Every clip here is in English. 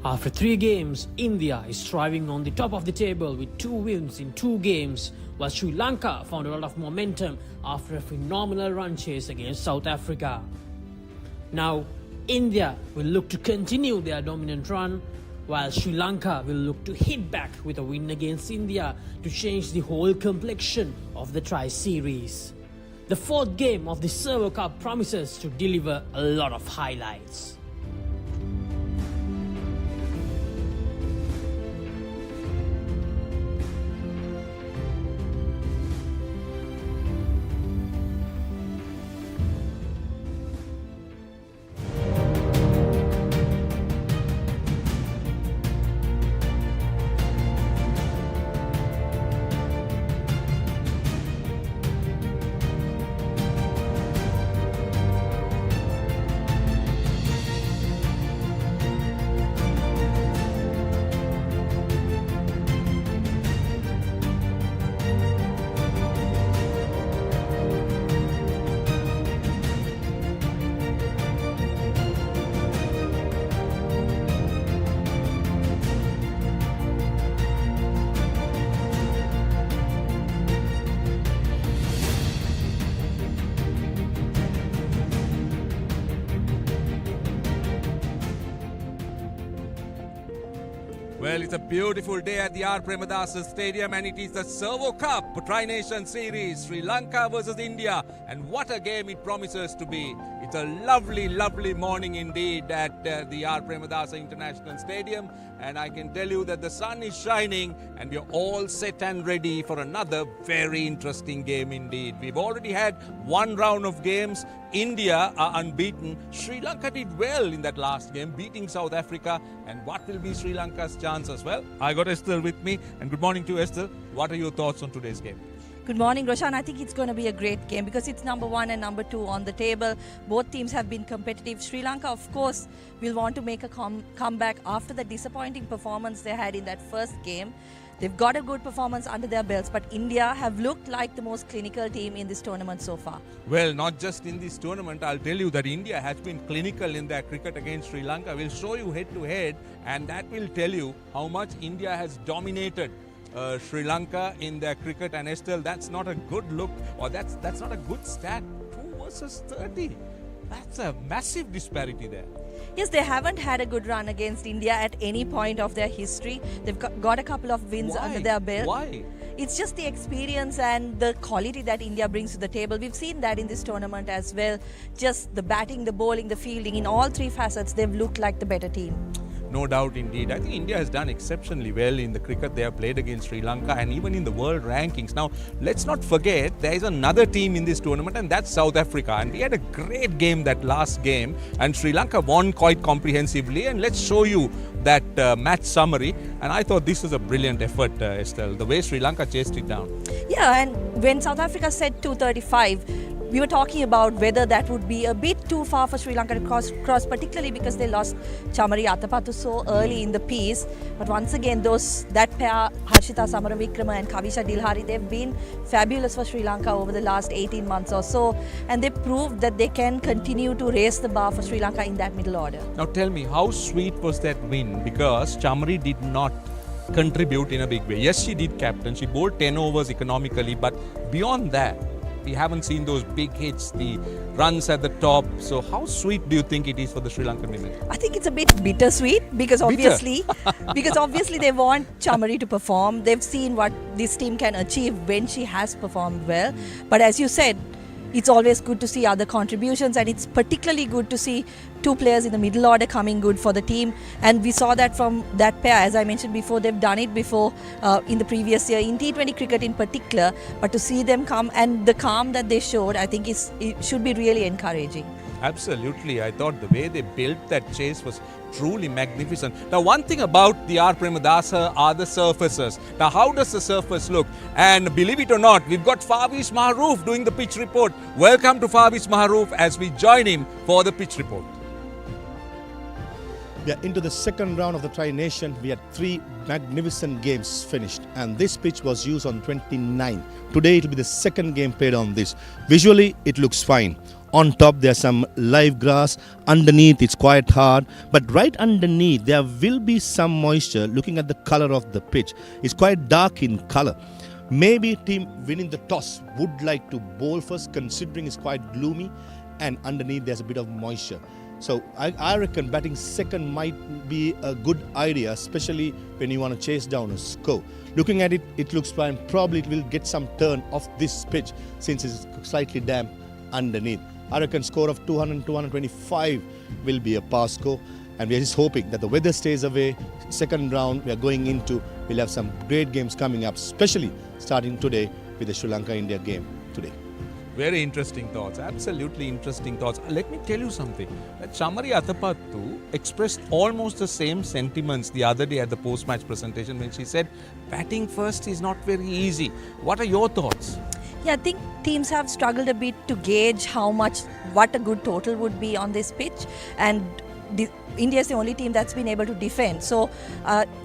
After 3 games, India is thriving on the top of the table with 2 wins in 2 games, while Sri Lanka found a lot of momentum after a phenomenal run chase against South Africa. Now, India will look to continue their dominant run, while Sri Lanka will look to hit back with a win against India to change the whole complexion of the tri-series. The 4th game of the Servo Cup promises to deliver a lot of highlights. Well, it's a beautiful day at the R. Premadasa Stadium and it is the Servo Cup Tri-Nation Series, Sri Lanka versus India. And what a game it promises to be. It's a lovely, lovely morning indeed at the R. Premadasa International Stadium. And I can tell you that the sun is shining and we're all set and ready for another very interesting game indeed. We've already had 1 round of games. India are unbeaten. Sri Lanka did well in that last game, beating South Africa. And what will be Sri Lanka's chances? Well, I got Esther with me. And good morning to Esther. What are your thoughts on today's game? Good morning, Roshan. I think it's going to be a great game because it's number 1 and number 2 on the table. Both teams have been competitive. Sri Lanka, of course, will want to make a comeback after the disappointing performance they had in that first game. They've got a good performance under their belts, but India have looked like the most clinical team in this tournament so far. Well, not just in this tournament, I'll tell you that India has been clinical in their cricket against Sri Lanka. We'll show you head to head, and that will tell you how much India has dominated Sri Lanka in their cricket. And Estelle, that's not a good look, or that's not a good stat. 2 versus 30. That's a massive disparity there. Yes, they haven't had a good run against India at any point of their history. They've got a couple of wins under their belt. Why? It's just the experience and the quality that India brings to the table. We've seen that in this tournament as well. Just the batting, the bowling, the fielding, in all 3 facets, they've looked like the better team. No doubt indeed. I think India has done exceptionally well in the cricket they have played against Sri Lanka and even in the world rankings. Now, let's not forget there is another team in this tournament and that's South Africa. And we had a great game that last game and Sri Lanka won quite comprehensively. And let's show you that match summary. And I thought this was a brilliant effort, Estelle, the way Sri Lanka chased it down. Yeah, and when South Africa said 235, we were talking about whether that would be a bit too far for Sri Lanka to cross, particularly because they lost Chamari Atapattu so early in the piece. But once again, that pair, Harshita Samaravikrama and Kavisha Dilhari, they've been fabulous for Sri Lanka over the last 18 months or so. And they proved that they can continue to raise the bar for Sri Lanka in that middle order. Now tell me, how sweet was that win? Because Chamari did not contribute in a big way. Yes, she did captain. She bowled 10 overs economically. But beyond that, we haven't seen those big hits, the runs at the top. So how sweet do you think it is for the Sri Lankan women? I think it's a bit bittersweet because obviously they want Chamari to perform. They've seen what this team can achieve when she has performed well. But as you said, it's always good to see other contributions, and it's particularly good to see 2 players in the middle order coming good for the team. And we saw that from that pair. As I mentioned before, they've done it before in the previous year, in T20 cricket in particular. But to see them come and the calm that they showed, I think it should be really encouraging. Absolutely. I thought the way they built that chase was truly magnificent. Now, one thing about the R. Premadasa are the surfaces. Now, how does the surface look? And believe it or not, we've got Faviz Maharouf doing the pitch report. Welcome to Faviz Maharouf as we join him for the pitch report. We are into the second round of the Tri-Nation. We had 3 magnificent games finished, and this pitch was used on 29. Today it will be the second game played on this. Visually it looks fine. On top there's some live grass, underneath it's quite hard, but right underneath there will be some moisture. Looking at the color of the pitch, it's quite dark in color. Maybe team winning the toss would like to bowl first, considering it's quite gloomy, and underneath there's a bit of moisture. So I reckon batting second might be a good idea, especially when you want to chase down a score. Looking at it, it looks fine. Probably it will get some turn off this pitch since it's slightly damp underneath. I reckon score of 200, 225 will be a pass score, and we are just hoping that the weather stays away. Second round we are going into, we'll have some great games coming up, especially starting today with the Sri Lanka-India game today. Very interesting thoughts, absolutely interesting thoughts. Let me tell you something. Chamari Athapattu expressed almost the same sentiments the other day at the post-match presentation when she said batting first is not very easy. What are your thoughts? Yeah, I think teams have struggled a bit to gauge what a good total would be on this pitch, and India is the only team that's been able to defend. So,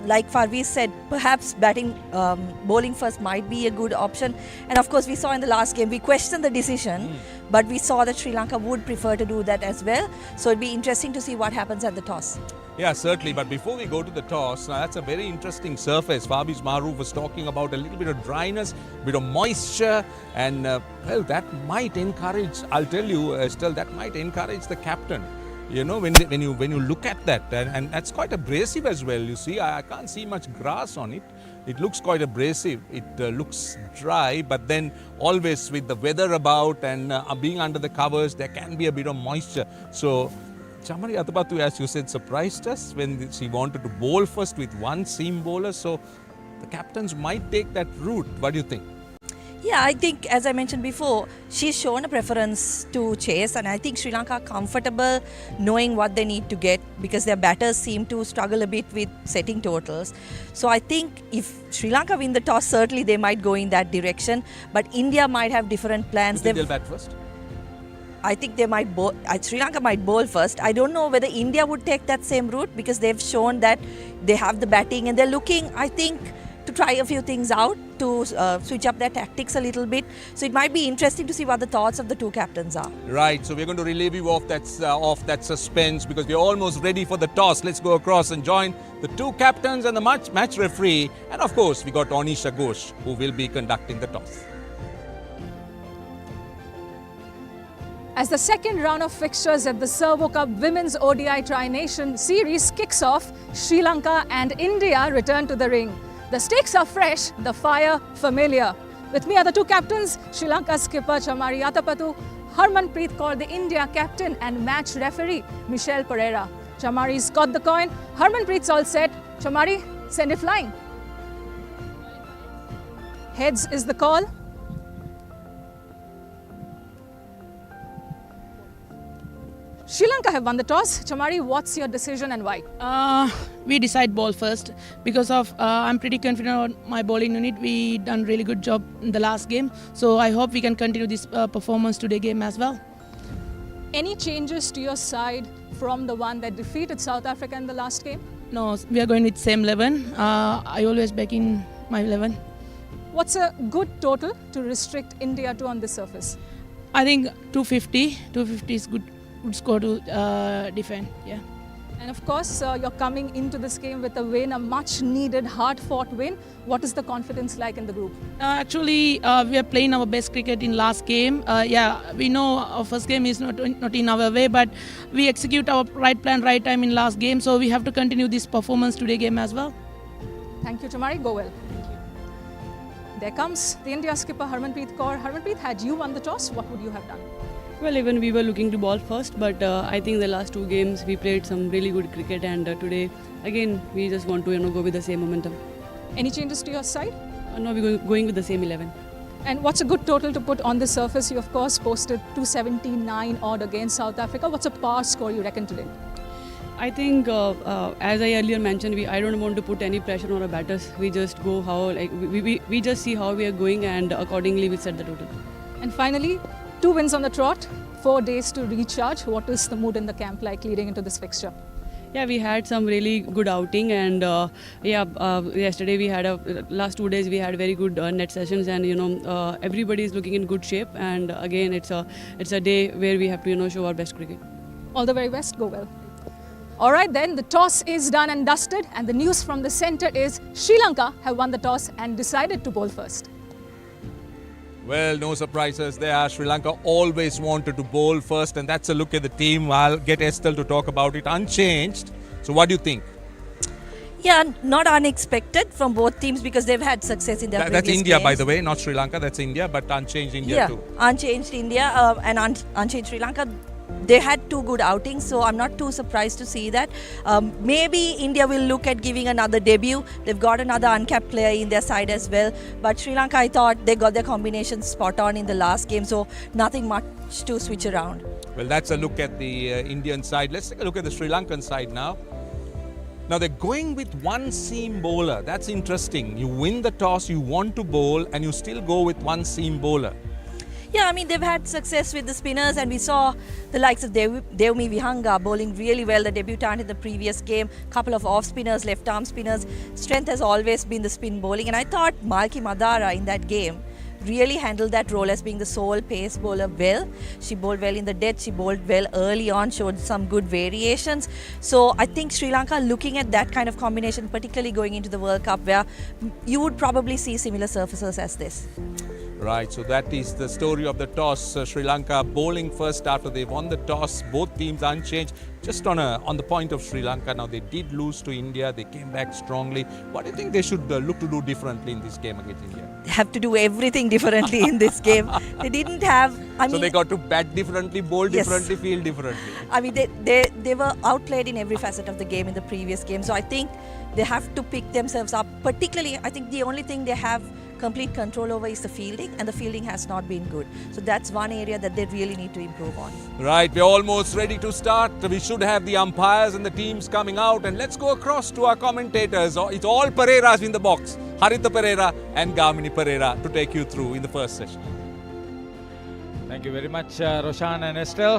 like Farveez said, perhaps bowling first might be a good option. And of course, we saw in the last game, we questioned the decision, but we saw that Sri Lanka would prefer to do that as well. So it'd be interesting to see what happens at the toss. Yeah, certainly. But before we go to the toss, now that's a very interesting surface. Farveez Maroof was talking about a little bit of dryness, a bit of moisture, and well, that might encourage, I'll tell you, Estelle, that might encourage the captain. You know, when you look at that, and that's quite abrasive as well. You see, I can't see much grass on it. It looks quite abrasive. It looks dry, but then always with the weather about and being under the covers, there can be a bit of moisture. So Chamari Athapattu, as you said, surprised us when she wanted to bowl first with one seam bowler. So the captains might take that route. What do you think? Yeah, I think, as I mentioned before, she's shown a preference to chase, and I think Sri Lanka are comfortable knowing what they need to get because their batters seem to struggle a bit with setting totals. So I think if Sri Lanka win the toss, certainly they might go in that direction, but India might have different plans. You think they'll bat first? I think they might bowl. Sri Lanka might bowl first. I don't know whether India would take that same route because they've shown that they have the batting and they're looking, I think, to try a few things out, to switch up their tactics a little bit. So it might be interesting to see what the thoughts of the two captains are. Right, so we're going to relieve you off that suspense because we're almost ready for the toss. Let's go across and join the two captains and the match referee. And of course, we got Anisha Ghosh, who will be conducting the toss. As the second round of fixtures at the Servo Cup Women's ODI Tri-Nation Series kicks off, Sri Lanka and India return to the ring. The stakes are fresh, the fire familiar. With me are the two captains, Sri Lanka skipper Chamari Athapattu, Harmanpreet Kaur, the India captain, and match referee Michelle Pereira. Chamari's got the coin, Harmanpreet's all set. Chamari, send it flying. Heads is the call. Sri Lanka have won the toss. Chamari, what's your decision and why? We decide ball first because of I'm pretty confident on my bowling unit. We done really good job in the last game, so I hope we can continue this performance today game as well. Any changes to your side from the one that defeated South Africa in the last game? No, we are going with same 11. I always back in my 11. What's a good total to restrict India to on this surface? I think 250. 250 is good score to defend. Yeah. And of course, you're coming into this game with a win, a much needed, hard-fought win. What is the confidence like in the group? Actually, we are playing our best cricket in last game. Yeah, we know our first game is not in our way, but we execute our right plan, right time in last game. So we have to continue this performance today game as well. Thank you, Chamari. Go well. There comes the India skipper Harmanpreet Kaur. Harmanpreet, had you won the toss, what would you have done? Well, even we were looking to ball first, but I think the last two games we played some really good cricket, and today again we just want to go with the same momentum. Any changes to your side? No, we're going with the same 11. And what's a good total to put on the surface? You of course posted 279 odd against South Africa. What's a par score you reckon today? I think, as I earlier mentioned, I don't want to put any pressure on our batters. We just go we just see how we are going, and accordingly we set the total. And finally, 2 wins on the trot, 4 days to recharge. What is the mood in the camp like leading into this fixture? Yeah, we had some really good outing, and yesterday we had last 2 days we had very good net sessions, and everybody is looking in good shape. And again, it's a day where we have to show our best cricket. All the very best. Go well. All right then, the toss is done and dusted, and the news from the centre is Sri Lanka have won the toss and decided to bowl first. Well, no surprises there. Sri Lanka always wanted to bowl first, and that's a look at the team. I'll get Estelle to talk about it. Unchanged. So what do you think? Yeah, not unexpected from both teams because they've had success in their previous That's India, games. by the way, not Sri Lanka. That's India, but unchanged India too. Unchanged India and unchanged Sri Lanka. They had 2 good outings, so I'm not too surprised to see that. Maybe India will look at giving another debut. They've got another uncapped player in their side as well. But Sri Lanka, I thought they got their combination spot on in the last game, so nothing much to switch around. Well, that's a look at the Indian side. Let's take a look at the Sri Lankan side now. Now they're going with one seam bowler. That's interesting. You win the toss, you want to bowl, and you still go with one seam bowler. Yeah, I mean, they've had success with the spinners, and we saw the likes of Devmi Vihanga bowling really well, the debutant in the previous game. Couple of off spinners, left arm spinners. Strength has always been the spin bowling, and I thought Malki Madara in that game really handled that role as being the sole pace bowler well. She bowled well in the death, she bowled well early on, showed some good variations. So I think Sri Lanka looking at that kind of combination, particularly going into the World Cup, where you would probably see similar surfaces as this. Right, so that is the story of the toss. Sri Lanka bowling first after they won the toss. Both teams unchanged. Just on the point of Sri Lanka, now they did lose to India. They came back strongly. What do you think they should look to do differently in this game against India? They have to do everything differently in this game. They didn't have. So they got to bat differently, bowl Yes. differently, field differently. I mean, they were outplayed in every facet of the game in the previous game. So I think they have to pick themselves up. Particularly, I think the only thing they have complete control over is the fielding, and the fielding has not been good. So that's one area that they really need to improve on. Right, we're almost ready to start. We should have the umpires and the teams coming out, and let's go across to our commentators. It's all Pereiras in the box. Haritha Pereira and Gamini Pereira to take you through in the first session. Thank you very much, Roshan and Estelle.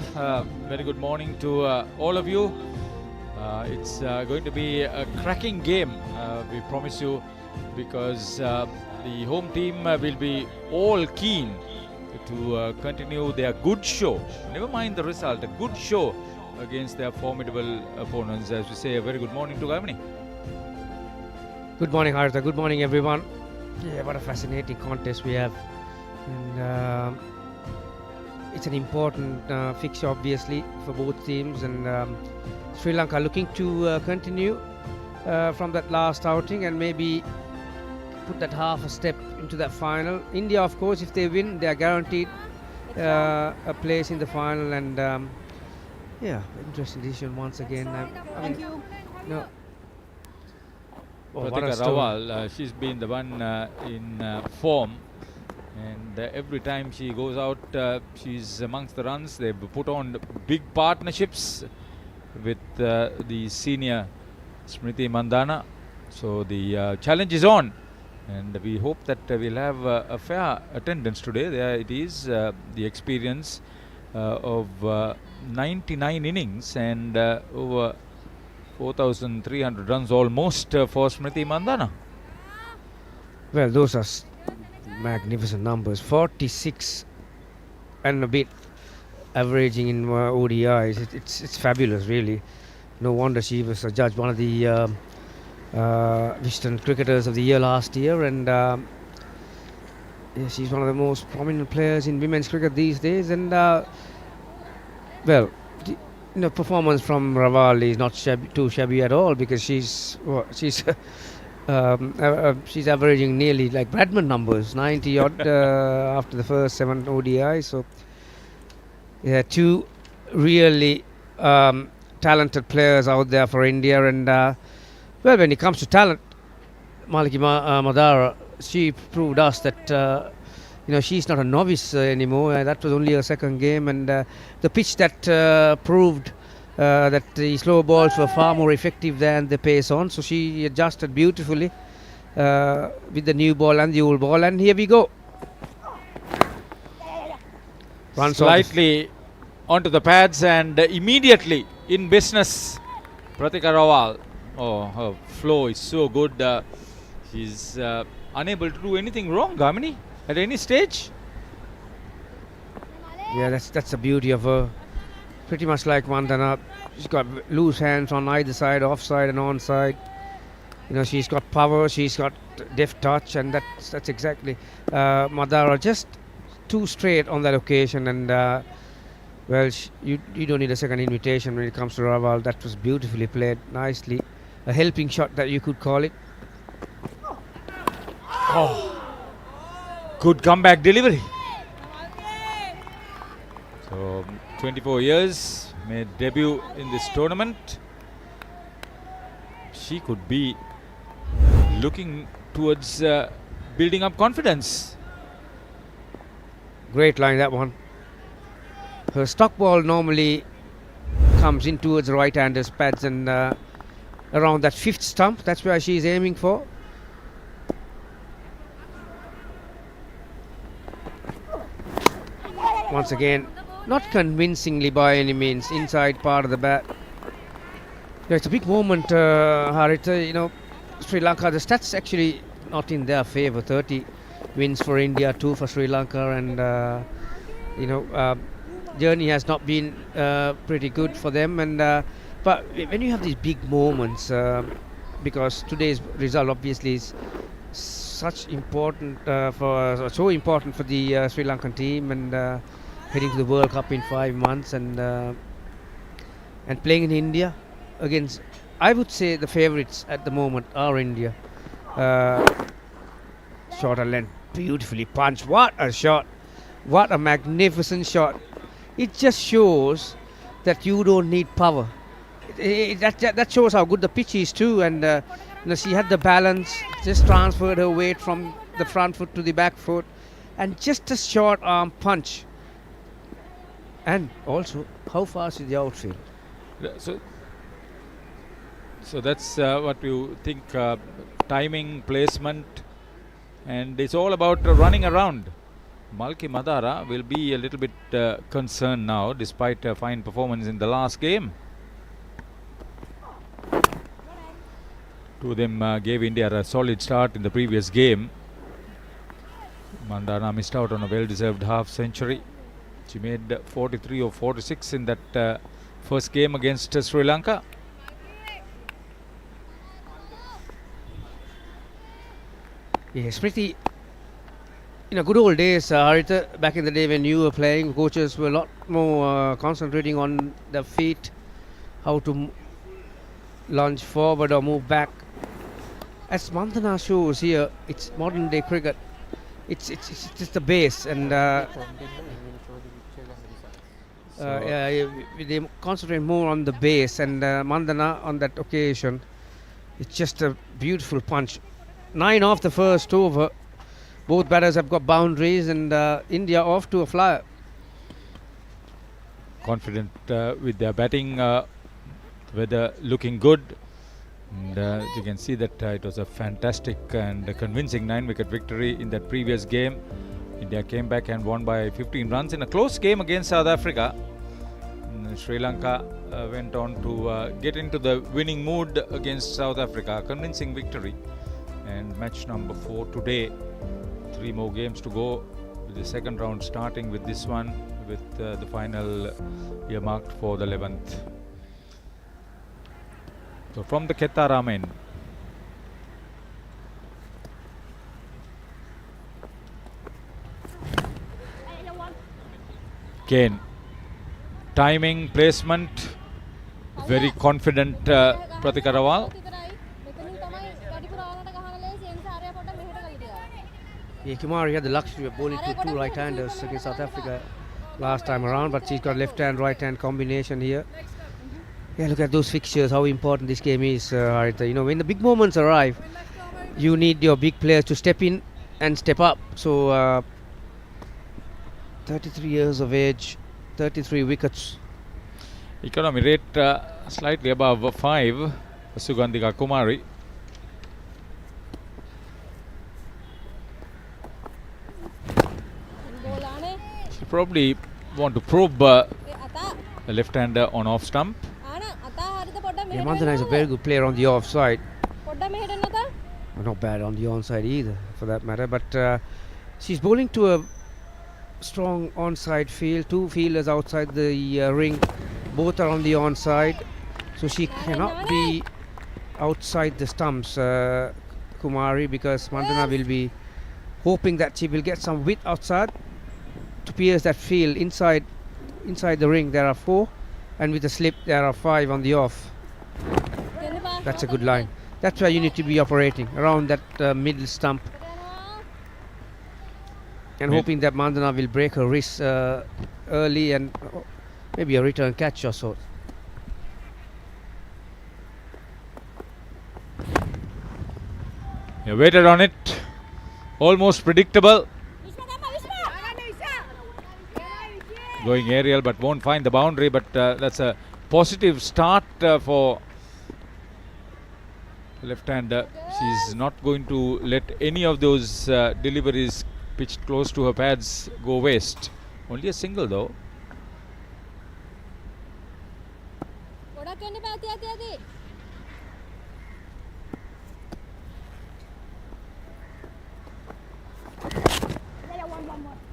Very good morning to all of you. It's going to be a cracking game, we promise you, because the home team will be all keen to continue their good show. Never mind the result, a good show against their formidable opponents. As we say, a very good morning to Gamini. Good morning, Haritha. Good morning, everyone. Yeah, what a fascinating contest we have. And it's an important fixture, obviously, for both teams. And Sri Lanka looking to continue from that last outing and maybe put that half a step into that final. India, of course, if they win, they are guaranteed a place in the final. And yeah, interesting decision once again. Thank you. No. Oh, what a Pratika story. Rawal, she's been the one in form, and every time she goes out, she's amongst the runs. They've put on big partnerships with the senior Smriti Mandhana. So the challenge is on, and we hope that we'll have a fair attendance today. There it is, the experience of 99 innings and over 4,300 runs almost for Smriti Mandhana. Well, those are magnificent numbers. 46 and a bit averaging in ODIs. It's fabulous, really. No wonder she was judged one of the Western Cricketers of the Year last year, and yeah, she's one of the most prominent players in women's cricket these days. And well, performance from Rawal is not too shabby at all, because she's averaging nearly like Bradman numbers, 90 odd after the first 7 ODIs. So yeah, 2 really talented players out there for India. And well, when it comes to talent, Maliki Madara, she proved us that she's not a novice anymore. That was only her second game, and the pitch that proved that the slow balls were far more effective than the pace on. So she adjusted beautifully with the new ball and the old ball, and here we go. Runs slightly onto the pads, and immediately in business. Pratika Rawal. Oh, her flow is so good. She's unable to do anything wrong, Gamini, at any stage. Yeah, that's the beauty of her. Pretty much like Vandana. She's got loose hands on either side, offside and onside. You know, she's got power, she's got deft touch, and that's exactly Madara just too straight on that occasion. And well, you don't need a second invitation when it comes to Rawal. That was beautifully played, nicely. A helping shot that you could call it. Oh, good comeback delivery. So 24 years, made debut in this tournament. She could be looking towards building up confidence. Great line, that one. Her stock ball normally comes in towards the right-hander's pads and around that fifth stump. That's where she's aiming for. Once again, not convincingly by any means, inside part of the bat. Yeah, it's a big moment, Harita. You know, Sri Lanka, the stats actually not in their favour. 30 wins for India, 2 for Sri Lanka, and you know, journey has not been pretty good for them. And but when you have these big moments, because today's result obviously is such important so important for the Sri Lankan team, and heading to the World Cup in 5 months, and playing in India against, I would say, the favourites at the moment are India. Shorter length, beautifully punched. What a shot! What a magnificent shot! It just shows that you don't need power. That shows how good the pitch is too. And you know, she had the balance, just transferred her weight from the front foot to the back foot, and just a short arm punch. And also, how fast is the outfield? So that's what you think, timing, placement, and it's all about running around. Malki Madara will be a little bit concerned now, despite a fine performance in the last game. Two of them gave India a solid start in the previous game. Mandana missed out on a well-deserved half century. She made 43 or 46 in that first game against Sri Lanka. Yes, pretty. In the good old days, Harita, back in the day when you were playing, coaches were a lot more concentrating on the feet, how to lunge forward or move back. As Mandana shows here, it's modern day cricket. It's just the base, and they concentrate more on the base, and Mandana on that occasion, it's just a beautiful punch. 9 off the first over. Both batters have got boundaries, and India off to a flyer. Confident with their batting, weather looking good. And you can see that it was a fantastic and convincing 9-wicket victory in that previous game. India came back and won by 15 runs in a close game against South Africa. And Sri Lanka went on to get into the winning mood against South Africa. Convincing victory. And match number 4 today. 3 more games to go, with the second round starting with this one, with the final earmarked for the 11th. So from the Ketara end, again, timing, placement, very confident Pratika Rawal. Yeah, Kumari had the luxury of bowling to 2 right-handers against South Africa last time around, but she's got left-hand, right-hand combination here. Yeah, look at those fixtures, how important this game is, Harita. You know, when the big moments arrive, you need your big players to step in and step up. So, 33 years of age, 33 wickets. Economy rate slightly above 5, Sugandhika Kumari. She probably want to probe a left-hander on off stump. Yeah, Mandana is a very good player on the offside. Not bad on the onside either, for that matter. But she's bowling to a strong onside field. Two fielders outside the ring. Both are on the onside. So she cannot be outside the stumps, Kumari, because Mandana will be hoping that she will get some width outside to pierce that field. Inside the ring there are 4, and with a slip there are 5 on the off. That's a good line. That's why you need to be operating around that middle stump and hoping that Mandana will break her wrist early and maybe a return catch or so. You waited on it. Almost predictable. Going aerial but won't find the boundary, but that's a positive start for left-hander. She's not going to let any of those deliveries pitched close to her pads go waste. Only a single though.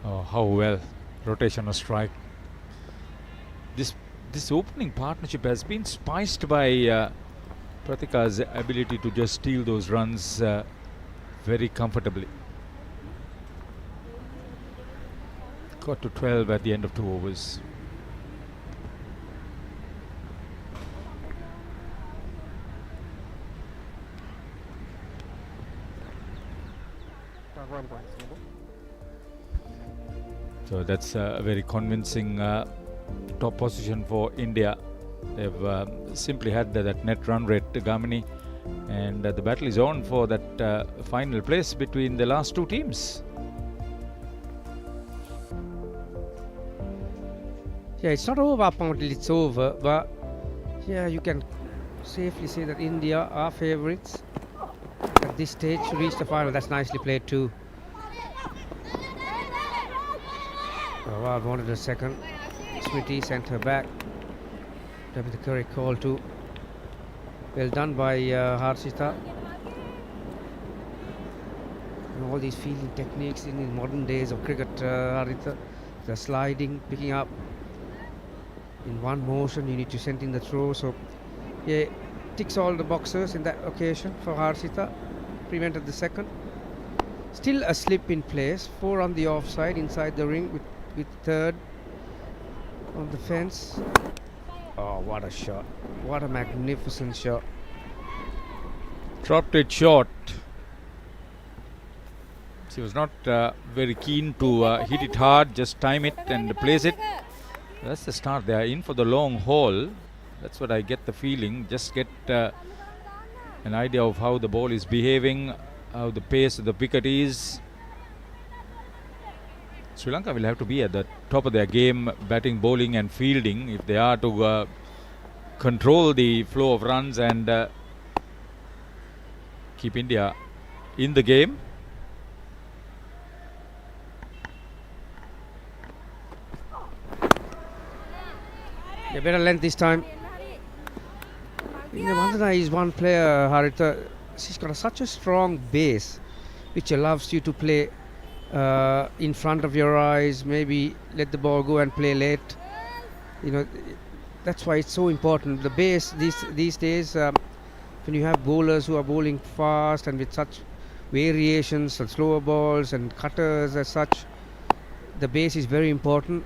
Oh, how well. Rotational strike. This opening partnership has been spiced by Pratika's ability to just steal those runs very comfortably. Got to 12 at the end of 2 overs. So that's a very convincing top position for India. They've simply had that net run rate, Gamini, and the battle is on for that final place between the last 2 teams. Yeah, it's not over up until it's over, but yeah, you can safely say that India are favourites at this stage to reach the final. That's nicely played too. Rawal wanted a second. Smriti sent her back. That was the correct call too. Well done by Harshita. And all these fielding techniques in the modern days of cricket, Haritha, the sliding, picking up in one motion, you need to send in the throw. So yeah, ticks all the boxes in that occasion for Harshita. Prevented the second. Still a slip in place. 4 on the offside inside the ring with third on the fence. Oh, what a shot. What a magnificent shot. Dropped it short. She was not very keen to hit it hard, just time it and place it. That's the start. They are in for the long haul. That's what I get the feeling. Just get an idea of how the ball is behaving, how the pace of the wicket is. Sri Lanka will have to be at the top of their game, batting, bowling and fielding, if they are to control the flow of runs and keep India in the game. Yeah, better length this time. Vandana is one player, Haritha. She's got such a strong base, which allows you to play in front of your eyes, maybe let the ball go and play late. That's why it's so important. The base these days, when you have bowlers who are bowling fast and with such variations and slower balls and cutters as such, the base is very important.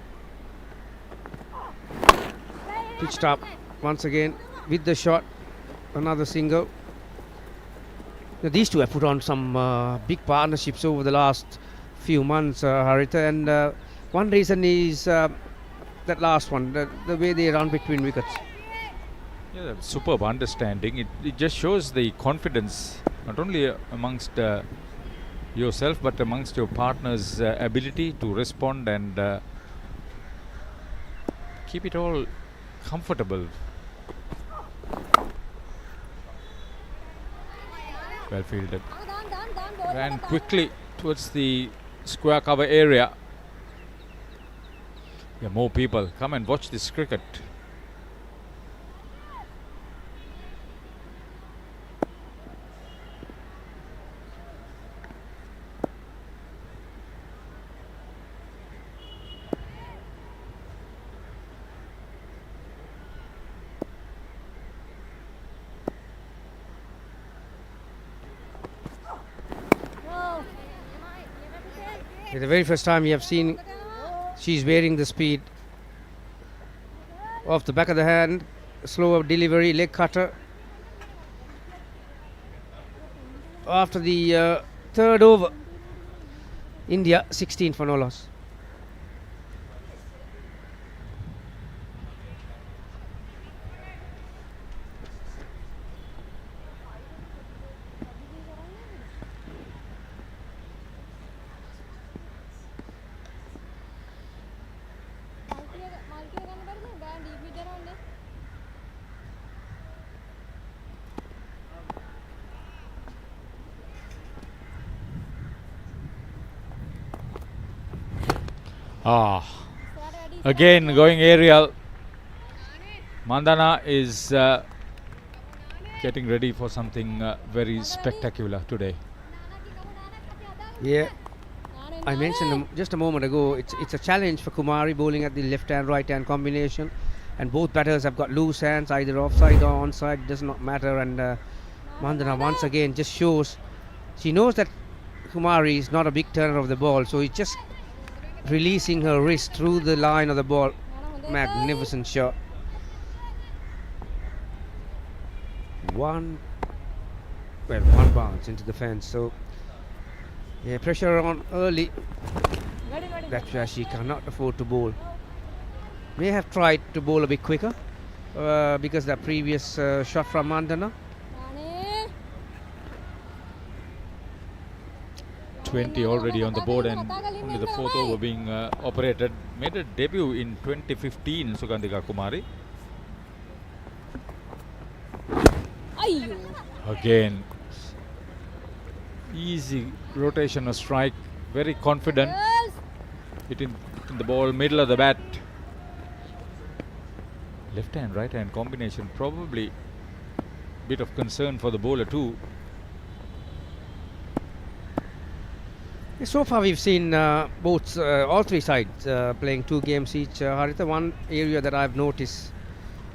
Pitched up once again with the shot, another single. Now, these two have put on some big partnerships over the last few months, Haritha, and one reason is that last one, the way they run between wickets. Yeah, superb understanding. It just shows the confidence, not only amongst yourself, but amongst your partner's ability to respond and keep it all comfortable. Well fielded. Ran quickly towards the square cover area. Yeah, more people come and watch this cricket. It's the very first time we have seen she's wearing the speed. Off the back of the hand, slower delivery, leg cutter. After the third over, India 16 for no loss. Again going aerial. Mandana is getting ready for something very spectacular today. Yeah, I mentioned just a moment ago, it's a challenge for Kumari bowling at the left hand right hand combination, and both batters have got loose hands, either offside or onside, does not matter. And Mandana once again just shows she knows that Kumari is not a big turner of the ball, so he's just releasing her wrist through the line of the ball. Magnificent shot. One bounce into the fence. So yeah, pressure on early. That's where she cannot afford to bowl. May have tried to bowl a bit quicker because the previous shot from Mandana. 20 already on the board, and only the fourth over being operated. Made a debut in 2015, Sugandhika Kumari. Again, easy rotation of strike, very confident. Hitting in the ball, middle of the bat. Left hand, right hand combination, probably bit of concern for the bowler too. So far we've seen all three sides playing 2 games each. Haritha, one area that I've noticed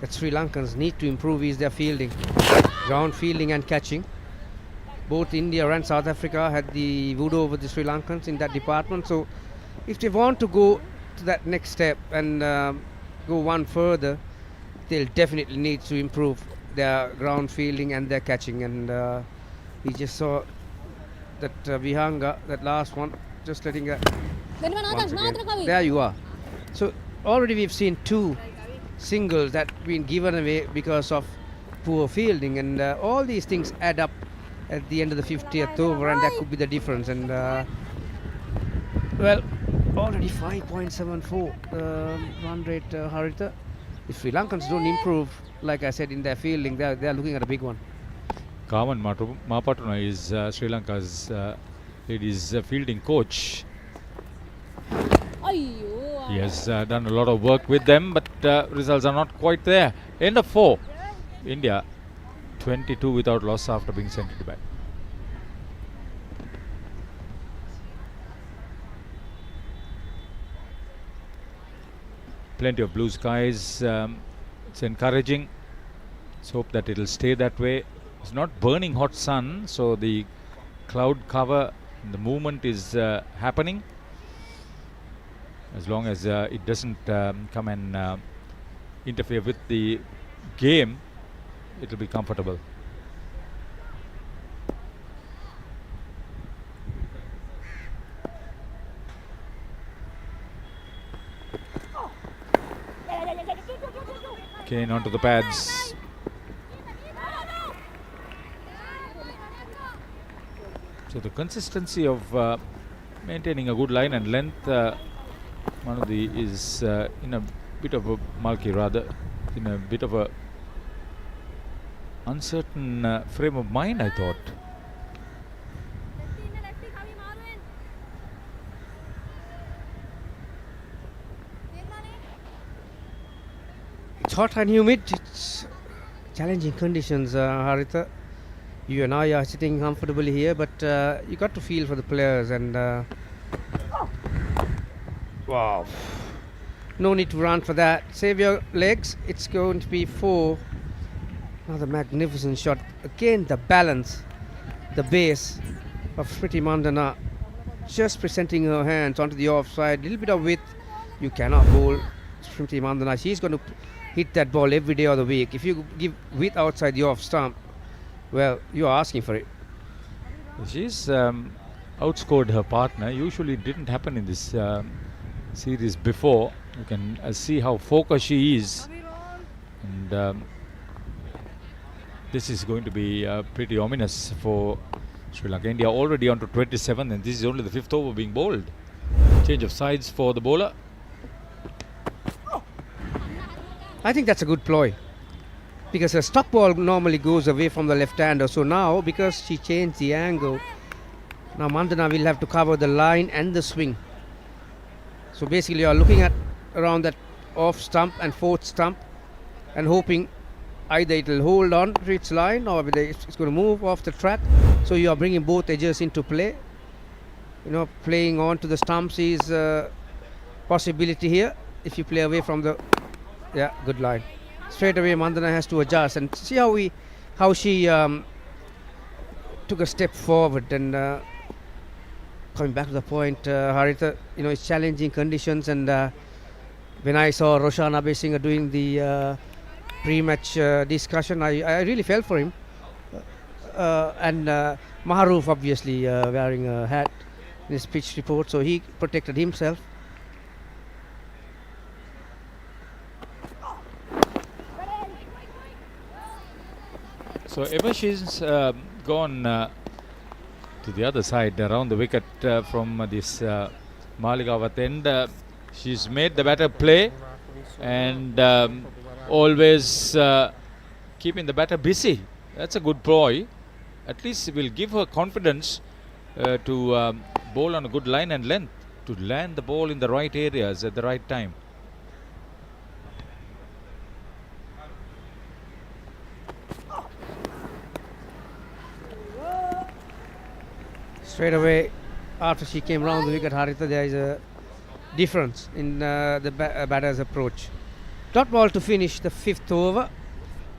that Sri Lankans need to improve is their fielding, ground fielding and catching. Both India and South Africa had the voodoo over the Sri Lankans in that department. So if they want to go to that next step and go one further, they'll definitely need to improve their ground fielding and their catching. And we just saw that Vihanga, that last one, just letting that once again. There you are. So already we've seen 2 singles that been given away because of poor fielding, and all these things add up at the end of the 50th over, and that could be the difference. And well, already 5.74 run rate, Haritha. If Sri Lankans don't improve, like I said, in their fielding, they're looking at a big one. Kaman Mapatuna is Sri Lanka's ladies fielding coach. He has done a lot of work with them, but results are not quite there. End of 4. India 22 without loss after being sent to the back. Plenty of blue skies. It's encouraging. Let's hope that it'll stay that way. It's not burning hot sun, so the cloud cover, the movement is happening. As long as it doesn't come and interfere with the game, it will be comfortable. Kane onto the pads. So the consistency of maintaining a good line and length, Manudi is in a bit of a mulky, rather in a bit of a uncertain frame of mind, I thought. It's hot and humid. It's challenging conditions, Haritha. You and I are sitting comfortably here, but you got to feel for the players. And wow, no need to run for that. Save your legs. It's going to be 4. Another magnificent shot. Again, the balance, the base of Smriti Mandana just presenting her hands onto the offside, little bit of width. You cannot bowl Smriti Mandhana. She's going to hit that ball every day of the week. If you give width outside the off stump, well, you are asking for it. She's outscored her partner. Usually it didn't happen in this series before. You can see how focused she is. And this is going to be pretty ominous for Sri Lanka. India already on to 27, and this is only the 5th over being bowled. Change of sides for the bowler. I think that's a good ploy, because a stock ball normally goes away from the left-hander. So now, because she changed the angle, now Mandhana will have to cover the line and the swing. So basically, you are looking at around that off stump and fourth stump, and hoping either it will hold on to its line or it's going to move off the track. So you are bringing both edges into play. You know, playing on to the stumps is a possibility here if you play away from the. Yeah, good line. Straight away, Mandhana has to adjust, and see how she took a step forward. And coming back to the point, Haritha, you know, it's challenging conditions. And when I saw Roshan Abeysinga doing the pre-match discussion, I really felt for him. And Maharoof obviously wearing a hat in his pitch report, so he protected himself. So ever she's gone to the other side around the wicket from this Maligawat end, she's made the batter play and always keeping the batter busy. That's a good ploy. At least it will give her confidence to bowl on a good line and length, to land the ball in the right areas at the right time. Straight away, after she came round the wicket, Haritha, there is a difference in the batter's approach. Dot ball to finish the 5th over.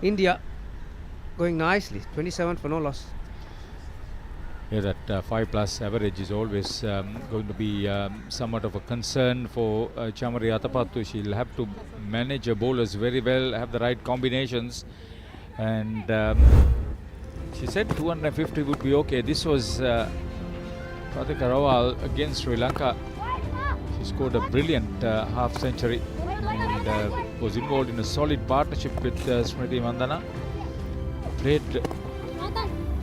India going nicely, 27 for no loss. Yeah, that 5+ average is always going to be somewhat of a concern for Chamari Atapattu. She'll have to manage her bowlers very well, have the right combinations, and she said 250 would be okay. This was Pratika Rawal against Sri Lanka. She scored a brilliant half century and was involved in a solid partnership with Smriti Mandhana. Played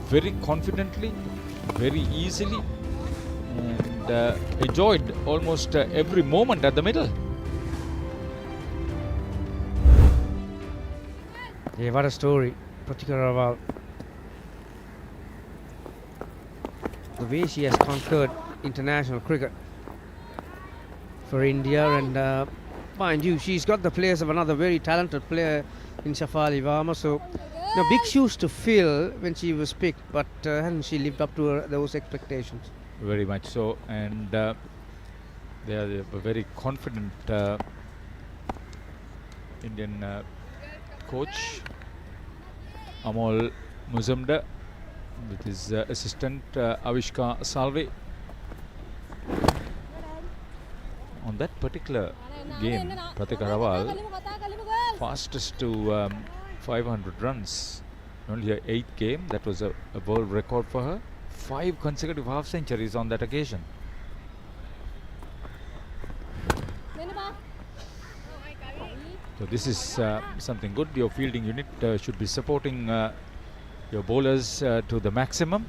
very confidently, very easily, and enjoyed almost every moment at the middle. Yeah, what a story, Pratika Rawal. The way she has conquered international cricket for India, and mind you, she's got the players of another very talented player in Shafali Varma. So, you know, big shoes to fill when she was picked, but hasn't she lived up to those expectations? Very much so, and they are a very confident Indian coach, Amol Muzumdar, with his assistant Avishka Salve. On that particular game, Pratika Rawal fastest to 500 runs. Only her 8th game. That was a world record for her. 5 consecutive half centuries on that occasion. So this is something good. Your fielding unit should be supporting your bowlers to the maximum.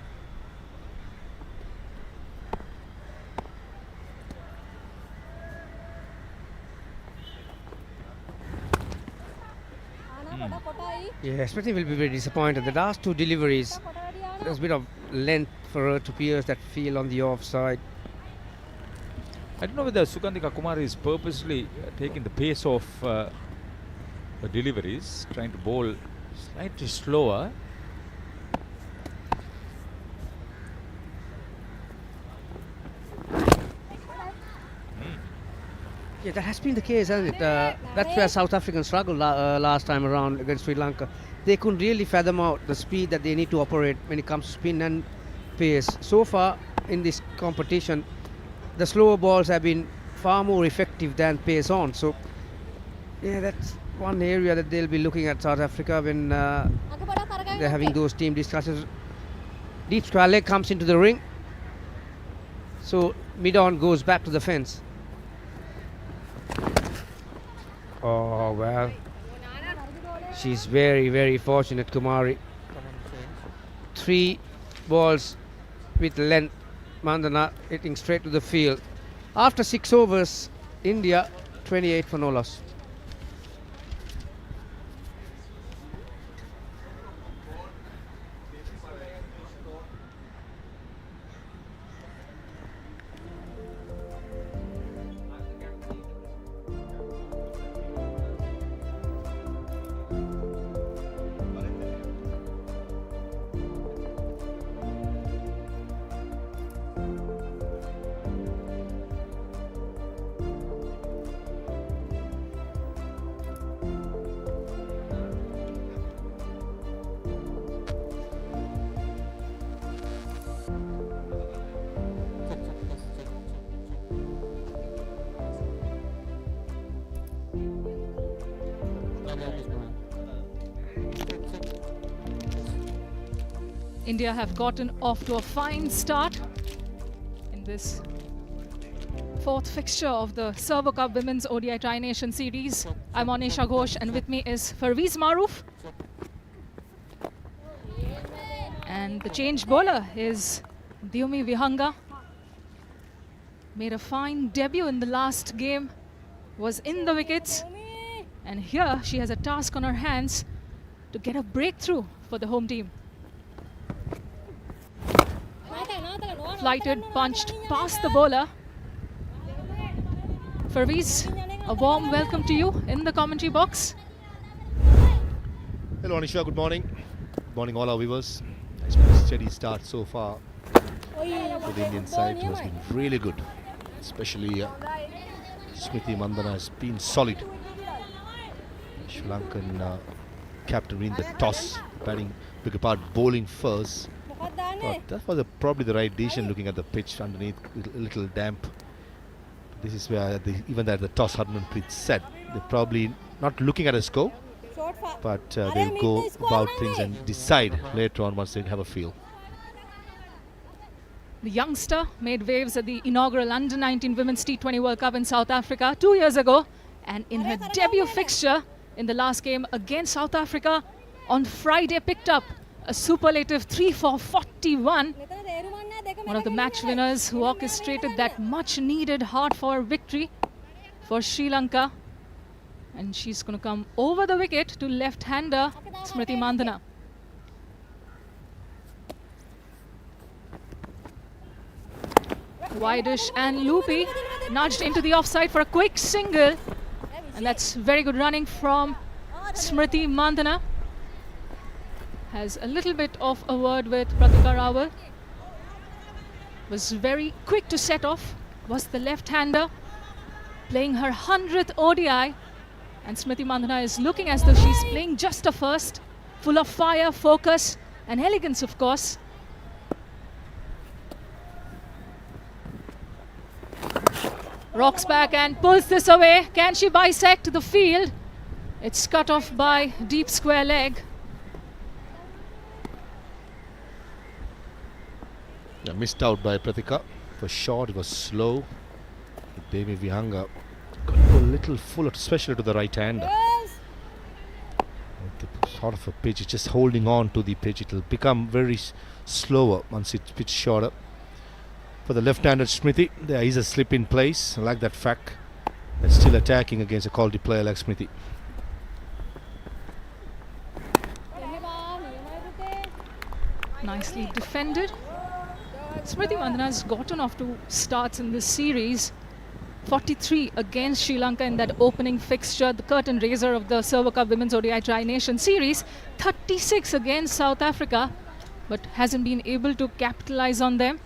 Yeah, Smriti will be very disappointed. The last 2 deliveries, there's a bit of length for her to pierce that field on the offside. I don't know whether Sugandhika Kumari is purposely taking the pace of her deliveries, trying to bowl slightly slower. Yeah, that has been the case, hasn't it? That's where South Africans struggled last time around against Sri Lanka. They couldn't really fathom out the speed that they need to operate when it comes to spin and pace. So far in this competition, the slower balls have been far more effective than pace on. So, yeah, that's one area that they'll be looking at South Africa when they're having those team discussions. Deep square leg comes into the ring. So, mid-on goes back to the fence. Oh, well. She's very, very fortunate, Kumari. 3 balls with length. Mandana hitting straight to the field. After 6 overs, India 28 for no loss. India have gotten off to a fine start in this 4th fixture of the Servo Cup Women's ODI Tri-Nation Series. I'm Anisha Ghosh and with me is Parvez Maroof. And the change bowler is Dhyumi Vihanga. Made a fine debut in the last game, was in the wickets. And here she has a task on her hands to get a breakthrough for the home team. Flighted, punched past the bowler. Parvez, a warm welcome to you in the commentary box. Hello Anisha, good morning. Good morning all our viewers. It's been a steady start so far for the Indian side, who has been really good. Especially Smriti Mandana has been solid. Sri Lankan captain winning the toss, batting, bowling first. But that was probably the right decision looking at the pitch underneath, a little damp. This is where even at the toss Harmanpreet said they're probably not looking at a score, but they'll go about things and decide later on once they have a feel. The youngster made waves at the inaugural Under-19 Women's T20 World Cup in South Africa 2 years ago, and in her debut fixture in the last game against South Africa on Friday picked up a superlative 3 for 41. One of the match winners who orchestrated that much needed hard-fought victory for Sri Lanka. And she's going to come over the wicket to left-hander Smriti Mandana. Wideish and loopy, nudged into the offside for a quick single. And that's very good running from Smriti Mandana. Has a little bit of a word with Pratika Rawal. Was very quick to set off, was the left-hander, playing her 100th ODI. And Smriti Mandana is looking as though she's playing just a first, full of fire, focus and elegance, of course. Rocks back and pulls this away. Can she bisect the field? It's cut off by deep square leg. Yeah, missed out by Pratika. It was short, it was slow. Dhyumi Vihanga got a little full, especially to the right hander. The sort of a pitch, it's just holding on to the pitch. It will become very slower once it's pitched shorter. For the left-handed Smriti, there is a slip in place. I like that fact. They're still attacking against a quality player like Smriti. Nicely defended. Smriti Mandana has gotten off to starts in this series. 43 against Sri Lanka in that opening fixture, the curtain raiser of the Servo Cup Women's ODI Tri-Nation Series. 36 against South Africa, but hasn't been able to capitalize on them.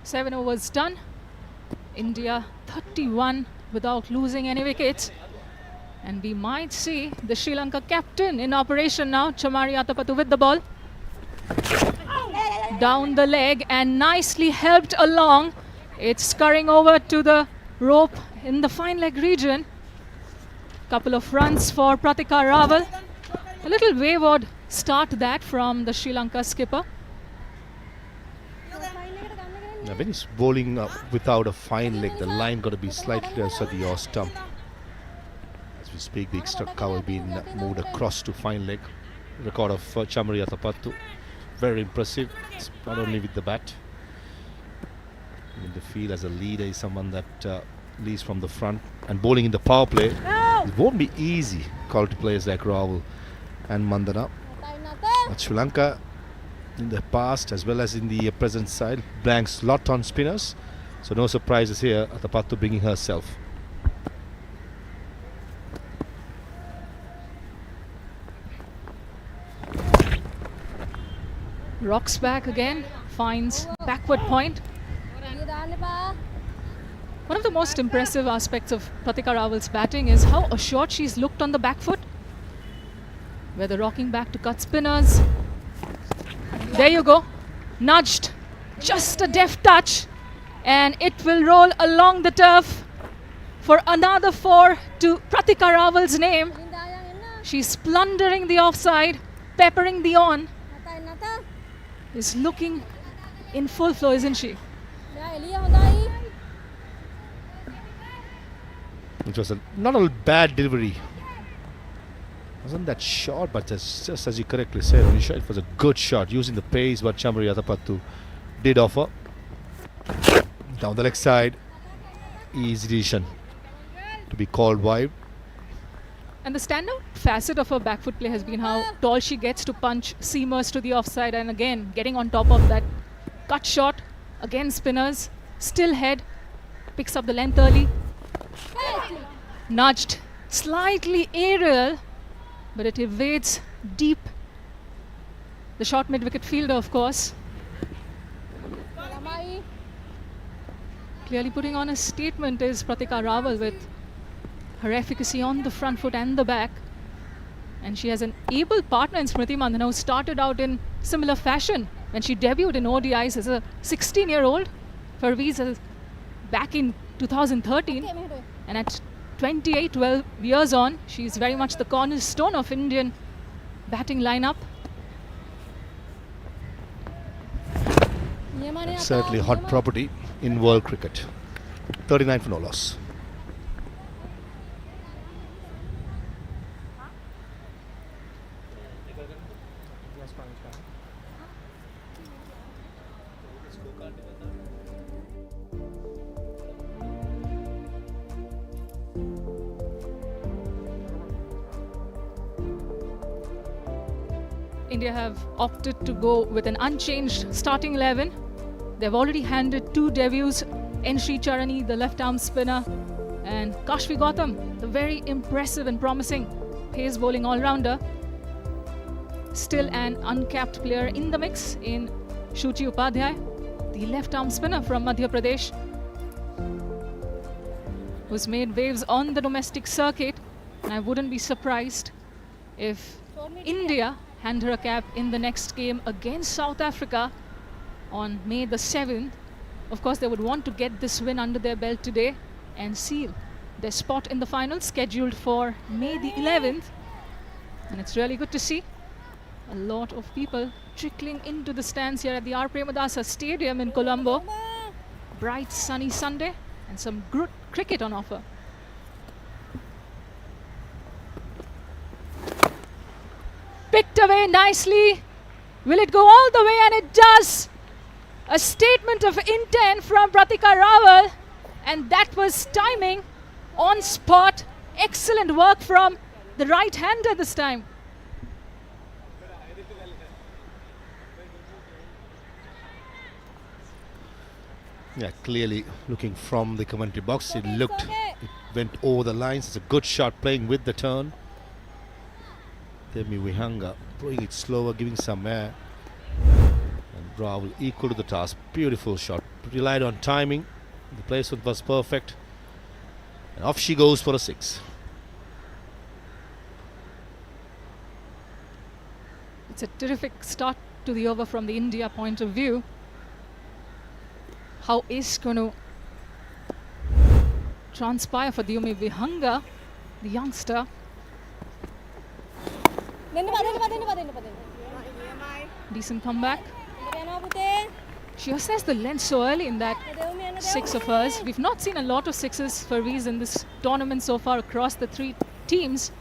7 overs done. India 31 without losing any wickets. And we might see the Sri Lanka captain in operation now, Chamari Atapattu with the ball. Down the leg and nicely helped along. It's scurrying over to the rope in the fine leg region. Couple of runs for Pratika Rawal. A little wayward start that from the Sri Lanka skipper. Now when he's bowling without a fine leg, the line got to be slightly less at the off stump. As we speak, the extra cover being moved across to fine leg. Record of Chamari Atapattu. Very impressive, it's not only with the bat. In the field as a leader is someone that leads from the front and bowling in the power play. It won't be easy, quality players like Rahul and Mandana. But Sri Lanka in the past as well as in the present side blanks lot on spinners, so no surprises here. Atapattu bringing herself. Rocks back again, finds backward point. One of the most impressive aspects of Pratika Rawal's batting is how assured she's looked on the back foot. Whether rocking back to cut spinners. There you go. Nudged. Just a deft touch. And it will roll along the turf for another 4 to Pratika Rawal's name. She's plundering the offside, peppering the on. Is looking in full flow, isn't she? It was not a bad delivery. Wasn't that short, but just as you correctly said, Anisha, it was a good shot using the pace what Chamari Atapattu did offer. Down the leg side, easy decision to be called wide. And the standout facet of her back foot play has been how tall she gets to punch seamers to the offside, and again getting on top of that cut shot. Again spinners, still head, picks up the length early. Nudged, slightly aerial, but it evades deep. The short mid-wicket fielder, of course. Clearly putting on a statement is Pratika Rawal with her efficacy on the front foot and the back. And she has an able partner in Smriti Mandhana who started out in similar fashion when she debuted in ODIs as a 16-year-old. Parveez back in 2013. And at 28, 12 years on, she's very much the cornerstone of Indian batting lineup. Certainly hot property in world cricket. 39 for no loss. India have opted to go with an unchanged starting 11. They've already handed 2 debuts, N. Sri Charani, the left-arm spinner, and Kashvi Gautam, the very impressive and promising pace bowling all-rounder. Still an uncapped player in the mix in Shuchi Upadhyay, the left-arm spinner from Madhya Pradesh, who's made waves on the domestic circuit. And I wouldn't be surprised if India hand her a cap in the next game against South Africa on May the 7th. Of course, they would want to get this win under their belt today and seal their spot in the final, scheduled for May the 11th. And it's really good to see a lot of people trickling into the stands here at the R. Premadasa Stadium in Colombo. Bright sunny Sunday and some good cricket on offer. Picked away nicely. Will it go all the way? And it does. A statement of intent from Pratika Rawal, and that was timing on spot. Excellent work from the right-hander this time. Yeah, clearly looking from the commentary box, it went over the lines. It's a good shot, playing with the turn. Demi Vihanga throwing it slower, giving some air. And Rahul equal to the task. Beautiful shot. relied on timing. The placement was perfect. And off she goes for a 6. It's a terrific start to the over from the India point of view. How is going to transpire for Diyumi Vihanga, the youngster? Decent comeback. She assesses the length so early in that 6 of hers. We've not seen a lot of 6s for Rees in this tournament so far across the 3 teams.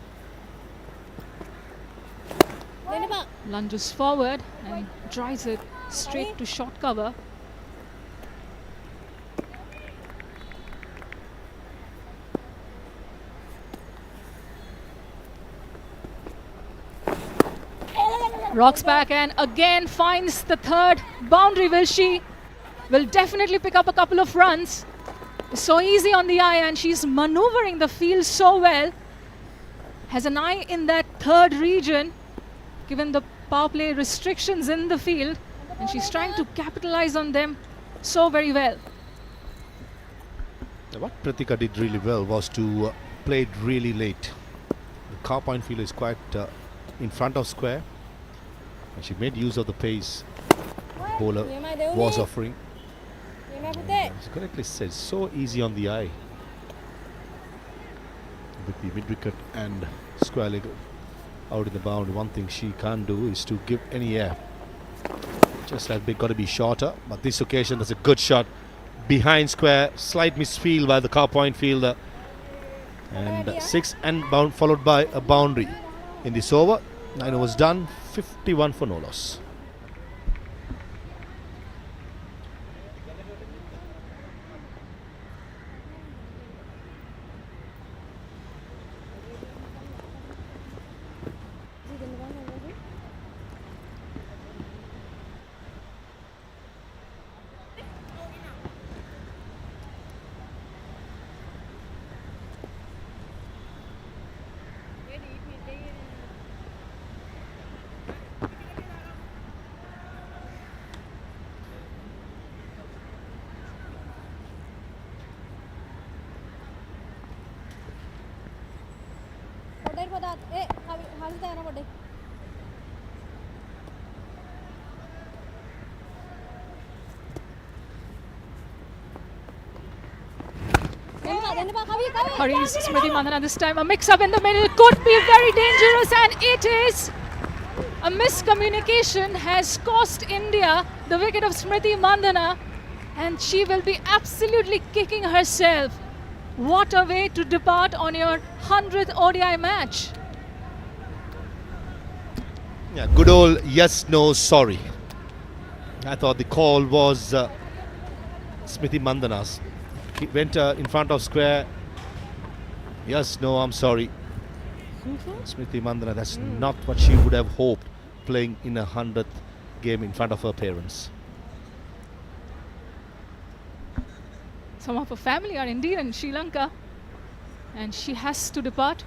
Lunges forward and drives it straight to short cover. Rocks back and again finds the 3rd boundary. Will she? Will definitely pick up a couple of runs. So easy on the eye, and she's maneuvering the field so well. Has an eye in that 3rd region, given the power play restrictions in the field, and she's trying to capitalize on them so very well. What Pratika did really well was to play it really late. The car point field is quite in front of square, and she made use of the pace bowler was offering. As correctly said, so easy on the eye. With the mid wicket and square leg out in the bound, one thing she can't do is to give any air. Just has got to be shorter, but this occasion there's a good shot behind square, slight misfield by the car point fielder, and 6 and bound, followed by a boundary in this over. 9 overs done, 51 for no loss. Hurries Smriti Mandhana this time. A mix-up in the middle could be very dangerous, and it is. A miscommunication has cost India the wicket of Smriti Mandhana, and she will be absolutely kicking herself. What a way to depart on your 100th ODI match. Yeah, good old yes, no, sorry. I thought the call was Smriti Mandhana's. He went in front of square. Yes, no, I'm sorry. Smriti Mandhana, that's not what she would have hoped playing in a 100th game in front of her parents. Some of her family are indeed in Sri Lanka, and she has to depart.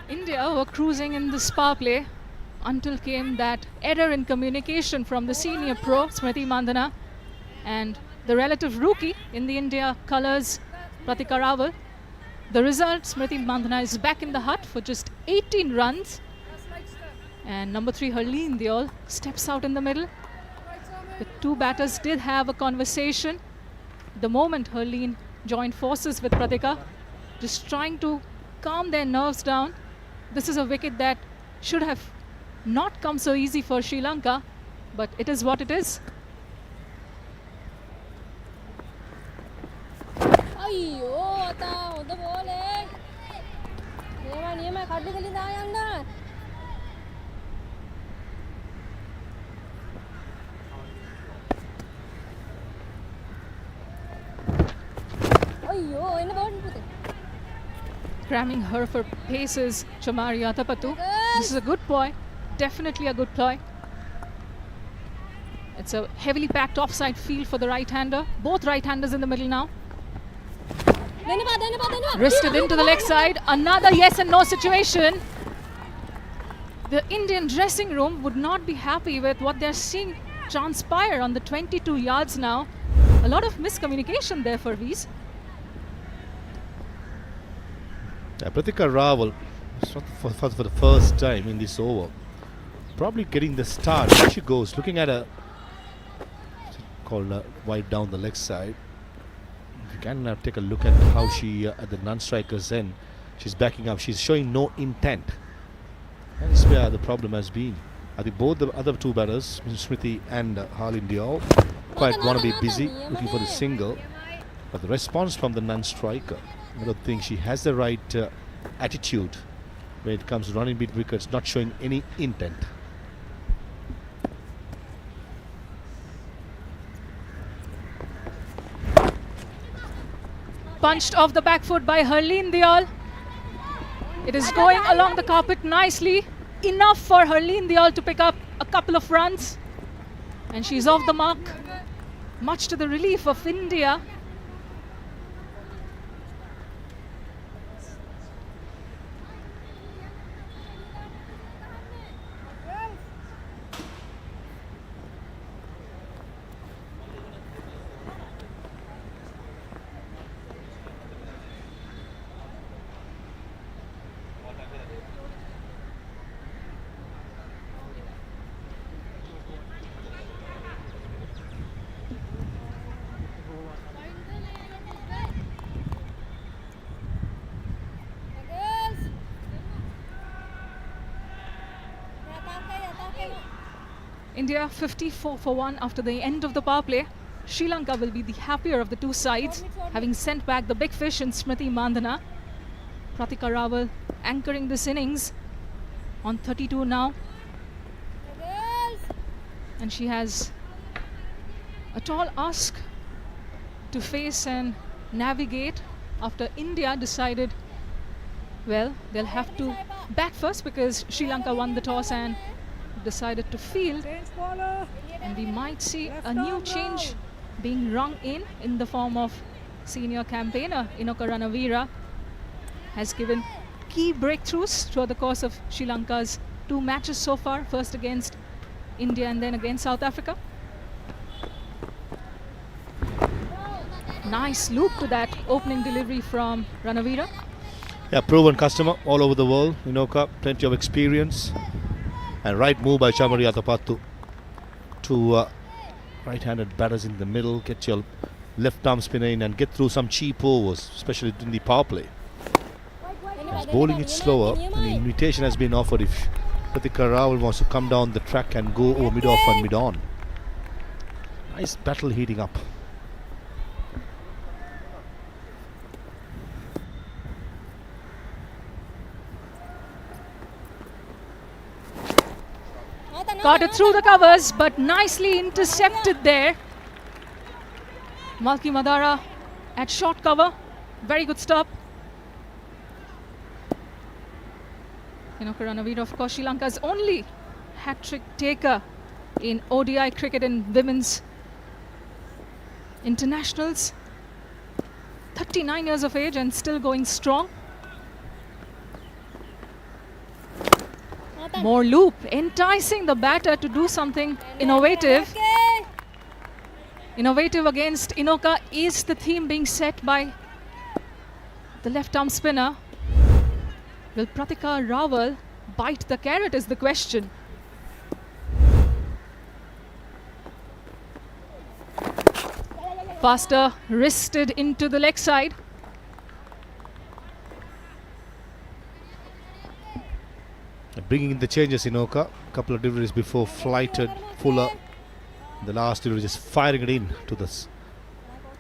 India were cruising in this power play until came that error in communication from the senior pro Smriti Mandhana and the relative rookie in the India colours Pratika Rawal. The result, Smriti Mandhana is back in the hut for just 18 runs, and number 3 Harleen Deol steps out in the middle. The two batters did have a conversation the moment Harleen joined forces with Pratika, just trying to calm their nerves down. This is a wicket that should have not come so easy for Sri Lanka, but it is what it is. අයියෝ අතා හොඳ බෝලේ. නියමයි කඩලු කලින් දා යන්න. අයියෝ එන්න ball පුතේ. Cramming her for paces, Chamari Atapattu. This is a good ploy, definitely a good ploy. It's a heavily packed offside field for the right-hander. Both right-handers in the middle now. Wristed into the leg side. Another yes and no situation. The Indian dressing room would not be happy with what they're seeing transpire on the 22 yards now. A lot of miscommunication there for Vees. Pratika Rawal, for the first time in this over, probably getting the start. There she goes, looking at a called wide down the leg side. If you can take a look at how she at the non-striker's end, she's backing up. She's showing no intent. That's where the problem has been. I think both the other two batters, Smriti and Harleen Dior, quite want to be busy looking for the single, but the response from the non-striker, I don't think she has the right attitude when it comes to running beat wickets, not showing any intent. Punched off the back foot by Harleen Diol. It is going along the carpet nicely. Enough for Harleen Diol to pick up a couple of runs. And she's off the mark, much to the relief of India. India 54 for 1 after the end of the power play. Sri Lanka will be the happier of the two sides, having sent back the big fish in Smriti Mandhana. Pratika Rawal anchoring this innings on 32 now. And she has a tall ask to face and navigate after India decided, well, they'll have to bat first because Sri Lanka won the toss and decided to field, and we might see a new change being rung in the form of senior campaigner Inoka Ranavira has given key breakthroughs throughout the course of Sri Lanka's two matches so far, first against India and then against South Africa. Nice loop to that opening delivery from Ranavira. Yeah, proven customer all over the world. Inoka, plenty of experience. And right move by Chamari Atapattu. Two right-handed batters in the middle. Get your left arm spinner in and get through some cheap overs, especially in the power play. He's bowling it slower. An invitation has been offered if Pratika Rawal wants to come down the track and go over mid-off and mid-on. Nice battle heating up. Got it through the covers, but nicely intercepted there. Malki Madara at short cover. Very good stop. Inoka Ranavira, of course, Sri Lanka's only hat-trick taker in ODI cricket and women's internationals. 39 years of age and still going strong. More loop, enticing the batter to do something innovative. Innovative against Inoka is the theme being set by the left arm spinner. Will Pratika Rawal bite the carrot is the question. Faster wristed into the leg side. Bringing in the changes, Inoka. Couple of deliveries before flighted Fuller. The last delivery just firing it in to the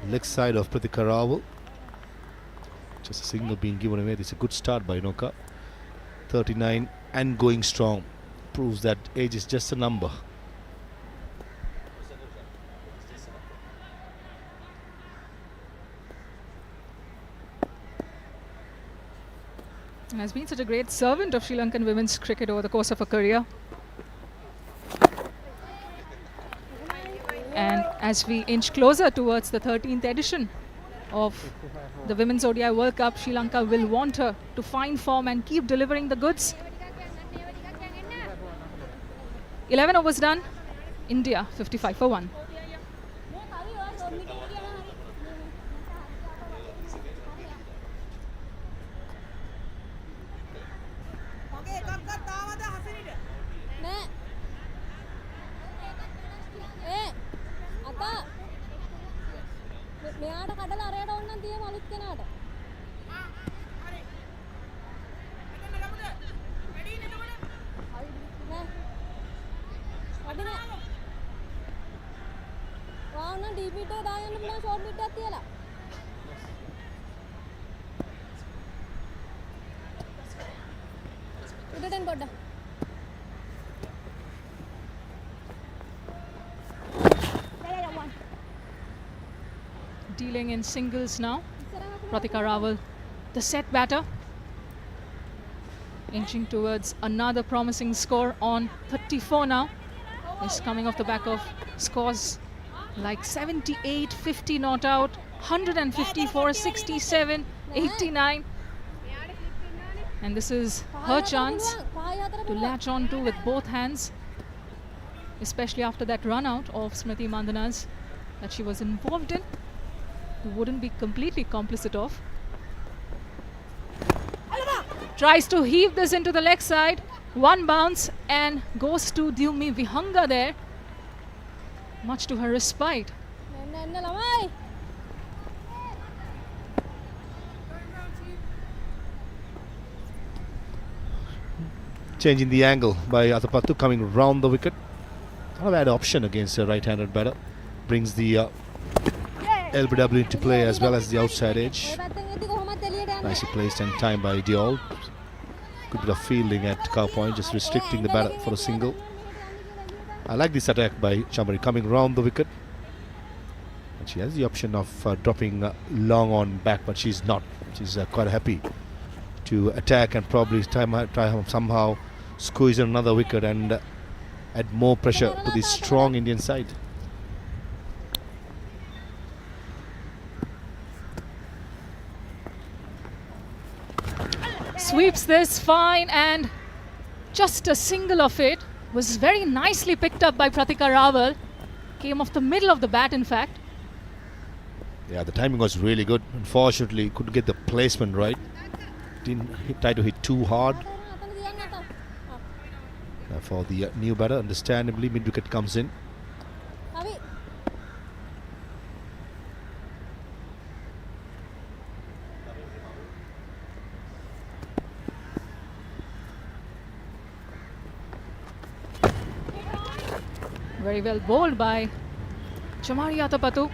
leg side of Pratika Rawal. Just a single being given away. This is a good start by Inoka. 39 and going strong. Proves that age is just a number. Has been such a great servant of Sri Lankan women's cricket over the course of her career. And as we inch closer towards the 13th edition of the Women's ODI World Cup, Sri Lanka will want her to find form and keep delivering the goods. 11 overs done. India 55 for 1. මෙයාට කඩලා අරයට ඕන්නම් තියෙම අලුත් කෙනාට. නෑ. වදින. Wow නම් deep පිටේ දායන්න පුළුවන් short පිටයක් තියලා. උඩටෙන් පොඩ්ඩක්. Dealing in singles now. Pratika Rawal, the set batter, inching towards another promising score on 34 now. Is coming off the back of scores like 78, 50 not out, 154, 67, 89. And this is her chance to latch on to with both hands, especially after that run out of Smriti Mandhana's that she was involved in. Who wouldn't be completely complicit of. Tries to heave this into the leg side. One bounce and goes to Dyumi Vihanga there. Much to her respite. Changing the angle by Athapattu, coming round the wicket. Not a bad option against a right-handed batter. Brings the LBW into play as well as the outside edge. Nicely placed and timed by Diol. Good bit of fielding at cow point, just restricting the batter for a single. I like this attack by Chamari coming round the wicket. And she has the option of dropping long on back, but she's not. She's quite happy to attack and probably try somehow squeeze another wicket and add more pressure to the strong Indian side. Sweeps this fine, and just a single of it was very nicely picked up by Pratika Rawal. Came off the middle of the bat, in fact. Yeah, the timing was really good. Unfortunately, couldn't get the placement right. Didn't try to hit too hard. For the new batter, understandably, mid-wicket comes in. Very well bowled by Chamari Athapattu.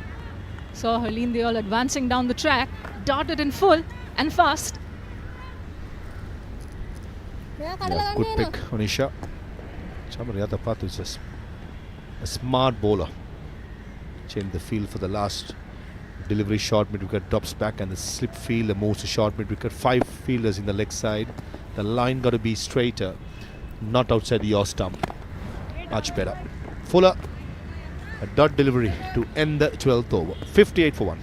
Saw Harleen Deol advancing down the track, darted in full and fast. Yeah, good pick, Anisha. Chamari Athapattu is just a smart bowler. Changed the field for the last delivery, short mid-wicket, drops back, and the slip field moves to short mid-wicket. 5 fielders in the leg side. The line got to be straighter, not outside the yaw stump. Much better. Fuller, a dot delivery to end the 12th over. 58 for 1.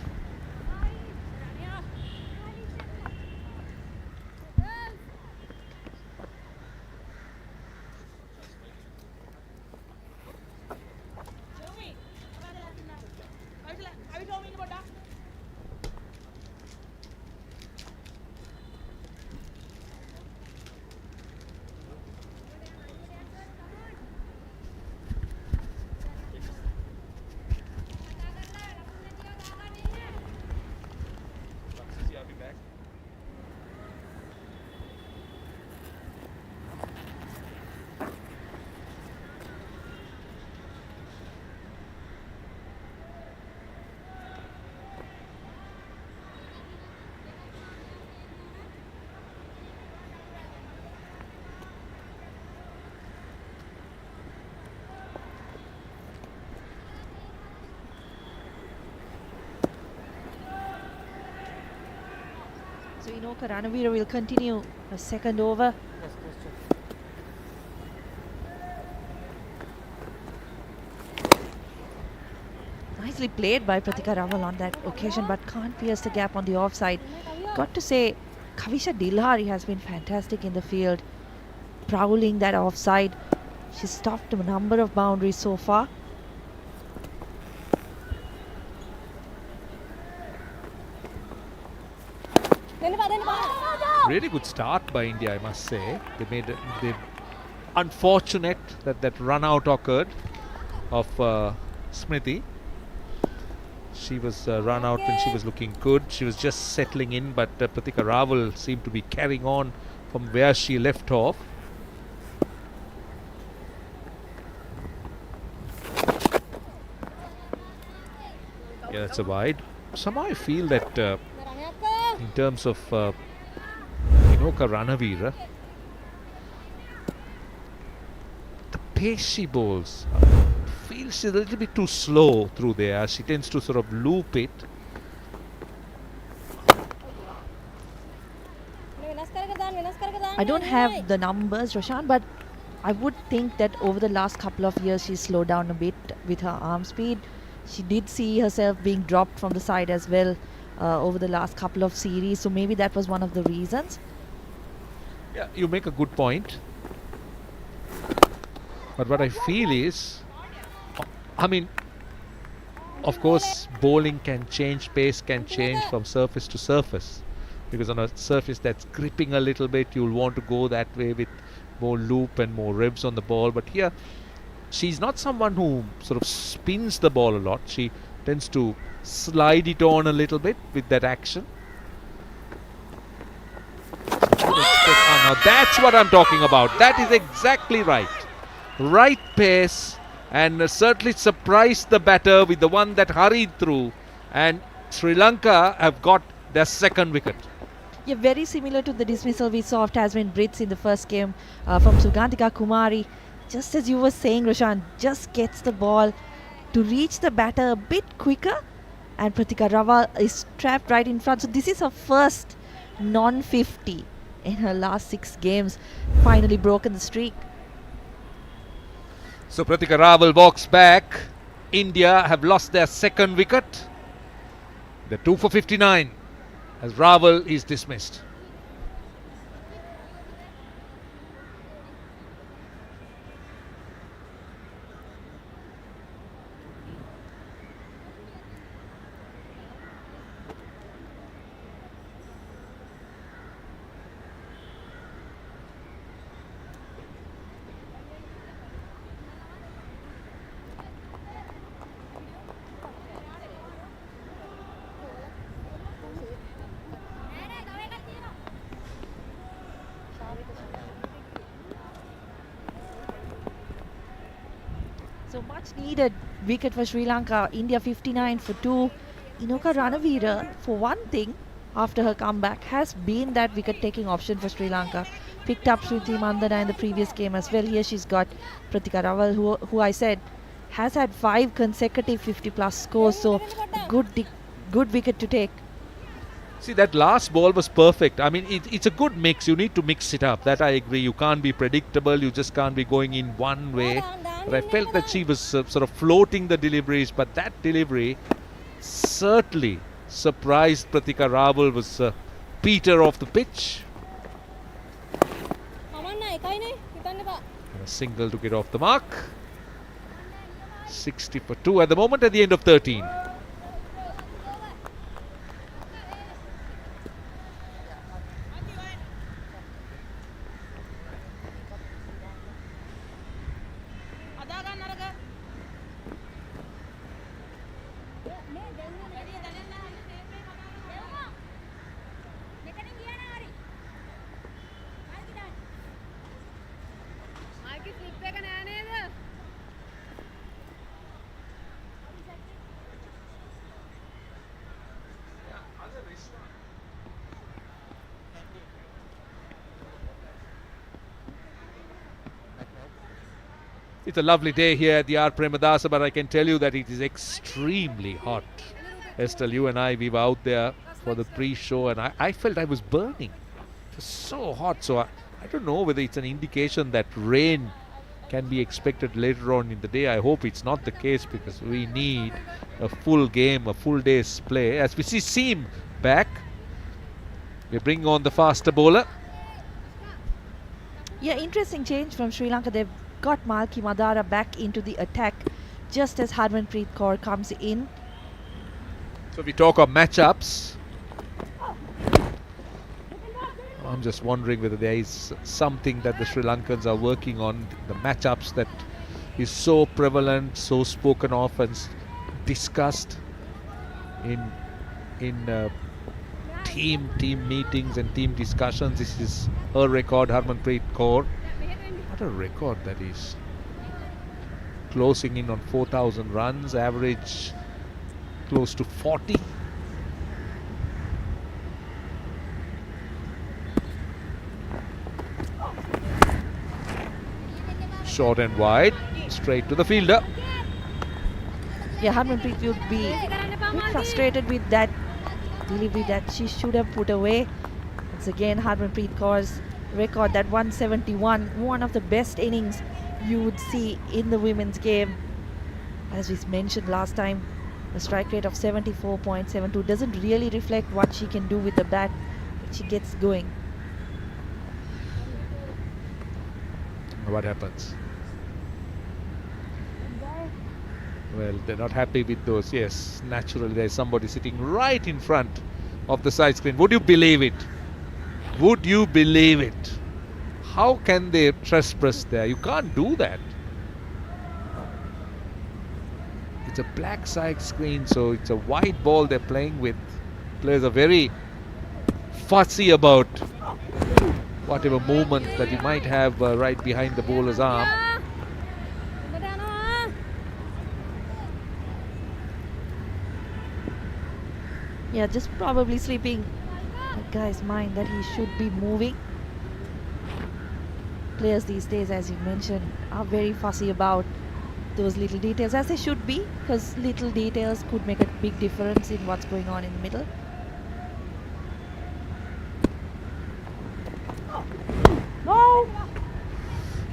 So Inoka Ranavira will continue a second over. Nicely played by Pratika Raval on that occasion, but can't pierce the gap on the offside. Got to say, Kavisha Dilhari has been fantastic in the field, prowling that offside. She's stopped a number of boundaries so far. Really good start by India, I must say. They unfortunate that run out occurred of Smriti. She was run out when she was looking good. She was just settling in, but Pratika Raval seemed to be carrying on from where she left off. Yeah, that's a wide. Somehow I feel that in terms of Inoka Ranavira, the pace she bowls, feels she's a little bit too slow through there. She tends to sort of loop it. I don't have the numbers, Roshan, but I would think that over the last couple of years she's slowed down a bit with her arm speed. She did see herself being dropped from the side as well over the last couple of series, so maybe that was one of the reasons. Yeah, you make a good point. But what I feel is, I mean, of course, bowling can change, pace can change from surface to surface. Because on a surface that's gripping a little bit, you'll want to go that way with more loop and more revs on the ball. But here, she's not someone who sort of spins the ball a lot. She tends to slide it on a little bit with that action. Now that's what I'm talking about. That is exactly right. Right pace, and certainly surprised the batter with the one that hurried through. And Sri Lanka have got their second wicket. Yeah, very similar to the dismissal we saw of Tasman Brits in the first game from Sugantika Kumari. Just as you were saying, Roshan, just gets the ball to reach the batter a bit quicker, and Pratika Raval is trapped right in front. So this is her first non-50 in her last 6 games, finally broken the streak. So Pratika Raval walks back. India have lost their second wicket. They're 2 for 59 as Raval is dismissed. So much needed wicket for Sri Lanka. India 59 for 2. Inoka Ranavira, for one thing, after her comeback, has been that wicket-taking option for Sri Lanka. Picked up Smriti Mandana in the previous game as well. Here she's got Pratika Raval, who I said has had 5 consecutive 50-plus scores. So good wicket to take. See, that last ball was perfect. I mean, it's a good mix. You need to mix it up. That I agree. You can't be predictable. You just can't be going in one way. But I felt that she was sort of floating the deliveries. But that delivery certainly surprised Pratika Raval. Was Peter off the pitch. And a single to get off the mark. 60 for 2 at the moment at the end of 13. It's a lovely day here at the R. Premadasa, but I can tell you that it is extremely hot. Estelle, you and I, we were out there for the pre-show, and I felt I was burning. It was so hot. So I don't know whether it's an indication that rain can be expected later on in the day. I hope it's not the case, because we need a full game, a full day's play. As we see Seam back, we bring on the faster bowler. Yeah, interesting change from Sri Lanka. They've got Malki Madara back into the attack just as Harmanpreet Kaur comes in. So we talk of matchups. I'm just wondering whether there is something that the Sri Lankans are working on, the matchups that is so prevalent, so spoken of and discussed in team meetings and team discussions. This is her record, Harmanpreet Kaur. What a record that is. Closing in on 4,000 runs, average close to 40. Short and wide, straight to the fielder. Yeah, Harmanpreet would be a bit frustrated with that delivery that she should have put away. Once again, Harmanpreet Kaur's record, that 171, one of the best innings you would see in the women's game. As we mentioned last time, a strike rate of 74.72 doesn't really reflect what she can do with the bat, but she gets going. What happens? Well, they're not happy with those. Yes, naturally there's somebody sitting right in front of the side screen. Would you believe it? Would you believe it? How can they trespass there? You can't do that. It's a black side screen, so it's a white ball they're playing with. Players are very fussy about whatever movement that you might have right behind the bowler's arm. Yeah, just probably slipping the guy's mind that he should be moving. Players these days, as you mentioned, are very fussy about those little details, as they should be, because little details could make a big difference in what's going on in the middle. No!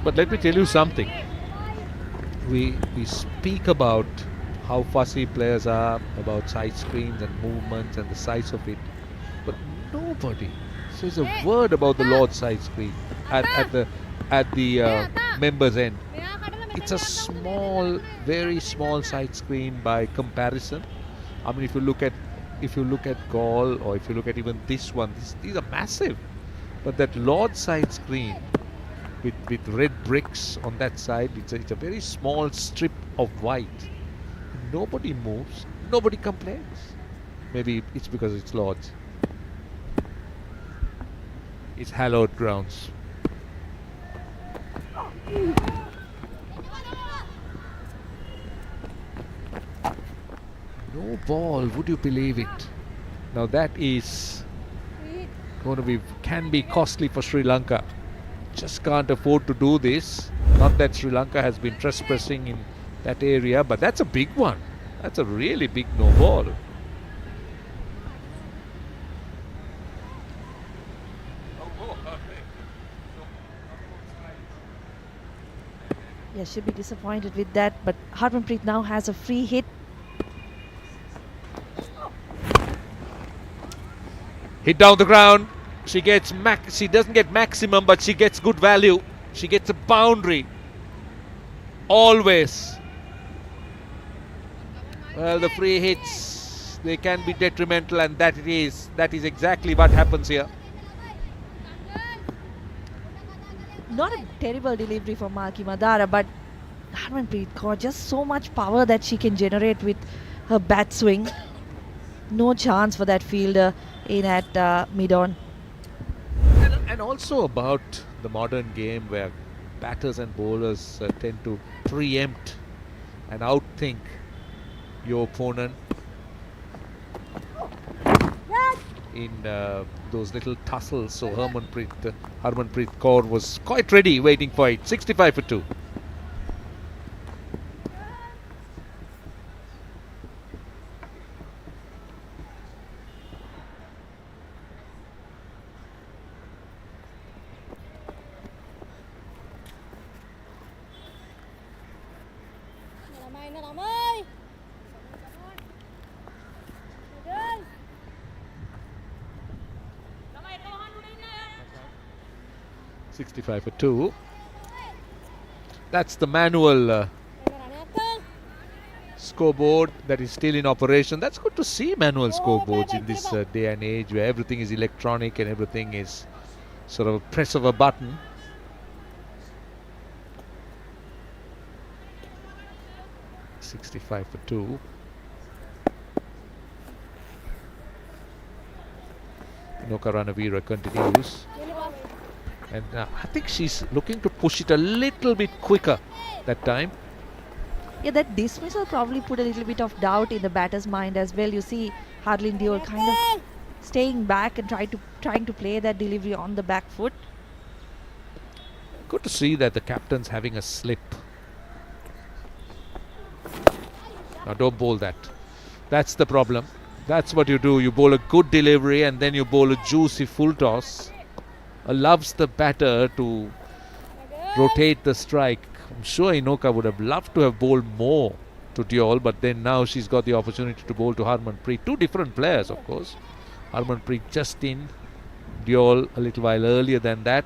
But let me tell you something. We speak about how fussy players are about side screens and movements and the size of it, but nobody says a word about the Lord's side screen at the members' end. It's a small, very small side screen by comparison. I mean, if you look at Gaul, or if you look at even this one, these are massive. But that Lord's side screen with red bricks on that side, it's a very small strip of white. Nobody moves, nobody complains. Maybe it's because it's Lord's. It's hallowed grounds. No ball, would you believe it? Now that is can be costly for Sri Lanka. Just can't afford to do this. Not that Sri Lanka has been trespassing in that area, but that's a big one. That's a really big no ball. Yeah, she'll be disappointed with that, but Harmanpreet now has a free hit. Hit down the ground. She gets she doesn't get maximum, but she gets good value. She gets a boundary. Always. Well, the free hits, they can be detrimental, and that is exactly what happens here. Not a terrible delivery from Malki Madara, but Harmanpreet Kaur, just so much power that she can generate with her bat swing. No chance for that fielder in at mid-on. And also about the modern game where batters and bowlers tend to preempt and outthink your opponent in those little tussles. So Harmanpreet Kaur was quite ready, waiting for it. 65 for 2. එන්න ළමයි. 65 for 2. That's the manual එන්න රණයක්ක. scoreboard that is still in operation. That's good to see manual scoreboards in this day and age where everything is electronic and everything is sort of a press of a button. .65 for 2. Inoka Ranavira continues. And I think she's looking to push it a little bit quicker that time. Yeah, that dismissal probably put a little bit of doubt in the batter's mind as well. You see Harleen Deol kind of staying back and trying to play that delivery on the back foot. Good to see that the captain's having a slip. Now don't bowl that. That's the problem. That's what you do. You bowl a good delivery and then you bowl a juicy full toss. Allows the batter to rotate the strike. I'm sure Inoka would have loved to have bowled more to Deol, but then now she's got the opportunity to bowl to Harmanpreet. Two different players, of course. Harmanpreet just in, Deol a little while earlier than that.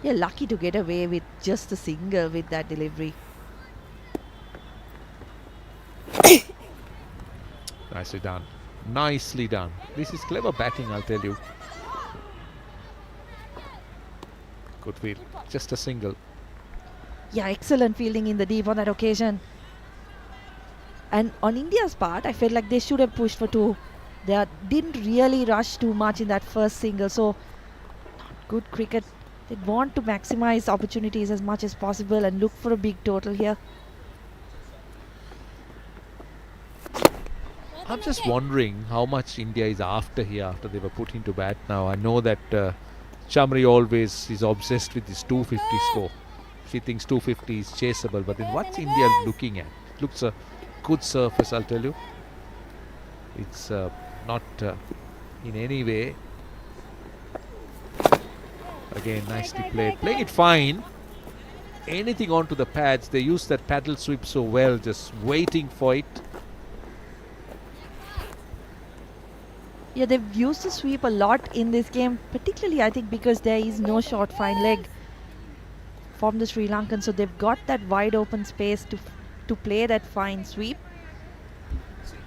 You're lucky to get away with just a single with that delivery. Nicely done. Nicely done. This is clever batting, I'll tell you. Good field. Just a single. Yeah, excellent fielding in the deep on that occasion. And on India's part, I felt like they should have pushed for two. They didn't really rush too much in that first single. So, not good cricket. They want to maximize opportunities as much as possible and look for a big total here. I'm just wondering how much India is after here after they were put into bat now. I know that Chamri always is obsessed with this 250 score. She thinks 250 is chaseable, but then what's India looking at? It looks a good surface, I'll tell you. It's not in any way. Again, nicely played. Playing it fine. Anything onto the pads. They use that paddle sweep so well, just waiting for it. Yeah, they've used the sweep a lot in this game, particularly I think because there is no short fine leg from the Sri Lankans, so they've got that wide open space to play that fine sweep.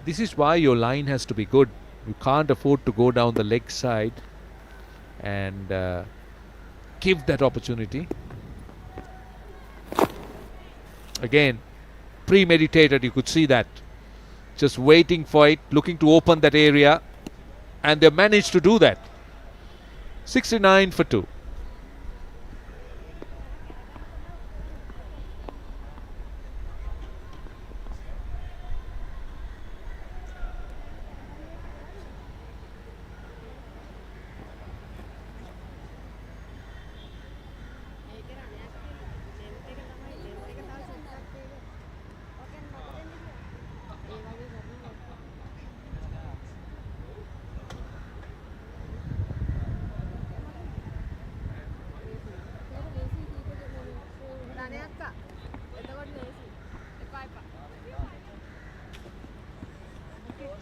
This is why your line has to be good. You can't afford to go down the leg side and give that opportunity. Again, premeditated, you could see that. Just waiting for it, looking to open that area. And they managed to do that. 69 for 2.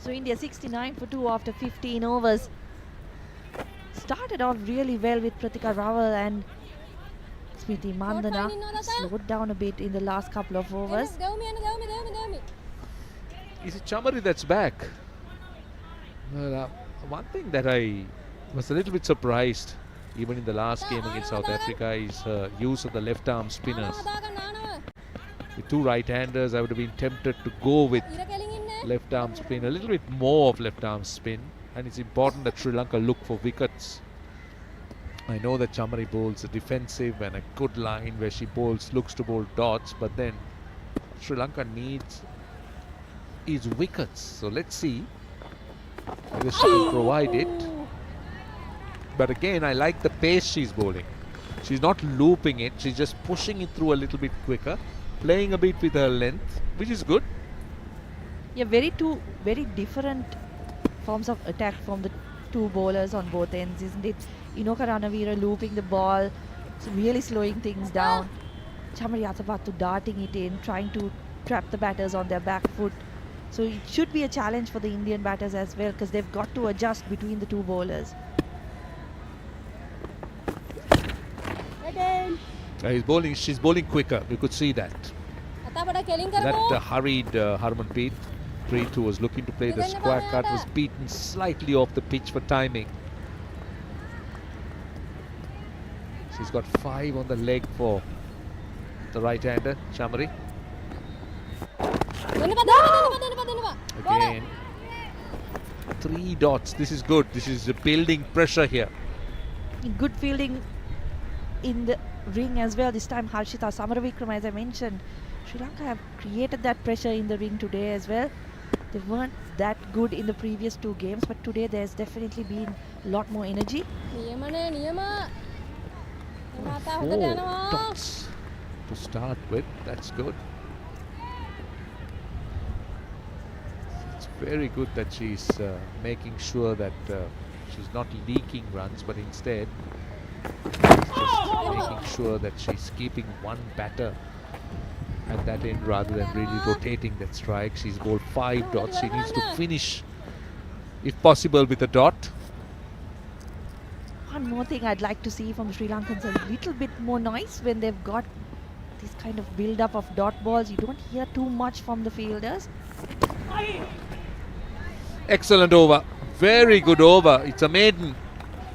So India 69 for 2 after 15 overs. Started off really well with Pratika Rawal and Smriti Mandana. Slowed down a bit in the last couple of overs. Is it Chamari that's back? Well, one thing that I was a little bit surprised, even in the last game against South Africa, is her use of the left arm spinners. With two right-handers, I would have been tempted to go with left arm spin, a little bit more of left arm spin, and it's important that Sri Lanka look for wickets. I know that Chamari bowls a defensive and a good line where she looks to bowl dots, but then Sri Lanka needs is wickets. So let's see whether she can provide it. But again, I like the pace she's bowling. She's not looping it, she's just pushing it through a little bit quicker, playing a bit with her length, which is good. Yeah, two very different forms of attack from the two bowlers on both ends, isn't it? Inoka Ranavira looping the ball, so really slowing things down. Chamari Athapattu darting it in, trying to trap the batters on their back foot. So it should be a challenge for the Indian batters as well, because they've got to adjust between the two bowlers. She's bowling quicker. You could see that. That hurried Harmanpreet, who was looking to play the square cut, was beaten slightly off the pitch for timing. She's got 5 on the leg for the right-hander, Chamari. Again, 3 dots. This is good. This is building pressure here. Good fielding in the ring as well. This time Harshita Samaravikram, as I mentioned, Sri Lanka have created that pressure in the ring today as well. They weren't that good in the previous 2 games, but today there's definitely been a lot more energy. 4 dots to start with. That's good. It's very good that she's making sure that she's not leaking runs, but instead just making sure that she's keeping one batter at that end rather than really rotating that strike. She's bowled 5 dots. She needs to finish, if possible, with a dot. One more thing I'd like to see from the Sri Lankans, a little bit more noise when they've got this kind of build-up of dot balls. You don't hear too much from the fielders. Excellent over. Very good over. It's a maiden.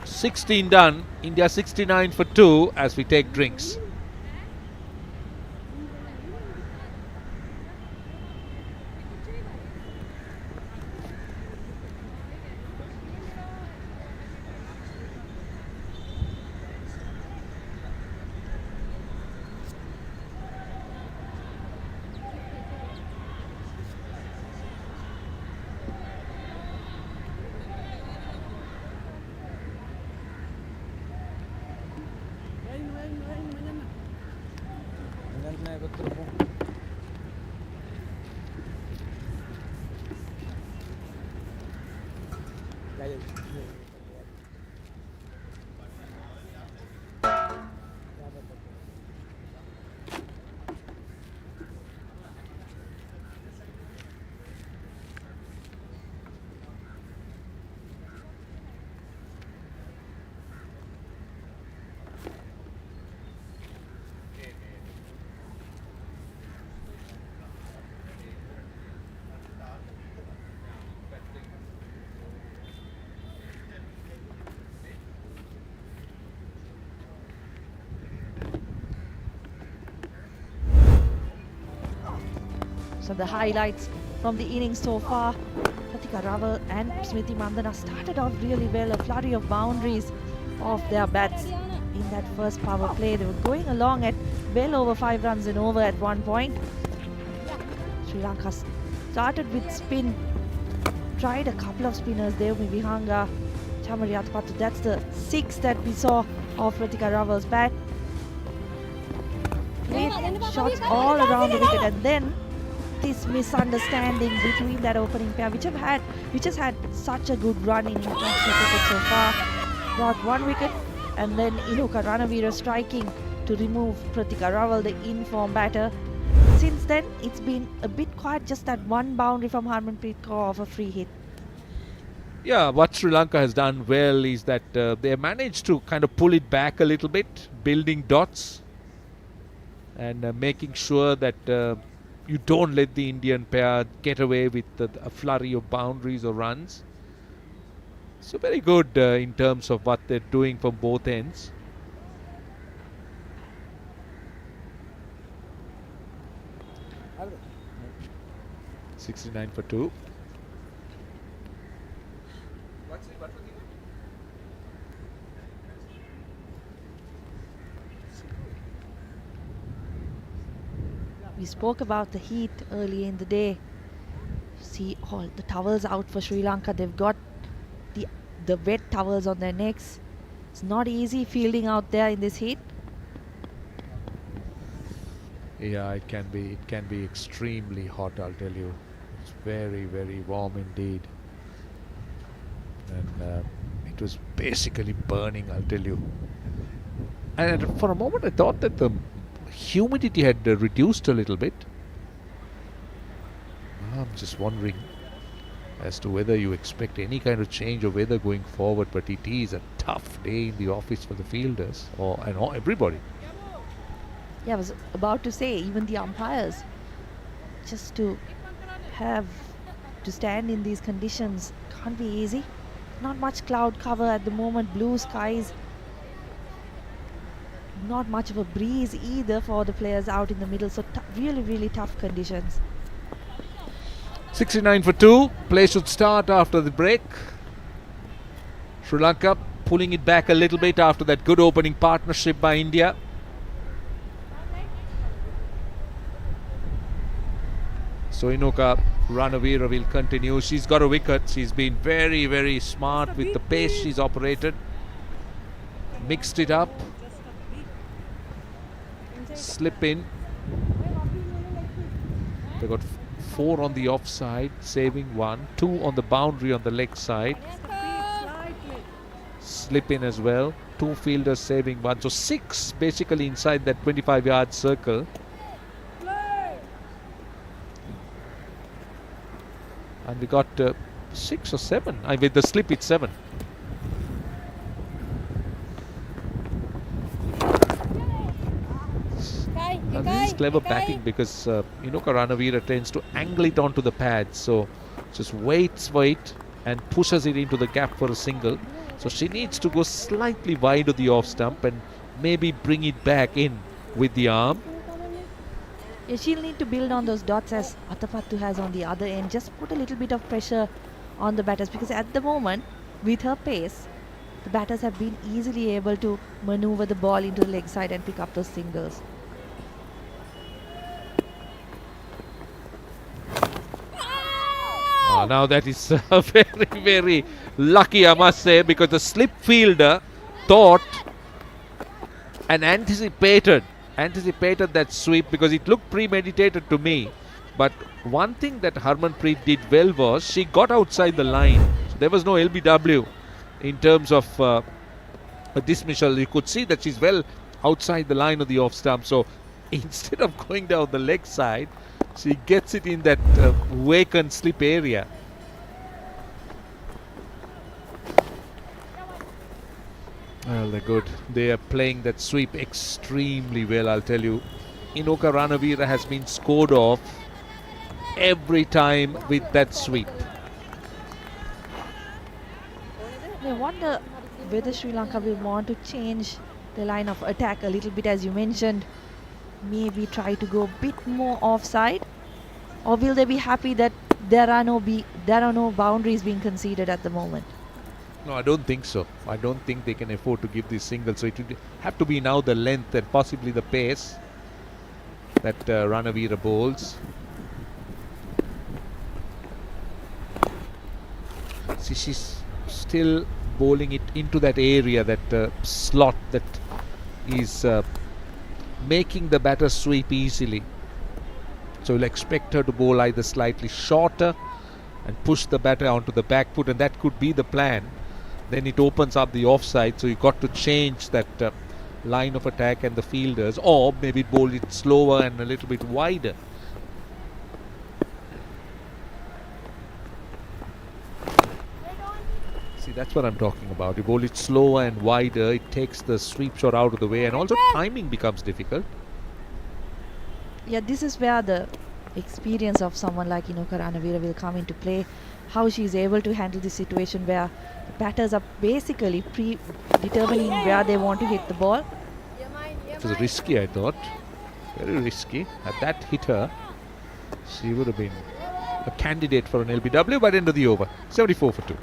16 done. India 69 for 2 as we take drinks. So the highlights from the innings so far: Pratika Raval and Smriti Mandana started off really well. A flurry of boundaries off their bats in that first power play. They were going along at well over 5 runs and over at one point. Sri Lanka started with spin, tried a couple of spinners, Dev Vihanga, Chamari Athapattu. That's the 6 that we saw of Pratika Raval's bat. Played shots all around the wicket, and then this misunderstanding between that opening pair, which has had such a good run in international cricket so far, brought 1 wicket, and then Inuka Ranavira striking to remove Pratika Raval, the in-form batter. Since then, it's been a bit quiet, just that 1 boundary from Harmanpreet Kaur of a free hit. Yeah, what Sri Lanka has done well is that they managed to kind of pull it back a little bit, building dots and making sure that you don't let the Indian pair get away with a flurry of boundaries or runs. So very good in terms of what they're doing from both ends. .69 for 2. We spoke about the heat early in the day. See all the towels out for Sri Lanka. They've got the wet towels on their necks. It's not easy fielding out there in this heat. Yeah, it can be extremely hot, I'll tell you. It's very, very warm indeed. And it was basically burning, I'll tell you. And for a moment I thought that the humidity had reduced a little bit. I'm just wondering as to whether you expect any kind of change of weather going forward, but it is a tough day in the office for the fielders and everybody. Yeah, I was about to say, even the umpires, just to have to stand in these conditions can't be easy. Not much cloud cover at the moment, blue skies. Not much of a breeze either for the players out in the middle, so really, really tough conditions. 69 for 2. Play should start after the break. Sri Lanka pulling it back a little bit after that good opening partnership by India. So Inoka Ranavira will continue. She's got a wicket. She's been very, very smart with the pace she's operated. Mixed it up. Slip in. They got 4 on the offside, saving 1. 2 on the boundary on the leg side. Slip in as well. 2 fielders saving 1. So 6 basically inside that 25-yard circle. And we got 6 or 7. With the slip it's 7. And this is clever batting because Inoka Ranavira tends to angle it onto the pads. So just waits for it and pushes it into the gap for a single. So she needs to go slightly wide of the off stump and maybe bring it back in with the arm. Yeah, she'll need to build on those dots as Atapattu has on the other end. Just put a little bit of pressure on the batters, because at the moment, with her pace, the batters have been easily able to maneuver the ball into the leg side and pick up those singles. Now that is very, very lucky, I must say, because the slip fielder thought and anticipated that sweep, because it looked premeditated to me. But one thing that Harmanpreet did well was she got outside the line. So there was no LBW in terms of a dismissal. You could see that she's well outside the line of the off stump. So instead of going down the leg side, she gets it in that vacant slip area. Well, they're good. They are playing that sweep extremely well, I'll tell you. Inoka Ranavira has been scored off every time with that sweep. I wonder whether Sri Lanka will want to change the line of attack a little bit, as you mentioned. Maybe try to go a bit more offside, or will they be happy that there are no boundaries being conceded at the moment? No, I don't think so. I don't think they can afford to give this single. So it would have to be now the length and possibly the pace that Ranavira bowls. See, she's still bowling it into that area, that slot that is making the batter sweep easily. So you'll expect her to bowl either slightly shorter and push the batter onto the back foot, and that could be the plan. Then it opens up the offside, so you've got to change that line of attack and the fielders, or maybe bowl it slower and a little bit wider. See, that's what I'm talking about. You bowl it slower and wider, it takes the sweep shot out of the way, and also timing becomes difficult. Yeah, this is where the experience of someone like Inoka Ranavira will come into play. How she is able to handle the situation where the batters are basically predetermining where they want to hit the ball. It was risky, I thought. Very risky. Had that hit her, she would have been a candidate for an LBW by the end of the over. 74 for 2.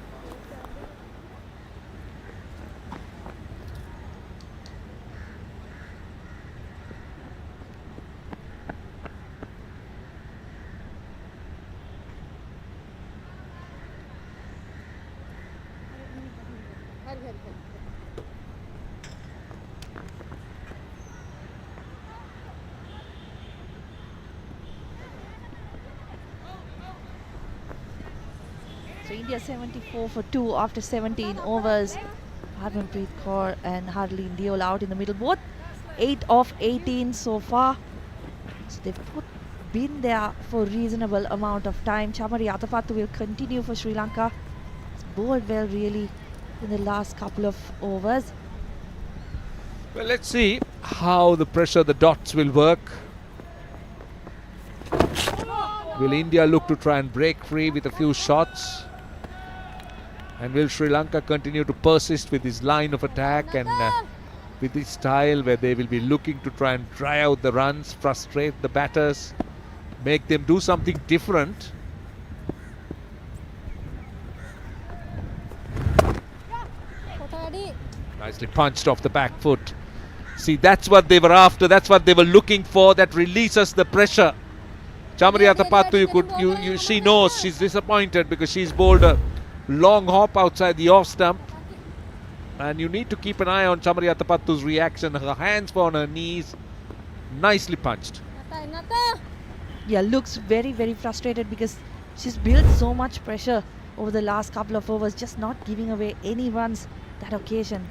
So India 74 for 2 after 17 overs. Harmanpreet Kaur and Harleen Deol out in the middle. Both 8 of 18 so far. So they've been there for a reasonable amount of time. Chamari Atapattu will continue for Sri Lanka. It's bowled well really in the last couple of overs. Well, let's see how the pressure, the dots will work. Will India look to try and break free with a few shots? And will Sri Lanka continue to persist with this line of attack and with this style where they will be looking to try and dry out the runs, frustrate the batters, make them do something different? Nicely punched off the back foot. See, that's what they were after, that's what they were looking for, that releases the pressure. Chamari Atapattu, she knows she's disappointed because she's bowled a long hop outside the off stump. And you need to keep an eye on Chamari Atapattu's reaction. Her hands were on her knees. Nicely punched. Yeah, looks very, very frustrated because she's built so much pressure over the last couple of overs, just not giving away any runs that occasion.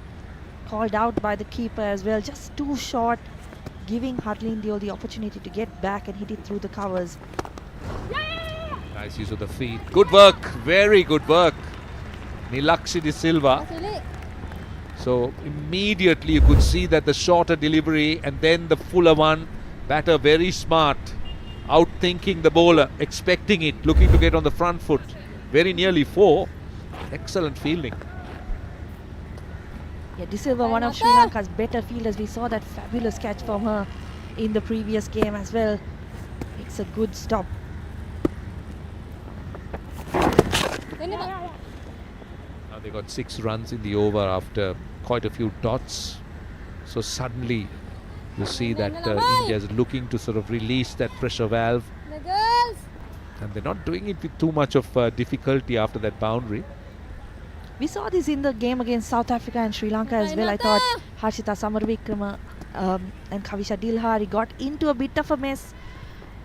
Called out by the keeper as well, just too short, giving Harleen Deol the opportunity to get back and hit it through the covers. Nice use of the feet. Good work, very good work. Nilakshi De Silva. So immediately you could see that the shorter delivery and then the fuller one. Batter very smart, outthinking the bowler, expecting it, looking to get on the front foot. Very nearly 4. Excellent fielding. Yeah, De Silva, one of Sri Lanka's better fielders. We saw that fabulous catch from her in the previous game as well. It's a good stop. Now they got 6 runs in the over after quite a few dots. So suddenly you see that India is looking to sort of release that pressure valve. And they're not doing it with too much of difficulty after that boundary. We saw this in the game against South Africa and Sri Lanka as well. I thought Harshita Samarvikrama and Kavisha Dilhari got into a bit of a mess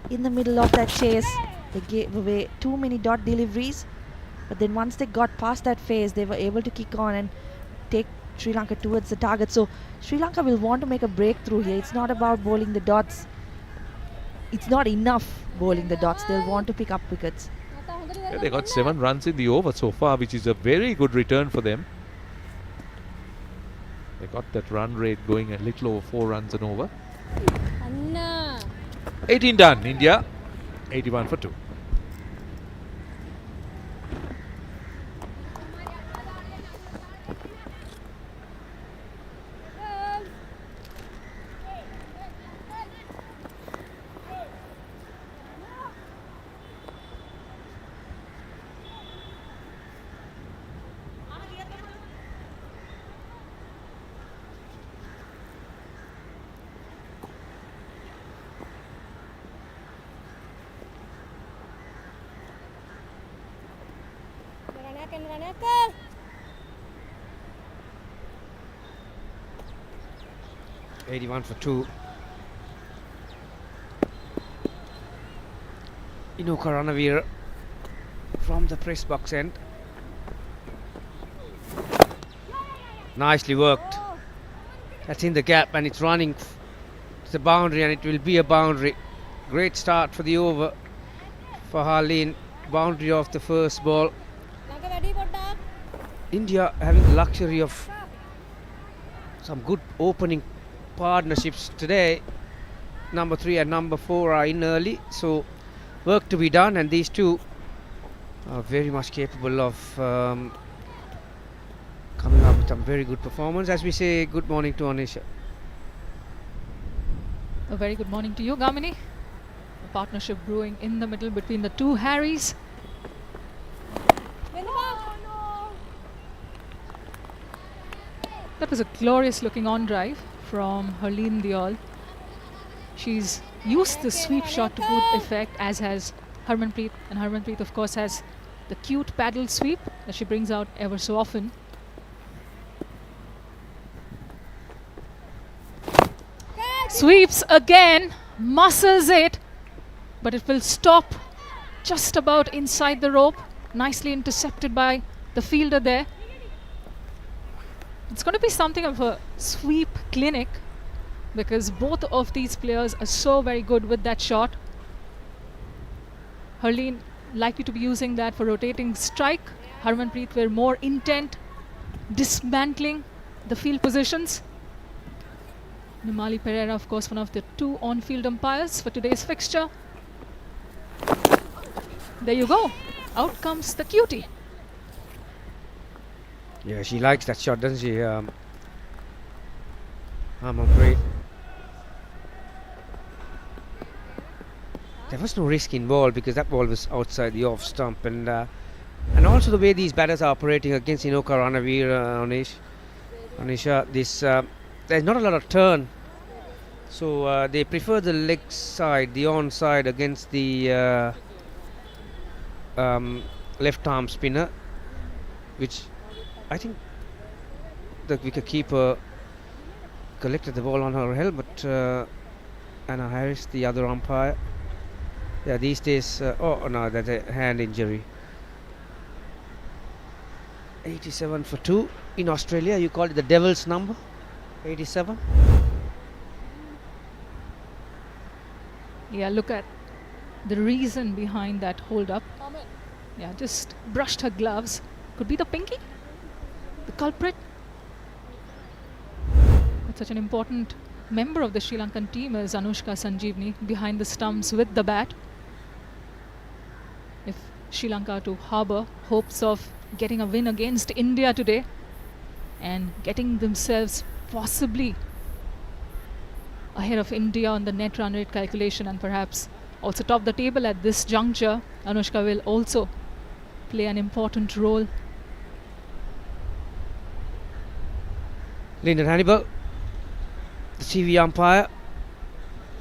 in the middle of that chase. They gave away too many dot deliveries. But then once they got past that phase, they were able to kick on and take Sri Lanka towards the target. So Sri Lanka will want to make a breakthrough here. It's not about bowling the dots. It's not enough bowling the dots. They'll want to pick up wickets. Yeah, they got 7 runs in the over so far, which is a very good return for them. They got that run rate going a little over 4 runs an over. 18 done, India. 81 for 2. $81 for 2. Inuka Ranavir from the press box end. Nicely worked. That's in the gap and it's running to the boundary, and it will be a boundary. Great start for the over for Harleen. Boundary of the first ball. India having the luxury of some good opening partnerships today. Number 3 and number 4 are in early, so work to be done, and these two are very much capable of coming up with some very good performance. As we say, good morning to Anisha. A very good morning to you, Gamini. A partnership brewing in the middle between the two Harrys. That was a glorious looking on drive from Harleen Deol. She's used the sweep shot to good effect, as has Harmanpreet, and Harmanpreet of course has the cute paddle sweep that she brings out ever so often. Sweeps again, muscles it, but it will stop just about inside the rope. Nicely intercepted by the fielder there. It's going to be something of a sweep clinic because both of these players are so very good with that shot. Harleen likely to be using that for rotating strike. Harmanpreet were more intent, dismantling the field positions. Nimali Pereira, of course, one of the 2 on-field umpires for today's fixture. There you go. Out comes the cutie. Yeah, she likes that shot, doesn't she? Harmanpreet. There was no risk involved because that ball was outside the off stump, and also the way these batters are operating against Inoka Ranavir, Anisha, this there's not a lot of turn, so they prefer the leg side, the on side against the left arm spinner, which I think the wicket-keeper collected the ball on her helmet. Anna Harris, the other umpire. Yeah, these days, oh no, that's a hand injury. 87 for 2. In Australia, you call it the devil's number, 87. Yeah, look at the reason behind that hold up. Yeah, just brushed her gloves. Could be the pinky, the culprit. But such an important member of the Sri Lankan team is Anushka Sanjeevani behind the stumps with the bat. If Sri Lanka to harbour hopes of getting a win against India today and getting themselves possibly ahead of India on the net run rate calculation and perhaps also top the table at this juncture, Anushka will also play an important role. Lyndon Hannibal, the TV umpire,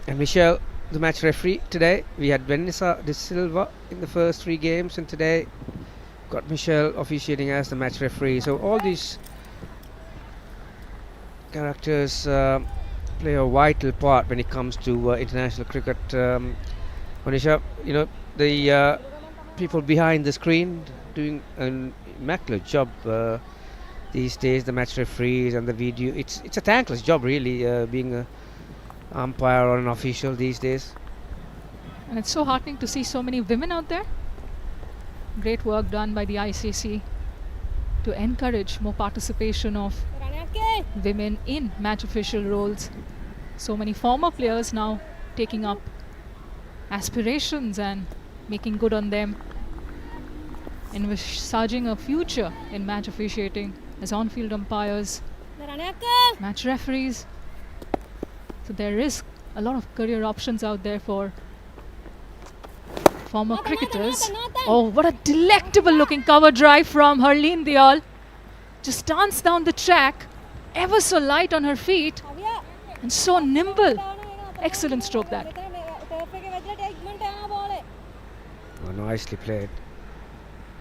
and Michelle, the match referee today. We had Vanessa De Silva in the first 3 games, and today got Michelle officiating as the match referee. So all these characters play a vital part when it comes to international cricket. Manisha, you know, the people behind the screen doing an immaculate job these days, the match referees and the video. It's a thankless job really, being a umpire or an official these days. And it's so heartening to see so many women out there. Great work done by the ICC to encourage more participation of women in match official roles. So many former players now taking up aspirations and making good on them, envisaging a future in match officiating as on-field umpires, match referees. So there is a lot of career options out there for former cricketers. Oh, what a delectable looking cover drive from Harleen Diyal. Just danced down the track, ever so light on her feet and so nimble. Excellent stroke that. Oh, nicely played.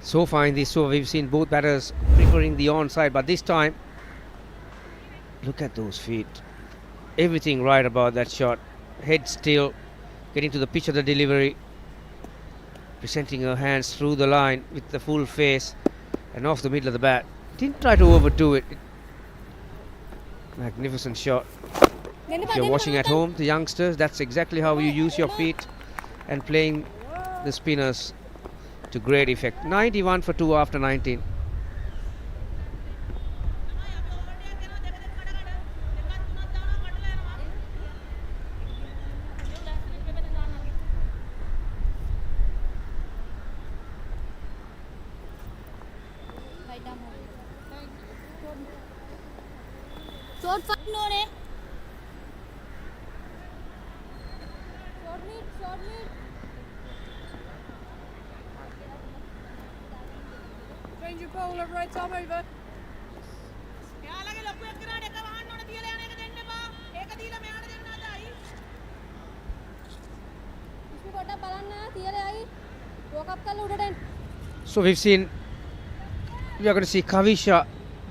So far in this over, we've seen both batters preferring the onside, but this time, look at those feet. Everything right about that shot. Head still, getting to the pitch of the delivery, presenting her hands through the line with the full face and off the middle of the bat. Didn't try to overdo it. Magnificent shot. If you're watching at home, the youngsters, that's exactly how you use your feet and playing the spinners to great effect. 91 for 2 after 19. Change your bowler, right arm over. So we've seen, we are going to see Kavisha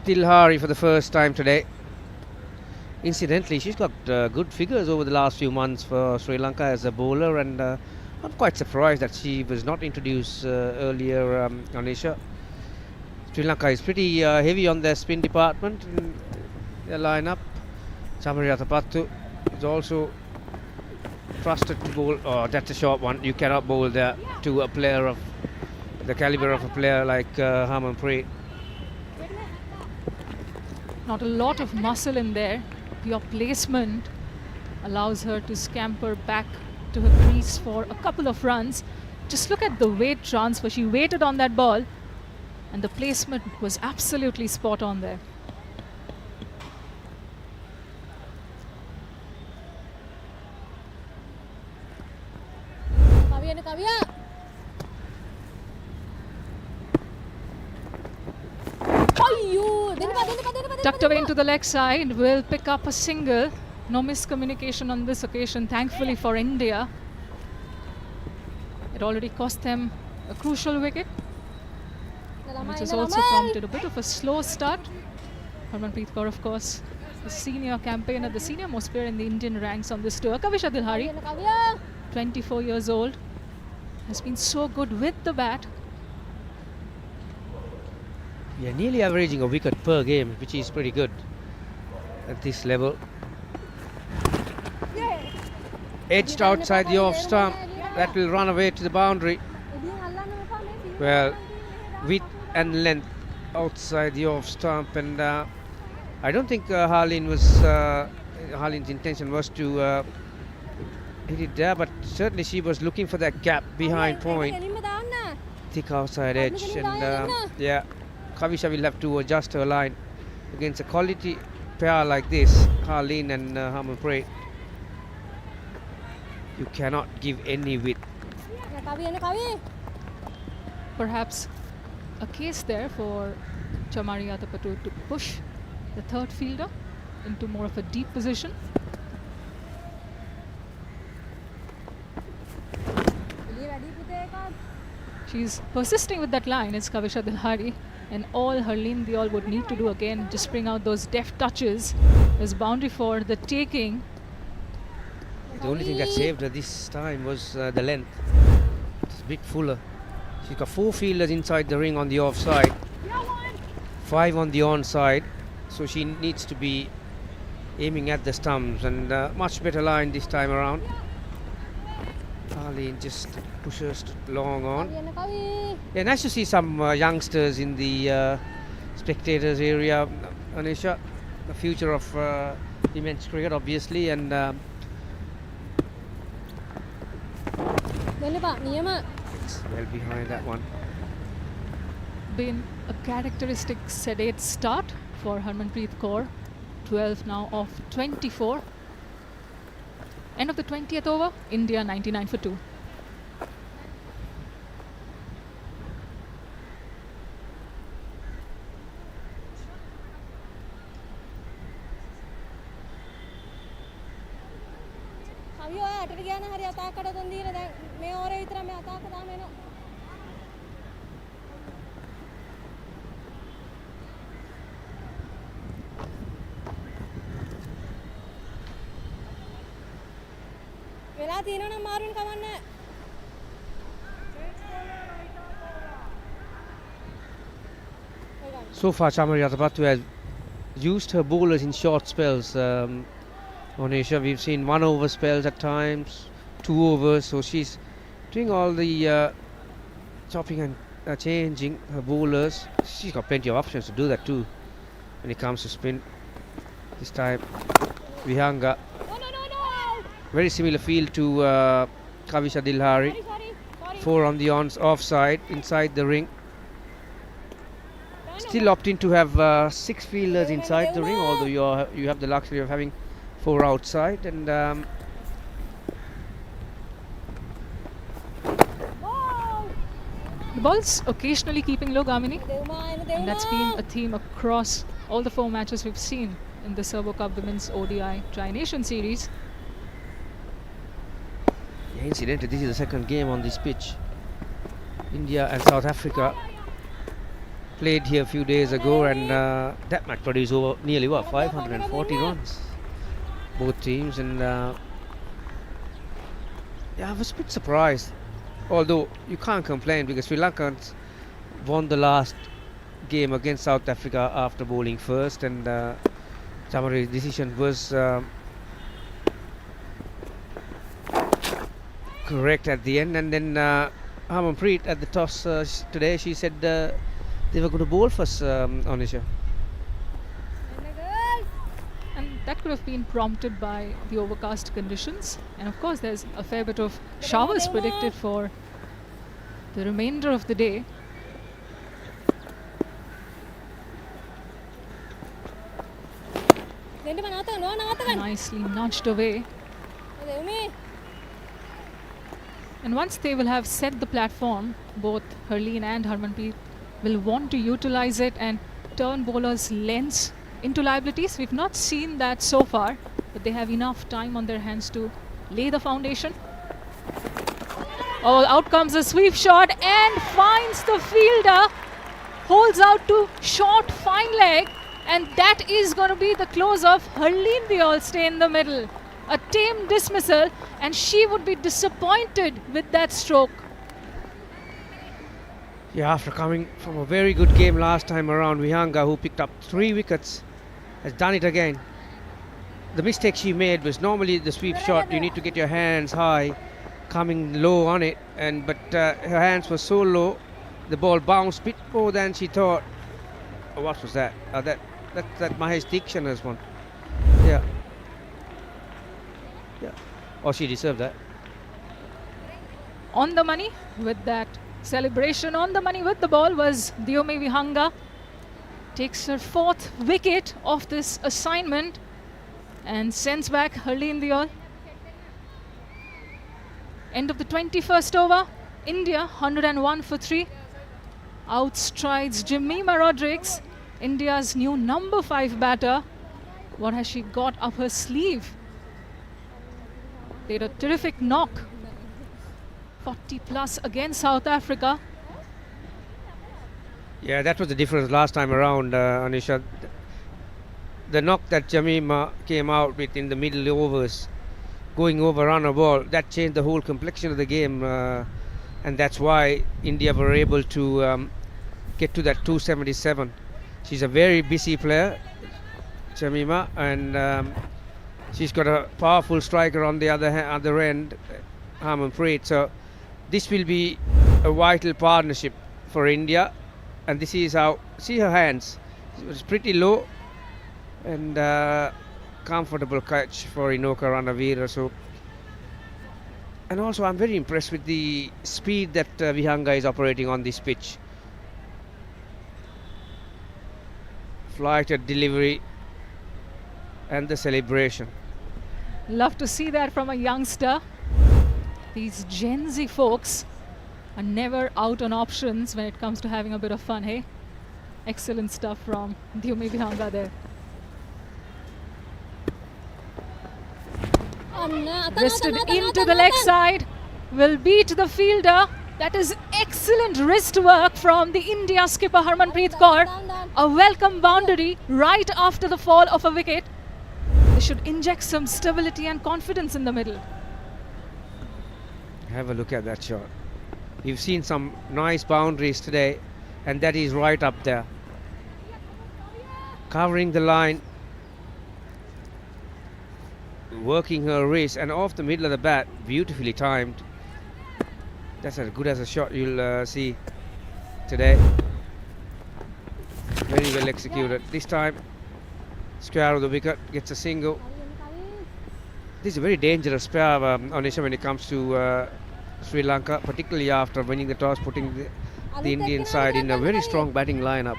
Tilhari for the first time today. Incidentally, she's got good figures over the last few months for Sri Lanka as a bowler, and I'm quite surprised that she was not introduced earlier, Anisha. Sri Lanka is pretty heavy on their spin department in their lineup. Chamariyatapattu is also trusted to bowl. Oh, that's a short one. You cannot bowl that to a player of the caliber of a player like Harmanpreet. Not a lot of muscle in there. Your placement allows her to scamper back to her crease for a couple of runs. Just look at the weight transfer. She waited on that ball and the placement was absolutely spot on there. Tucked away into the leg side, will pick up a single. No miscommunication on this occasion, thankfully for India. It already cost them a crucial wicket, which has also prompted a bit of a slow start. Harmanpreet Kaur, of course, the senior campaigner, the senior most player in the Indian ranks on this tour. Kavisha Dilhari, 24 years old, has been so good with the bat. Yeah, nearly averaging a wicket per game, which is pretty good at this level. Edged outside the off stump, that will run away to the boundary. Well, width and length outside the off stump, and I don't think Harlin's intention was to hit it there, but certainly she was looking for that gap behind point, thick outside edge, and yeah, Kavisha will have to adjust her line against a quality pair like this, Harlin and Harmanpreet. You cannot give any width. Perhaps a case there for Chamari Yadapatur to push the third fielder into more of a deep position. She's persisting with that line, it's Kavisha Dilhari, and all Harleen Diol would need to do again, just bring out those deft touches. There's boundary for the taking. The only thing that saved her this time was the length. It's a bit fuller. She's got 4 fielders inside the ring on the offside, 5 on the onside, so she needs to be aiming at the stumps, and much better line this time around. Harleen just pushes long on. Yeah, nice to see some youngsters in the spectators area, Anisha. The future of women's cricket, obviously, and well behind that one. Been a characteristic sedate start for Harmanpreet Kaur. 12 now off 24. End of the 20th over, India 99 for 2. So far, Chamari Yadapatur has used her bowlers in short spells. On Asia, we've seen 1 over spells at times, 2 overs. So she's doing all the chopping and changing her bowlers. She's got plenty of options to do that too when it comes to spin. This time, Vihanga. Very similar field to Kavisha Dilhari. 4 on the offside, inside the ring. Still opting to have 6 fielders inside the ring, although you have the luxury of having 4 outside. And the ball's occasionally keeping low, Gamini, and that's been a theme across all the 4 matches we've seen in the Servo Cup Women's ODI Tri-Nation Series. Yeah, incidentally, this is the 2nd game on this pitch. India and South Africa played here a few days ago, and that match produced nearly 540 runs, both teams. And yeah, I was a bit surprised, although you can't complain because Sri Lankans won the last game against South Africa after bowling first, and Chamari's decision was correct at the end. And then Harmanpreet at the toss today, she said they were going to bowl first, Anisha. And that could have been prompted by the overcast conditions. And of course, there's a fair bit of showers predicted for the remainder of the day. Nicely nudged away. And once they will have set the platform, both Harleen and Harmanpreet will want to utilize it and turn bowlers' lengths into liabilities. We've not seen that so far, but they have enough time on their hands to lay the foundation. Oh, out comes a sweep shot and finds the fielder, holds out to short fine leg, and that is going to be the close of Harleen Deol. Stay in the middle. A tame dismissal, and she would be disappointed with that stroke. Yeah, after coming from a very good game last time around, Vihanga, who picked up 3 wickets, has done it again. The mistake she made was normally the sweep shot, you need to get your hands high, coming low on it, but her hands were so low, the ball bounced a bit more than she thought. Oh, what was that? That Mahesh Dikshana's one. Yeah. Oh, she deserved that. On the money with that celebration, on the money with the ball was Diomi Vihanga. Takes her 4th wicket of this assignment and sends back Harleen Deol. End of the 21st over. India 101 for 3. Outstrides Jemima Rodrigues, India's new number 5 batter. What has she got up her sleeve? They had a terrific knock. 40 plus against South Africa. Yeah, that was the difference last time around, Anisha. The knock that Jemima came out with in the middle overs, going over on a ball, that changed the whole complexion of the game. And that's why India were able to get to that 277. She's a very busy player, Jemima, and she's got a powerful striker on the other end, Harmanpreet. So this will be a vital partnership for India. And this is how, see her hands, it's pretty low and comfortable catch for Inoka Ranavira. So, and also I'm very impressed with the speed that Vihanga is operating on this pitch. Flighted delivery and the celebration. Love to see that from a youngster. These Gen Z folks are never out on options when it comes to having a bit of fun, hey? Excellent stuff from Diomi Vihanga there. Wristed into the leg side, will beat the fielder. That is excellent wrist work from the India skipper Harmanpreet Kaur. A welcome boundary right after the fall of a wicket. They should inject some stability and confidence in the middle. Have a look at that shot. We've seen some nice boundaries today, and that is right up there. Covering the line, working her wrist, and off the middle of the bat, beautifully timed. That's as good as a shot you'll see today. Very well executed. This time, square of the wicket, gets a single. This is a very dangerous pair, Anisha, when it comes to Sri Lanka, particularly after winning the toss, putting the Indian side in a very strong batting lineup,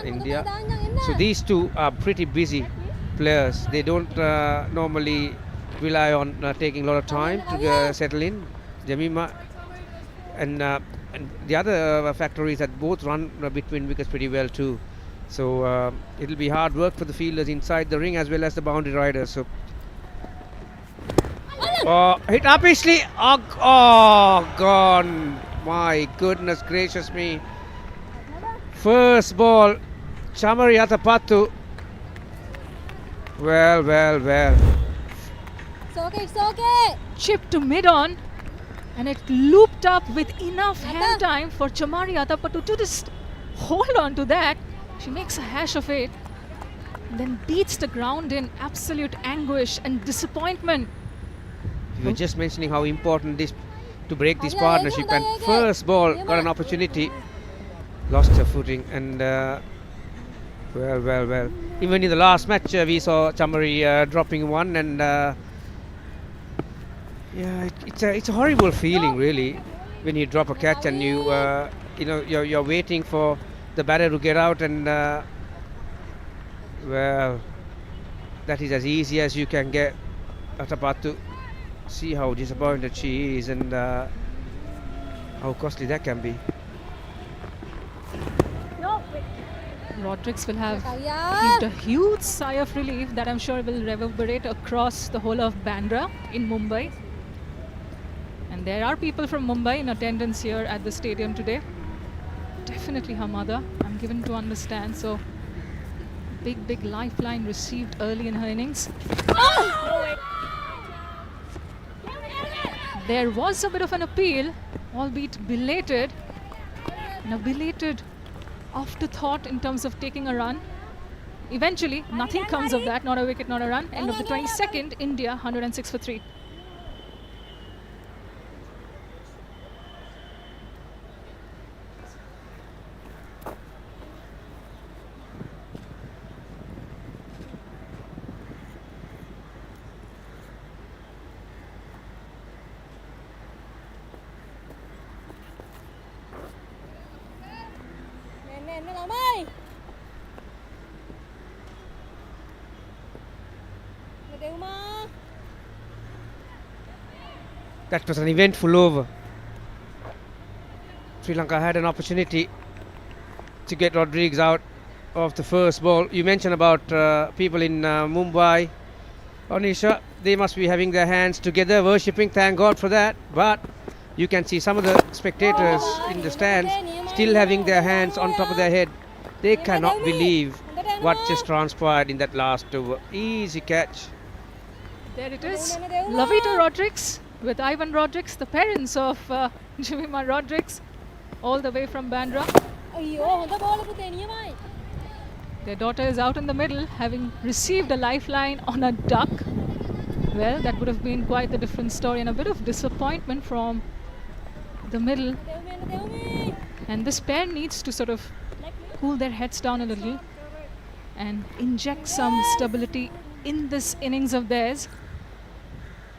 India. So these two are pretty busy players. They don't normally rely on taking a lot of time to settle in. Jemima and the other factor is that both run between wickets pretty well too. So it'll be hard work for the fielders inside the ring as well as the boundary riders. So hit up easily. Oh, gone. My goodness gracious me. First ball, Chamari Atapattu. Well. It's okay. Chip to mid-on, and it looped up with enough hand time for Chamari Atapattu to just hold on to that. She makes a hash of it and then beats the ground in absolute anguish and disappointment. We were just mentioning how important this to break this partnership, and first ball got an opportunity, lost her footing, and well. Even in the last match, we saw Chamari dropping one, and it's a horrible feeling really when you drop a catch and you're waiting for the batter to get out, and that is as easy as you can get. Atapattu, see how disappointed she is, and how costly that can be. Rodrigues will have heaved a huge sigh of relief that I'm sure will reverberate across the whole of Bandra in Mumbai. And there are people from Mumbai in attendance here at the stadium today. Definitely her mother, I'm given to understand. So, big lifeline received early in her innings. There was a bit of an appeal, albeit belated, and a belated afterthought in terms of taking a run. Eventually, nothing comes of that, not a wicket, not a run. End of the 22nd, India 106 for 3. That was an eventful over. Sri Lanka had an opportunity to get Rodrigues out of the first ball. You mentioned about people in Mumbai. Anisha, they must be having their hands together, worshipping, thank God for that. But you can see some of the spectators in the stands still having their hands on top of their head. They cannot believe what just transpired in that last over. Easy catch. There it is. Lavita Rodrigues with Ivan Rodrigues, the parents of Jemima Rodrigues, all the way from Bandra. Their daughter is out in the middle, having received a lifeline on a duck. Well, that would have been quite the different story, and a bit of disappointment from the middle. And this pair needs to sort of cool their heads down a little and inject some stability in this innings of theirs.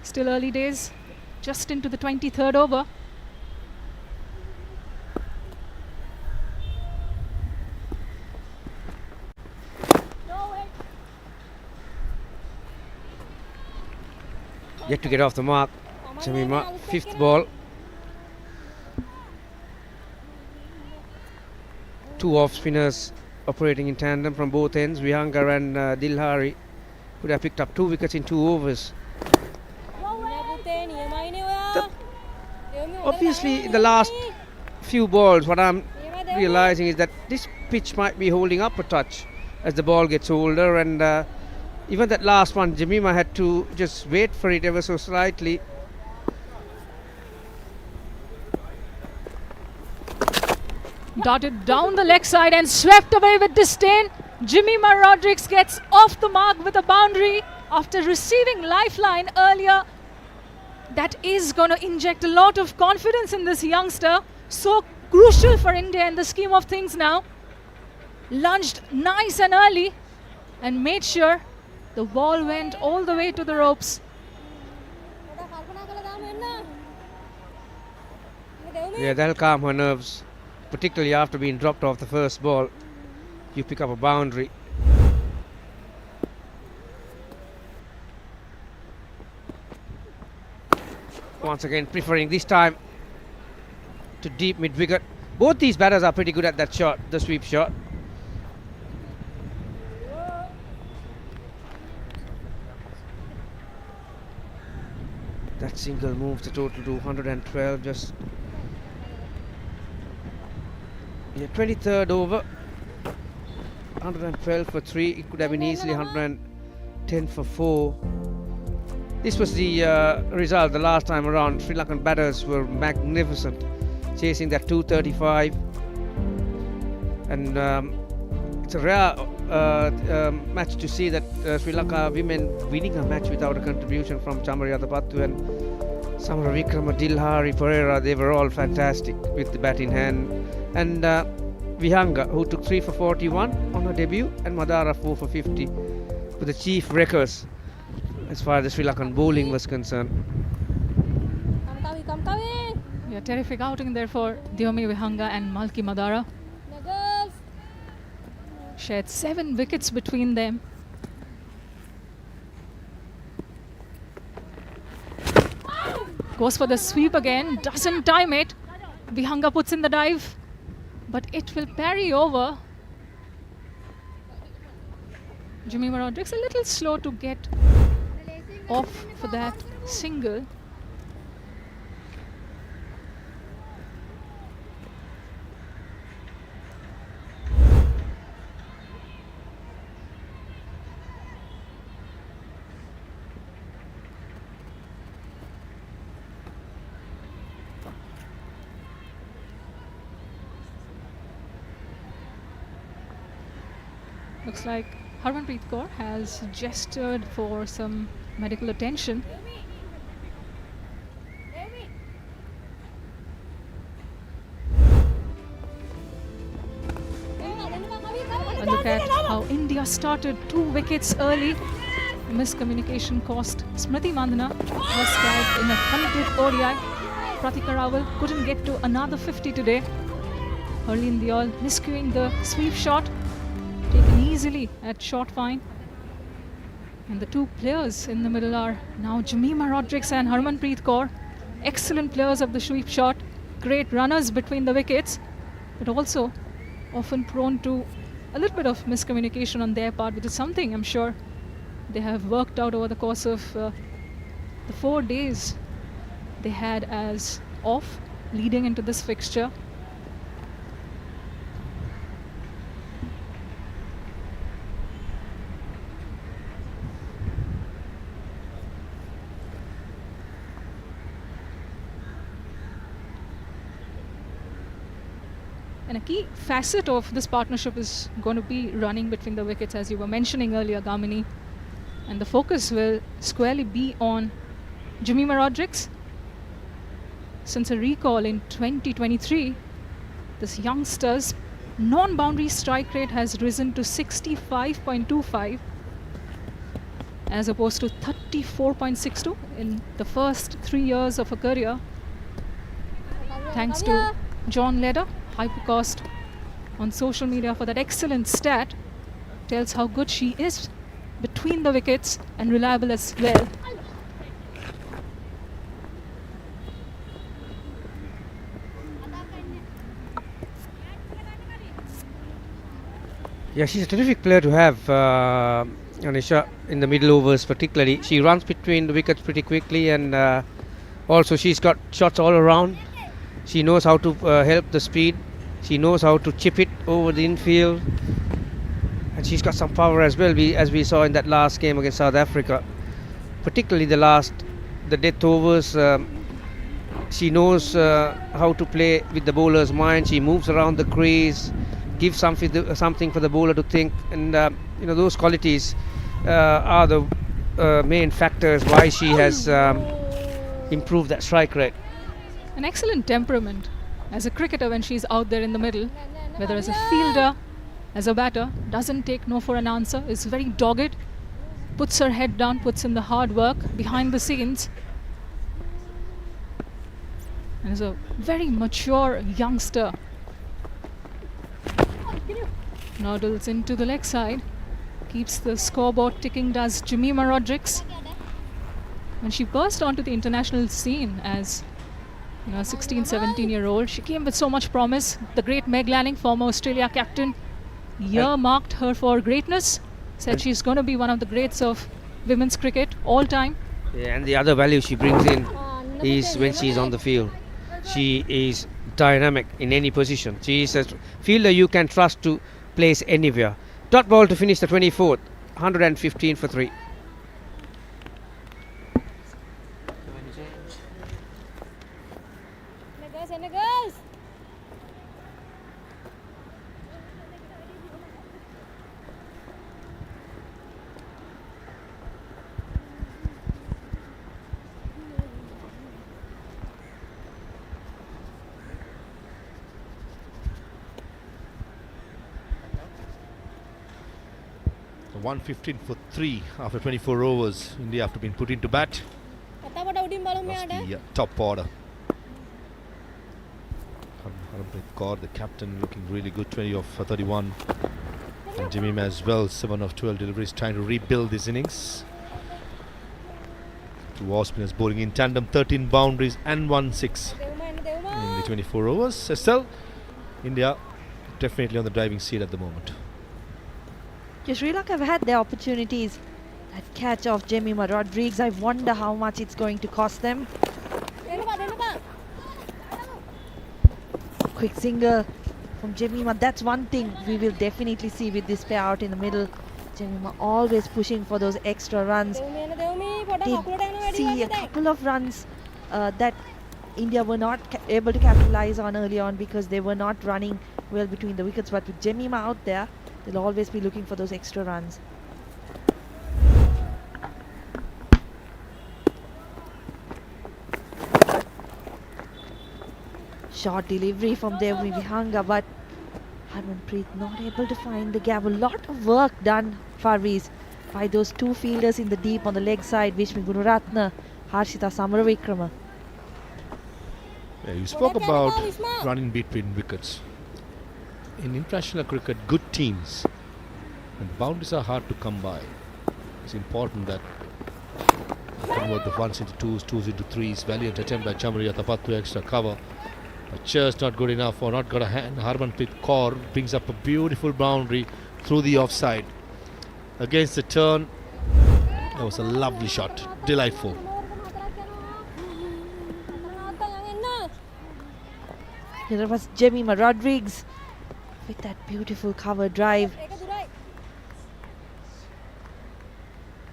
Still early days, just into the 23rd over. Yet to get off the mark. Jemima, fifth ball. Two off spinners operating in tandem from both ends. Vihangar and Dilhari could have picked up 2 wickets in 2 overs. Obviously, in the last few balls, what I'm realizing is that this pitch might be holding up a touch as the ball gets older, and even that last one, Jemima had to just wait for it ever so slightly. Darted down the leg side and swept away with disdain. Jemima Rodrigues gets off the mark with a boundary after receiving lifeline earlier. That is going to inject a lot of confidence in this youngster. So crucial for India in the scheme of things now. Lunged nice and early and made sure the ball went all the way to the ropes. Yeah, that'll calm her nerves, particularly after being dropped off the first ball. You pick up a boundary. Once again, preferring this time to deep mid-wicket. Both these batters are pretty good at that shot, the sweep shot. That single moves the total to 112. Just 23rd over. 112 for 3. It could have been easily 110 for 4. This was the result the last time around. Sri Lankan batters were magnificent, chasing that 235. And it's a rare match to see that Sri Lanka women winning a match without a contribution from Chamari Adapattu. And Samara Vikrama, Dilhari, Pereira, they were all fantastic with the bat in hand. And Vihanga, who took 3 for 41 on her debut, and Madara 4 for 50, were the chief wreckers as far as the Sri Lankan bowling was concerned. Come Kavi. Yeah, terrific outing there for Diomi Vihanga and Malki Madara. The girls. Shared 7 wickets between them. Goes for the sweep again, doesn't time it. Vihanga puts in the dive, but it will parry over. Jemima Rodrigues a little slow to get off for that single. Looks like Harmanpreet Kaur has gestured for some medical attention. A look at how India started 2 wickets early. Miscommunication cost Smriti Mandhana was tagged in a 100th ODI. Pratika Rawal couldn't get to another 50 today. Harleen Deol miscuing the sweep shot, taken easily at short fine. And the 2 players in the middle are now Jemima Rodrigues and Harmanpreet Kaur. Excellent players of the sweep shot, great runners between the wickets, but also often prone to a little bit of miscommunication on their part, which is something I'm sure they have worked out over the course of the 4 days they had as off leading into this fixture. And a key facet of this partnership is going to be running between the wickets, as you were mentioning earlier, Gamini. And the focus will squarely be on Jemima Rodrigues. Since a recall in 2023, this youngster's non-boundary strike rate has risen to 65.25 as opposed to 34.62 in the first 3 years of her career. Thanks to John Leder, Hypercost, on social media for that excellent stat. Tells how good she is between the wickets and reliable as well. Yeah, she's a terrific player to have, Anisha, in the middle overs particularly. She runs between the wickets pretty quickly, and also she's got shots all around. She knows how to help the speed. She knows how to chip it over the infield. And she's got some power as well, as we saw in that last game against South Africa. Particularly the death overs. She knows how to play with the bowler's mind. She moves around the crease, gives something for the bowler to think. And those qualities are the main factors why she has improved that strike rate. An excellent temperament as a cricketer when she's out there in the middle, whether as a fielder, as a batter, doesn't take no for an answer, is very dogged, puts her head down, puts in the hard work behind the scenes, and is a very mature youngster. Noddles into the leg side, keeps the scoreboard ticking, does Jemima Rodrigues. When she burst onto the international scene as a 16, 17-year-old, she came with so much promise. The great Meg Lanning, former Australia captain, earmarked her for greatness, said she's going to be one of the greats of women's cricket all time. Yeah, and the other value she brings in is when she's on the field. She is dynamic in any position. She is a fielder you can trust to place anywhere. Dot ball to finish the 24th, 115 for 3. Senegals. 115 for 3 after 24 overs. India have to be put into bat. කතාවට උඩින් බලමු Lost මෙයාට. the top order. Harmanpreet Kaur, the captain, looking really good. 20 of 31. And Jemima as well, 7 of 12 deliveries, trying to rebuild this innings. Two off spinners bowling in tandem, 13 boundaries and 1-6 in the 24 overs. Still, India definitely on the driving seat at the moment. Yes, Sri Lanka have had their opportunities. That catch of Jemima Rodriguez, I wonder how much it's going to cost them. Quick single from Jemima. That's one thing we will definitely see with this pair out in the middle. Jemima always pushing for those extra runs. Did see a couple of runs that India were not able to capitalize on early on because they were not running well between the wickets. But with Jemima out there, they'll always be looking for those extra runs. Short delivery from Devmi Vihanga, but Harmanpreet not able to find the gap. A lot of work done, Farviz, by those two fielders in the deep on the leg side, Vishmi Gunaratna, Harshita Samaravikrama. Yeah, you spoke about running between wickets. In international cricket, good teams and boundaries are hard to come by. It's important that convert the ones into twos, twos into threes. Valiant attempt by Chamari Tapatu, extra cover. But just not good enough, or not got a hand. Harmanpreet Kaur brings up a beautiful boundary through the offside. Against the turn, that was a lovely shot. Delightful. Here was Jemima Rodriguez with that beautiful cover drive.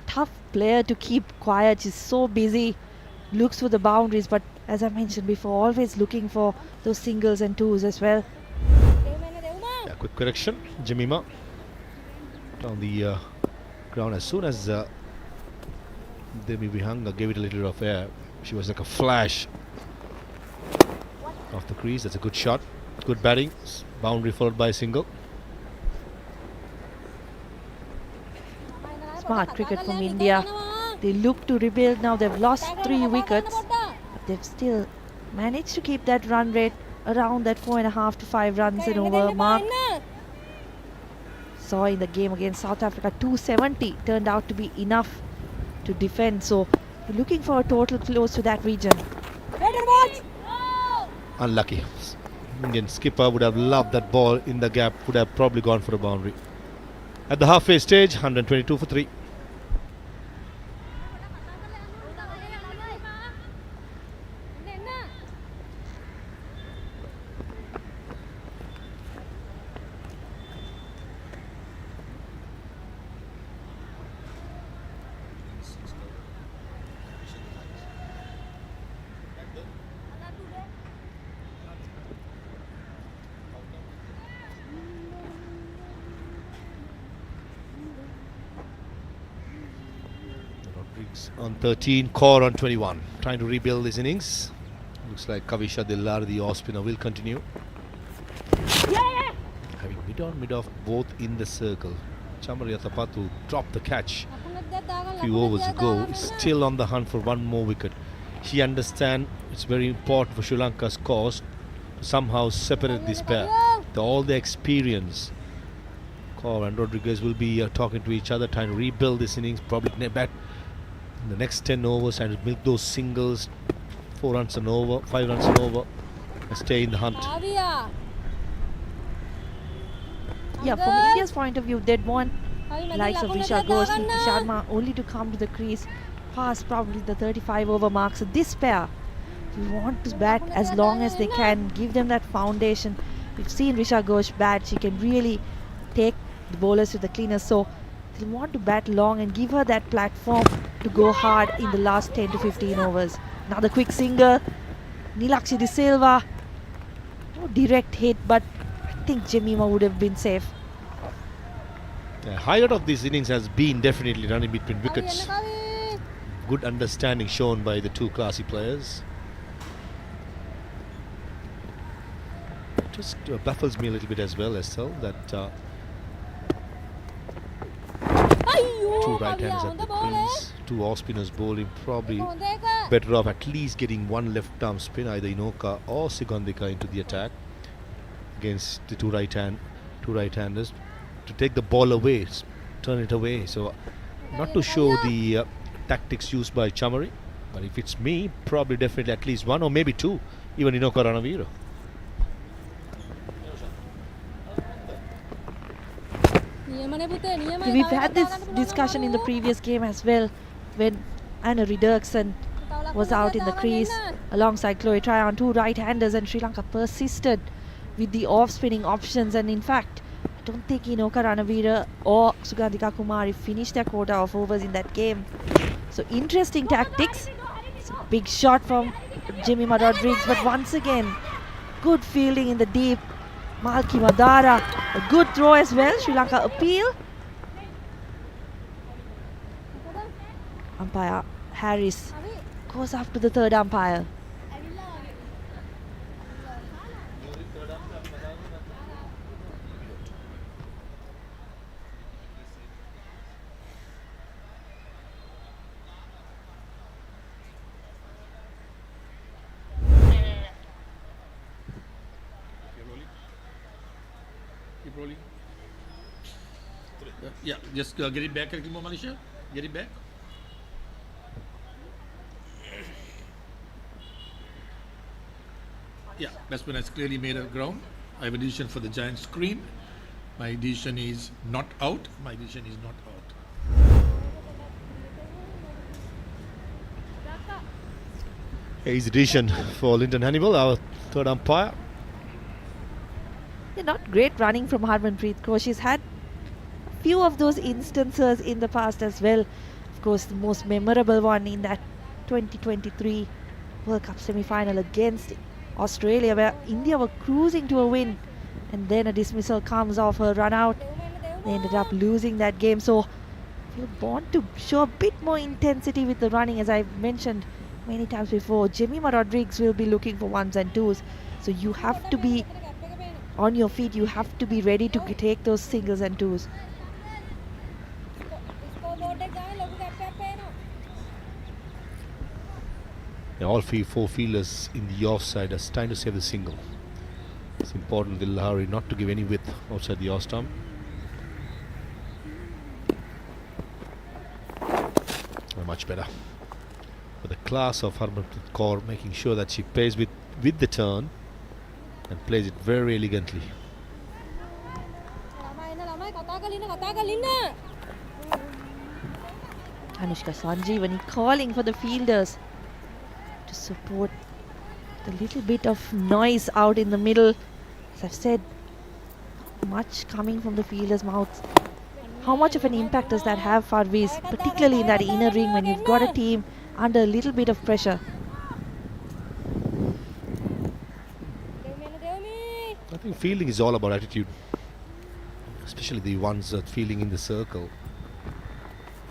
Tough player to keep quiet. She's so busy. Looks for the boundaries, but as I mentioned before, always looking for those singles and twos as well. Yeah, quick correction. Jemima on the ground as soon as Devi Vihanga gave it a little of air. She was like a flash off the crease. That's a good shot. Good batting. Boundary followed by a single. Smart cricket from India. They look to rebuild now. They've lost 3 wickets. But they've still managed to keep that run rate around that 4.5 to 5 runs an over mark. Saw in the game against South Africa, 270 turned out to be enough to defend. So we're looking for a total close to that region. Unlucky. Indian skipper would have loved that ball in the gap, would have probably gone for a boundary. At the halfway stage, 122 for 3. On 13, Kaur on 21, trying to rebuild his innings. Looks like Kavisha Dillar, the off spinner, will continue. Having mid on, mid off, both in the circle. Chamari Tapatu dropped the catch a few overs ago. Is still on the hunt for one more wicket. She understands it's very important for Sri Lanka's cause to somehow separate this pair. All the experience. Kaur and Rodriguez will be talking to each other, trying to rebuild this innings. Probably bat in the next 10 overs and milk those singles, 4 runs and over, 5 runs and over, and stay in the hunt. Yeah, from India's point of view, they'd want likes of Risha Ghosh, Niti Sharma only to come to the crease past probably the 35 over mark. So this pair, we want to bat as long as they can, give them that foundation. We've seen Risha Ghosh bat, she can really take the bowlers to the cleaners. So they want to bat long and give her that platform to go hard in the last 10 to 15 overs. Another quick single. Nilakshi De Silva. No direct hit, but I think Jemima would have been safe. The highlight of this innings has been definitely running between wickets. Good understanding shown by the two classy players. It just baffles me a little bit as well, Estelle, that right-handers at the crease, two off-spinners bowling, probably better off at least getting one left-arm spin, either Inoka or Sigandika into the attack against the two right-handers to take the ball away, turn it away. So not to show the tactics used by Chamari, but if it's me, probably definitely at least one or maybe two, even Inoka Ranavira. We've had this discussion in the previous game as well, when Anna Ridderksen was out in the crease alongside Chloe Tryon, two right-handers, and Sri Lanka persisted with the off-spinning options. And in fact, I don't think Inoka Ranavira or Sugandhika Kumari finished their quota of overs in that game. So interesting tactics. It's a big shot from Jemima Rodrigues, but once again, good fielding in the deep. Malki Madara, a good throw as well. Sri Lanka appeal. Umpire Harris goes up to the third umpire. Keep rolling. Yeah, just get it back a little more, Manisha. Get it back. Yeah, batsman has clearly made a ground. I have a decision for the giant screen. My decision is not out. My decision is not out. Here's the decision for Lyndon Hannibal, our third umpire. Yeah, not great running from Harmanpreet Kaur. She's had a few of those instances in the past as well. Of course, the most memorable one in that 2023 World Cup semi-final against Australia, where India were cruising to a win, and then a dismissal comes off her run out. They ended up losing that game. So we want to show a bit more intensity with the running, as I've mentioned many times before. Jemima Rodrigues will be looking for ones and twos, so you have to be on your feet, you have to be ready to take those singles and twos. Yeah, all four fielders in the offside are trying to save the single. It's important with Lahari not to give any width outside the off stump. Much better. But the class of Harmanpreet Kaur, making sure that she plays with the turn and plays it very elegantly. Anushka Sanjeevani calling for the fielders to support the little bit of noise out in the middle. As I've said, not much coming from the fielders' mouths. How much of an impact does that have, Farviz, particularly in that inner ring when you've got a team under a little bit of pressure? I think fielding is all about attitude, especially the ones that fielding in the circle.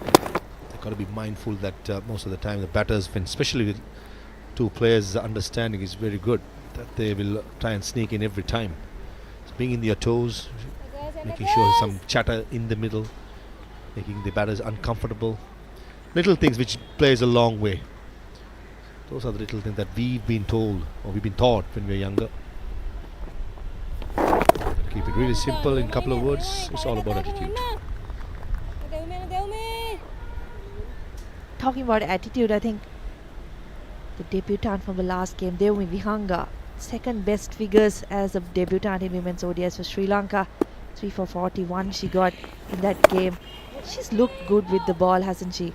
They've got to be mindful that most of the time the batters, especially with two players, the understanding is very good, that they will try and sneak in every time. So being in your toes, making sure some chatter in the middle, making the batters uncomfortable. Little things which plays a long way. Those are the little things that we've been told, or we've been taught when we were younger. Keep it really simple in a couple of words. It's all about attitude. Talking about attitude, I think the debutant from the last game, Devumi Vihanga, second best figures as a debutant in women's ODIs for Sri Lanka. 3 for 41 she got in that game. She's looked good with the ball, hasn't she?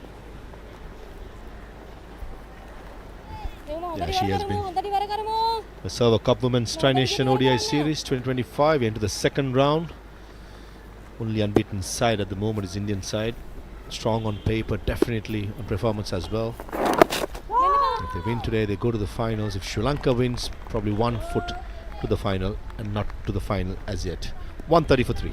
Yeah, she has been. The Server Cup Women's Tri-Nation ODI Series 2025 into the second round. Only unbeaten side at the moment is Indian side. Strong on paper, definitely on performance as well. If they win today, they go to the finals. If Sri Lanka wins, probably 1 foot to the final and not to the final as yet. 130 for 3.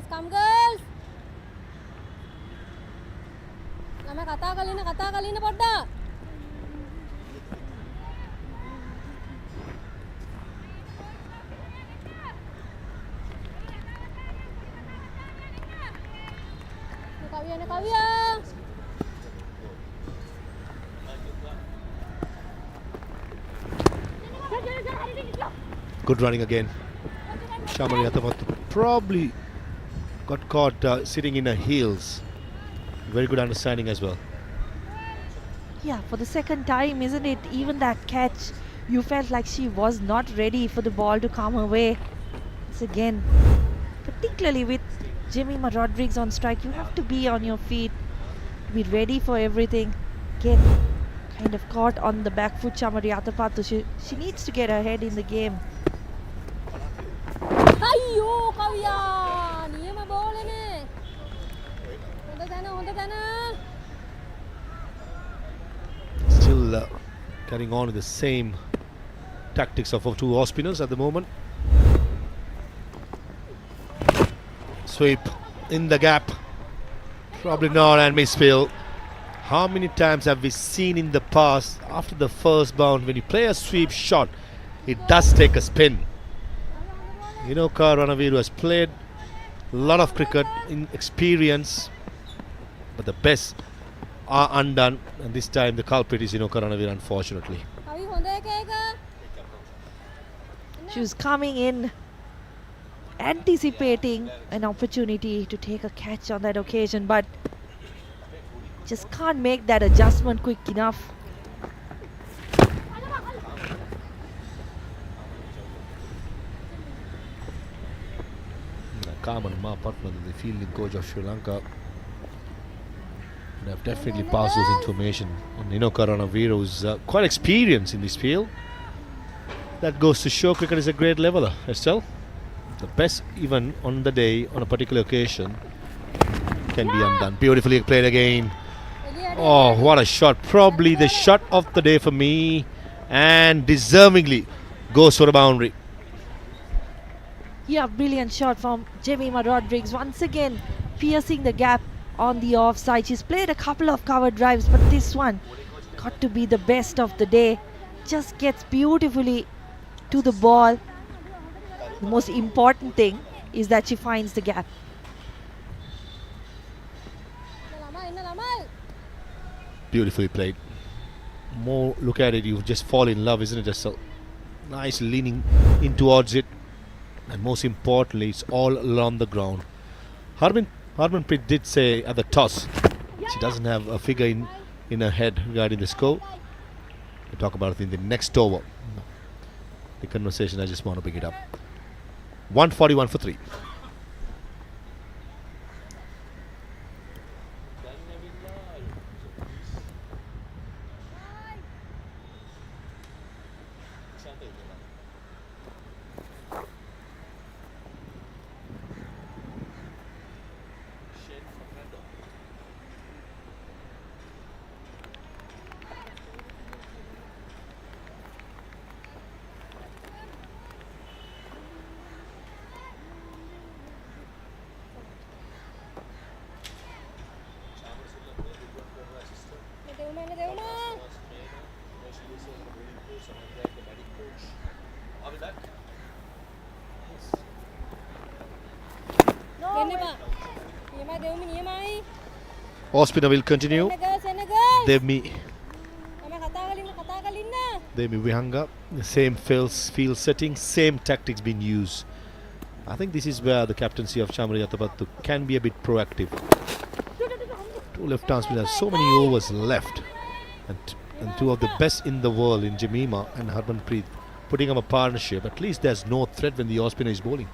Come girls. මම කතා කරලා ඉන්න පොඩ්ඩක්. කවියා. Good running again. Shamari Atapattu probably got caught sitting in her heels. Very good understanding as well. Yeah, for the second time, isn't it? Even that catch, you felt like she was not ready for the ball to come her way. It's again, particularly with Jemima Rodriguez on strike, you have to be on your feet, be ready for everything. Again, kind of caught on the back foot, Chamari Atapattu. She needs to get ahead in the game. අයියෝ කවියා නියම බෝලනේ. හොඳ තැන. Still carrying on with the same tactics of our two off spinners at the moment. Sweep in the gap. Probably not, and misfield. How many times have we seen in the past after the first bound when you play a sweep shot, it does take a spin. Inoka Ranaviru has played a lot of cricket in experience, but the best are undone, and this time the culprit is Inoka Ranaviru, unfortunately. කවි හොඳ එක. She was coming in, anticipating an opportunity to take a catch on that occasion, but just can't make that adjustment quick enough. Kaman Mahapatna, the fielding coach of Sri Lanka, would have definitely passed those information. And Inoka Ranaviru is quite experienced in this field. That goes to show cricket is a great leveler, Estelle. The best even on the day, on a particular occasion, can be undone. Beautifully played again. Oh, what a shot. Probably the shot of the day for me, and deservingly goes for a boundary. Yeah, brilliant shot from Jemima Rodriguez. Once again, piercing the gap on the offside. She's played a couple of cover drives, but this one got to be the best of the day. Just gets beautifully to the ball. The most important thing is that she finds the gap. Beautifully played. More look at it, you just fall in love, isn't it? Just so nice leaning in towards it, and most importantly, it's all along the ground. Harmanpreet did say at the toss she doesn't have a figure in her head regarding the score. We'll talk about it in the next over. The conversation, I just want to pick it up. 141 for 3. Off spinner will continue. Devmi Vihanga, the same field setting, same tactics being used. I think this is where the captaincy of Chamari Atapattu can be a bit proactive. Two left-arm spinners, so many overs left, and two of the best in the world in Jemima and Harmanpreet putting up a partnership. At least there's no threat when the off spinner is bowling.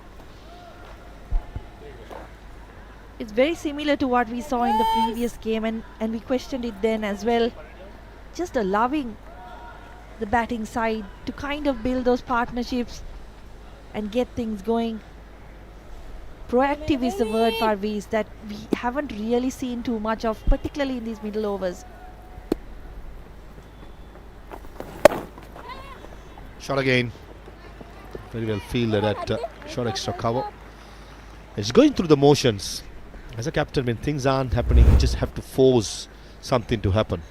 It's very similar to what we saw in the previous game, and we questioned it then as well. Just allowing the batting side to kind of build those partnerships and get things going. Proactive is the word, Parveez, that we haven't really seen too much of, particularly in these middle overs. Shot again. Very well fielded at short extra cover. It's going through the motions. As a captain, when things aren't happening, you just have to force something to happen.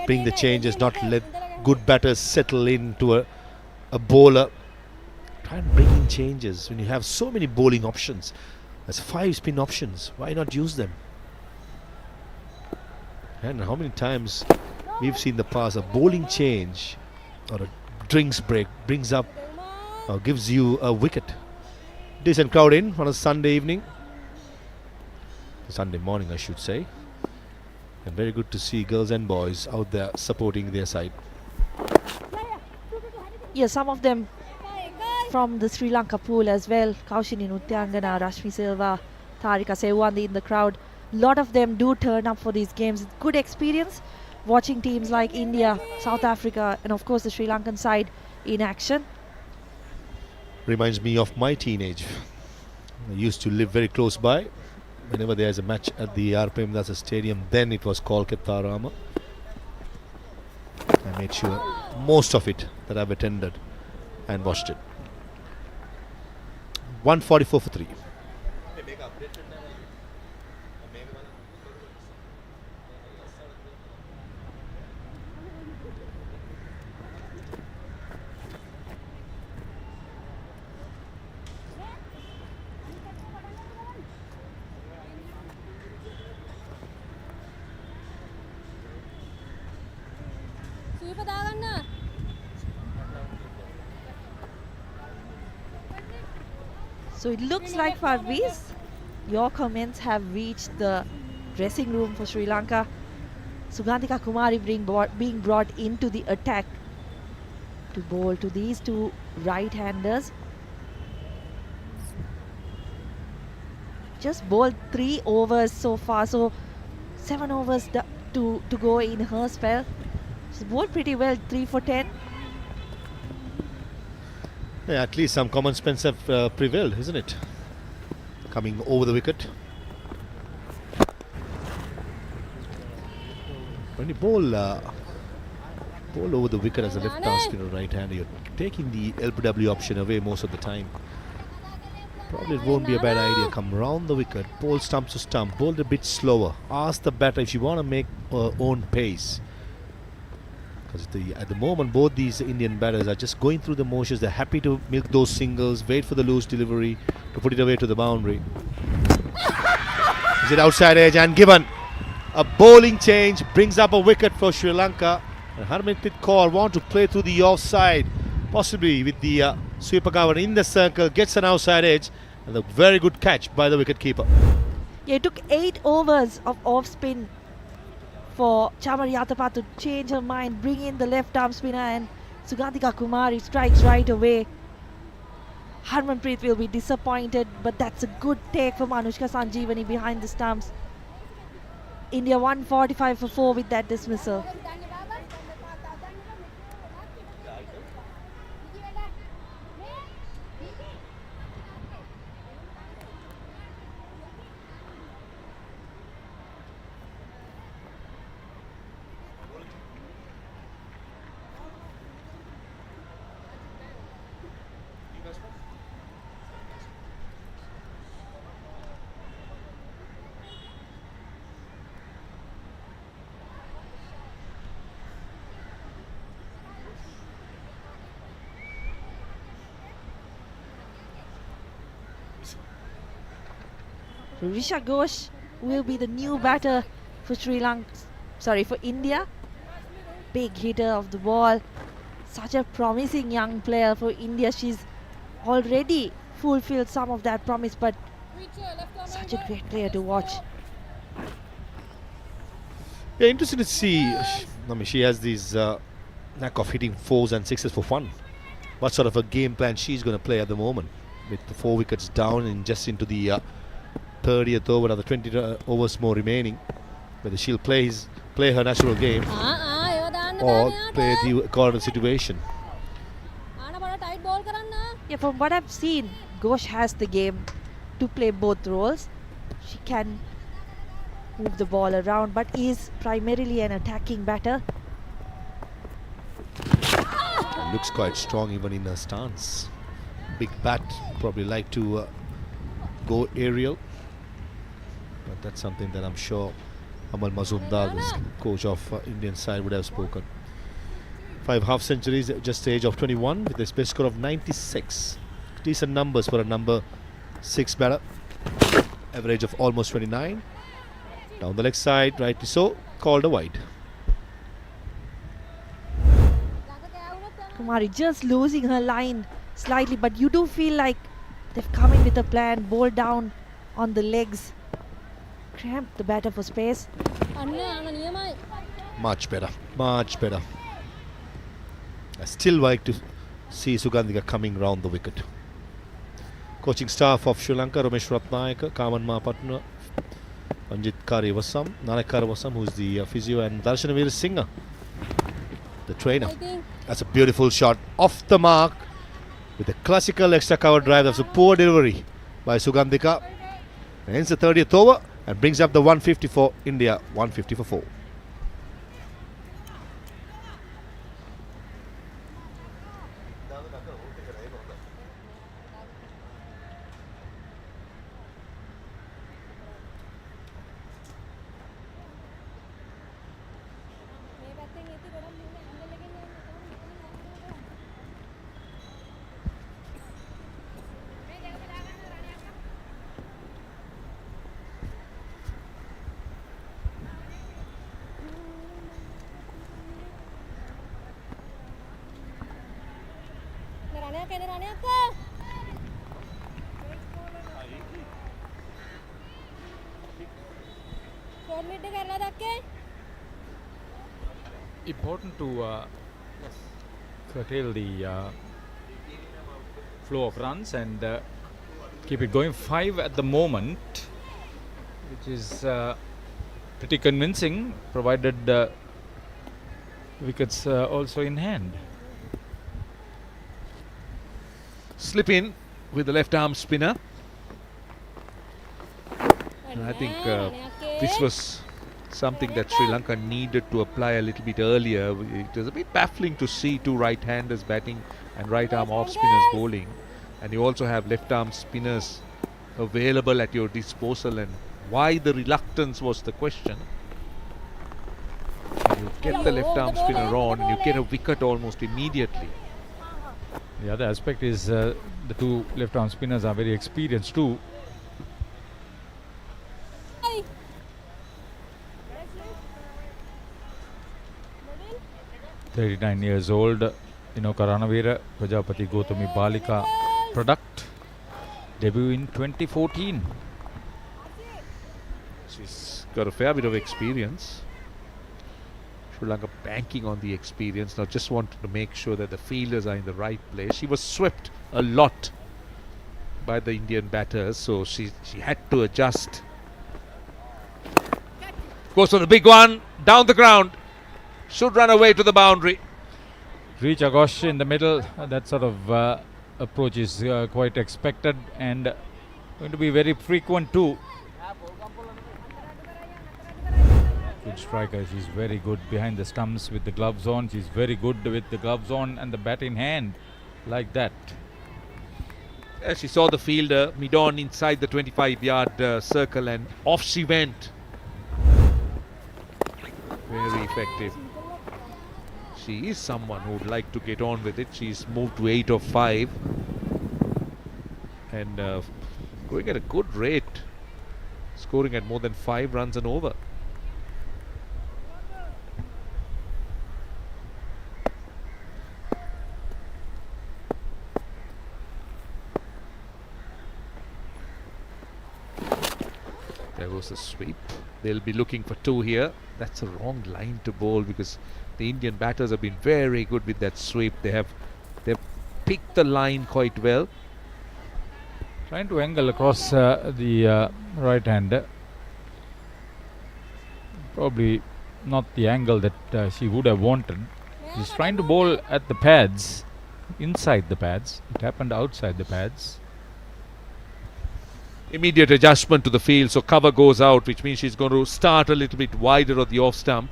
Bring the changes, not let good batters settle into a bowler. Try and bring in changes when you have so many bowling options. There's 5 spin options. Why not use them? And how many times we've seen the past a bowling change or a drinks break brings up or gives you a wicket. Decent crowd in on a Sunday evening. Sunday morning, I should say. And very good to see girls and boys out there supporting their side. Yeah, some of them from the Sri Lanka pool as well. Kaushini Nutyangana, Rashmi Silva, Tharika Sewandi in the crowd. A lot of them do turn up for these games. Good experience watching teams like India, South Africa, and of course the Sri Lankan side in action. Reminds me of my teenage. I used to live very close by. Whenever there's a match at the R. Premdasa Stadium, then it was called Kettarama. I made sure most of it that I've attended and watched it. 144 for 3. So it looks like, Parviz, your comments have reached the dressing room for Sri Lanka. Sugandhika Kumari being brought into the attack to bowl to these two right-handers. Just bowled 3 overs so far, so 7 overs to go in her spell. She's bowled pretty well, 3 for 10. Yeah, at least some common sense have prevailed, isn't it? Coming over the wicket. When you bowl over the wicket as a left-arm spinner, right-hander, you're taking the LBW option away most of the time. Probably it won't be a bad idea. Come round the wicket, bowl stump to stump, bowl a bit slower. Ask the batter if you want to make own pace. Because at the moment, both these Indian batters are just going through the motions. They're happy to milk those singles, wait for the loose delivery to put it away to the boundary. Is it outside edge and given? A bowling change brings up a wicket for Sri Lanka. And Harmanpreet Kaur want to play through the offside, possibly with the sweeper cover in the circle, gets an outside edge, and a very good catch by the wicketkeeper. Yeah, it took 8 overs of off-spin for Chamari Yatapa to change her mind, bring in the left-arm spinner, and Sugandhika Kumari strikes right away. Harmanpreet will be disappointed, but that's a good take from Anushka Sanjeevani behind the stumps. India 145 for 4 with that dismissal. Risha Ghosh will be the new batter for for India. Big hitter of the ball. Such a promising young player for India. She's already fulfilled some of that promise, but such a great player to watch. Yeah, interesting to see. She has these knack of hitting 4s and 6s for fun. What sort of a game plan she's going to play at the moment, with the 4 wickets down and just into the 30th over, another 20 overs more remaining. Whether she'll play her natural game or play the corner situation. Yeah, from what I've seen, Ghosh has the game to play both roles. She can move the ball around, but is primarily an attacking batter. Looks quite strong even in her stance. Big bat, probably like to go aerial. But that's something that I'm sure Amal Mazumdar, the coach of Indian side, would have spoken. 5 half centuries at just the age of 21 with a best score of 96. Decent numbers for a number 6 batter. Average of almost 29. Down the leg side, rightly so, called a wide. Kumari just losing her line slightly, but you do feel like they've come in with a plan, ball down on the legs. Cramp the batter for space. Much better, much better. I still like to see Sugandhika coming round the wicket. Coaching staff of Sri Lanka: Ramesh Ratnayaka, Kaman Mahapatna, Panjit Karivasam, Nanak Karavasam, who's the physio, and Darshanavir Singh, the trainer. That's a beautiful shot off the mark with a classical extra cover drive. That's a poor delivery by Sugandhika. Ends the 30th over and brings up the 150 for India, 150 for 4. Important to curtail the flow of runs and keep it going. 5 at the moment, which is pretty convincing, provided wickets also in hand. Slip in with the left arm spinner. And I think this was something that Sri Lanka needed to apply a little bit earlier. It was a bit baffling to see 2 right-handers batting and right arm off spinners bowling, and you also have left arm spinners available at your disposal, and why the reluctance was the question. You get the left arm spinner on and you get a wicket almost immediately. The other aspect is the 2 left arm spinners are very experienced too. 39 years old, Karanavira Prajapati Gautami Balika product, debut in 2014. She's got a fair bit of experience. Sri Lanka banking on the experience. Now just wanted to make sure that the fielders are in the right place. She was swept a lot by the Indian batters, so she had to adjust. Goes for the big one, down the ground. Should run away to the boundary. Reach Agosh in the middle. That sort of approach is quite expected and going to be very frequent too. Good striker. She's very good behind the stumps with the gloves on. She's very good with the gloves on and the bat in hand, like that. She saw the fielder mid-on inside the 25-yard circle, and off she went. Very effective. She is someone who would like to get on with it. She's moved to 8 of 5 and going at a good rate, scoring at more than 5 runs and over. There was a sweep. They'll be looking for 2 here. That's a wrong line to bowl because the Indian batters have been very good with that sweep. They've picked the line quite well. Trying to angle across the right hander. Probably not the angle that she would have wanted. She's trying to bowl at the pads, inside the pads. It happened outside the pads. Immediate adjustment to the field, so cover goes out, which means she's going to start a little bit wider on the off stump.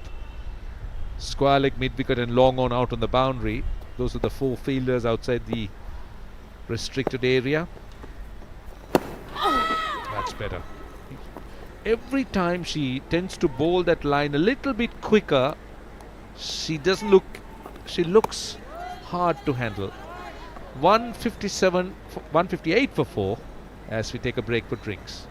Square leg, mid wicket and long on out on the boundary. Those are the 4 fielders outside the restricted area. That's better. every time she tends to bowl that line a little bit quicker, she looks hard to handle. 158 for 4 as we take a break for drinks.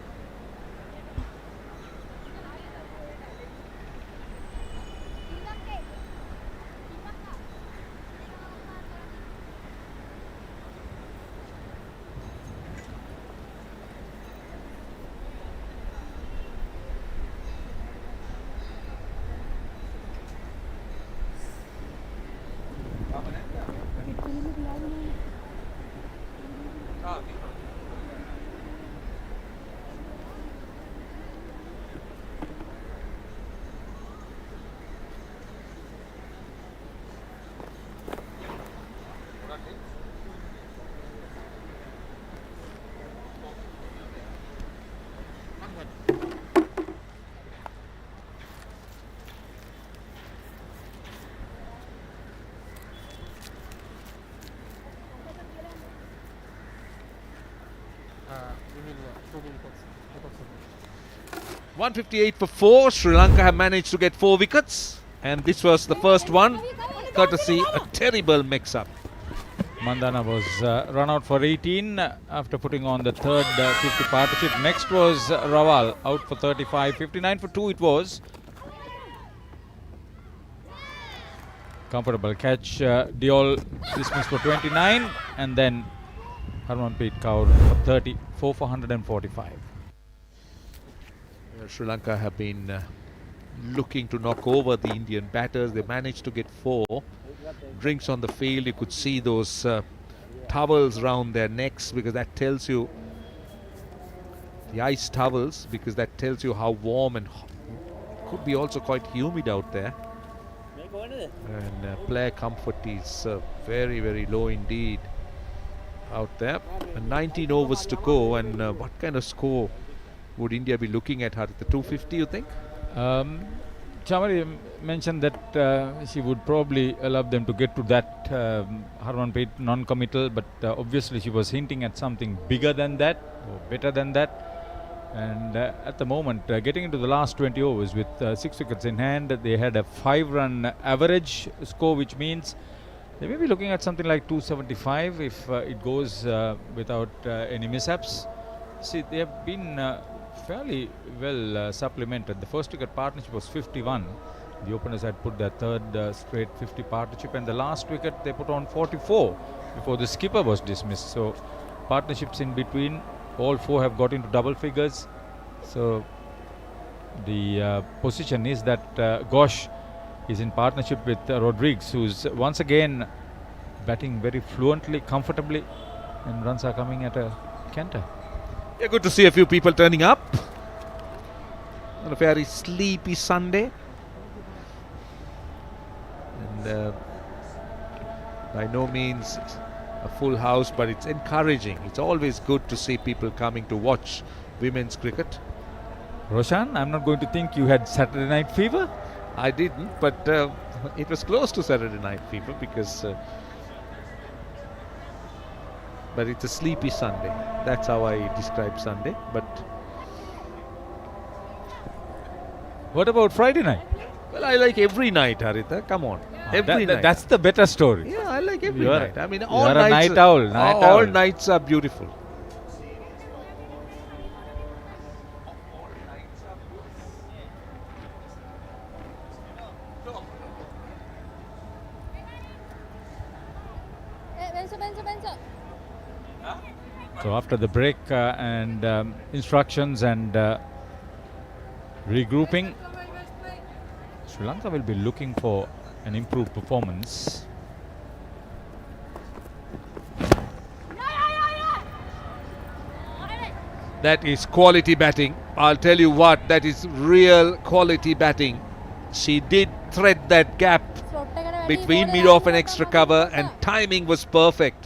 Uh, 158 for 4. Sri Lanka have managed to get 4 wickets, and this was the first one, courtesy a terrible mix-up. Mandana was run out for 18 after putting on the third 50 partnership. Next was Rawal out for 35. 59 for 2 it was. Comfortable catch. Diol dismissed for 29, and then Harmanpreet Kaur for 34 for 145. Sri Lanka have been looking to knock over the Indian batters. They managed to get 4. Drinks on the field, you could see those towels round their necks, because that tells you, the ice towels, because that tells you how warm and could be also quite humid out there. And player comfort is very, very low indeed out there. And 19 overs to go, and what kind of score would India be looking at, Harit? 250, you think? Chamari mentioned that she would probably allow them to get to that Harmanpreet non-committal, but obviously she was hinting at something bigger than that, or better than that. And at the moment, getting into the last 20 overs with 6 wickets in hand, they had a 5-run average score, which means they may be looking at something like 275 if it goes without any mishaps. See, they have been fairly well supplemented. The first wicket partnership was 51. The openers had put their third straight 50 partnership, and the last wicket they put on 44 before the skipper was dismissed. So partnerships in between, all 4 have got into double figures. So the position is that Ghosh is in partnership with Rodriguez, who's once again batting very fluently, comfortably, and runs are coming at a canter. Yeah, good to see a few people turning up on a very sleepy Sunday. And by no means a full house, but it's encouraging. It's always good to see people coming to watch women's cricket. Roshan, I'm not going to think you had Saturday night fever. I didn't, but it was close to Saturday night fever, because but it's a sleepy Sunday. That's how I describe Sunday. But what about Friday night? Well, I like every night, Haritha. Come on. Every night. That's the better story. Yeah, I like every You're night. I mean, you're all a nights. night owl. All nights are beautiful. So after the break and instructions and regrouping, Sri Lanka will be looking for an improved performance. That is quality batting. I'll tell you what, that is real quality batting. She did thread that gap between mid-off and extra cover, and timing was perfect.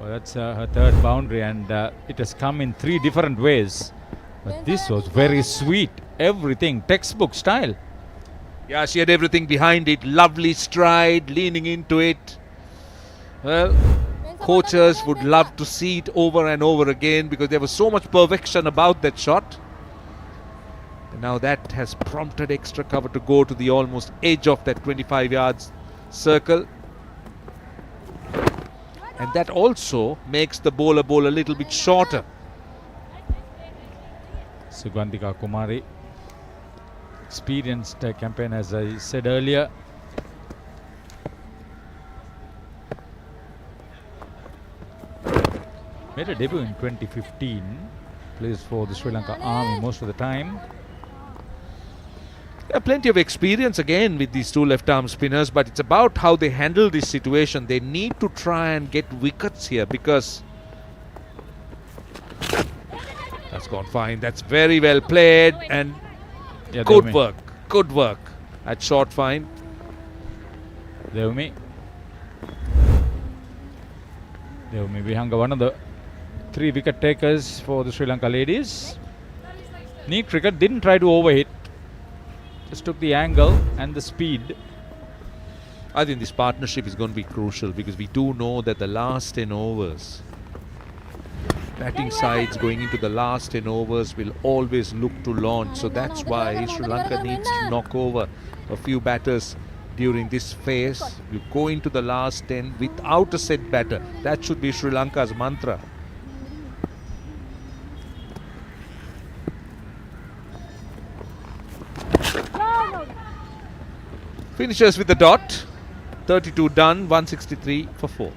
Well, that's her third boundary, and it has come in 3 different ways. But this was very sweet. Everything textbook style. Yeah, she had everything behind it. Lovely stride, leaning into it. Well, coaches would love to see it over and over again, because there was so much perfection about that shot. Now that has prompted extra cover to go to the almost edge of that 25 yards circle. And that also makes the bowler bowl a little bit shorter. Sugandhika Kumari, experienced campaign, as I said earlier. Made a debut in 2015. Plays for the Sri Lanka Army most of the time. There are plenty of experience again with these two left-arm spinners, but it's about how they handle this situation. They need to try and get wickets here because that's gone fine. That's very well played and good work at short fine. Devumi Vihanga, one of the 3 wicket takers for the Sri Lanka ladies. Neat cricket, didn't try to overhit. Just took the angle and the speed. I think this partnership is going to be crucial because we do know that the last 10 overs, batting sides going into the last 10 overs will always look to launch. So that's why Sri Lanka needs to knock over a few batters during this phase. You go into the last 10 without a set batter. That should be Sri Lanka's mantra. Finishes with the dot. 32 done, 163 for 4.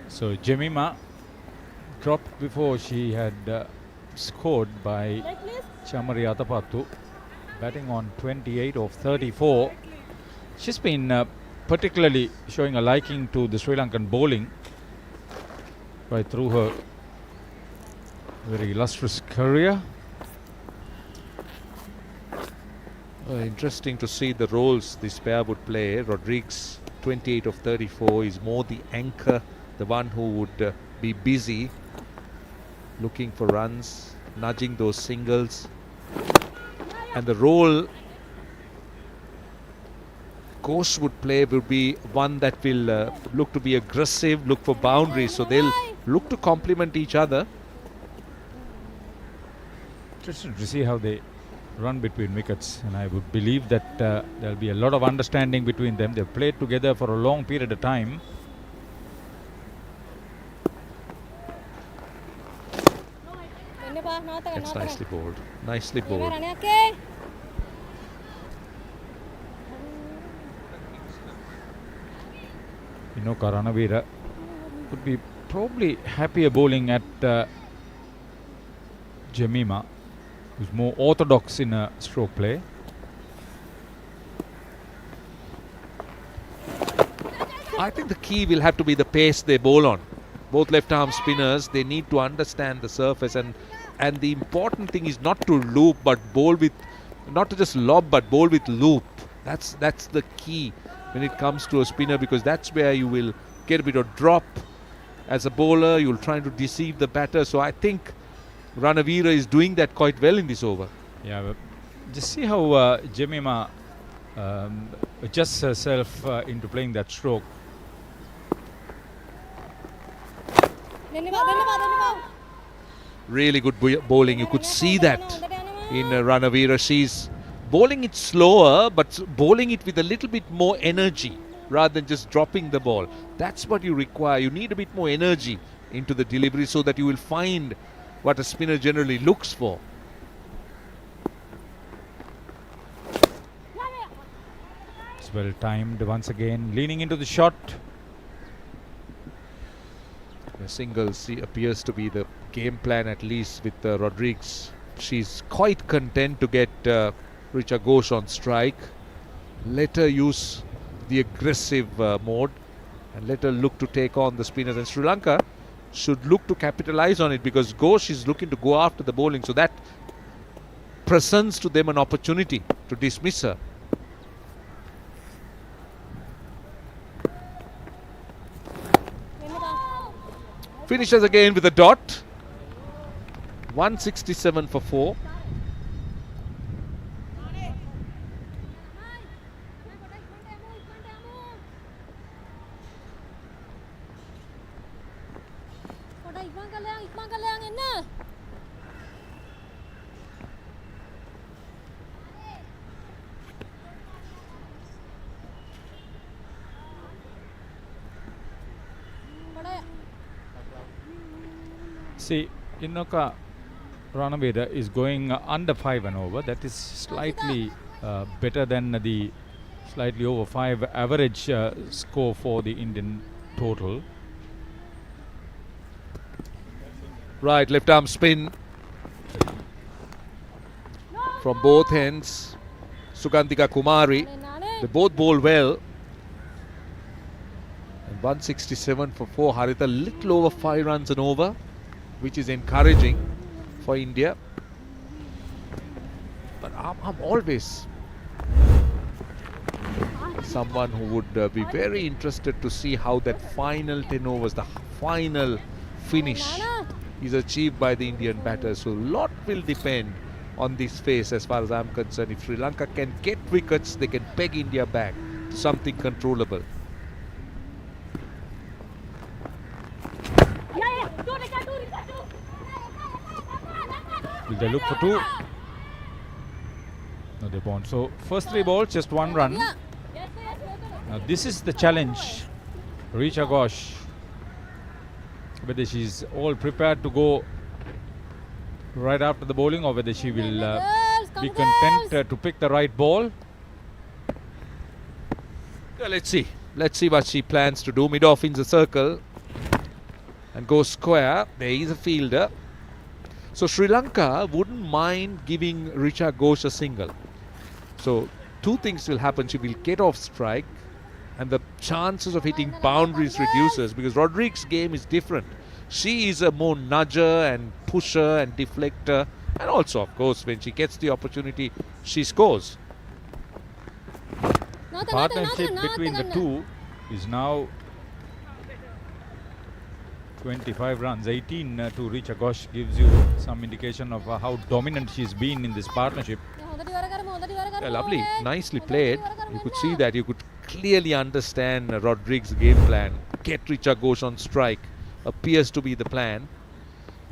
So Jemima dropped before she had scored by Chamari Atapattu, batting on 28 of 34. She's been particularly showing a liking to the Sri Lankan bowling right through her very illustrious career. Interesting to see the roles this pair would play. Rodrigues, 28 of 34, is more the anchor, the one who would be busy looking for runs, nudging those singles. And the role Ghosh would play would be one that will look to be aggressive, look for boundaries. So they'll look to complement each other. Interesting to see how they run between wickets, and I would believe that there'll be a lot of understanding between them. They've played together for a long period of time. That's nicely bowled. Nicely bowled. Inoka Ranavira would be probably happier bowling at Jemima, who's more orthodox in a stroke play. I think the key will have to be the pace they bowl on. Both left-arm spinners, they need to understand the surface, and the important thing is not to loop but bowl with, not to just lob but bowl with loop. That's the key when it comes to a spinner, because that's where you will get a bit of drop. As a bowler, you'll try to deceive the batter. So I think Ranavira is doing that quite well in this over. Yeah, but just see how Jemima adjusts herself into playing that stroke. Really good bowling. You could see that in Ranavira. She's bowling it slower, but bowling it with a little bit more energy rather than just dropping the ball. That's what you require. You need a bit more energy into the delivery so that you will find what a spinner generally looks for. It's well timed once again, leaning into the shot. The single appears to be the game plan, at least with Rodrigues. She's quite content to get Richa Ghosh on strike. Let her use the aggressive mode and let her look to take on the spinners. And Sri Lanka should look to capitalize on it, because Ghosh is looking to go after the bowling. So that presents to them an opportunity to dismiss her. Finishes again with a dot. 167 for 4. See, Inoka Ranaveda is going under 5 and over. That is slightly better than the slightly over 5 average score for the Indian total. Right, left arm spin from both ends. Sugandhika Kumari. They both bowl well. And 167 for 4. Haritha, little over 5 runs and over, which is encouraging for India. But I'm always someone who would be very interested to see how that final 10 overs, the final finish, is achieved by the Indian batters. So a lot will depend on this phase as far as I'm concerned. If Sri Lanka can get wickets, they can peg India back to something controllable. Will they look for 2? No, they won't. So first 3 balls, just 1 run. Now this is the challenge. Richa Ghosh, whether she's all prepared to go right after the bowling, or whether she will be content to pick the right ball. Yeah, let's see. Let's see what she plans to do. Mid-off in the circle and go square. There is a fielder. So Sri Lanka wouldn't mind giving Richa Ghosh a single. So 2 things will happen. She will get off strike, and the chances of hitting boundaries reduces, because Rodriguez's game is different. She is a more nudger and pusher and deflector, and also, of course, when she gets the opportunity, she scores. Partnership between the 2 is now 25 runs. 18 to Richa Ghosh gives you some indication of how dominant she's been in this partnership. Yeah, lovely, nicely played. You could see that. You could clearly understand Rodriguez's game plan. Get Richa Ghosh on strike appears to be the plan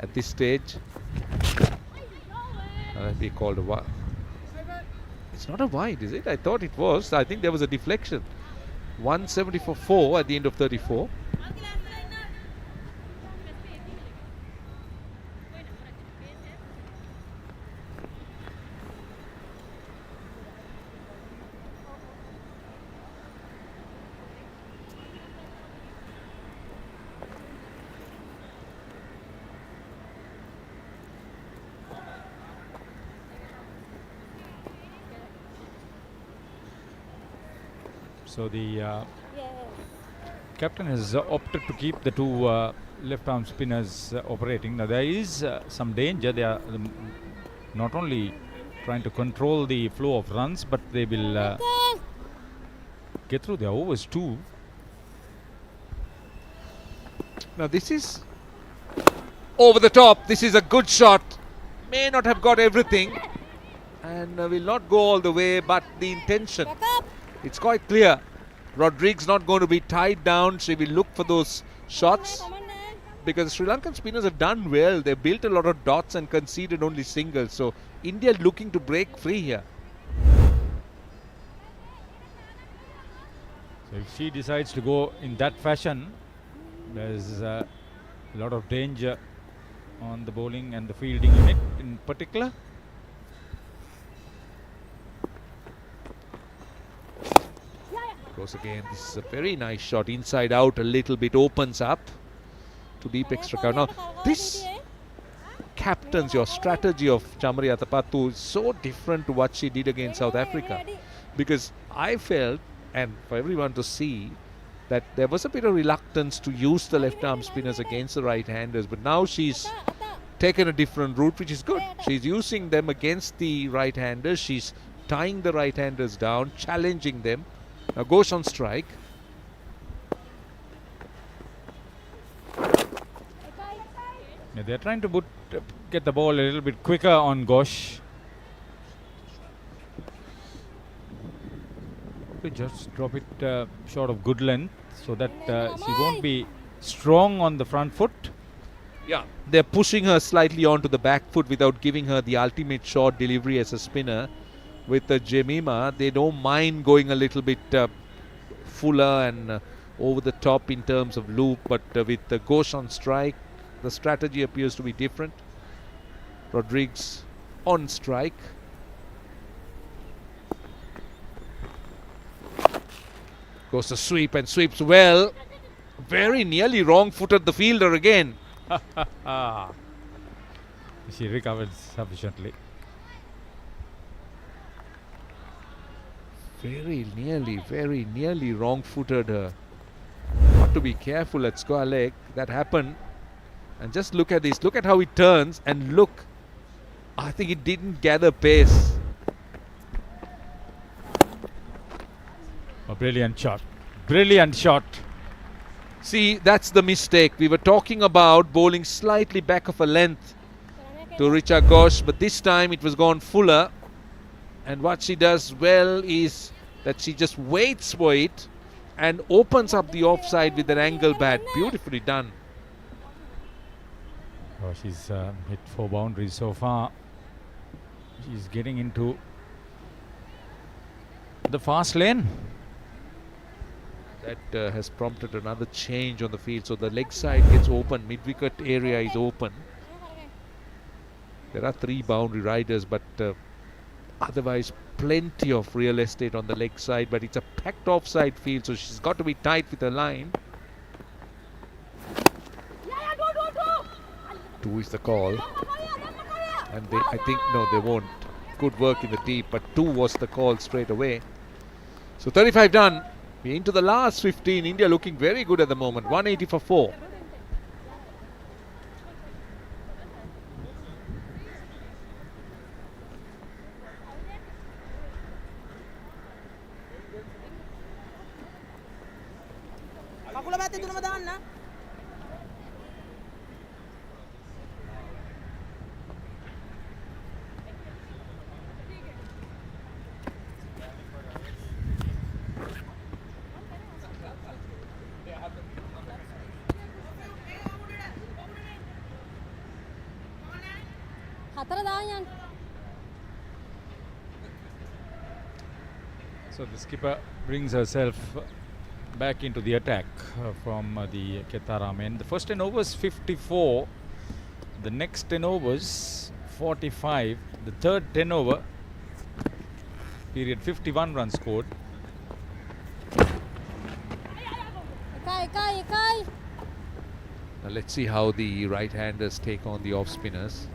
at this stage. That'd be called a wide. It's not a wide, is it? I thought it was. I think there was a deflection. 170 for 4 at the end of 34. So the captain has opted to keep the 2 left-arm spinners operating. Now there is some danger. They are not only trying to control the flow of runs, but they will get through their overs too. Now this is over the top. This is a good shot. May not have got everything and will not go all the way, but the intention, it's quite clear. Rodriguez not going to be tied down. She will look for those shots, because Sri Lankan spinners have done well. They've built a lot of dots and conceded only singles. So India looking to break free here. So if she decides to go in that fashion, there's a lot of danger on the bowling and the fielding unit in particular. Goes again. This is a very nice shot. Inside out a little bit, opens up to deep extra cover. Now this captains, your strategy of Chamari Atapattu is so different to what she did against South Africa, because I felt, and for everyone to see, that there was a bit of reluctance to use the left arm spinners against the right handers, but now she's taken a different route, which is good. She's using them against the right handers. She's tying the right handers down, challenging them. Now Ghosh on strike. Yeah, they're trying to get the ball a little bit quicker on Ghosh. To just drop it short of good length so that she won't be strong on the front foot. Yeah, they're pushing her slightly onto the back foot without giving her the ultimate short delivery as a spinner. With Jemima, they don't mind going a little bit fuller and over the top in terms of loop, but with Ghosh on strike, the strategy appears to be different. Rodrigues on strike. Goes to sweep and sweeps well. Very nearly wrong-footed the fielder again. She recovered sufficiently. Very nearly wrong-footed her. Got to be careful at square leg. That happened. And just look at this. Look at how it turns. And look. I think it didn't gather pace. A brilliant shot. Brilliant shot. See, that's the mistake. We were talking about bowling slightly back of a length to Richa Ghosh. But this time it was gone fuller. And what she does well is that she just waits for it and opens up the offside with an angle bat. Beautifully done. Oh, she's hit 4 boundaries so far. She's getting into the fast lane. That has prompted another change on the field. So the leg side gets open. Mid-wicket area is open. There are 3 boundary riders, but otherwise plenty of real estate on the leg side. But it's a packed offside field, so she's got to be tight with her line. 2 is the call. And I think, no, they won't. Good work in the deep, but 2 was the call straight away. So 35 done. We're into the last 15. India looking very good at the moment. 180 for 4. So the skipper brings herself back into the attack from the Ketaram end. The first 10 overs 54, the next 10 overs 45, the third 10 over period 51 runs scored. Now let's see how the right-handers take on the off-spinners.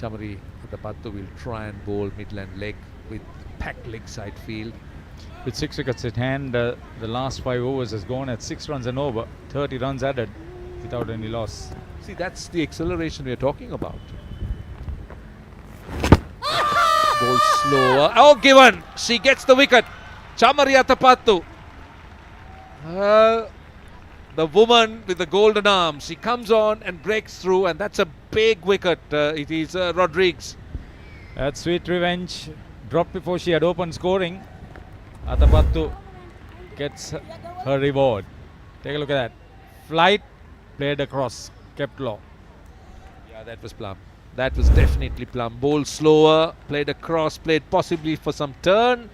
Chamari Atapattu will try and bowl midland leg with packed leg side field. With 6 wickets in hand, the last 5 overs has gone at 6 runs and over, 30 runs added without any loss. See, that's the acceleration we're talking about. Ball slower. Oh, given! She gets the wicket. Chamari Atapattu. The woman with the golden arm. She comes on and breaks through, and that's a big wicket. It is Rodrigues. That's sweet revenge. Dropped before she had opened scoring. Atapattu gets her reward. Take a look at that. Flight, played across, kept low. Yeah, that was plumb. That was definitely plumb. Bowl slower, played across, played possibly for some turn.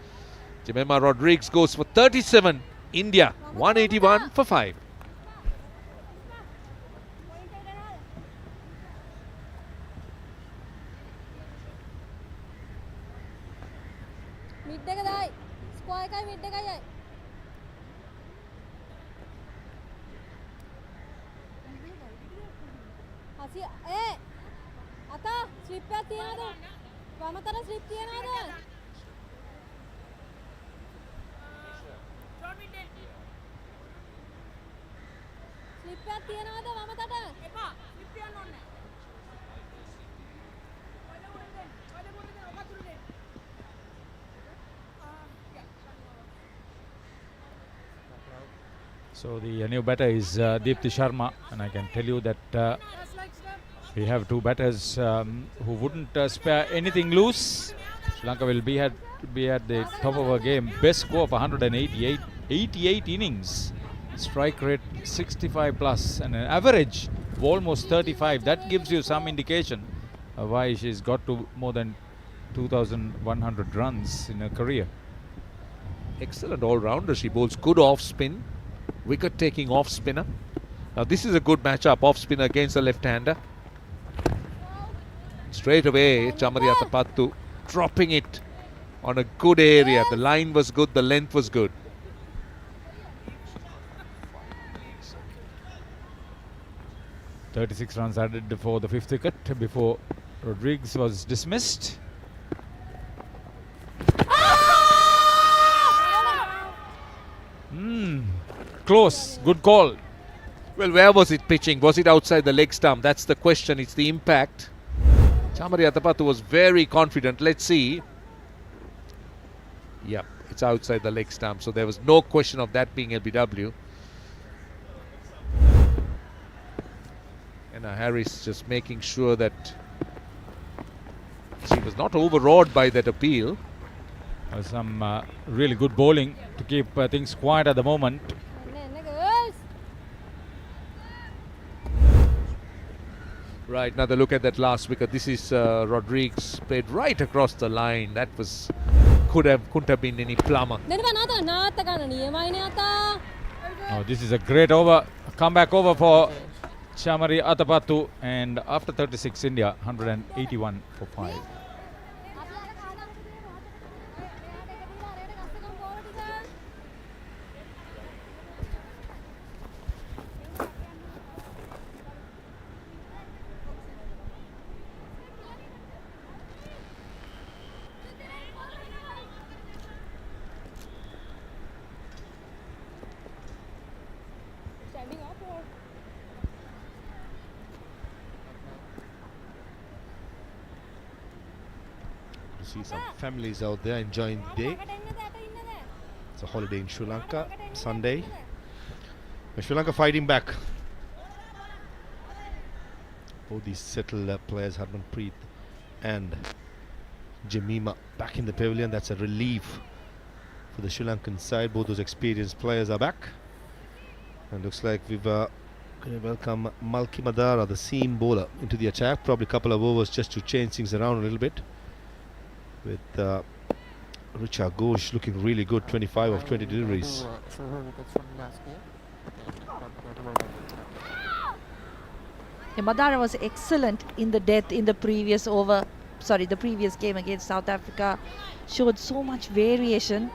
Jemima Rodrigues goes for 37. India 181 for 5. So the new batter is Deepthi Sharma, and I can tell you that We have two batters who wouldn't spare anything loose. Sri Lanka will be at the top of our game. Best score of 188, 88 innings. Strike rate 65 plus and an average of almost 35. That gives you some indication of why she's got to more than 2,100 runs in her career. Excellent all-rounder. She bowls good off-spin. Wicket-taking off-spinner. Now this is a good matchup. Off-spinner against a left-hander. Straight away, Chamari Athapattu dropping it on a good area. The line was good, the length was good. .36 runs added for the fifth wicket before Rodriguez was dismissed. Close, good call. Well, where was it pitching? Was it outside the leg stump? That's the question. It's the impact. Chamari Athapattu was very confident. Let's see. Yep, it's outside the leg stump. So there was no question of that being LBW. And Harris just making sure that she was not overawed by that appeal. Some really good bowling to keep things quiet at the moment. Right, another look at that last wicket. This is Rodriguez, played right across the line. That was couldn't have been any plumber. Oh, this is a great comeback over for Chamari Athapattu, and after 36 India 181 for 5. See some families out there enjoying the day. It's a holiday in Sri Lanka, Sunday. Sri Lanka fighting back. Both these settled players, Harmanpreet and Jemima, back in the pavilion. That's a relief for the Sri Lankan side. Both those experienced players are back. And looks like we've going to welcome Malki Madara, the seam bowler, into the attack. Probably a couple of overs just to change things around a little bit. With Richa Ghosh looking really good, 25 of 20 deliveries. Madara was excellent in the death in the previous game against South Africa. Showed so much variation.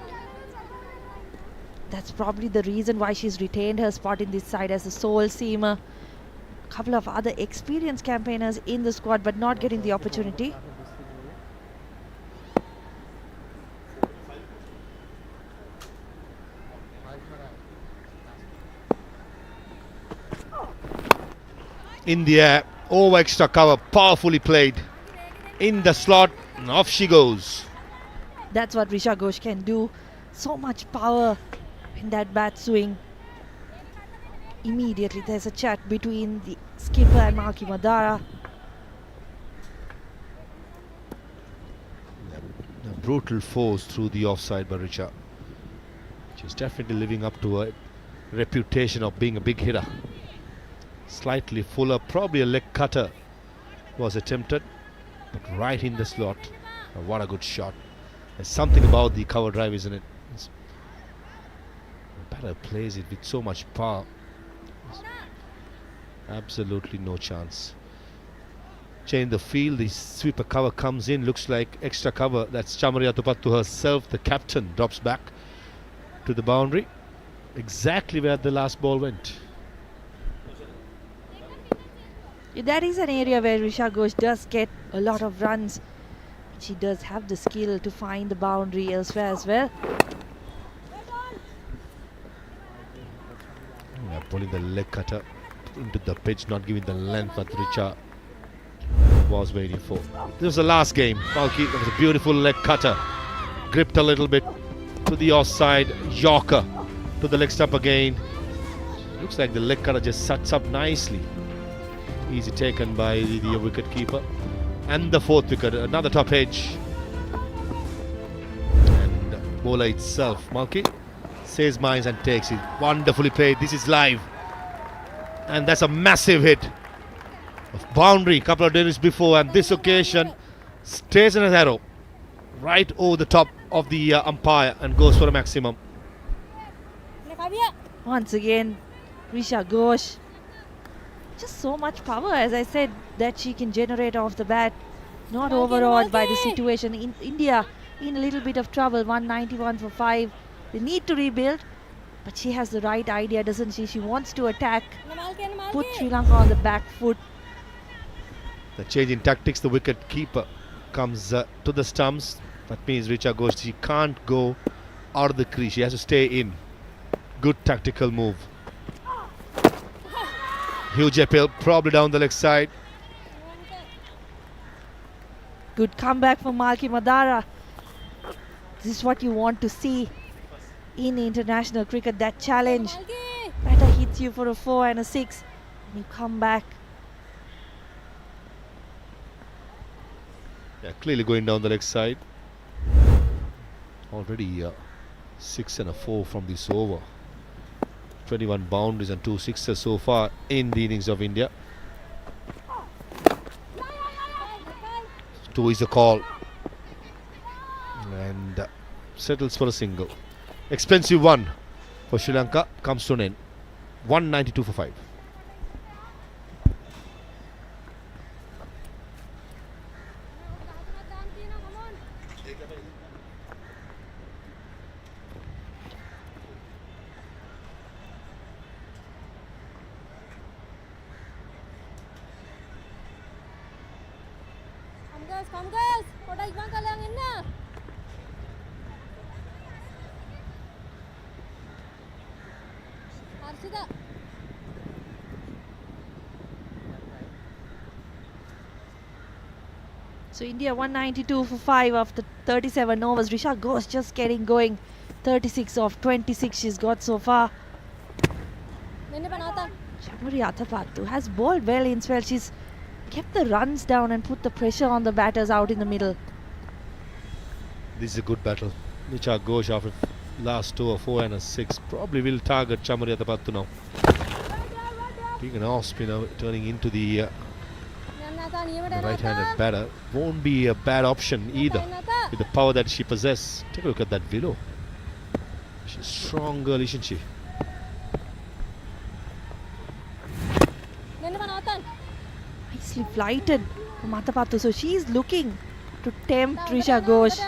That's probably the reason why she's retained her spot in this side as a sole seamer. A couple of other experienced campaigners in the squad but not getting the opportunity. In the air, over extra cover, powerfully played. In the slot, and off she goes. That's what Richa Ghosh can do. So much power in that bat swing. Immediately there's a chat between the skipper and Malki Madara. A brutal force through the offside by Richa. She's definitely living up to her reputation of being a big hitter. Slightly fuller, probably a leg cutter was attempted, but right in the slot. Oh, what a good shot. There's something about the cover drive, isn't it? The batter plays it with so much power. Absolutely no chance. Change the field, the sweeper cover comes in, looks like extra cover. That's Chamari Athapattu herself, the captain, drops back to the boundary. Exactly where the last ball went. That is an area where Richa Ghosh does get a lot of runs. She does have the skill to find the boundary elsewhere as well. Yeah, pulling the leg cutter into the pitch, not giving the length that Richa was waiting for. This was the last game. Malki, that was a beautiful leg cutter. Gripped a little bit to the offside. Yorker to the leg stump again. Looks like the leg cutter just sets up nicely. Easy taken by the wicket keeper. And the fourth wicket, another top edge. And bowler itself, Malky, says minds and takes it. Wonderfully played. This is live. And that's a massive hit. Boundary a couple of days before, and this occasion stays in an arrow right over the top of the umpire and goes for a maximum. Once again, Risha Ghosh. Just so much power, as I said, that she can generate off the bat. Not overawed by the situation. In India, in a little bit of trouble, 191 for 5. They need to rebuild, but she has the right idea, doesn't she? She wants to attack, put Sri Lanka on the back foot. The change in tactics, the wicket keeper comes to the stumps. That means Richa Ghosh, she can't go out of the crease. She has to stay in. Good tactical move. Huge appeal, probably down the leg side. Good comeback from Malki Madara. This is what you want to see in international cricket, that challenge. Batter hits you for a 4 and a 6, and you come back. Yeah, clearly going down the leg side. Already 6 and a 4 from this over. 21 boundaries and 2 sixes so far in the innings of India. 2 is the call. And settles for a single. Expensive one for Sri Lanka comes to an end. 192 for 5. Come girls, photo ibang kalangin na. Arshida. So India 192 for 5 after 37 overs. Risha Ghosh just getting going. 36 of 26 she's got so far. Chamari Athapattu has bowled well in spell. She's kept the runs down and put the pressure on the batters out in the middle. This is a good battle. Richa Ghosh after last over 4 and a 6 probably will target Chamari Athapattu now. Being an off spinner turning into the right-handed batter won't be a bad option either with the power that she possesses. Take a look at that willow. She's a strong girl, isn't she? Nicely flighted from Athapattu. So she's looking to tempt Risha Ghosh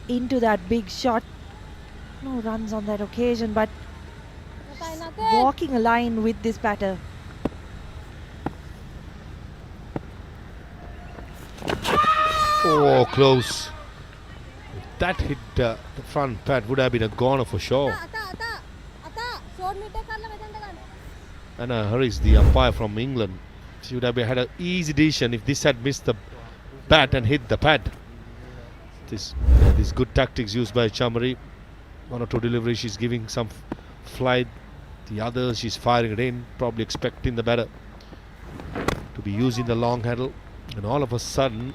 into that big shot. No runs on that occasion, but walking a line with this batter. Oh, close. If that hit the front pad, would have been a goner for sure. Anna Harris, the umpire from England, she would have had an easy decision if this had missed the bat and hit the pad. This good tactics used by Chamari. 1 or 2 deliveries, she's giving some flight. The others, she's firing it in, probably expecting the batter to be using the long handle. And all of a sudden,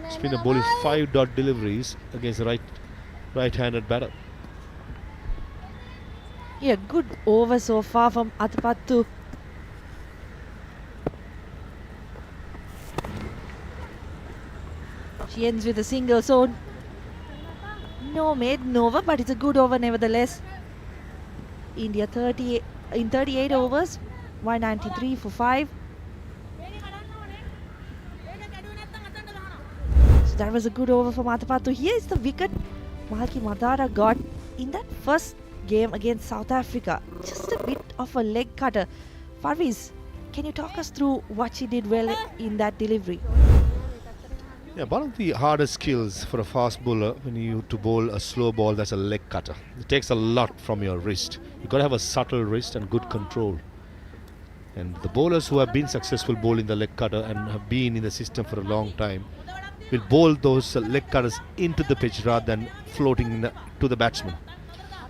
spinner bowling 5 dot deliveries against the right-handed batter. Yeah, good over so far from Athapattu. She ends with a single, so no maiden over, but it's a good over nevertheless. India 38 overs, 193 for 5. So that was a good over from Athapattu. Here is the wicket Malki Madara got in that first game against South Africa. Just a bit of a leg cutter. Farviz, can you talk us through what she did well in that delivery? Yeah, one of the hardest skills for a fast bowler when you to bowl a slow ball, that's a leg cutter. It takes a lot from your wrist. You've got to have a subtle wrist and good control. And the bowlers who have been successful bowling the leg cutter and have been in the system for a long time will bowl those leg cutters into the pitch rather than floating to the batsman.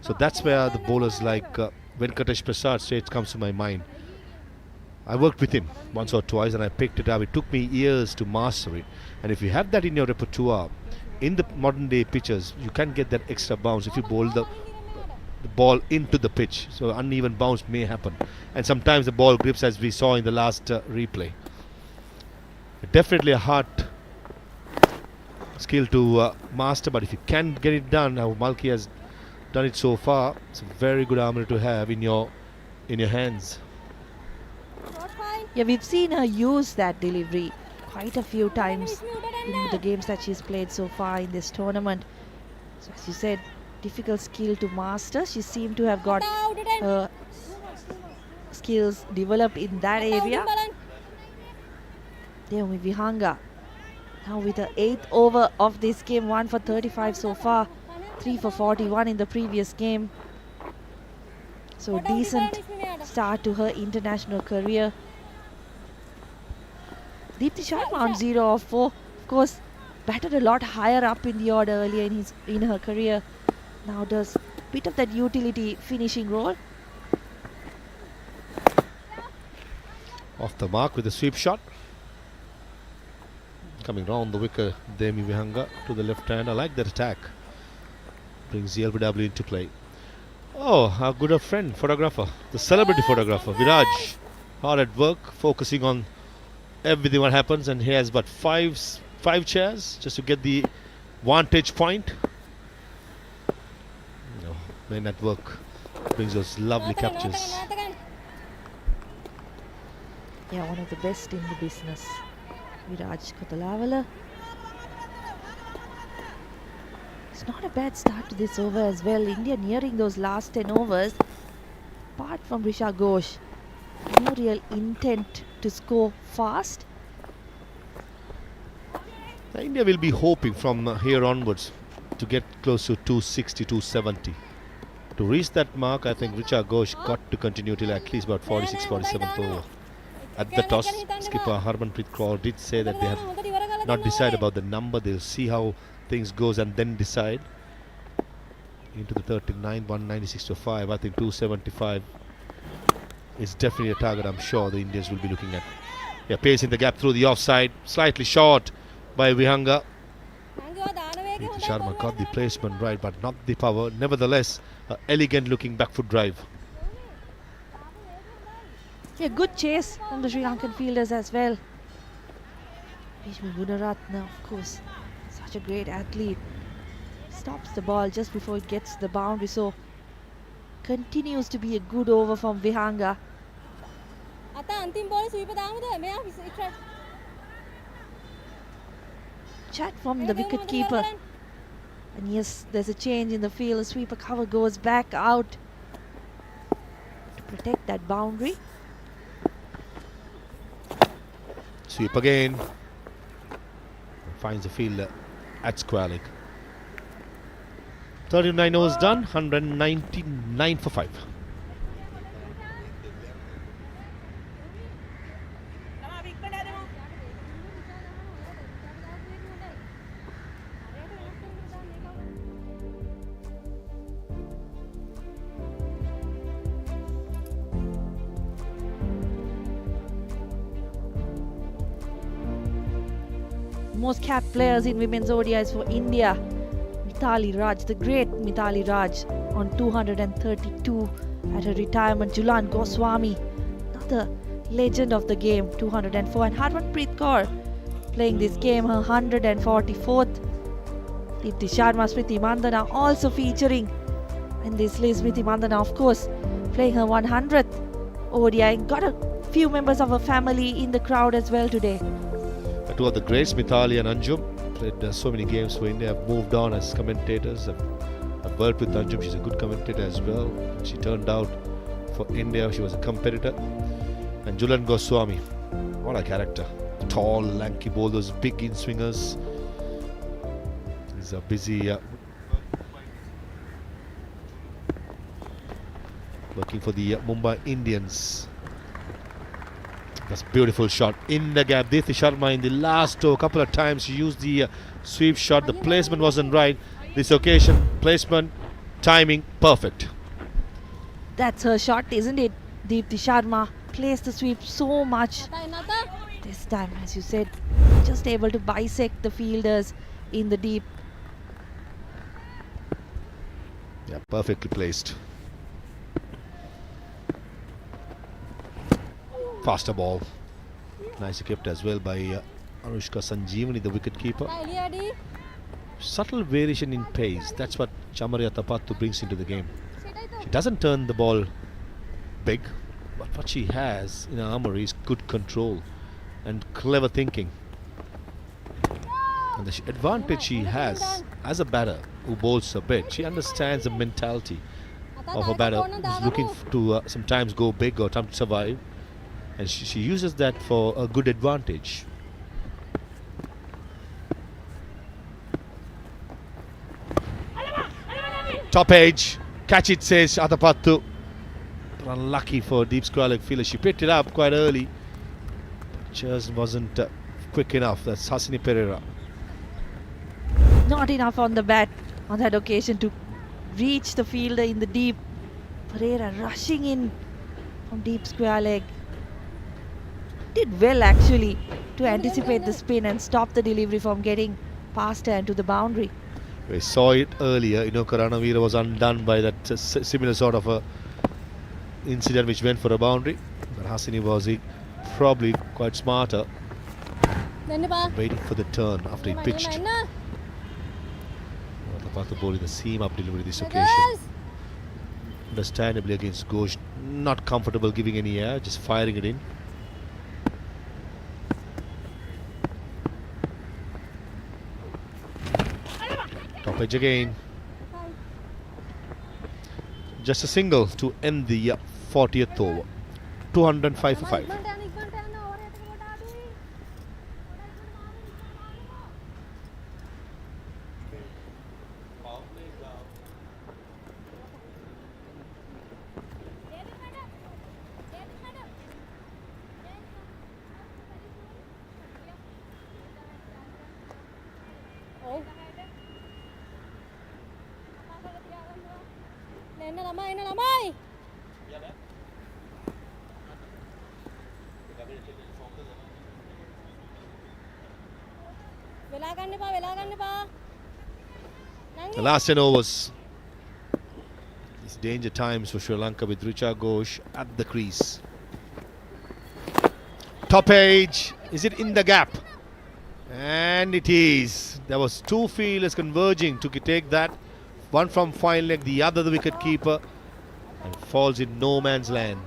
So that's where the bowlers like Venkatesh Prasad straight comes to my mind. I worked with him once or twice and I picked it up. It took me years to master it. And if you have that in your repertoire, in the modern day pitches, you can get that extra bounce if you bowl the ball into the pitch. So uneven bounce may happen. And sometimes the ball grips, as we saw in the last replay. Definitely a hard skill to master, but if you can get it done, how Malki has done it so far, it's a very good armory to have in your hands. Yeah, we've seen her use that delivery quite a few times in the games that she's played so far in this tournament. So as you said, difficult skill to master. She seemed to have got her skills developed in that area. Deumi Vihanga now with her 8th over of this game, 1 for 35 so far, 3 for 41 in the previous game. So decent start to her international career. Deepti Sharma on 0 of 4. Of course, batted a lot higher up in the order earlier in her career. Now does a bit of that utility finishing role. Off the mark with a sweep shot. Coming round the wicket, Deumi Vihanga to the left hand. I like that attack. Brings the LBW into play. Oh, our good friend, photographer, the celebrity photographer, Viraj. Hard at work, focusing on everything what happens, and he has but five chairs just to get the vantage point. Men at work, brings those lovely captures. Yeah, one of the best in the business. Viraj Kotalavala. It's not a bad start to this over as well. India nearing those last 10 overs. Apart from Risha Ghosh, no real intent to score fast. India will be hoping from here onwards to get close to 260, 270. To reach that mark, I think Richa Ghosh got to continue till at least about 46, 47th over. At the toss, skipper Harmanpreet Kaur did say that they have not decided about the number. They'll see how things goes and then decide. Into the 39, 196 to 5. I think 275 is definitely a target I'm sure the Indians will be looking at. Yeah, pace in the gap through the offside. Slightly short by Vihanga. Deepti Sharma got the placement right, but not the power. Nevertheless, elegant looking back foot drive. Yeah, good chase from the Sri Lankan fielders as well. Bhishma Gunaratna, of course, such a great athlete. Stops the ball just before it gets the boundary, so continues to be a good over from Vihanga. Chat from the wicket keeper. And yes, there's a change in the field. The sweeper cover goes back out to protect that boundary. Sweep again. Finds the fielder at square leg. 39 overs done, 199 for 5. Most capped players in women's ODIs for India. Mithali Raj, the great Mithali Raj, on 232 at her retirement. Julan Goswami, another legend of the game, 204. And Harmanpreet Kaur playing this game, her 144th. Deepti Sharma, Smriti Mandhana also featuring in this list. Smriti Mandhana, of course, playing her 100th ODI. Got a few members of her family in the crowd as well today. Two of the greats, Mithali and Anjum, played so many games for India, have moved on as commentators. I've worked with Anjum, she's a good commentator as well. She turned out for India, she was a competitor. And Julan Goswami, what a character. Tall, lanky bowlers, big in-swingers. He's a busy working for the Mumbai Indians. That's a beautiful shot in the gap. Deepti Sharma in the last over, couple of times she used the sweep shot. The placement wasn't right. This occasion, placement, timing, perfect. That's her shot, isn't it? Deepti Sharma plays the sweep so much. This time, as you said, just able to bisect the fielders in the deep. Yeah, perfectly placed. Faster ball. Nicely kept as well by Anushka Sanjeevani, the wicket keeper. Subtle variation in pace. That's what Chamari Athapattu brings into the game. She doesn't turn the ball big, but what she has in her armory is good control and clever thinking. And the advantage she has as a batter who bowls a bit, she understands the mentality of a batter who's looking to sometimes go big or attempt to survive, and she uses that for a good advantage. Top edge, catch it, says Athapattu. But unlucky for deep square leg fielder. She picked it up quite early, but just wasn't quick enough. That's Hasini Pereira. Not enough on the bat on that occasion to reach the fielder in the deep. Pereira rushing in from deep square leg. Did well actually to anticipate the spin and stop the delivery from getting past her and to the boundary. We saw it earlier. Karanavira was undone by that similar sort of a incident which went for a boundary. But Hasini was probably quite smarter, waiting for the turn after he pitched. Athapattu bowling the seam up delivery this occasion. Understandably against Ghosh, not comfortable giving any air, just firing it in. Top edge again. Just a single to end the 40th over. 205 for 5. The last 10 overs. It's danger times for Sri Lanka with Richa Ghosh at the crease. Top edge. Is it in the gap? And it is. There was two fielders converging to take that. One from fine leg, the other the wicket keeper. And falls in no man's land.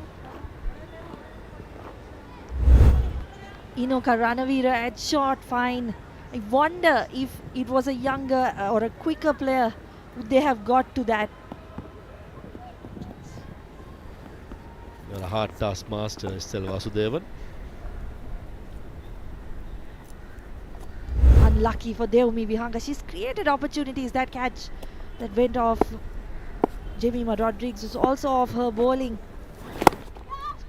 Karanavira at short fine. I wonder if it was a younger or a quicker player, would they have got to that? You're a hard task master, Estelle Vasudevan. Unlucky for Devumi Vihanga. She's created opportunities. That catch that went off Jemima Rodriguez was also off her bowling.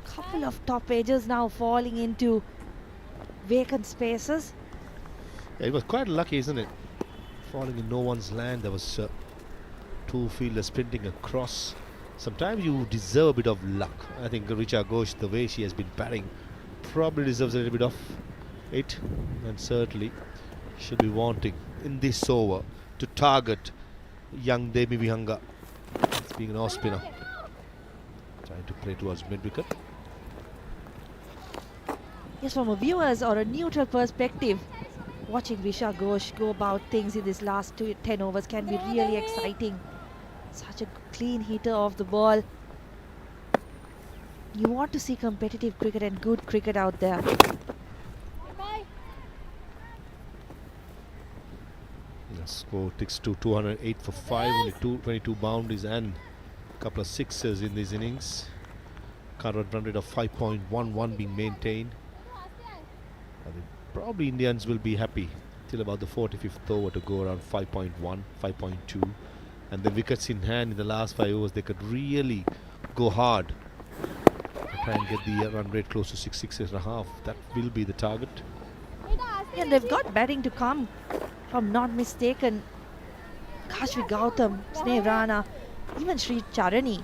Couple of top edges now falling into vacant spaces. Yeah, it was quite lucky, isn't it? Falling in no one's land. There was two fielders sprinting across. Sometimes you deserve a bit of luck. I think Richa Ghosh, the way she has been batting, probably deserves a little bit of it, and certainly should be wanting in this over to target young Demi Vihanga. It's being an off spinner, trying to play towards mid-wicket. Yes, from a viewer's or a neutral perspective, watching Richa Ghosh go about things in this last 10 overs can be really exciting. Such a clean hitter of the ball. You want to see competitive cricket and good cricket out there. The score ticks to 208 for 5, only 22 boundaries and a couple of sixes in these innings. Current run rate of 5.11 being maintained. I think probably Indians will be happy till about the 45th over to go around 5.1, 5.2, and the wickets in hand in the last 5 overs, they could really go hard to try and get the run rate close to 6.5. That will be the target. And they've got batting to come, if I'm not mistaken. Kashvi Gautam, Sneh Rana, even Sri Charani.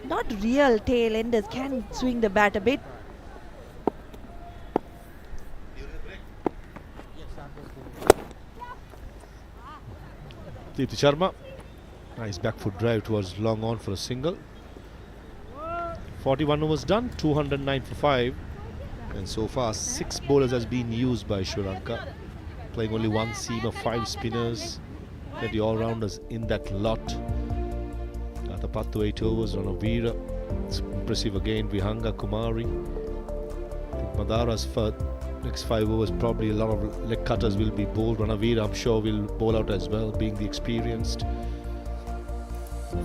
not real tail enders, can swing the bat a bit. Deepti Sharma, nice back foot drive towards long on for a single. 41 overs done, 209 for 5, and so far 6 bowlers has been used by Sri Lanka, playing only one seam of 5 spinners. Plenty all-rounders in that lot. Atapattu 8 overs, Ranavira, it's impressive again. Vihanga, Kumari, Madara's for next 5 overs, probably a lot of leg cutters will be bowled. Ranavira, I'm sure, will bowl out as well, being the experienced.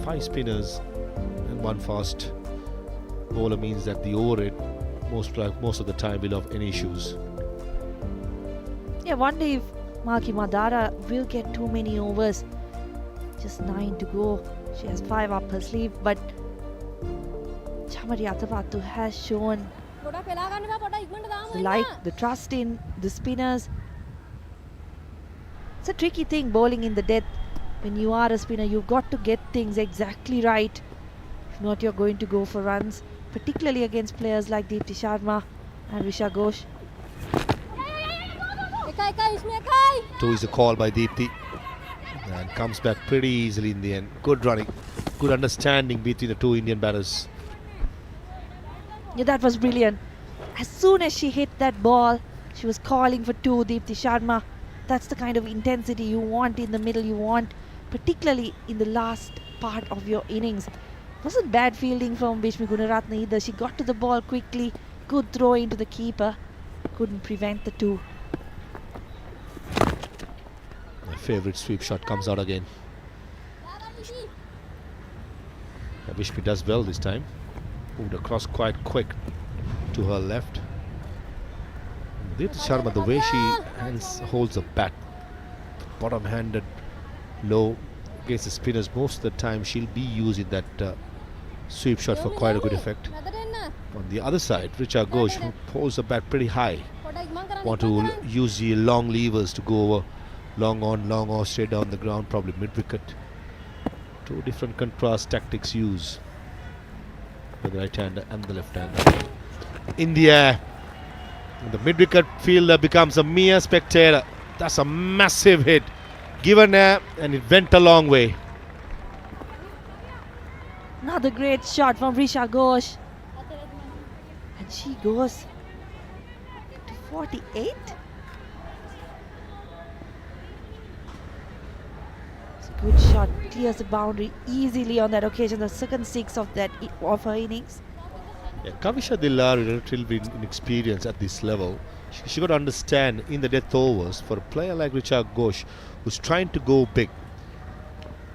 5 spinners and 1 fast bowler means that the over rate most of the time will have any issues. Yeah, wonder if Maki Madara will get too many overs. Just 9 to go. She has 5 up her sleeve, but Chamari Atapattu has shown the trust in the spinners. It's a tricky thing bowling in the death. When you are a spinner, you've got to get things exactly right. If not, you're going to go for runs, particularly against players like Deepti Sharma and Risha Ghosh. 2 is a call by Deepti and comes back pretty easily in the end. Good running, good understanding between the 2 Indian batters. Yeah, that was brilliant. As soon as she hit that ball, she was calling for 2, Deepti Sharma. That's the kind of intensity you want in the middle, you want particularly in the last part of your innings. Wasn't bad fielding from Bishmi Gunaratne either. She got to the ball quickly, good throw into the keeper, couldn't prevent the 2. My favourite sweep shot comes out again. Bishmi does well this time. Moved across quite quick to her left. Deepti Sharma, the way she holds the bat, bottom-handed, low against the spinners, most of the time she'll be using that sweep shot for quite a good effect. On the other side, Richa Ghosh, who holds the bat pretty high, want to use the long levers to go over, long on, long off, straight down the ground, probably mid-wicket. 2 different contrast tactics used by the right-hander and the left-hander. In the air, the mid-wicket fielder becomes a mere spectator. That's a massive hit. Given air, and it went a long way. Another great shot from Risha Ghosh. And she goes to 48. It's a good shot. Clears the boundary easily on that occasion. The second 6 of her innings. Yeah, Kavisha Dillar is relatively inexperienced at this level. She got to understand in the death overs, for a player like Richa Ghosh who's trying to go big,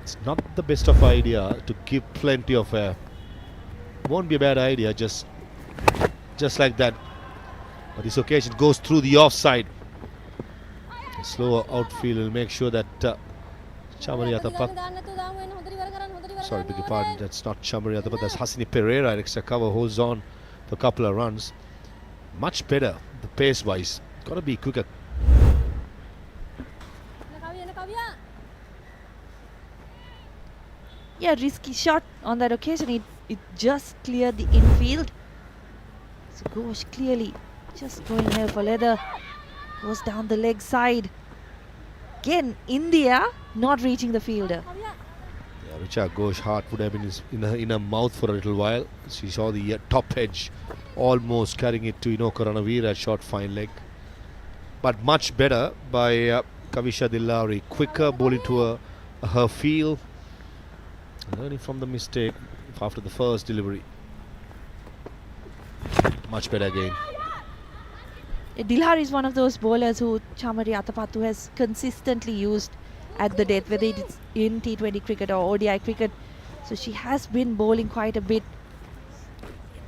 it's not the best of idea to give plenty of air. Won't be a bad idea, just like that. But this occasion goes through the offside. A slower outfield will make sure that Chamari Atapattu, sorry, beg your pardon, that's not Chamari Atapattu, that's Hasini Pereira, extra cover, holds on for a couple of runs. Much better, the pace wise. Got to be quicker. Yeah, risky shot on that occasion. It just cleared the infield. So Ghosh clearly just going here for leather. Goes down the leg side. Again, India not reaching the fielder. Yeah, Richa Ghosh heart would have been in her mouth for a little while. She saw the top edge, almost carrying it to Inoka Ranavira, short fine leg. But much better by Kavisha Dillari. Quicker bowling to her field. Learning from the mistake after the first delivery. Much better again. Dilhar is one of those bowlers who Chamari Atapattu has consistently used at the death, whether it's in T20 cricket or ODI cricket. So she has been bowling quite a bit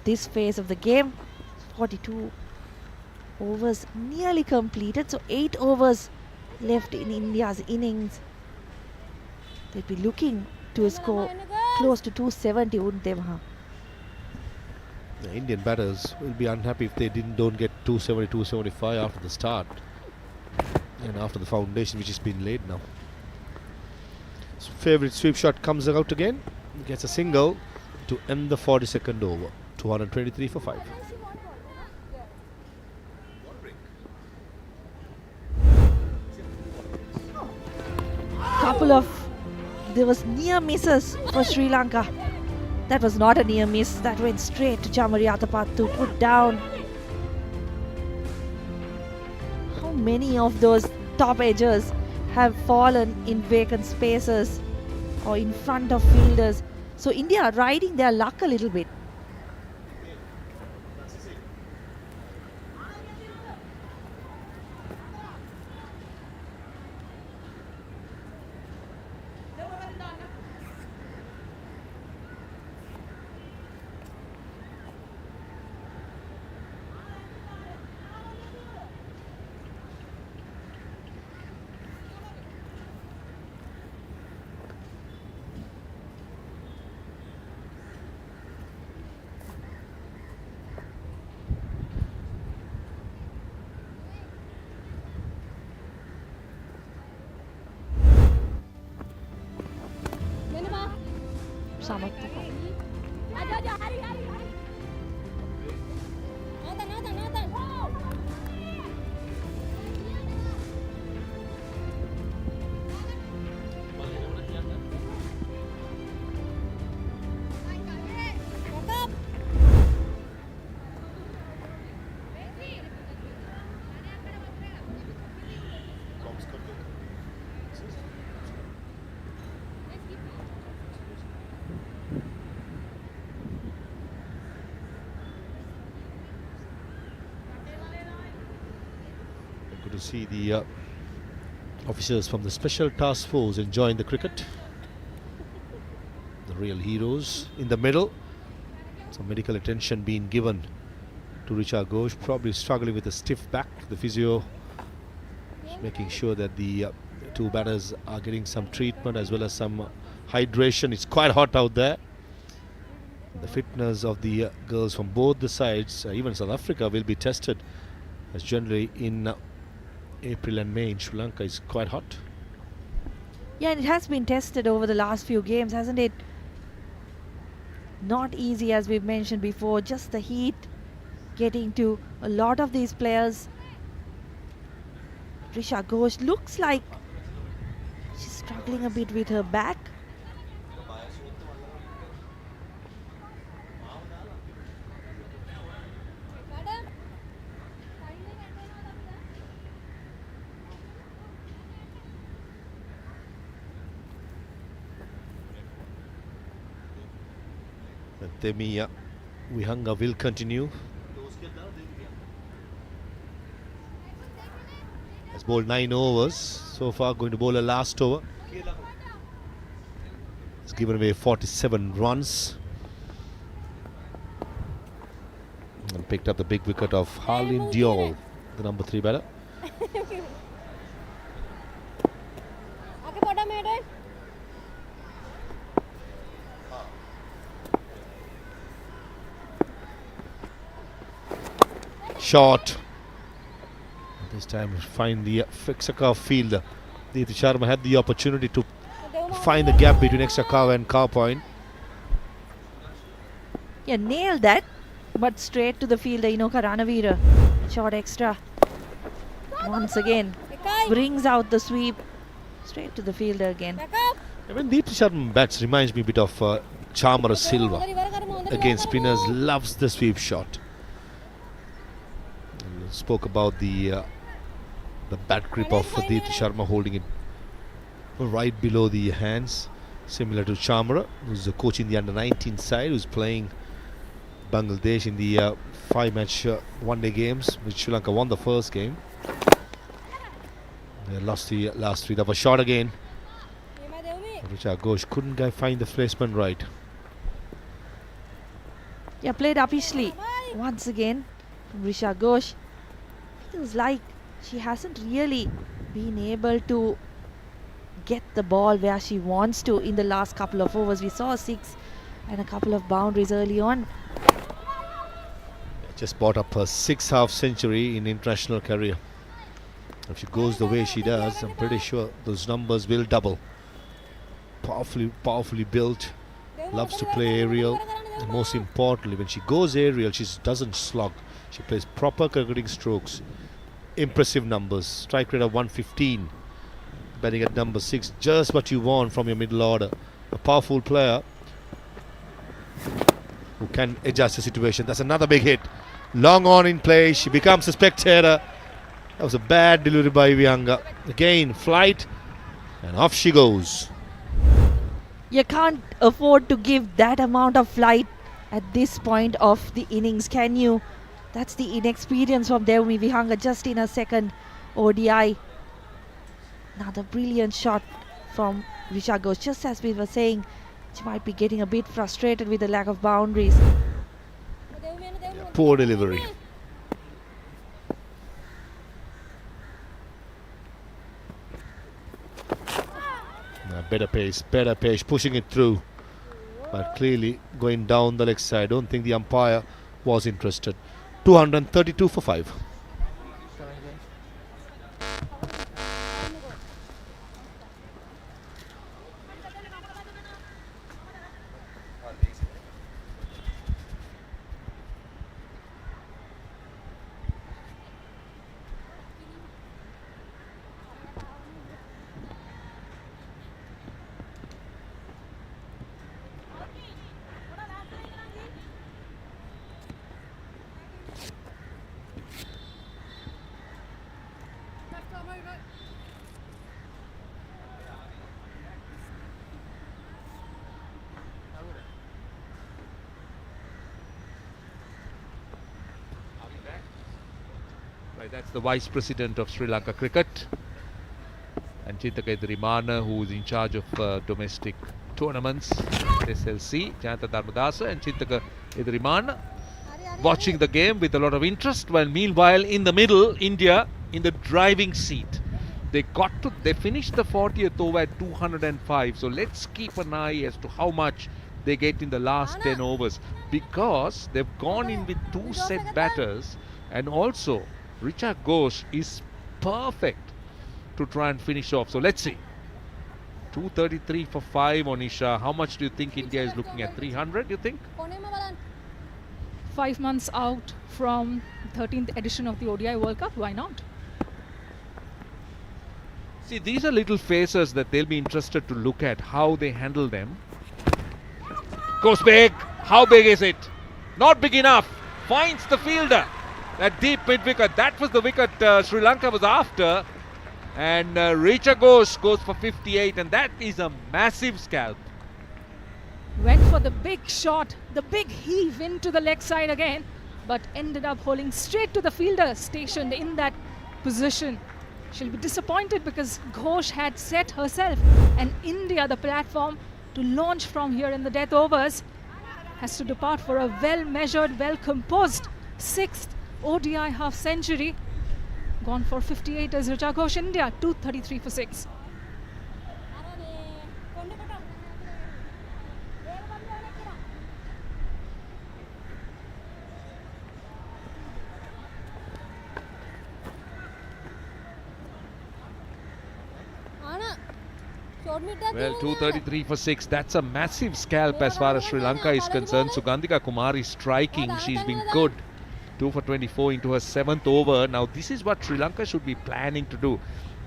this phase of the game. 42 overs nearly completed, so 8 overs left in India's innings. They'd be looking to score close to 270, wouldn't they, Maha? The Indian batters will be unhappy if they don't get 270, 275 after the start and after the foundation which has been laid now. So favourite sweep shot comes out again, gets a single. to end the 42nd over. 223 for 5. There was near misses for Sri Lanka. That was not a near miss. That went straight to Chamari Atapat to put down. How many of those top edges have fallen in vacant spaces or in front of fielders? So India are riding their luck a little bit. Sama. Good to see the officers from the Special Task Force enjoying the cricket. The real heroes in the middle. Some medical attention being given to Richa Ghosh, probably struggling with a stiff back. The physio is making sure that the two batters are getting some treatment as well as some hydration. It's quite hot out there. The fitness of the girls from both the sides, even South Africa, will be tested, as generally in April and May in Sri Lanka is quite hot. Yeah, and it has been tested over the last few games, hasn't it? Not easy, as we've mentioned before. Just the heat getting to a lot of these players. Risha Ghosh looks like she's struggling a bit with her back. Temi Vihanga will continue. Has bowled 9 overs so far, going to bowl a last over. He's given away 47 runs and picked up the big wicket of Harleen Diol, the number 3 batter. Shot. This time find the extra fielder. Deepti Sharma had the opportunity to find the gap between extra cow and cow point. Yeah, nailed that, but straight to the fielder, Inoka Ranavira. Short extra. Once again, brings out the sweep. Straight to the fielder again. When Deepti Sharma bats, reminds me a bit of Chamara Silva. Against spinners, loves the sweep shot. Spoke about the bat grip of Deepti Sharma, holding it right below the hands, similar to Chamara, who's the coach in the under-19 side, who's playing Bangladesh in the 5-match one-day games, which Sri Lanka won the first game. They lost the last 3. That was shot again. Richa Ghosh couldn't find the placement right. Yeah, played uppishly once again. Risha Ghosh. Feels like she hasn't really been able to get the ball where she wants to in the last couple of overs. We saw 6 and a couple of boundaries early on. Just bought up her 6th half-century in international career. If she goes the way she does, I'm pretty sure those numbers will double. Powerfully built, loves to play aerial. And most importantly, when she goes aerial, she doesn't slog. She plays proper cricketing strokes. Impressive numbers. Strike rate of 115. Batting at number 6. Just what you want from your middle order. A powerful player who can adjust the situation. That's another big hit. Long on in play. She becomes a spectator. That was a bad delivery by Vihanga. Again, flight. And off she goes. You can't afford to give that amount of flight at this point of the innings, can you? That's the inexperience from Devumi Vihanga just in her second ODI. Another brilliant shot from Risha Ghosh. Just as we were saying, she might be getting a bit frustrated with the lack of boundaries. Poor delivery. Better pace, pushing it through. But clearly going down the leg side. I don't think the umpire was interested. 232 for 5. Right, that's the Vice President of Sri Lanka Cricket. And Chintaka Edrimana, who is in charge of domestic tournaments, SLC, Jayanta Dharmadasa, and Chintaka Edrimana watching the game with a lot of interest. While meanwhile, in the middle, India in the driving seat. They finished the 40th over at 205. So let's keep an eye as to how much they get in the last 10 overs, because they've gone in with 2 set batters, and also Richa Ghosh is perfect to try and finish off. So let's see. 233 for 5, Onisha. How much do you think India is looking at? 300, you think? 5 months out from 13th edition of the ODI World Cup, why not? See, these are little faces that they'll be interested to look at, how they handle them. Goes big. How big is it? Not big enough. Finds the fielder. That deep mid wicket. That was the wicket Sri Lanka was after. And Richa Ghosh goes for 58, and that is a massive scalp. Went for the big shot, the big heave into the leg side again, but ended up holding straight to the fielder stationed in that position. She'll be disappointed because Ghosh had set herself and India, the platform to launch from here in the death overs, has to depart for a well-measured, well-composed 6th ODI half century. Gone for 58 as Richa Ghosh, India 233 for 6. Well, 233 for 6. That's a massive scalp as far as Sri Lanka is concerned. Sugandhika Kumari striking. She's been good. 2 for 24 into her 7th over. Now, this is what Sri Lanka should be planning to do.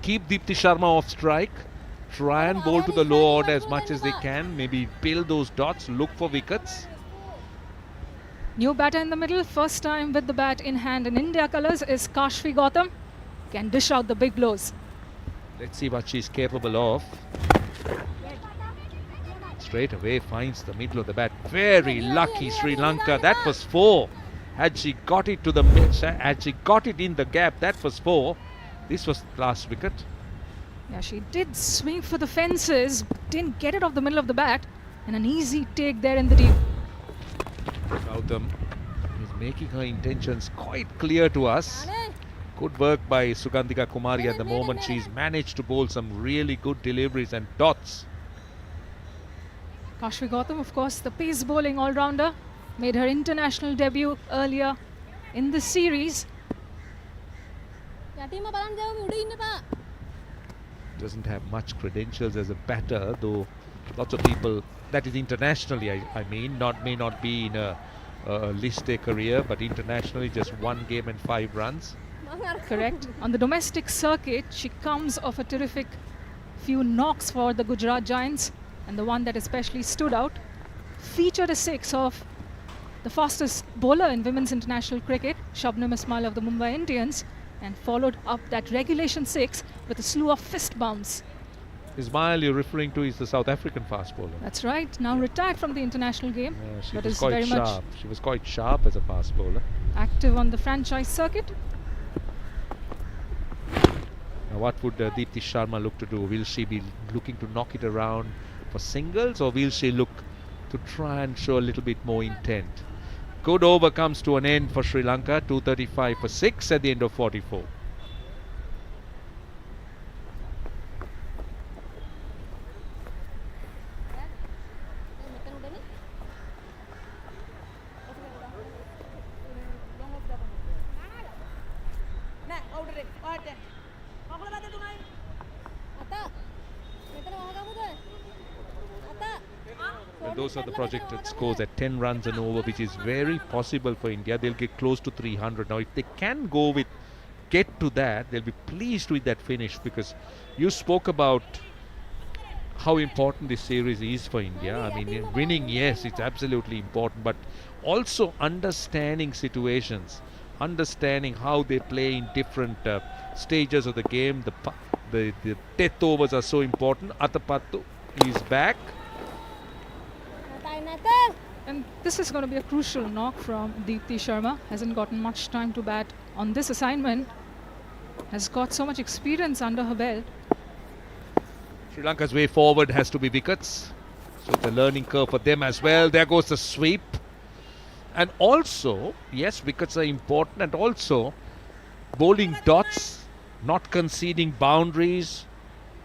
Keep Deepti Sharma off strike. Try and bowl to the low order as much as they can. Maybe build those dots. Look for wickets. New batter in the middle. First time with the bat in hand in India colours is Kashvi Gautam. Can dish out the big blows. Let's see what she's capable of. Straight away finds the middle of the bat. Very lucky Sri Lanka. That was 4. Had she got it to the mid, had she got it in the gap, that was 4. This was the last wicket. Yeah, she did swing for the fences, didn't get it off the middle of the bat, and an easy take there in the deep. Gautam is making her intentions quite clear to us. Good work by Sugandhika Kumari at the moment. She's managed to bowl some really good deliveries and dots. Kashvi Gautam, of course, the pace bowling all-rounder, made her international debut earlier in the series. Doesn't have much credentials as a batter, though Lots of people, that is internationally, I mean, may not be in a list A career, but internationally just 1 game and 5 runs. Correct. On the domestic circuit, she comes off a terrific few knocks for the Gujarat Giants, and the one that especially stood out featured a 6 of the fastest bowler in women's international cricket, Shabnam Ismail of the Mumbai Indians, and followed up that regulation 6 with a slew of fist bumps. Ismail you're referring to is the South African fast bowler. That's right. Now retired from the international game, She but was is quite very much sharp. She was quite sharp as a fast bowler. active on the franchise circuit. Now what would Deepti Sharma look to do? Will she be looking to knock it around for singles, or will she look to try and show a little bit more intent? Good over comes to an end for Sri Lanka. 235 for 6 at the end of 44. Well, those are the projected scores at 10 runs and over, which is very possible for India. They'll get close to 300. Now, if they can get to that, they'll be pleased with that finish, because you spoke about how important this series is for India. I mean, winning, yes, it's absolutely important, but also understanding situations, understanding how they play in different stages of the game. The death overs are so important. Atapattu is back. And this is going to be a crucial knock from Deepti Sharma. Hasn't gotten much time to bat on this assignment. Has got so much experience under her belt. Sri Lanka's way forward has to be wickets. So it's a learning curve for them as well. There goes the sweep. And also, yes, wickets are important, and also bowling dots, not conceding boundaries.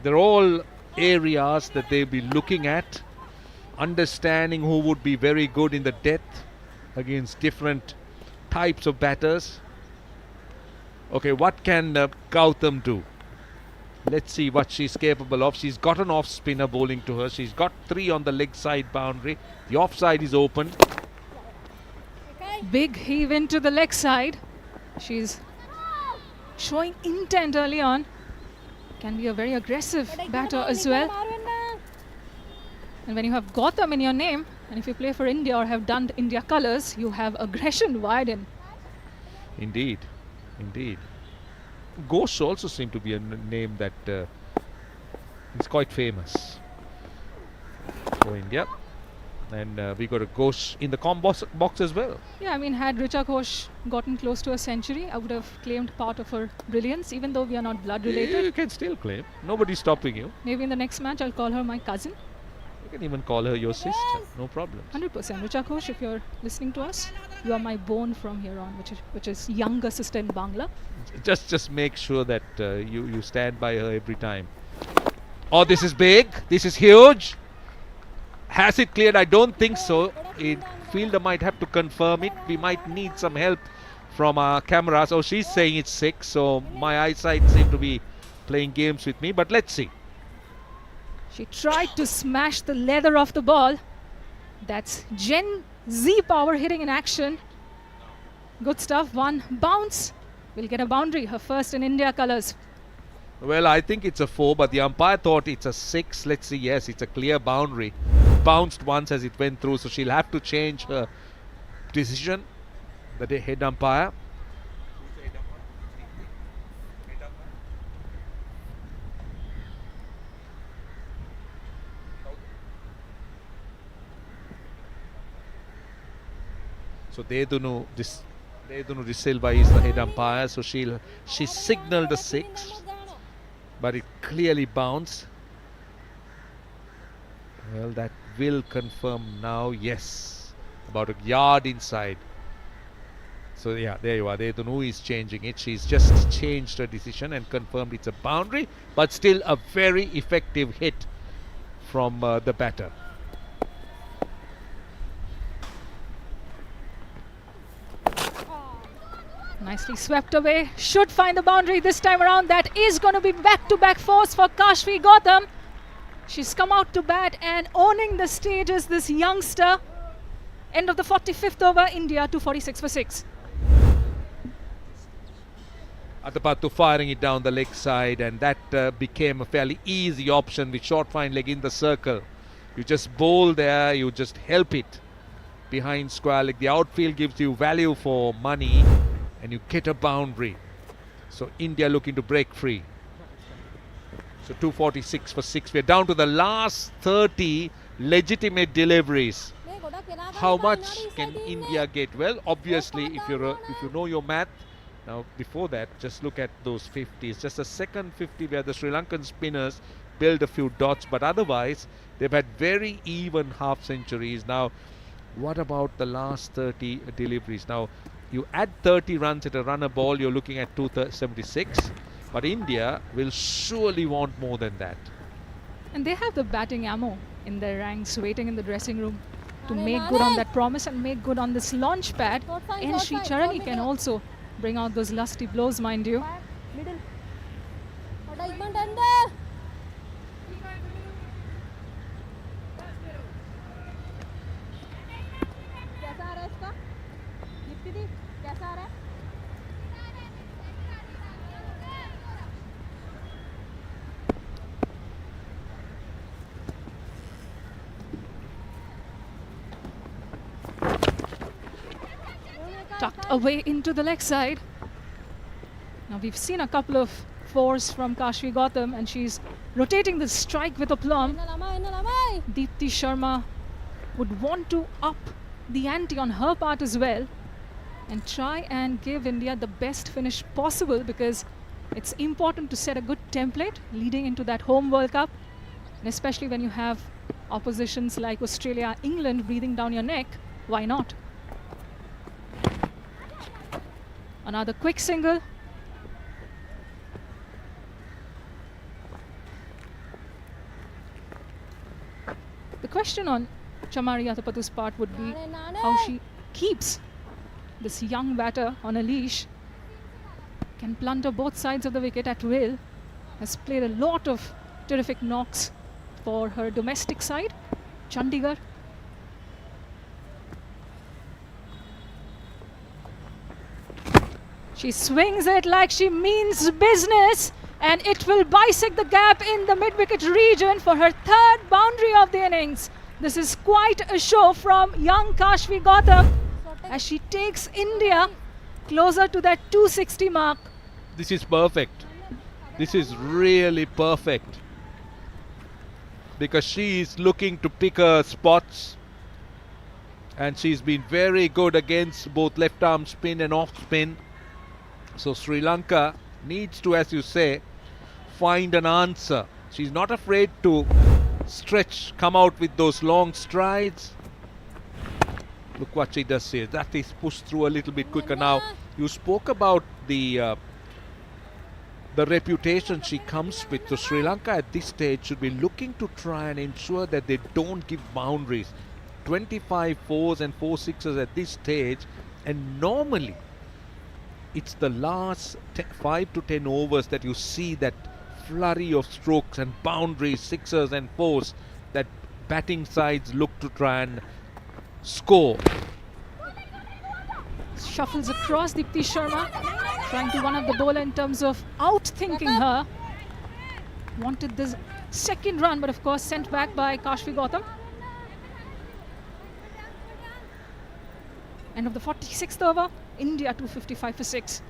They're all areas that they'll be looking at. Understanding who would be very good in the death against different types of batters. Okay, what can Gautam do? Let's see what she's capable of. She's got an off-spinner bowling to her. She's got 3 on the leg side boundary. The offside is open. Big heave into the leg side. She's showing intent early on. Can be a very aggressive batter as well. And when you have Gautam in your name, and if you play for India or have donned India colours, you have aggression wide in. Indeed, indeed. Ghosh also seemed to be a name that is quite famous for India. And we got a Ghosh in the box as well. Yeah, I mean, had Richa Ghosh gotten close to a century, I would have claimed part of her brilliance, even though we are not blood related. You can still claim. Nobody's stopping you. Maybe in the next match, I'll call her my cousin. You can even call her your sister. No problem. 100%. Richa Ghosh, if you're listening to us, you are my bone from here on, which is younger sister in Bangla. Just make sure that you stand by her every time. Oh, this is big. This is huge. Has it cleared? I don't think so. Fielder might have to confirm it. We might need some help from our cameras. Oh, she's saying it's 6. So my eyesight seems to be playing games with me. But let's see. She tried to smash the leather off the ball. That's Gen Z power hitting in action. Good stuff. One bounce. Will get a boundary. Her first in India colours. Well, I think it's a 4, but the umpire thought it's a 6. Let's see. Yes, it's a clear boundary. Bounced once as it went through, so she'll have to change her decision. The head umpire. So Dedunu De Silva is the head umpire, so she signalled a 6, but it clearly bounced. Well, that will confirm now, yes, about a yard inside. So yeah, there you are. Dedunu is changing it. She's just changed her decision and confirmed it's a boundary, but still a very effective hit from the batter. Nicely swept away. Should find the boundary this time around. That is going to be back-to-back force for Kashvi Gautam. She's come out to bat and owning the stage is this youngster. End of the 45th over, India 246 for 6. Atapattu firing it down the leg side, and that became a fairly easy option with short fine leg in the circle. You just bowl there, you just help it behind square leg. The outfield gives you value for money and you get a boundary. So India looking to break free. So 246 for 6. We're down to the last 30 legitimate deliveries. How much can India get? Well, obviously, if you know your math, now before that, just look at those 50s. Just a second 50 where the Sri Lankan spinners build a few dots, but otherwise they've had very even half centuries. Now, what about the last 30 deliveries? Now, you add 30 runs at a runner ball, you're looking at 276. But India will surely want more than that. And they have the batting ammo in their ranks waiting in the dressing room to make good on that promise and make good on this launch pad. And Sri Charani can also bring out those lusty blows, mind you. Tucked away into the leg side. Now we've seen a couple of fours from Kashvi Gautam and she's rotating the strike with aplomb. Deepti Sharma would want to up the ante on her part as well and try and give India the best finish possible, because it's important to set a good template leading into that home World Cup, and especially when you have oppositions like Australia, England breathing down your neck. Why not? Another quick single. The question on Chamari Atapattu's part would be how she keeps this young batter on a leash. Can plunder both sides of the wicket at will. Has played a lot of terrific knocks for her domestic side, Chandigarh. She swings it like she means business, and it will bisect the gap in the mid-wicket region for her third boundary of the innings. This is quite a show from young Kashvi Gautam as she takes India closer to that 260 mark. This is perfect. This is really perfect, because she is looking to pick her spots, and she's been very good against both left arm spin and off spin. So Sri Lanka needs to, as you say, find an answer. She's not afraid to stretch, come out with those long strides. Look what she does here. That is pushed through a little bit quicker. Now, you spoke about the reputation she comes with. So Sri Lanka at this stage should be looking to try and ensure that they don't give boundaries. 25 fours and 4 sixes at this stage, and normally it's the last 5 to 10 overs that you see that flurry of strokes and boundaries, sixes and fours, that batting sides look to try and score. Shuffles across Deepti Sharma, trying to one-up the bowler in terms of outthinking her. Wanted this second run, but of course sent back by Kashvi Gautam. End of the 46th over, India 255 for 6.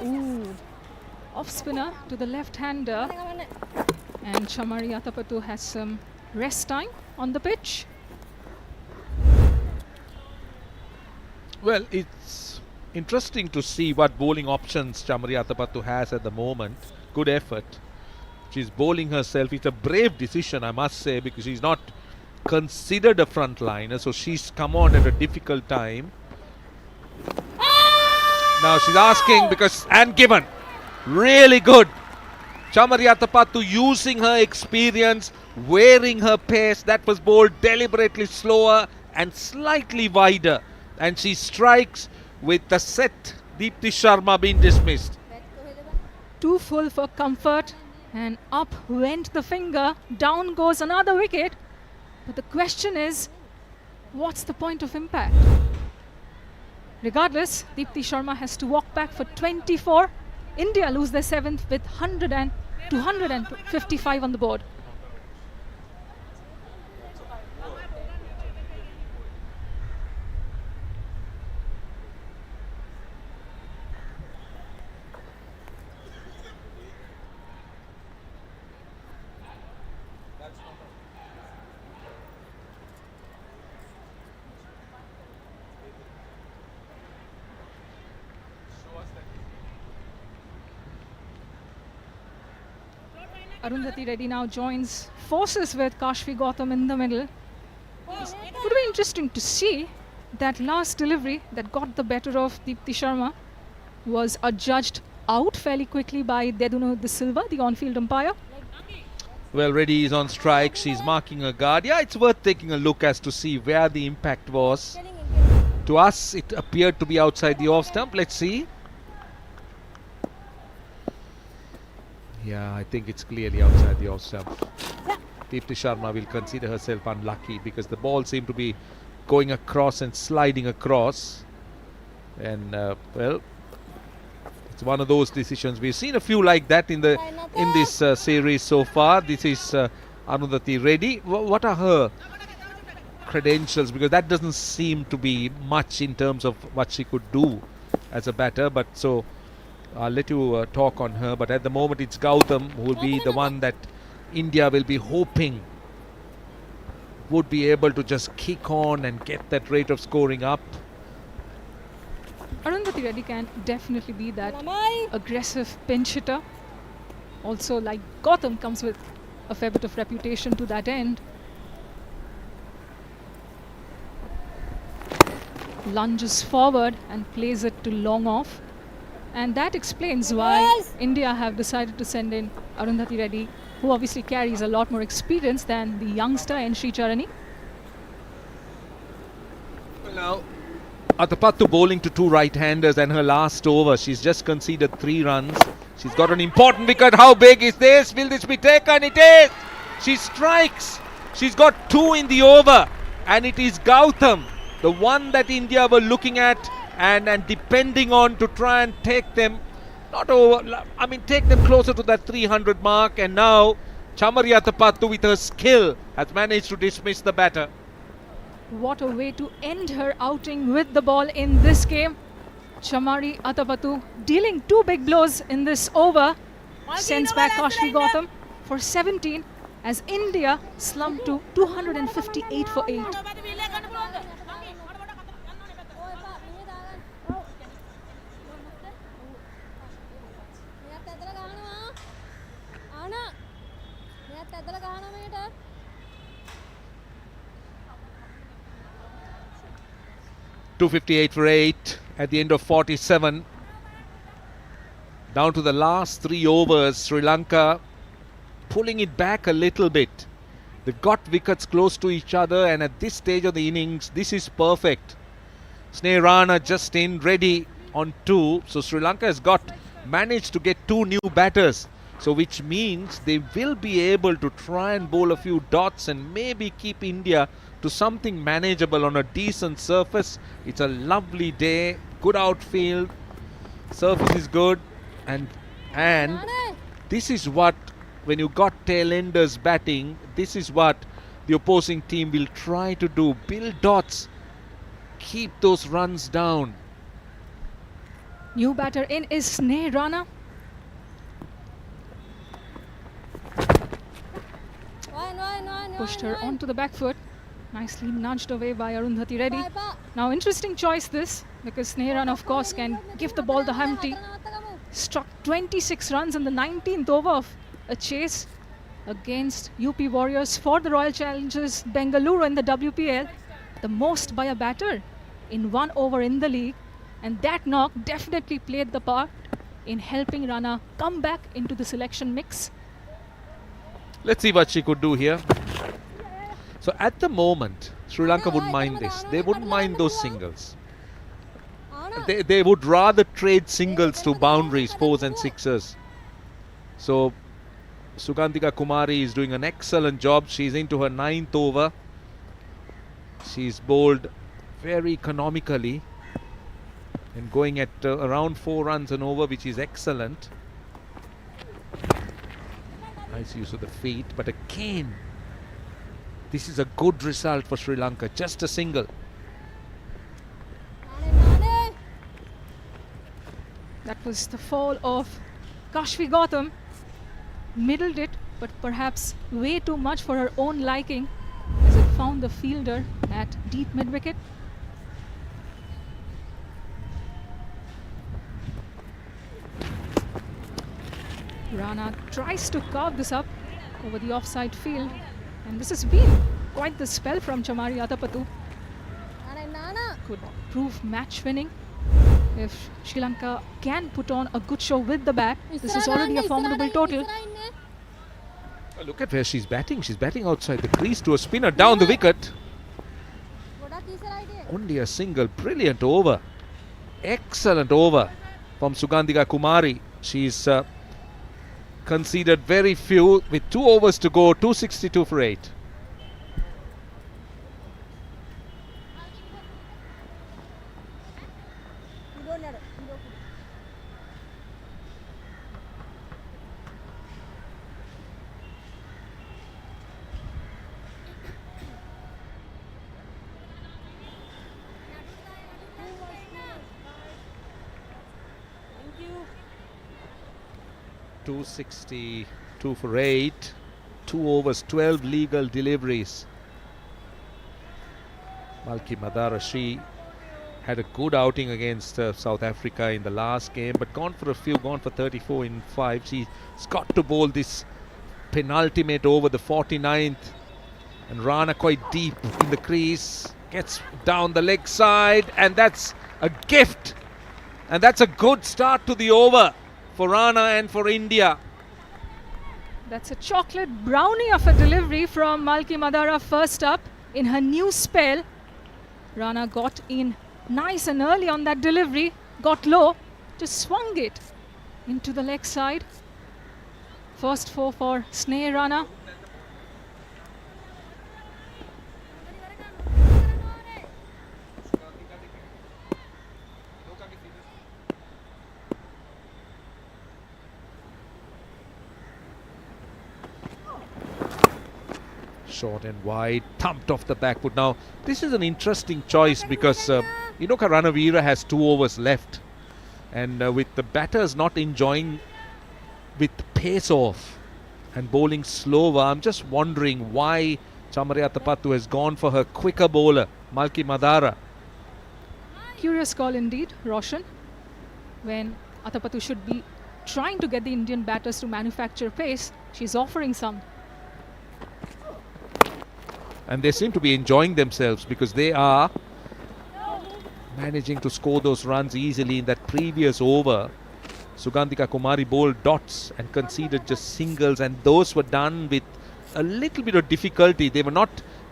Ooh, off spinner to the left-hander, and Chamari Atapattu has some rest time on the pitch. Well, it's interesting to see what bowling options Chamari Atapattu has at the moment. Good effort. She's bowling herself. It's a brave decision, I must say, because she's not considered a frontliner, so she's come on at a difficult time. Now she's asking because, and given. Really good. Chamariyatapattu using her experience, wearing her pace. That was bowled deliberately slower and slightly wider. And she strikes with the set. Deepti Sharma being dismissed. Too full for comfort, and up went the finger. Down goes another wicket. But the question is, what's the point of impact? Regardless, Deepti Sharma has to walk back for 24. India lose their 7th with 255 on the board. Arundhati Reddy now joins forces with Kashvi Gautam in the middle. It would be interesting to see that last delivery that got the better of Deepti Sharma was adjudged out fairly quickly by Deduno De Silva, the on-field umpire. Well, Reddy is on strike. She's marking her guard. Yeah, it's worth taking a look as to see where the impact was. To us, it appeared to be outside the off stump. Let's see. Yeah, I think it's clearly outside the off stump. Deepti Sharma will consider herself unlucky because the ball seemed to be going across and sliding across. And, well, it's one of those decisions. We've seen a few like that in this series so far. This is Arundhati Reddy. What are her credentials? Because that doesn't seem to be much in terms of what she could do as a batter. But so I'll let you talk on her. But at the moment it's Gautam who will be the one that India will be hoping would be able to just kick on and get that rate of scoring up. Arundhati Reddy can definitely be that aggressive pinch hitter. Also, like Gautam, comes with a fair bit of reputation to that end. Lunges forward and plays it to long off. And that explains why India have decided to send in Arundhati Reddy, who obviously carries a lot more experience than the youngster Sri Charani. Well, now Atapattu bowling to two right-handers, and her last over she's just conceded 3 runs. She's got an important wicket. How big is this? Will this be taken? It is! She strikes! She's got 2 in the over, and it is Gautam, the one that India were looking at and depending on to try and take them take them closer to that 300 mark. And now Chamariyatapattu with her skill has managed to dismiss the batter. What a way to end her outing with the ball in this game. Chamariyatapattu dealing 2 big blows in this over sends back Kashvi Gautam for 17 as India slumped to 258 for 8. .258 for 8 at the end of 47. Down to the last 3 overs, Sri Lanka pulling it back a little bit. They've got wickets close to each other, and at this stage of the innings, this is perfect. Sri Rana just in, ready on 2. So Sri Lanka has managed to get 2 new batters. So which means they will be able to try and bowl a few dots and maybe keep India to something manageable on a decent surface. It's a lovely day, good outfield, surface is good, and this is what, when you got tail-enders batting, this is what the opposing team will try to do. Build dots, keep those runs down. New batter in is Sri Rana. Pushed her onto the back foot. Nicely nudged away by Arundhati Reddy. Now interesting choice this, because Sri Rana of course can give the ball the Humpty. Struck 26 runs in the 19th over of a chase against UP Warriors for the Royal Challengers Bengaluru in the WPL, the most by a batter in 1 over in the league, and that knock definitely played the part in helping Rana come back into the selection mix. Let's see what she could do here. So at the moment, Sri Lanka wouldn't mind this. They wouldn't mind those singles. They would rather trade singles to boundaries, 4s and 6s. So Sugandhika Kumari is doing an excellent job. She's into her 9th over. She's bowled very economically and going at around 4 runs an over, which is excellent. Nice use of the feet, but again, this is a good result for Sri Lanka. Just a single. That was the fall of Kashvi Gautam. Middled it, but perhaps way too much for her own liking, as it found the fielder at deep mid-wicket. Rana tries to carve this up over the offside field, and this has been quite the spell from Chamari Atapattu. Could prove match winning if Sri Lanka can put on a good show with the bat. This is already a formidable total. Look at where she's batting. She's batting outside the crease to a spinner down the wicket. Only a single. Brilliant over. Excellent over from Sugandhika Kumari. She's conceded very few with 2 overs to go. 262 for 8. .262 for 8, 2 overs, 12 legal deliveries. Malki Madara, she had a good outing against South Africa in the last game, but gone for a few, gone for 34 in 5. She's got to bowl this penultimate over, the 49th, and Rana quite deep in the crease, gets down the leg side, and that's a gift, and that's a good start to the over for Rana and for India. That's a chocolate brownie of a delivery from Malki Madara first up in her new spell. Rana got in nice and early on that delivery, got low, just swung it into the leg side. First 4 for Sneh Rana. Short and wide, thumped off the back foot. Now, this is an interesting choice because Inoka Ranavira has 2 overs left. And with the batters not enjoying with pace off and bowling slower, I'm just wondering why Chamari Atapattu has gone for her quicker bowler, Malki Madara. Curious call indeed, Roshan, when Atapattu should be trying to get the Indian batters to manufacture pace. She's offering some. And they seem to be enjoying themselves because they are managing to score those runs easily. In that previous over, Sugandhika Kumari bowled dots and conceded just singles, and those were done with a little bit of difficulty. They were not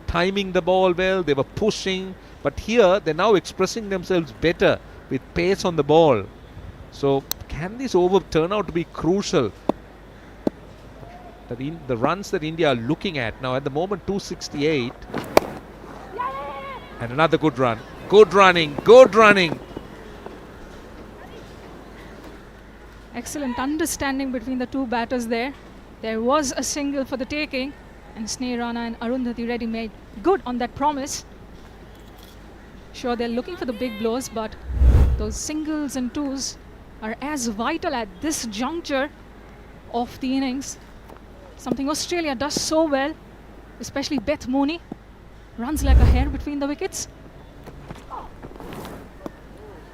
timing the ball well, they were pushing, but here they're now expressing themselves better with pace on the ball. So can this over turn out to be crucial? The runs that India are looking at now, at the moment 268, and another good run. Good running, good running. Excellent understanding between the two batters there. There was a single for the taking, and Sneh Rana and Arundhati Reddy made good on that promise. Sure, they're looking for the big blows, but those singles and twos are as vital at this juncture of the innings. Something Australia does so well, especially Beth Mooney. Runs like a hare between the wickets.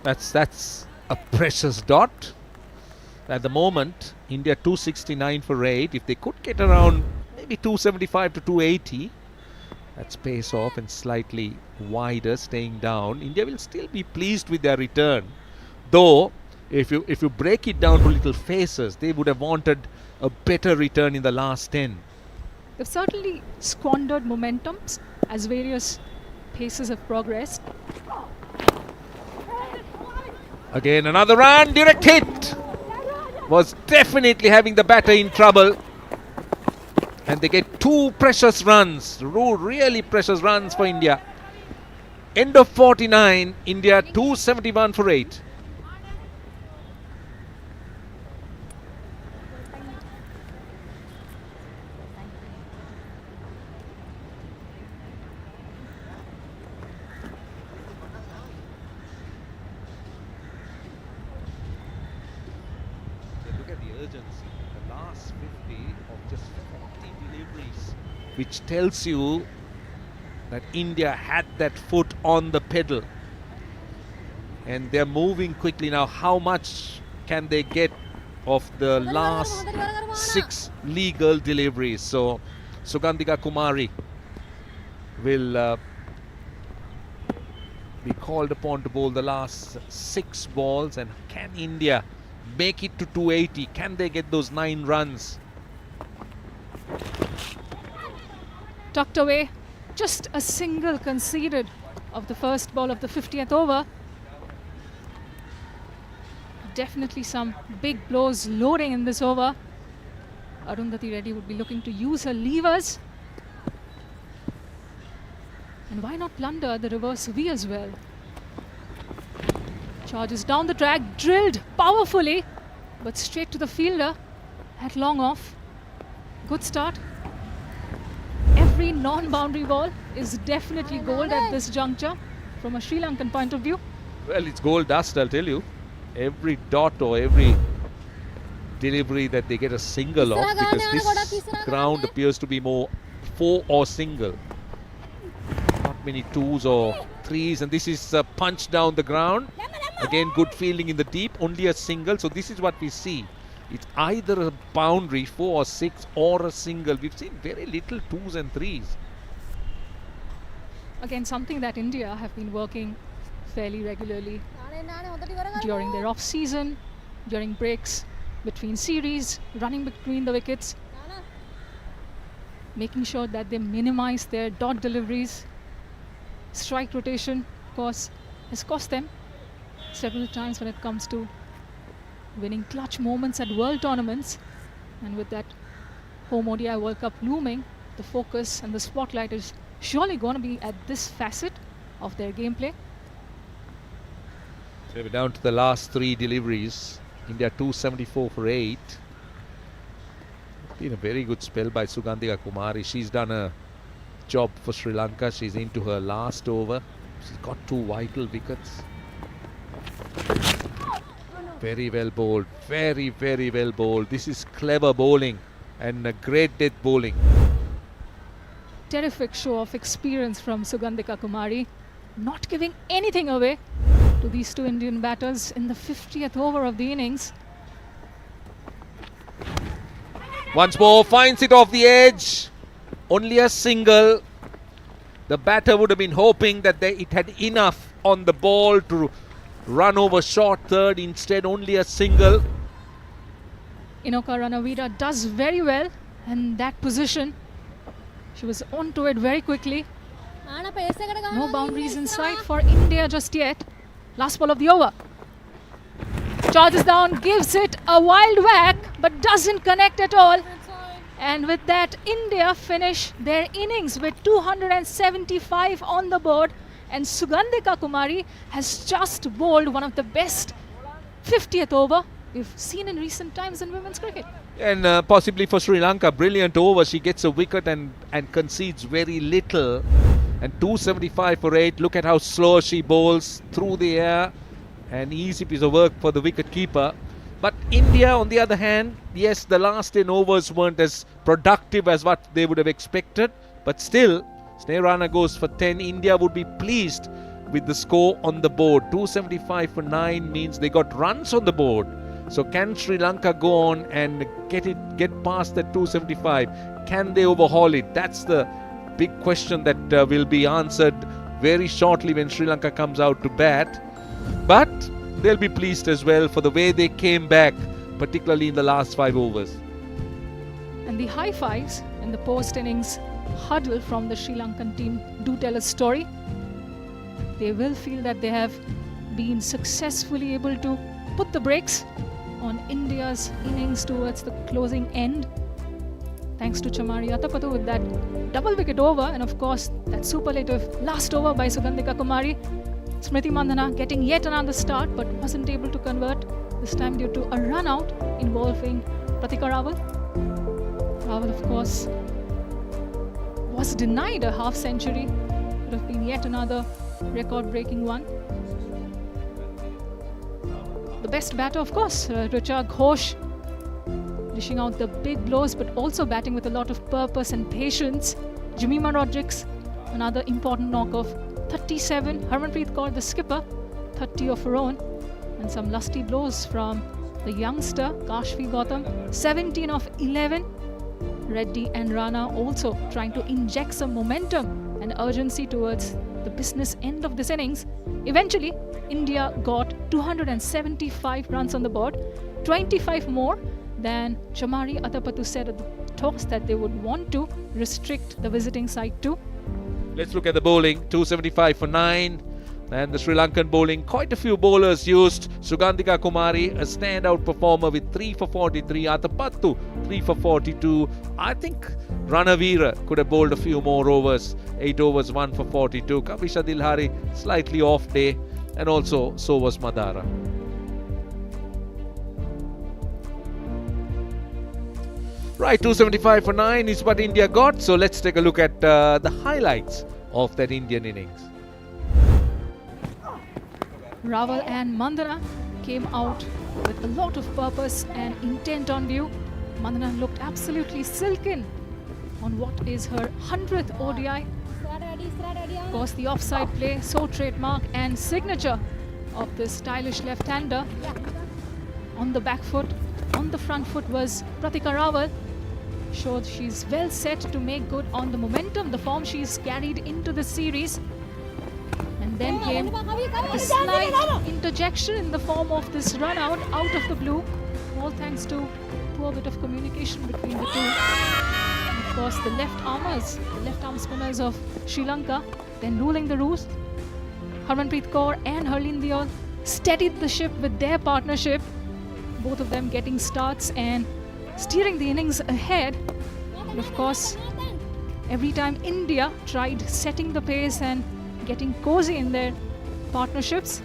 That's a precious dot. At the moment, India 269 for 8. If they could get around maybe 275 to 280, that's pace off and slightly wider, staying down, India will still be pleased with their return. Though, if you break it down to little phases, they would have wanted a better return in the last 10. They've certainly squandered momentums as various paces have progressed. Again, another run, direct hit. Was definitely having the batter in trouble. And they get 2 precious runs, really precious runs for India. End of 49, India 271 for 8. Look at the urgency. The last 50 of just 40 deliveries, which tells you that India had that foot on the pedal. And they're moving quickly now. How much can they get of the last 6 legal deliveries? So Sugandhika Kumari will be called upon to bowl the last 6 balls. And can India make it to 280? Can they get those 9 runs? Tucked away, just a single conceded of the first ball of the 50th over. Definitely some big blows loading in this over. Arundhati Reddy would be looking to use her levers. And why not plunder the reverse V as well? Charges down the track, drilled powerfully, but straight to the fielder at long off. Good start. Every non-boundary ball is definitely gold at this juncture from a Sri Lankan point of view. Well, it's gold dust, I'll tell you. Every dot or every delivery that they get a single of, because this ground appears to be more 4 or single. Not many 2s or 3s, and this is a punch down the ground. Again, good fielding in the deep, only a single. So this is what we see. It's either a boundary, 4 or 6, or a single. We've seen very little 2s and 3s. Again, something that India have been working fairly regularly during their off-season, during breaks between series, running between the wickets, making sure that they minimize their dot deliveries. Strike rotation, of course, has cost them several times when it comes to winning clutch moments at world tournaments. And with that home ODI World Cup looming, the focus and the spotlight is surely going to be at this facet of their gameplay. So we're down to the last 3 deliveries. India 274 for 8. Been a very good spell by Sugandhika Kumari. She's done a job for Sri Lanka. She's into her last over. She's got 2 vital wickets. Very well bowled. Very, very well bowled. This is clever bowling and a great death bowling. Terrific show of experience from Sugandhika Kumari, not giving anything away to these 2 Indian batters in the 50th over of the innings. Once more, finds it off the edge. Only a single. The batter would have been hoping that it had enough on the ball to run over short third. Instead, only a single. Inoka Ranavira does very well in that position. She was onto it very quickly. No boundaries in sight for India just yet. Last ball of the over. Charges down, gives it a wild whack, but doesn't connect at all. And with that, India finish their innings with 275 on the board. And Sugandhika Kumari has just bowled one of the best 50th over we've seen in recent times in women's cricket. And possibly for Sri Lanka, brilliant over. She gets a wicket and concedes very little. And 275 for 8. Look at how slow she bowls through the air. An easy piece of work for the wicket keeper. But India, on the other hand, yes, the last 10 overs weren't as productive as what they would have expected. But still, Sneh Rana goes for 10. India would be pleased with the score on the board. 275 for 9 means they got runs on the board. So can Sri Lanka go on and get past that 275? Can they overhaul it? That's the big question that will be answered very shortly when Sri Lanka comes out to bat. But they'll be pleased as well for the way they came back, particularly in the last 5 overs. And the high fives in the post-innings huddle from the Sri Lankan team do tell a story. They will feel that they have been successfully able to put the brakes on India's innings towards the closing end, thanks to Chamari Athapattu with that double wicket over, and of course that superlative last over by Sugandhika Kumari. Smriti Mandhana getting yet another start but wasn't able to convert, this time due to a run out involving Pratika Rawal. Rawal, of course, was denied a half century. Would have been yet another record-breaking one. The best batter, of course, Richa Ghosh, dishing out the big blows but also batting with a lot of purpose and patience. Jemimah Rodrigues, another important knock of 37. Harmanpreet Kaur, the skipper, 30 of her own. And some lusty blows from the youngster, Kashfi Gautam, 17 of 11. Reddy and Rana also trying to inject some momentum and urgency towards the business end of this innings. Eventually, India got 275 runs on the board, 25 more than Chamari Athapattu said at the toss that they would want to restrict the visiting side to. Let's look at the bowling. 275 for 9. And the Sri Lankan bowling, quite a few bowlers used. Sugandhika Kumari, a standout performer with 3 for 43. Athapattu, 3 for 42. I think Ranavira could have bowled a few more overs. 8 overs, 1 for 42. Kavisha Dilhari, slightly off day. And also, so was Madara. Right, 275 for 9 is what India got. So let's take a look at the highlights of that Indian innings. Rawal and Mandhana came out with a lot of purpose and intent on view. Mandhana looked absolutely silken on what is her 100th ODI. Of course, the offside play, so trademark and signature of this stylish left-hander. On the back foot, on the front foot was Pratika Rawal. Showed she's well set to make good on the momentum, the form she's carried into the series. And then came a slight interjection in the form of this run out of the blue, all thanks to poor bit of communication between the two. And of course, the left arm spinners of Sri Lanka, then ruling the roost. Harmanpreet Kaur and Harleen Deol steadied the ship with their partnership, both of them getting starts and steering the innings ahead. And of course, every time India tried setting the pace and getting cozy in their partnerships,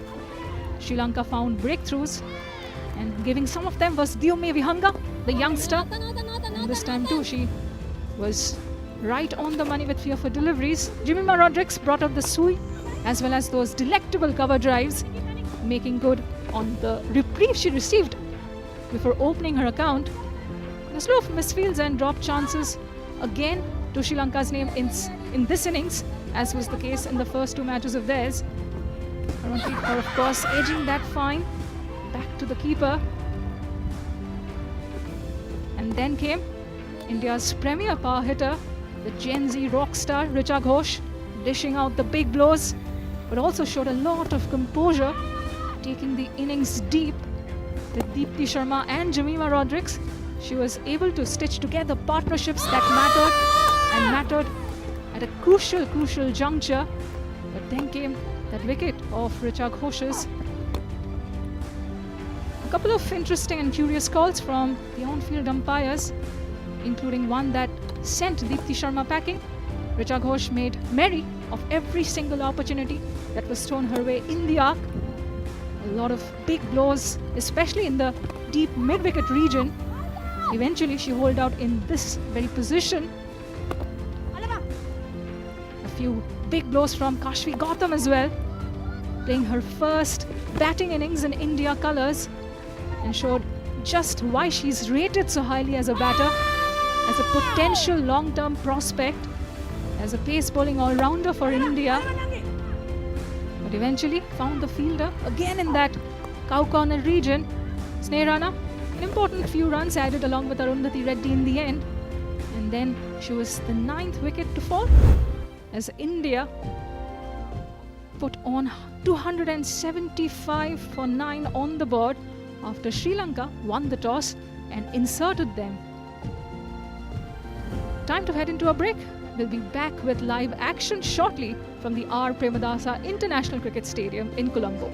Sri Lanka found breakthroughs, and giving some of them was Diume Vihanga, the youngster. And this time too, she was right on the money with few of her deliveries. Jemimah Rodrigues brought up the sui as well as those delectable cover drives, making good on the reprieve she received before opening her account. A slew of misfields and drop chances again to Sri Lanka's name in this innings, as was the case in the first 2 matches of theirs. Harmanpreet Kaur, of course, edging that fine back to the keeper. And then came India's premier power hitter, the Gen Z rock star Richa Ghosh, dishing out the big blows, but also showed a lot of composure, taking the innings deep with Deepti Sharma and Jemimah Rodrigues. She was able to stitch together partnerships that mattered at a crucial juncture. But then came that wicket of Richa Ghosh's. A couple of interesting and curious calls from the on-field umpires, including one that sent Deepti Sharma packing. Richa Ghosh made merry of every single opportunity that was thrown her way in the arc. A lot of big blows, especially in the deep mid-wicket region. Eventually, she holed out in this very position. A few big blows from Kashfi Gautam as well, playing her first batting innings in India colours, and showed just why she's rated so highly as a batter, as a potential long-term prospect, as a pace bowling all-rounder for India. But eventually found the fielder again in that cow corner region, Snehrana, an important few runs added along with Arundhati Reddy in the end. And then she was the 9th wicket to fall as India put on 275 for 9 on the board after Sri Lanka won the toss and inserted them. Time to head into a break. We'll be back with live action shortly from the R. Premadasa International Cricket Stadium in Colombo.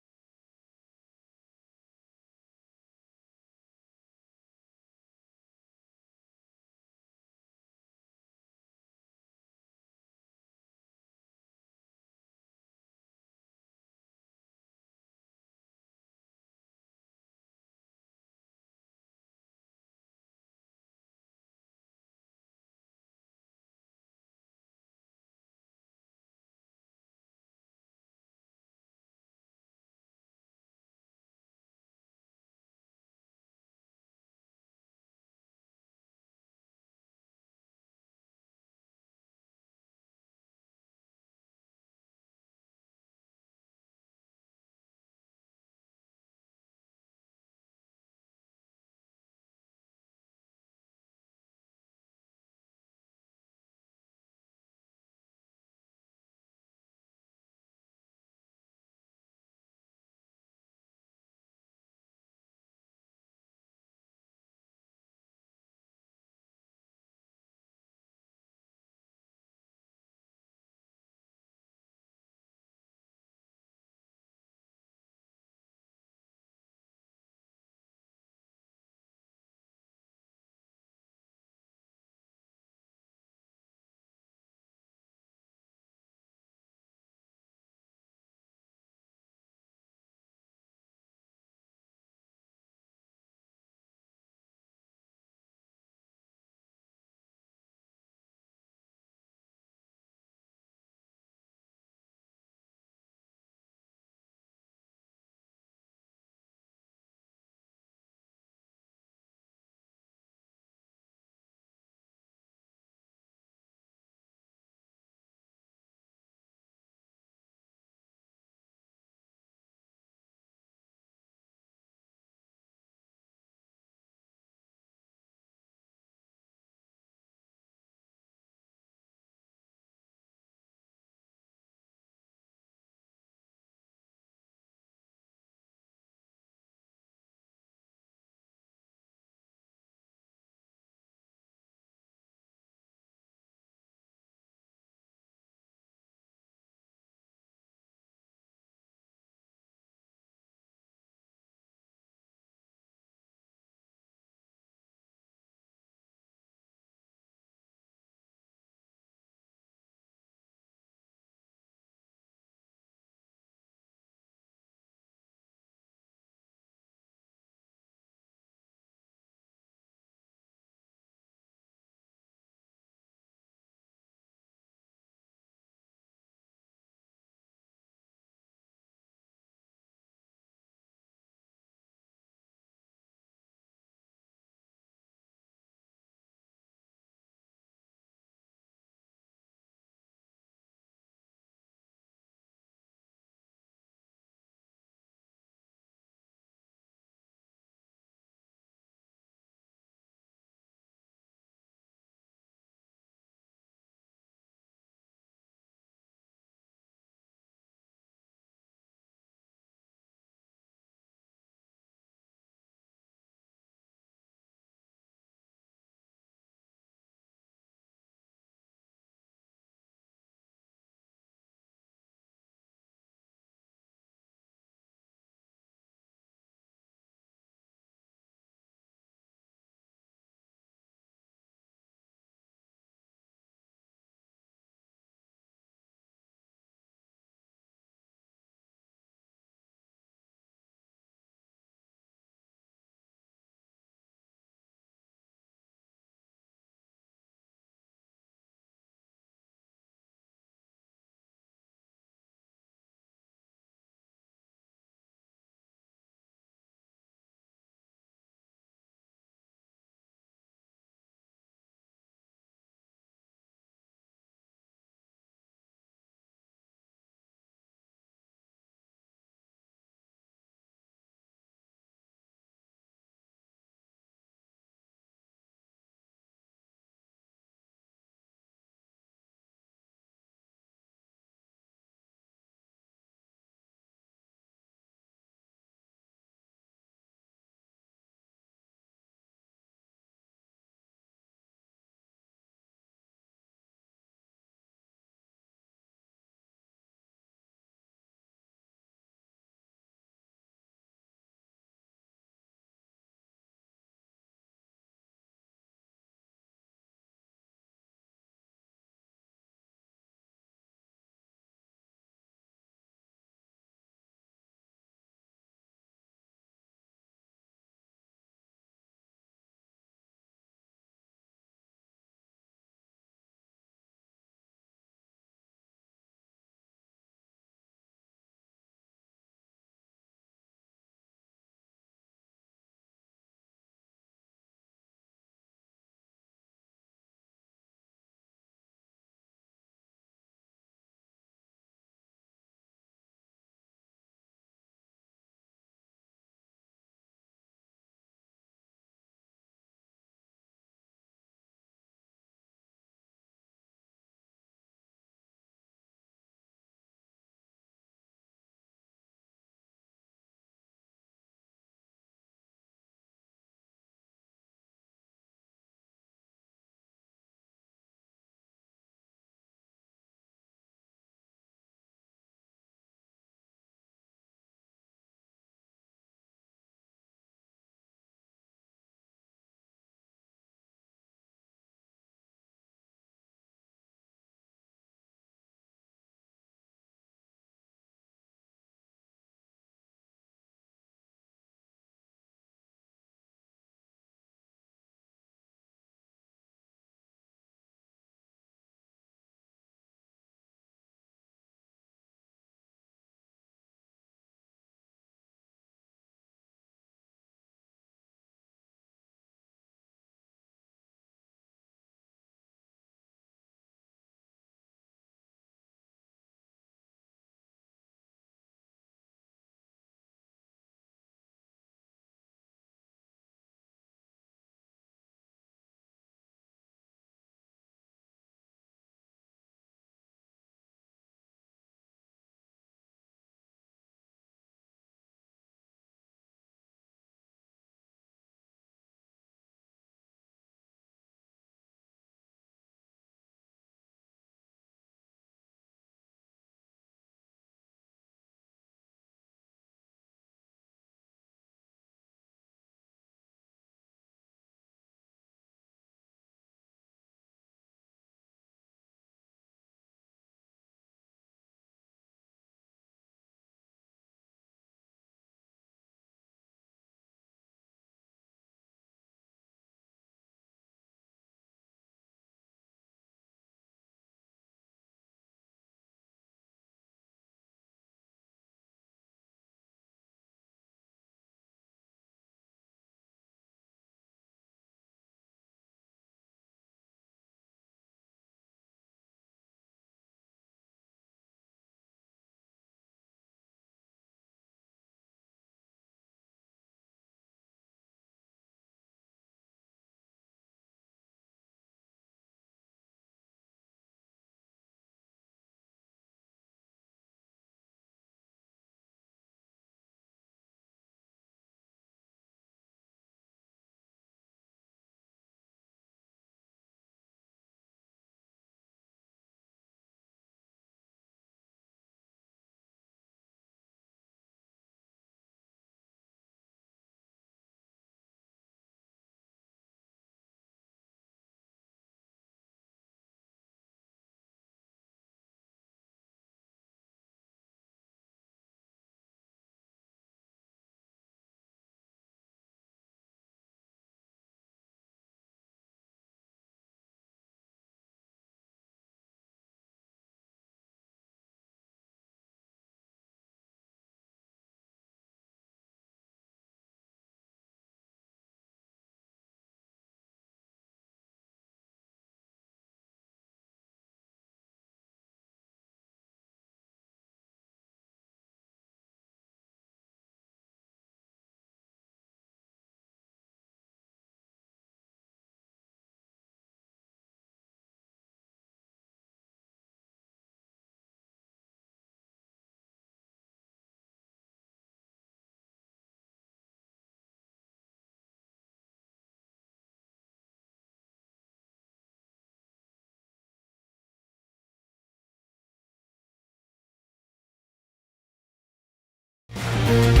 Welcome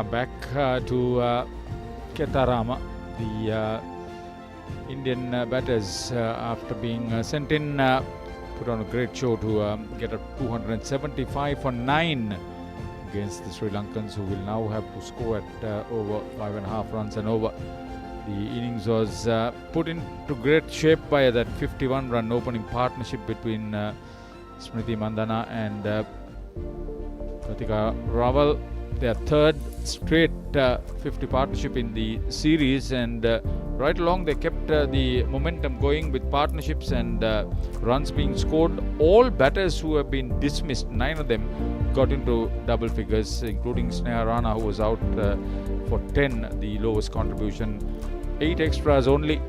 back to Ketarama. The Indian batters, after being sent in, put on a great show to get a 275 for 9 against the Sri Lankans, who will now have to score at over 5.5 runs and over. The innings was put into great shape by that 51-run opening partnership between Smriti Mandhana and Pratika Raval. Their third straight 50 partnership in the series, and right along they kept the momentum going with partnerships and runs being scored. All batters who have been dismissed, 9 of them got into double figures, including Sneha Rana, who was out for 10, the lowest contribution. 8 extras only,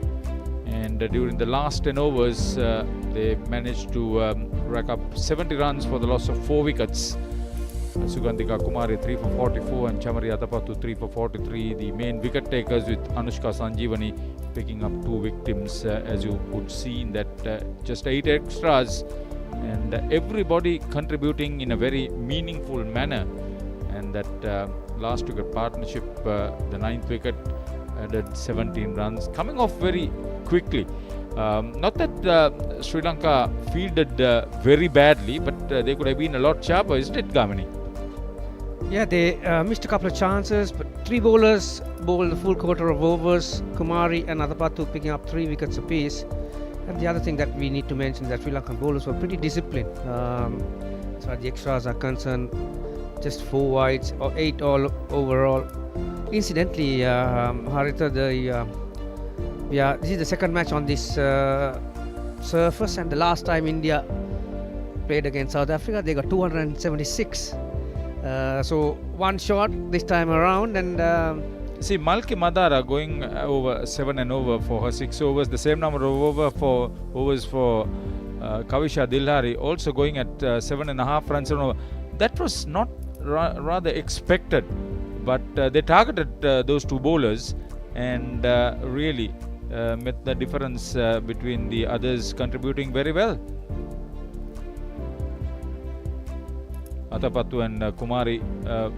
and during the last 10 overs they managed to rack up 70 runs for the loss of 4 wickets. Sugandhika Kumari 3 for 44 and Chamari Atapattu 3 for 43. The main wicket takers, with Anushka Sanjeevani picking up 2 victims, as you could see in that just 8 extras, and everybody contributing in a very meaningful manner. And that last wicket partnership, the 9th wicket, added 17 runs, coming off very quickly. Not that Sri Lanka fielded very badly, but they could have been a lot sharper, isn't it, Gamini? Yeah, they missed a couple of chances, but 3 bowlers bowled the full quarter of overs. Kumari and Adapattu picking up 3 wickets apiece. And the other thing that we need to mention is that Sri Lankan bowlers were pretty disciplined. As far as the extras are concerned, just 4 wides or 8 all overall. Incidentally, Haritha, this is the second match on this surface, and the last time India played against South Africa, they got 276. So 1 shot this time around, and see, Malki Madara going over 7 and over for her 6 overs, the same number of overs for Kavisha Dilhari, also going at 7.5 runs and over. That was not rather expected, but they targeted those 2 bowlers and really met the difference between the others contributing very well. Atapattu and Kumari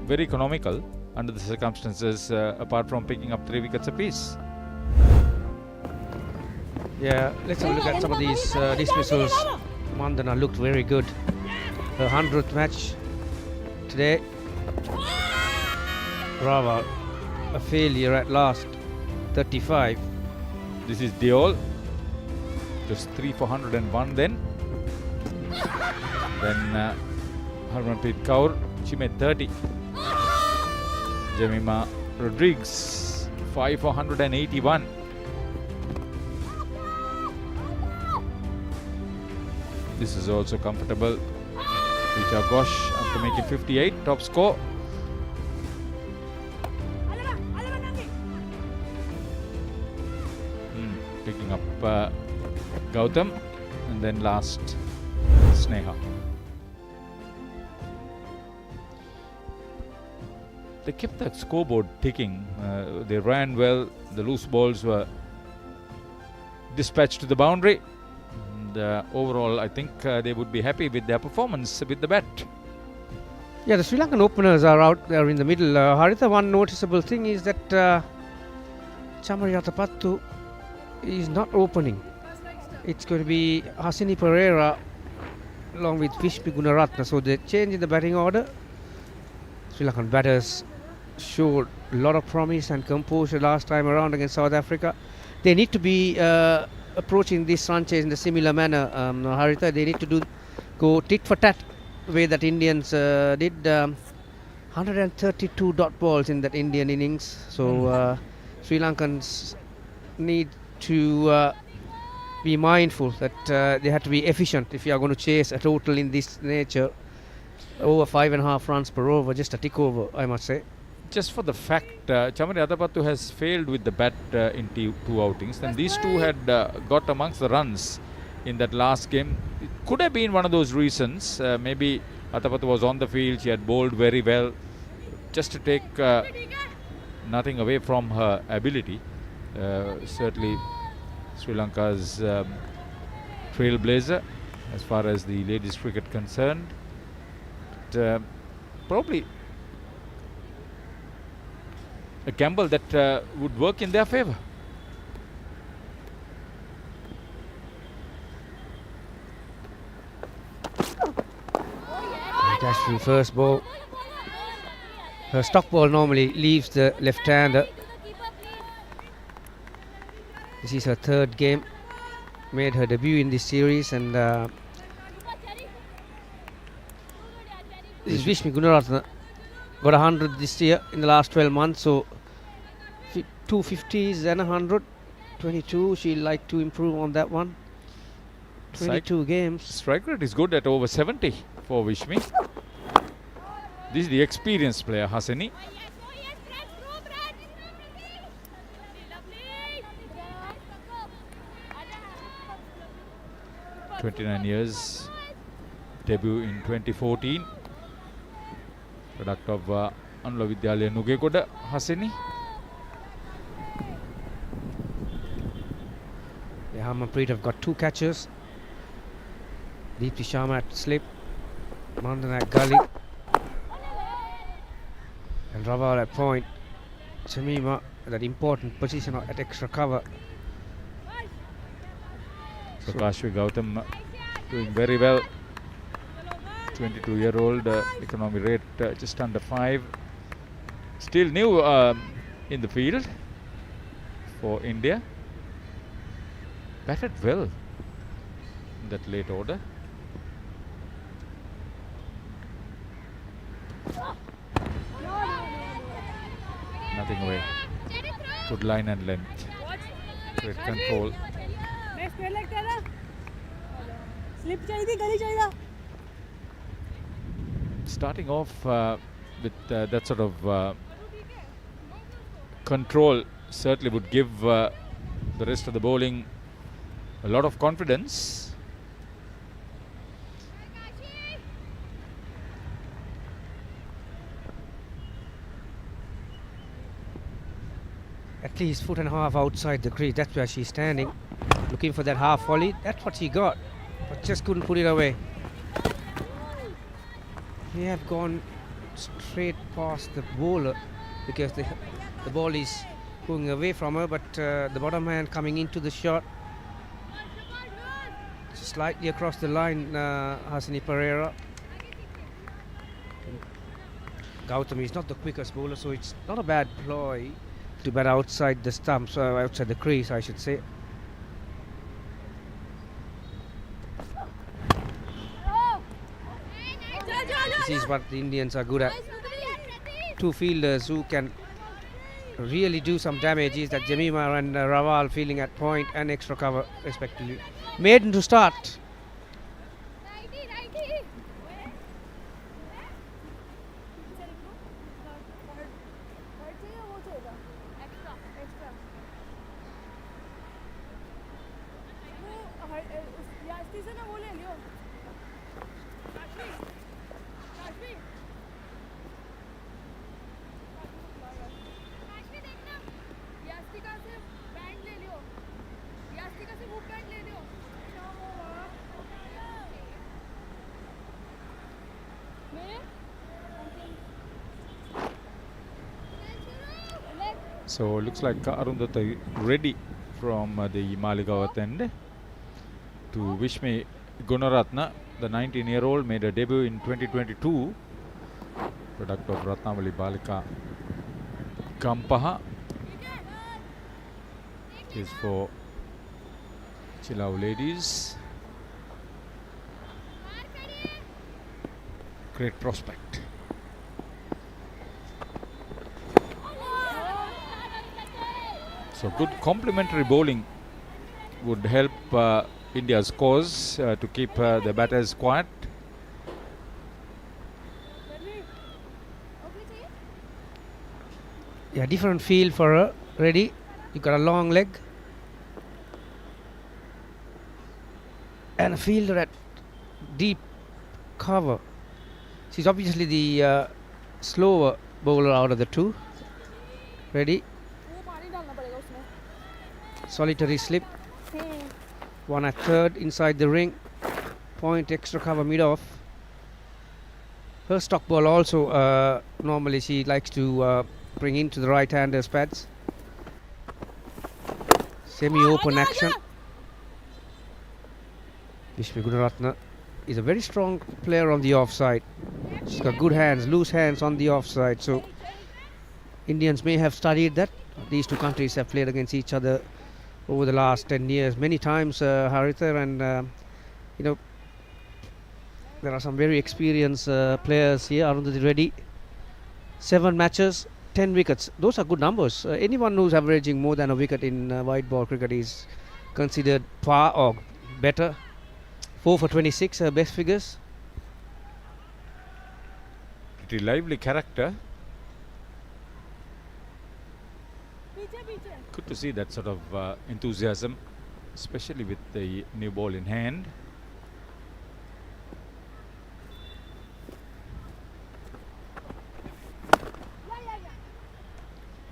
very economical under the circumstances, apart from picking up 3 wickets apiece. Yeah, let's have a look at some of these dismissals. Mandhana looked very good. Her 100th match today. Raval, a failure at last, 35. This is Deol, just 3 for 101 then. Then Harmanpreet Kaur, she made 30. Jemima Rodriguez, 5 for 181. This is also comfortable. Richa Ghosh, after making 58, top score. Picking up Gautam, and then last Sneha. They kept the scoreboard ticking. They ran well. The loose balls were dispatched to the boundary. And overall, I think they would be happy with their performance with the bat. Yeah, the Sri Lankan openers are out there in the middle. Haritha, one noticeable thing is that Chamari Atapattu is not opening. It's going to be Hasini Pereira along with Vishpi Gunaratna. So they change in the batting order. Sri Lankan batters showed a lot of promise and composure last time around against South Africa. They need to be approaching this run chase in a similar manner. Haritha, they need to go tit for tat the way that Indians did. 132 dot balls in that Indian innings. So Sri Lankans need to be mindful that they have to be efficient if you are going to chase a total in this nature. Over 5.5 runs per over, just a tick over, I must say. Just for the fact, Chamari Atapattu has failed with the bat in 2 outings, and these 2 had got amongst the runs in that last game. It could have been one of those reasons. Maybe Atapattu was on the field, she had bowled very well, just to take nothing away from her ability. Certainly Sri Lanka's trailblazer as far as the ladies cricket concerned. But, probably a gamble that would work in their favour. Fantastic first ball. Her stock ball normally leaves the left-hander. This is her third game. Made her debut in this series, and this is Vishmi Gunaratne. Got 100 this year in the last 12 months, so 250s and 100. 22, she'll like to improve on that one. 22 games. Strike rate is good at over 70 for Vishmi. This is the experienced player, Hasani. (29 years), debut in 2014. Product of Anula Vidyalaya Nugegoda, Hasani. Harmanpreet have got 2 catches. Deepti Sharma at slip. Mandana at gully. And Raval at point. Shamima at that important position at extra cover. So Kashvi Gautam doing very well. 22-year-old, economy rate just under 5. Still new in the field for India. Batted well in that late order. Nothing away. Good line and length. Great control. Starting off with that sort of control certainly would give the rest of the bowling a lot of confidence. At least 1.5 foot outside the crease. That's where she's standing, looking for that half volley. That's what she got, but just couldn't put it away. They have gone straight past the bowler because the ball is going away from her, but the bottom hand coming into the shot. Slightly across the line, Hasani Pereira. Gautam is not the quickest bowler, so it's not a bad ploy to bat outside the stumps, outside the crease, I should say. This is what the Indians are good at. 2 fielders who can really do some damage is that Jemima and Raval fielding at point and extra cover respectively. Maiden to start. So looks like Arundhati ready from the Maligavat end to Vishmi Gunaratne. The 19-year-old made a debut in 2022. Product of Ratnavali Balika Kampaha. Is for Chilau ladies. Great prospect. So good complementary bowling would help India's cause to keep the batters quiet. Yeah, different feel for her. Ready? You got a long leg and a fielder at deep cover. She's obviously the slower bowler out of the two. Ready. Solitary slip. One at third inside the ring. Point extra cover mid off. Her stock ball also normally she likes to bring into the right-handers pads. Semi-open action. Vishmi Gunaratne is a very strong player on the offside. She's got good hands, loose hands on the offside. So Indians may have studied that. These two countries have played against each other over the last 10 years many times, Haritha, and you know, there are some very experienced players here. Arundhati Reddy, 7 matches, 10 wickets. Those are good numbers. Anyone who's averaging more than a wicket in white ball cricket is considered par or better. 4 for 26, best figures. Pretty lively character. Good to see that sort of enthusiasm, especially with the new ball in hand.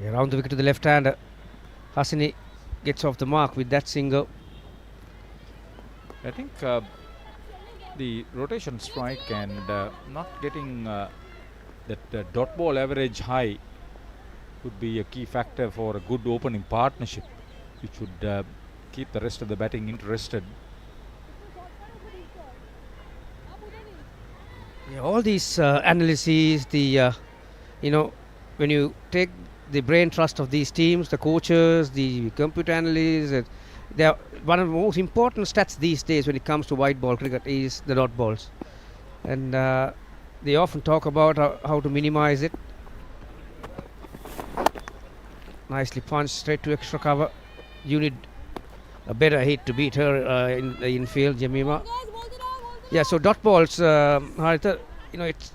Around the wicket to the left hander. Hasini gets off the mark with that single. I think the rotation strike and not getting that dot ball average high would be a key factor for a good opening partnership, which would keep the rest of the batting interested. Yeah, all these analyses, the you know, when you take the brain trust of these teams, the coaches, the computer analysts, they are one of the most important stats these days when it comes to white ball cricket is the dot balls, and they often talk about how to minimize it. Nicely punched straight to extra cover. You need a better hit to beat her in the infield, Jemima. Yeah, so dot balls, Haritha, you know, it's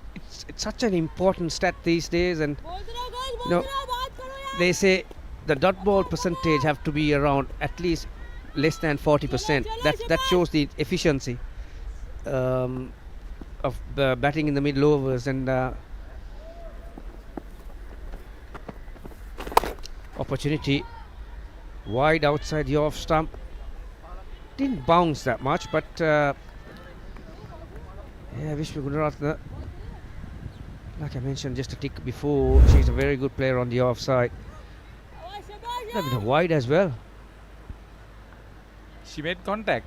such an important stat these days, and you know, they say the dot ball percentage have to be around at least less than 40%. That shows the efficiency of the batting in the middle overs, and opportunity wide outside the off stump. Didn't bounce that much, but yeah, Vishmi Gunaratne, like I mentioned just a tick before, she's a very good player on the offside. A bit of wide as well. She made contact.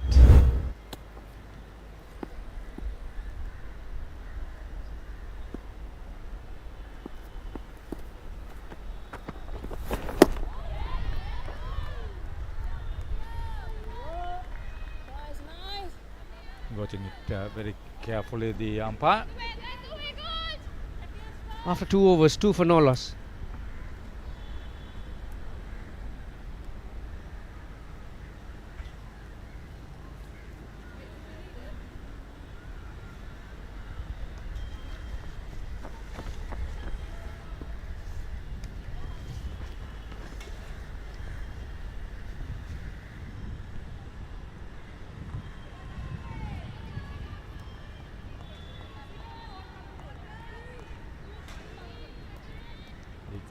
Watching it very carefully, the umpire. After 2 overs, 2 for no loss.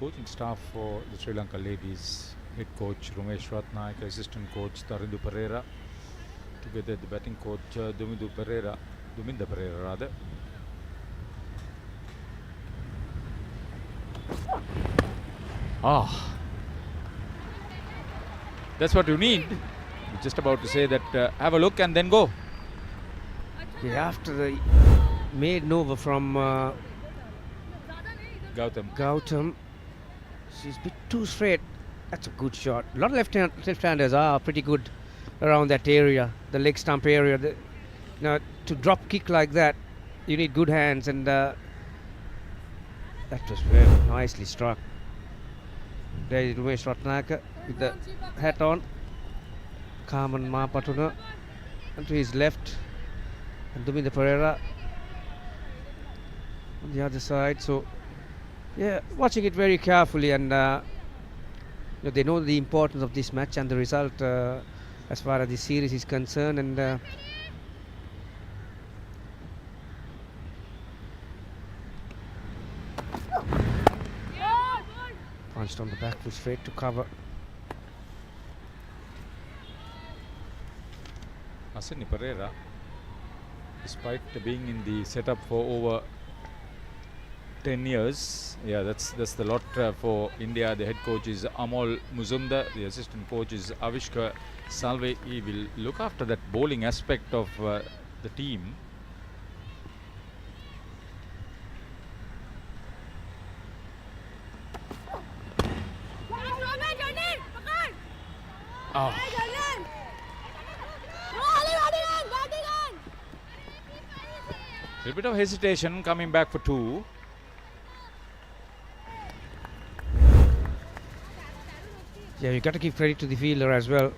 Coaching staff for the Sri Lanka ladies, head coach Ramesh Ratnaik, assistant coach Tarindu Pereira, together the batting coach Duminda Pereira rather. That's what you need. I'm just about to say that have a look and then go. Yeah, after the maiden over from Gautam, she's a bit too straight. That's a good shot. A lot of left-handers are pretty good around that area, the leg stump area. Now, to drop kick like that, you need good hands, and that was very nicely struck. There is Ramesh Ratnaka with the hat on. Carmen Mahapatuna to his left, and Duminda Pereira on the other side. So, yeah, watching it very carefully, and you know, they know the importance of this match and the result as far as the series is concerned, and Just on the back foot straight to cover. Asini Pereira, despite being in the setup for over 10 years, yeah, that's the lot for India. The head coach is Amol Muzumdar, the assistant coach is Avishka Salve. He will look after that bowling aspect of the team. Oh. A bit of hesitation, coming back for 2. Yeah, you got to give credit to the fielder as well.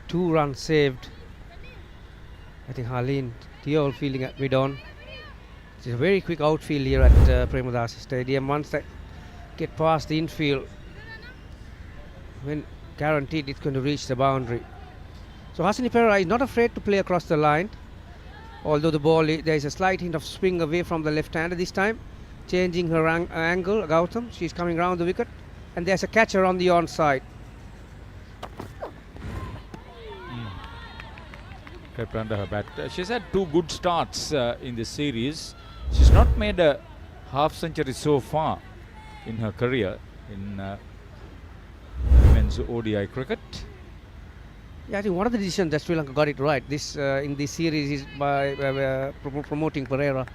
2 runs saved. I think Harleen Thiol fielding at mid-on. It's a very quick outfield here at Premadasa Stadium. Once that get past the infield, when guaranteed it's going to reach the boundary. So Hasani Pereira is not afraid to play across the line. Although the ball, there is a slight hint of swing away from the left-hander this time. Changing her angle, Gautam. She's coming round the wicket. And there's a catcher on the onside. Kept under her bat. She's had 2 good starts in this series. She's not made a half century so far in her career in women's ODI cricket. Yeah, I think one of the decisions that Sri Lanka got it right this in this series is by promoting Pereira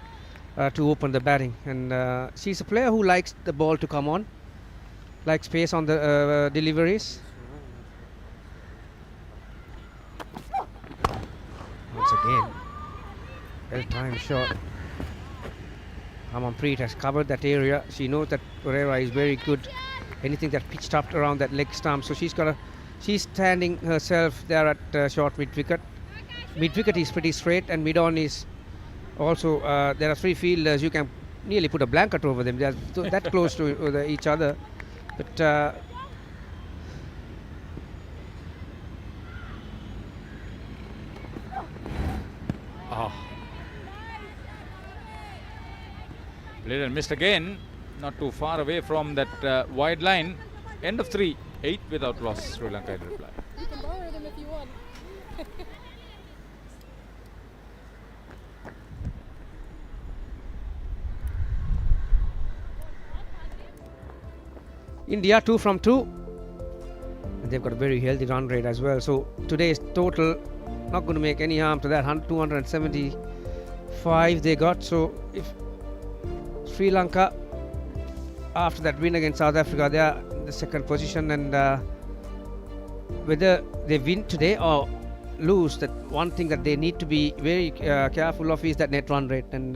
to open the batting. And she's a player who likes the ball to come on, likes pace on the deliveries. Once again, well-timed shot. Amanpreet has covered that area. She knows that Pereira is very good. Anything that pitched up around that leg stump. So she's standing herself there at short mid-wicket. Mid-wicket is pretty straight, and mid-on is also, there are 3 fielders. You can nearly put a blanket over them. They are that close to each other. But Played and missed again. Not too far away from that wide line. End of 3. 8 without loss. Sri Lanka in reply. You can borrow them if you want. India 2 from 2. And they've got a very healthy run rate as well. So today's total not going to make any harm to that. 275 they got. So if Sri Lanka, after that win against South Africa, they are in the 2nd position, and whether they win today or lose, that one thing that they need to be very careful of is that net run rate, and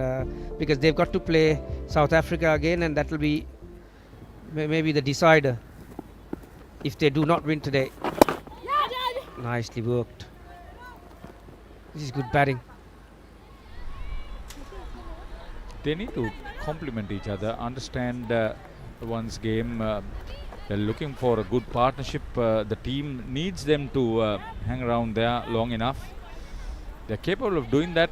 because they've got to play South Africa again, and that will be maybe the decider if they do not win today. Nicely worked. This is good batting. They need to complement each other, understand one's game. They're looking for a good partnership. The team needs them to hang around there long enough. They're capable of doing that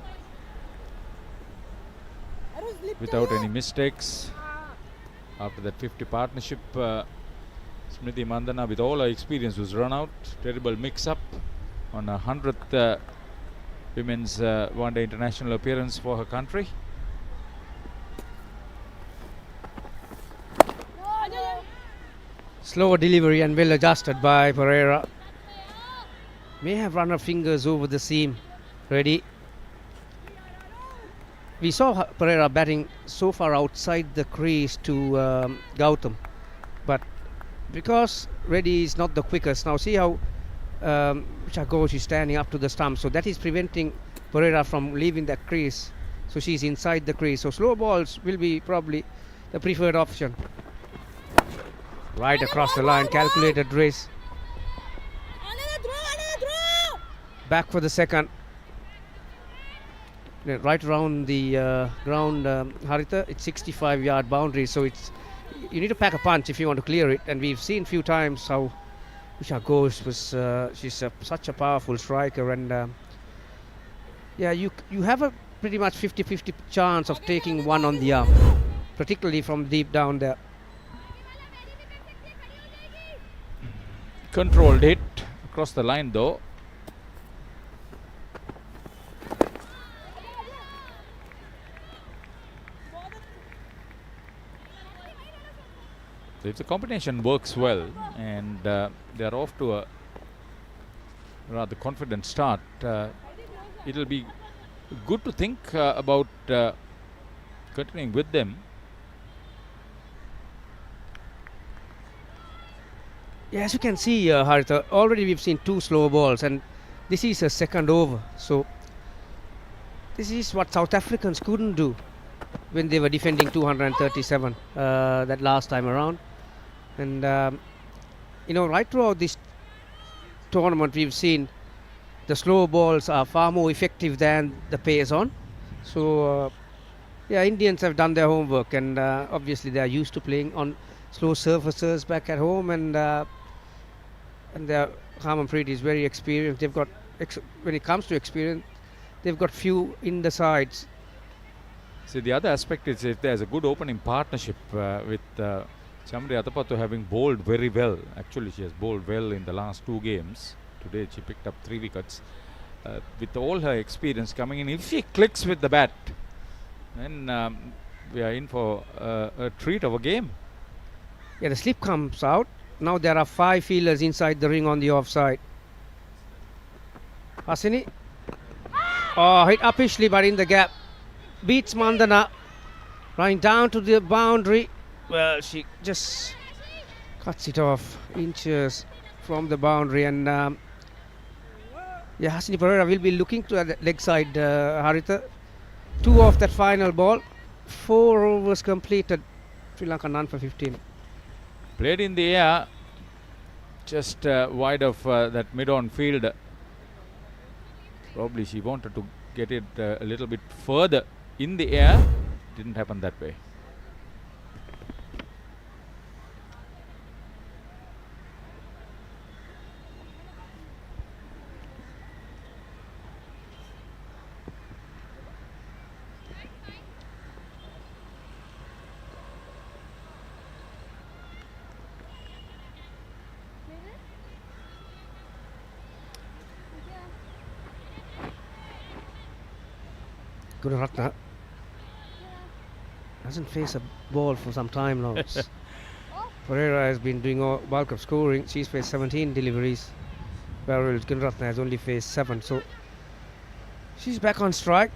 without any mistakes. After that 50 partnership, Smriti Mandana, with all her experience, was run out. Terrible mix-up on her 100th women's one-day international appearance for her country. Slower delivery and well adjusted by Pereira. May have run her fingers over the seam. Ready. We saw Pereira batting so far outside the crease to Gautam. But because Reddy is not the quickest, now see how Ghosh is standing up to the stump. So that is preventing Pereira from leaving that crease. So she's inside the crease. So slow balls will be probably the preferred option. Right across the line, calculated race. Back for the 2nd. Right around the ground, Haritha. It's 65-yard boundary, so you need to pack a punch if you want to clear it. And we've seen a few times how Usha Ghosh was. She's such a powerful striker, and yeah, you have a pretty much 50-50 chance of taking one on the arm, particularly from deep down there. Controlled hit across the line though. So if the combination works well and they are off to a rather confident start, it will be good to think about continuing with them. Yeah, as you can see, Haritha, already we've seen 2 slow balls, and this is a second over. So this is what South Africans couldn't do when they were defending 237 that last time around. And right throughout this tournament, we've seen the slow balls are far more effective than the pace on. So Indians have done their homework, and obviously they are used to playing on slow surfaces back at home, and their Harmanpreet is very experienced. They've got when it comes to experience, they've got few in the sides. See, the other aspect is if there's a good opening partnership with Chamari Athapattu having bowled very well. Actually, she has bowled well in the last 2 games. Today she picked up 3 wickets. With all her experience coming in, if she clicks with the bat, then we are in for a treat of a game. Yeah, the slip comes out. Now there are 5 fielders inside the ring on the offside. Hasini. Oh, hit uppishly but in the gap. Beats Mandana. Running down to the boundary. Well, she just cuts it off inches from the boundary, and Hasini Pereira will be looking to the leg side, Haritha. 2 off that final ball. 4 overs completed. Sri Lanka none for 15. Played in the air, just wide of that mid-on field. Probably she wanted to get it a little bit further in the air. Didn't happen that way. Gunaratne doesn't face a ball for some time now. Pereira has been doing all bulk of scoring. She's faced 17 deliveries, whereas Gunaratne has only faced 7. So she's back on strike.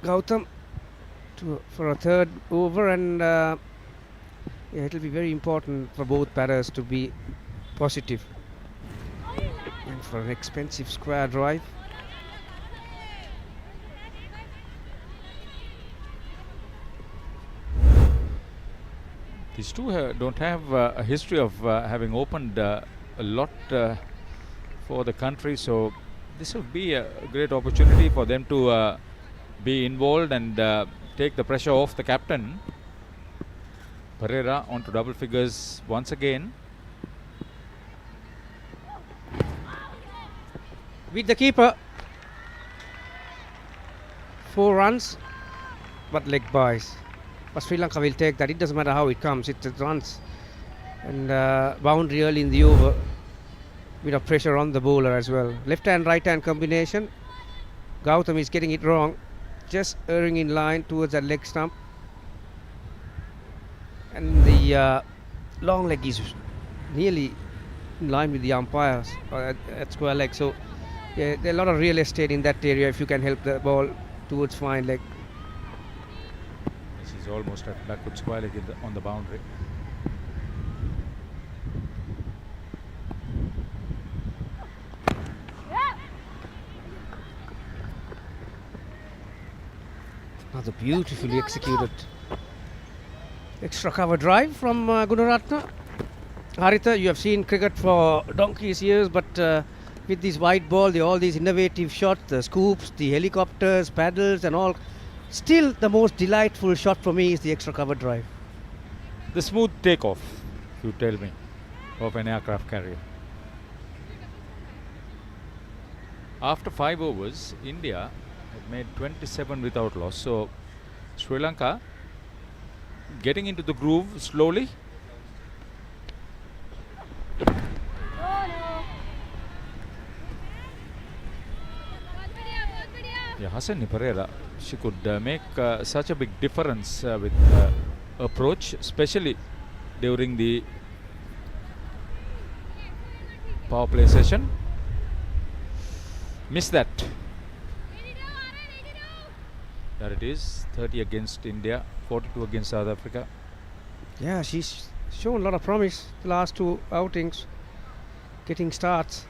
Gautam for a 3rd over, and it will be very important for both batters to be positive. And for an expensive square drive. These two don't have a history of having opened a lot for the country, so this would be a great opportunity for them to be involved and take the pressure off the captain. Pereira onto double figures once again. Beat the keeper. 4 runs, but leg buys. But Sri Lanka will take that. It doesn't matter how it comes. It runs and boundary early in the over. Bit of pressure on the bowler as well. Left hand, right hand combination. Gautam is getting it wrong. Just erring in line towards that leg stump. And the long leg is nearly in line with the umpires at square leg. So yeah, there are a lot of real estate in that area if you can help the ball towards fine leg. This is almost at backward square leg on the boundary. Another beautifully executed extra cover drive from Gunaratne. Haritha, you have seen cricket for donkey's years, but with this wide ball, all these innovative shots, the scoops, the helicopters, paddles and all, still the most delightful shot for me is the extra cover drive. The smooth takeoff, if you tell me, of an aircraft carrier. After 5 overs, India had made 27 without loss. So Sri Lanka getting into the groove slowly. Yeah, Hasani Pereira, she could make such a big difference with approach, especially during the power play session. Missed that. There it is, 30 against India, 42 against South Africa. Yeah, she's shown a lot of promise the last two outings, getting starts.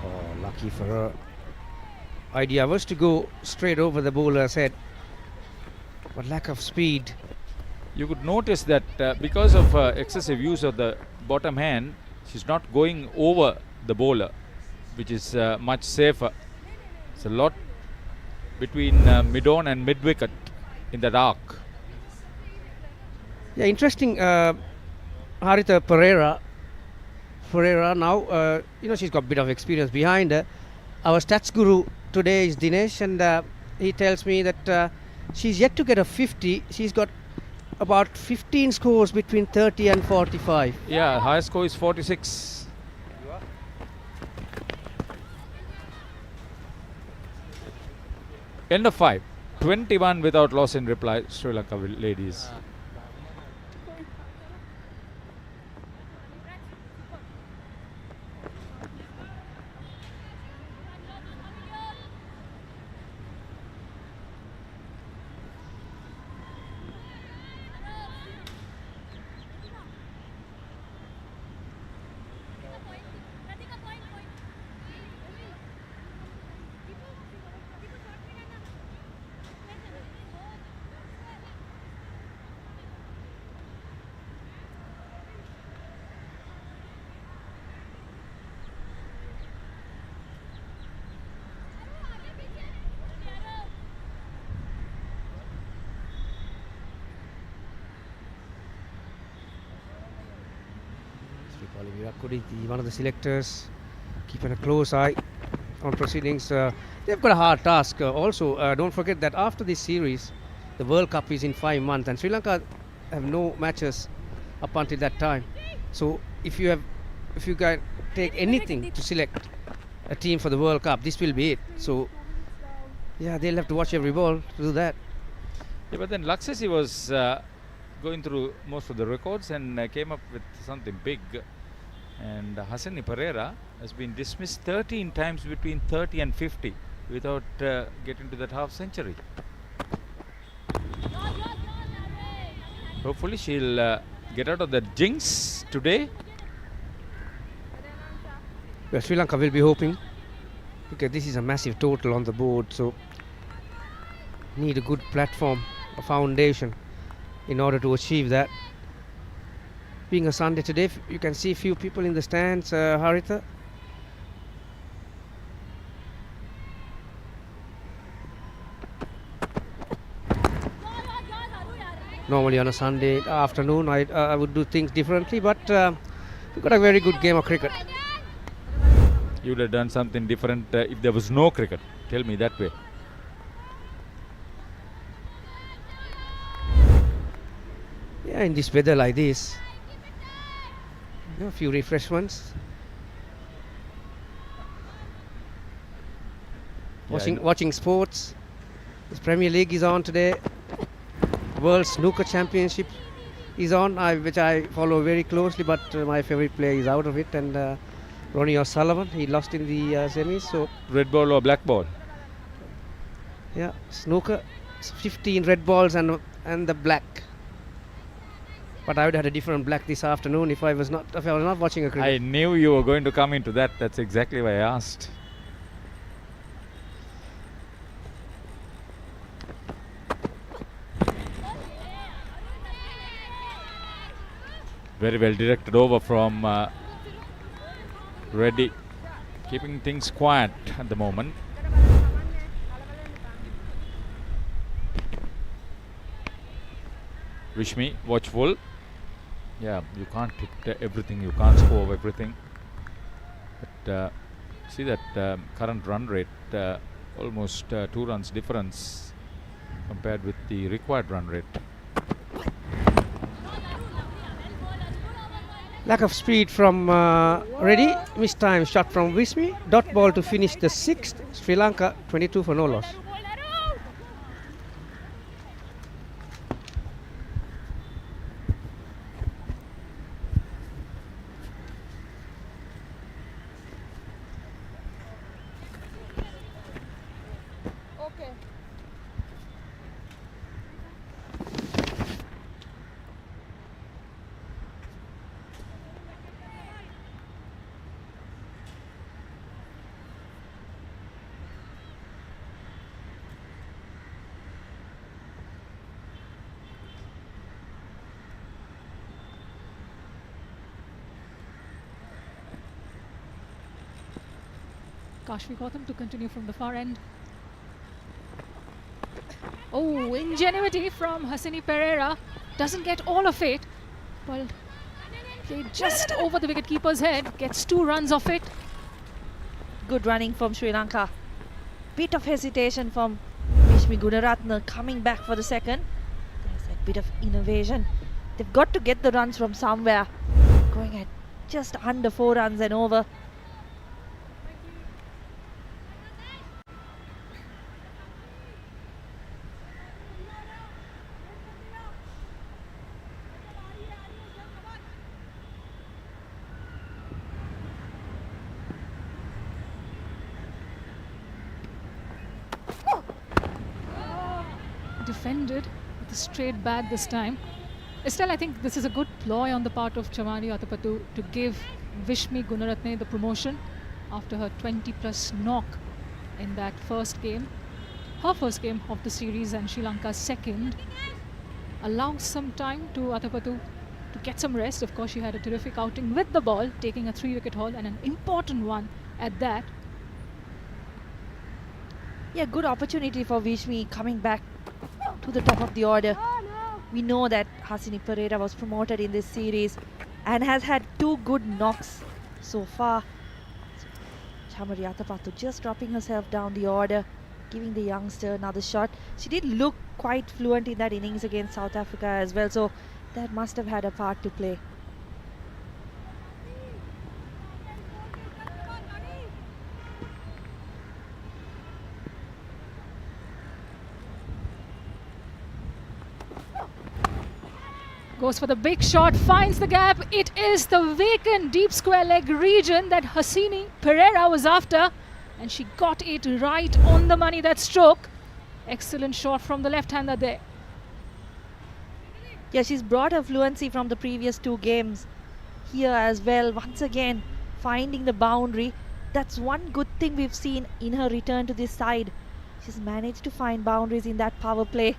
Oh, lucky for her. Idea was to go straight over the bowler's head, but lack of speed. You could notice that because of excessive use of the bottom hand, she's not going over the bowler, which is much safer. It's a lot between mid-on and mid-wicket in the dark. Yeah, interesting. Haritha Pereira now, she's got a bit of experience behind her. Our stats guru today is Dinesh, and he tells me that she's yet to get a 50. She's got about 15 scores between 30 and 45. Yeah, highest score is 46. End of 5. 21 without loss in reply, Sri Lanka ladies. One of the selectors, keeping a close eye on proceedings. They've got a hard task. Also, don't forget that after this series, the World Cup is in 5 months, and Sri Lanka have no matches up until that time. So, if you can take anything to select a team for the World Cup, this will be it. So, yeah, they'll have to watch every ball to do that. Yeah, but then Laksesi was going through most of the records and came up with something big. And Hasani Pereira has been dismissed 13 times between 30 and 50 without getting to that half century. Hopefully she'll get out of that jinx today. Well, Sri Lanka will be hoping, because this is a massive total on the board, so need a good platform, a foundation in order to achieve that. Being a Sunday today, you can see a few people in the stands, Haritha. Normally on a Sunday afternoon, I would do things differently, but we've got a very good game of cricket. You would have done something different if there was no cricket. Tell me that way. Yeah, in this weather like this, a few refreshments. Watching sports. The Premier League is on today. World Snooker Championship is on, which I follow very closely, but my favorite player is out of it, and Ronnie O'Sullivan, he lost in the semis. So red ball or black ball? Yeah, snooker, 15 red balls and the black. But I would have had a different black this afternoon if I was not watching a cricket. I knew you were going to come into that. That's exactly why I asked. Very well directed over from Reddy, keeping things quiet at the moment. Vishmi, watchful. Yeah, you can't hit everything, you can't score everything. But see that current run rate, almost 2 runs difference compared with the required run rate. Lack of speed from Reddy. Missed time shot from Vishmi. Dot ball to finish the 6th. Sri Lanka 22 for no loss. Okay. Kashvi Gautam to continue from the far end. Oh, ingenuity from Hasini Pereira. Doesn't get all of it. Well, played just over the wicketkeeper's head. Gets 2 runs off it. Good running from Sri Lanka. Bit of hesitation from Vishmi Gunaratne coming back for the second. There's a bit of innovation. They've got to get the runs from somewhere. Going at just under 4 runs and over. Defended with a straight bat this time. Still, I think this is a good ploy on the part of Chamari Atapattu to give Vishmi Gunaratne the promotion after her 20+ knock in that first game. Her first game of the series and Sri Lanka's second. Allows some time to Atapattu to get some rest. Of course, she had a terrific outing with the ball, taking a 3-wicket haul and an important one at that. Yeah, good opportunity for Vishmi coming back to the top of the order. We know that Hasini Pereira was promoted in this series and has had 2 good knocks so far. Chamari Atapattu just dropping herself down the order, giving the youngster another shot. She did look quite fluent in that innings against South Africa as well, so that must have had a part to play. Goes for the big shot, finds the gap. It is the vacant deep square leg region that Hasini Pereira was after. And she got it right on the money, that stroke. Excellent shot from the left-hander there. Yeah, she's brought her fluency from the previous 2 games here as well. Once again, finding the boundary. That's one good thing we've seen in her return to this side. She's managed to find boundaries in that power play.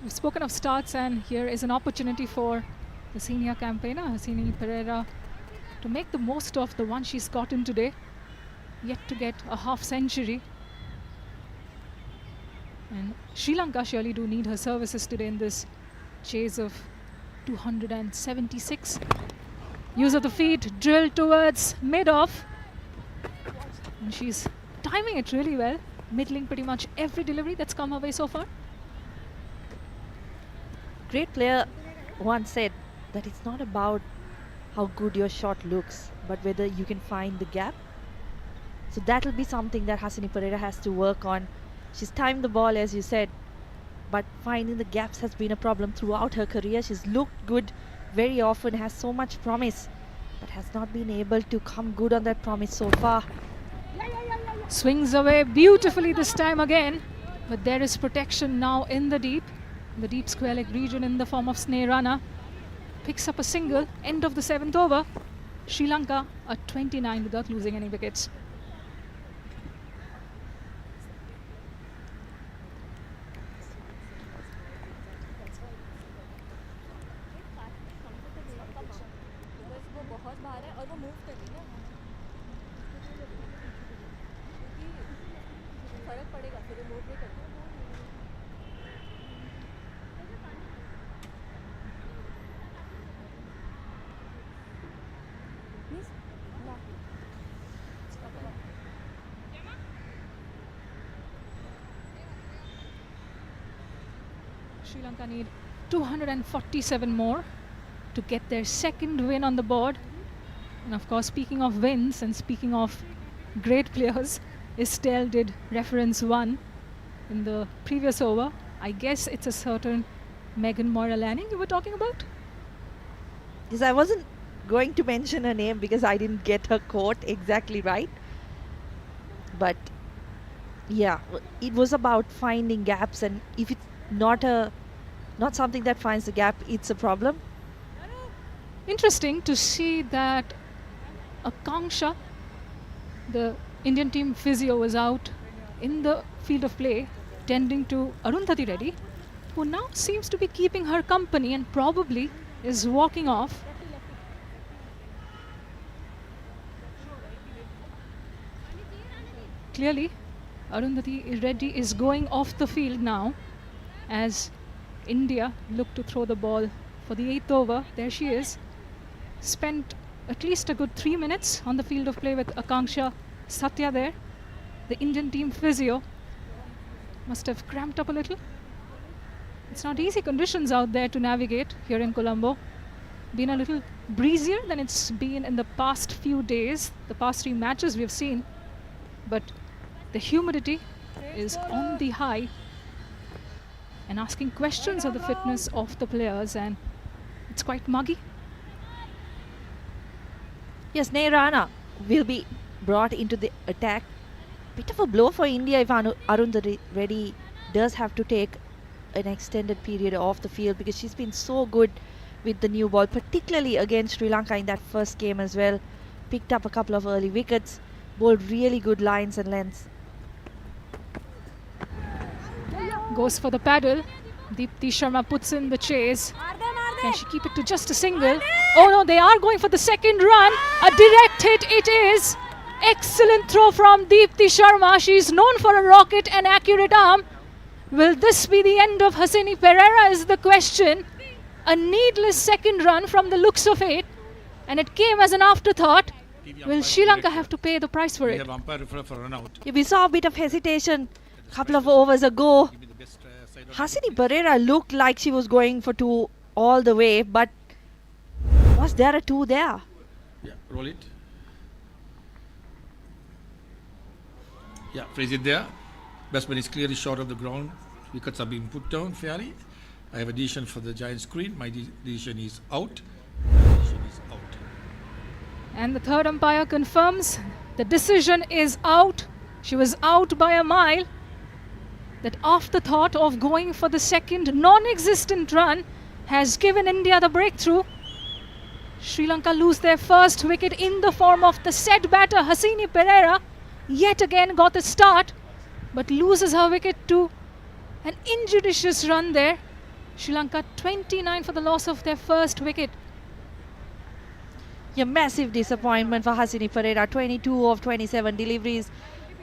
We've spoken of starts, and here is an opportunity for the senior campaigner, Hasini Pereira, to make the most of the one she's gotten today. Yet to get a half century. And Sri Lanka surely do need her services today in this chase of 276. Use of the feet, drill towards mid-off. And she's timing it really well, middling pretty much every delivery that's come her way so far. Great player once said that it's not about how good your shot looks, but whether you can find the gap. So that'll be something that Hasini Pereira has to work on. She's timed the ball, as you said, but finding the gaps has been a problem throughout her career. She's looked good very often, has so much promise, but has not been able to come good on that promise so far. Swings away beautifully this time again, but there is protection now in the deep square leg region in the form of Sneh Rana. Picks up a single, end of the 7th over. Sri Lanka at 29 without losing any wickets. Sri Lanka need 247 more to get their second win on the board. And of course, speaking of wins and speaking of great players, Estelle did reference one in the previous over. I guess it's a certain Megan Moira-Lanning you were talking about? Yes, I wasn't going to mention her name because I didn't get her quote exactly right. But yeah, it was about finding gaps, and if it's not something that finds the gap, it's a problem. Interesting to see that Akanksha, the Indian team physio, was out in the field of play tending to Arundhati Reddy, who now seems to be keeping her company and probably is walking off. Clearly, Arundhati Reddy is going off the field now as India look to throw the ball for the 8th over. There she is. Spent at least a good 3 minutes on the field of play with Akanksha Satya there. The Indian team physio must have cramped up a little. It's not easy conditions out there to navigate here in Colombo. Been a little breezier than it's been in the past few days, the past 3 matches we've seen. But the humidity is on the high and asking questions of the fitness of the players, and it's quite muggy. Yes, Nairana will be brought into the attack. Bit of a blow for India if Arundhati Reddy does have to take an extended period off the field, because she's been so good with the new ball, particularly against Sri Lanka in that first game as well. Picked up a couple of early wickets, bowled really good lines and lengths. Goes for the paddle. Deepti Sharma puts in the chase. Can she keep it to just a single? Oh no, they are going for the second run. A direct hit it is. Excellent throw from Deepti Sharma. She's known for a rocket and accurate arm. Will this be the end of Hasini Pereira is the question. A needless second run from the looks of it, and it came as an afterthought. Will Sri Lanka have to pay the price for it? We saw a bit of hesitation a couple of overs ago. Hasini Pereira looked like she was going for 2 all the way, but was there a 2 there? Yeah, roll it. Yeah, freeze it there. Batsman is clearly short of the ground. Wickets are being put down fairly. I have a decision for the giant screen. My decision is out. And the third umpire confirms the decision is out. She was out by a mile. That afterthought of going for the second non-existent run has given India the breakthrough. Sri Lanka lose their first wicket in the form of the said batter Hasini Pereira. Yet again got the start, but loses her wicket to an injudicious run there. Sri Lanka 29 for the loss of their first wicket. Yeah, massive disappointment for Hasini Pereira. 22 of 27 deliveries,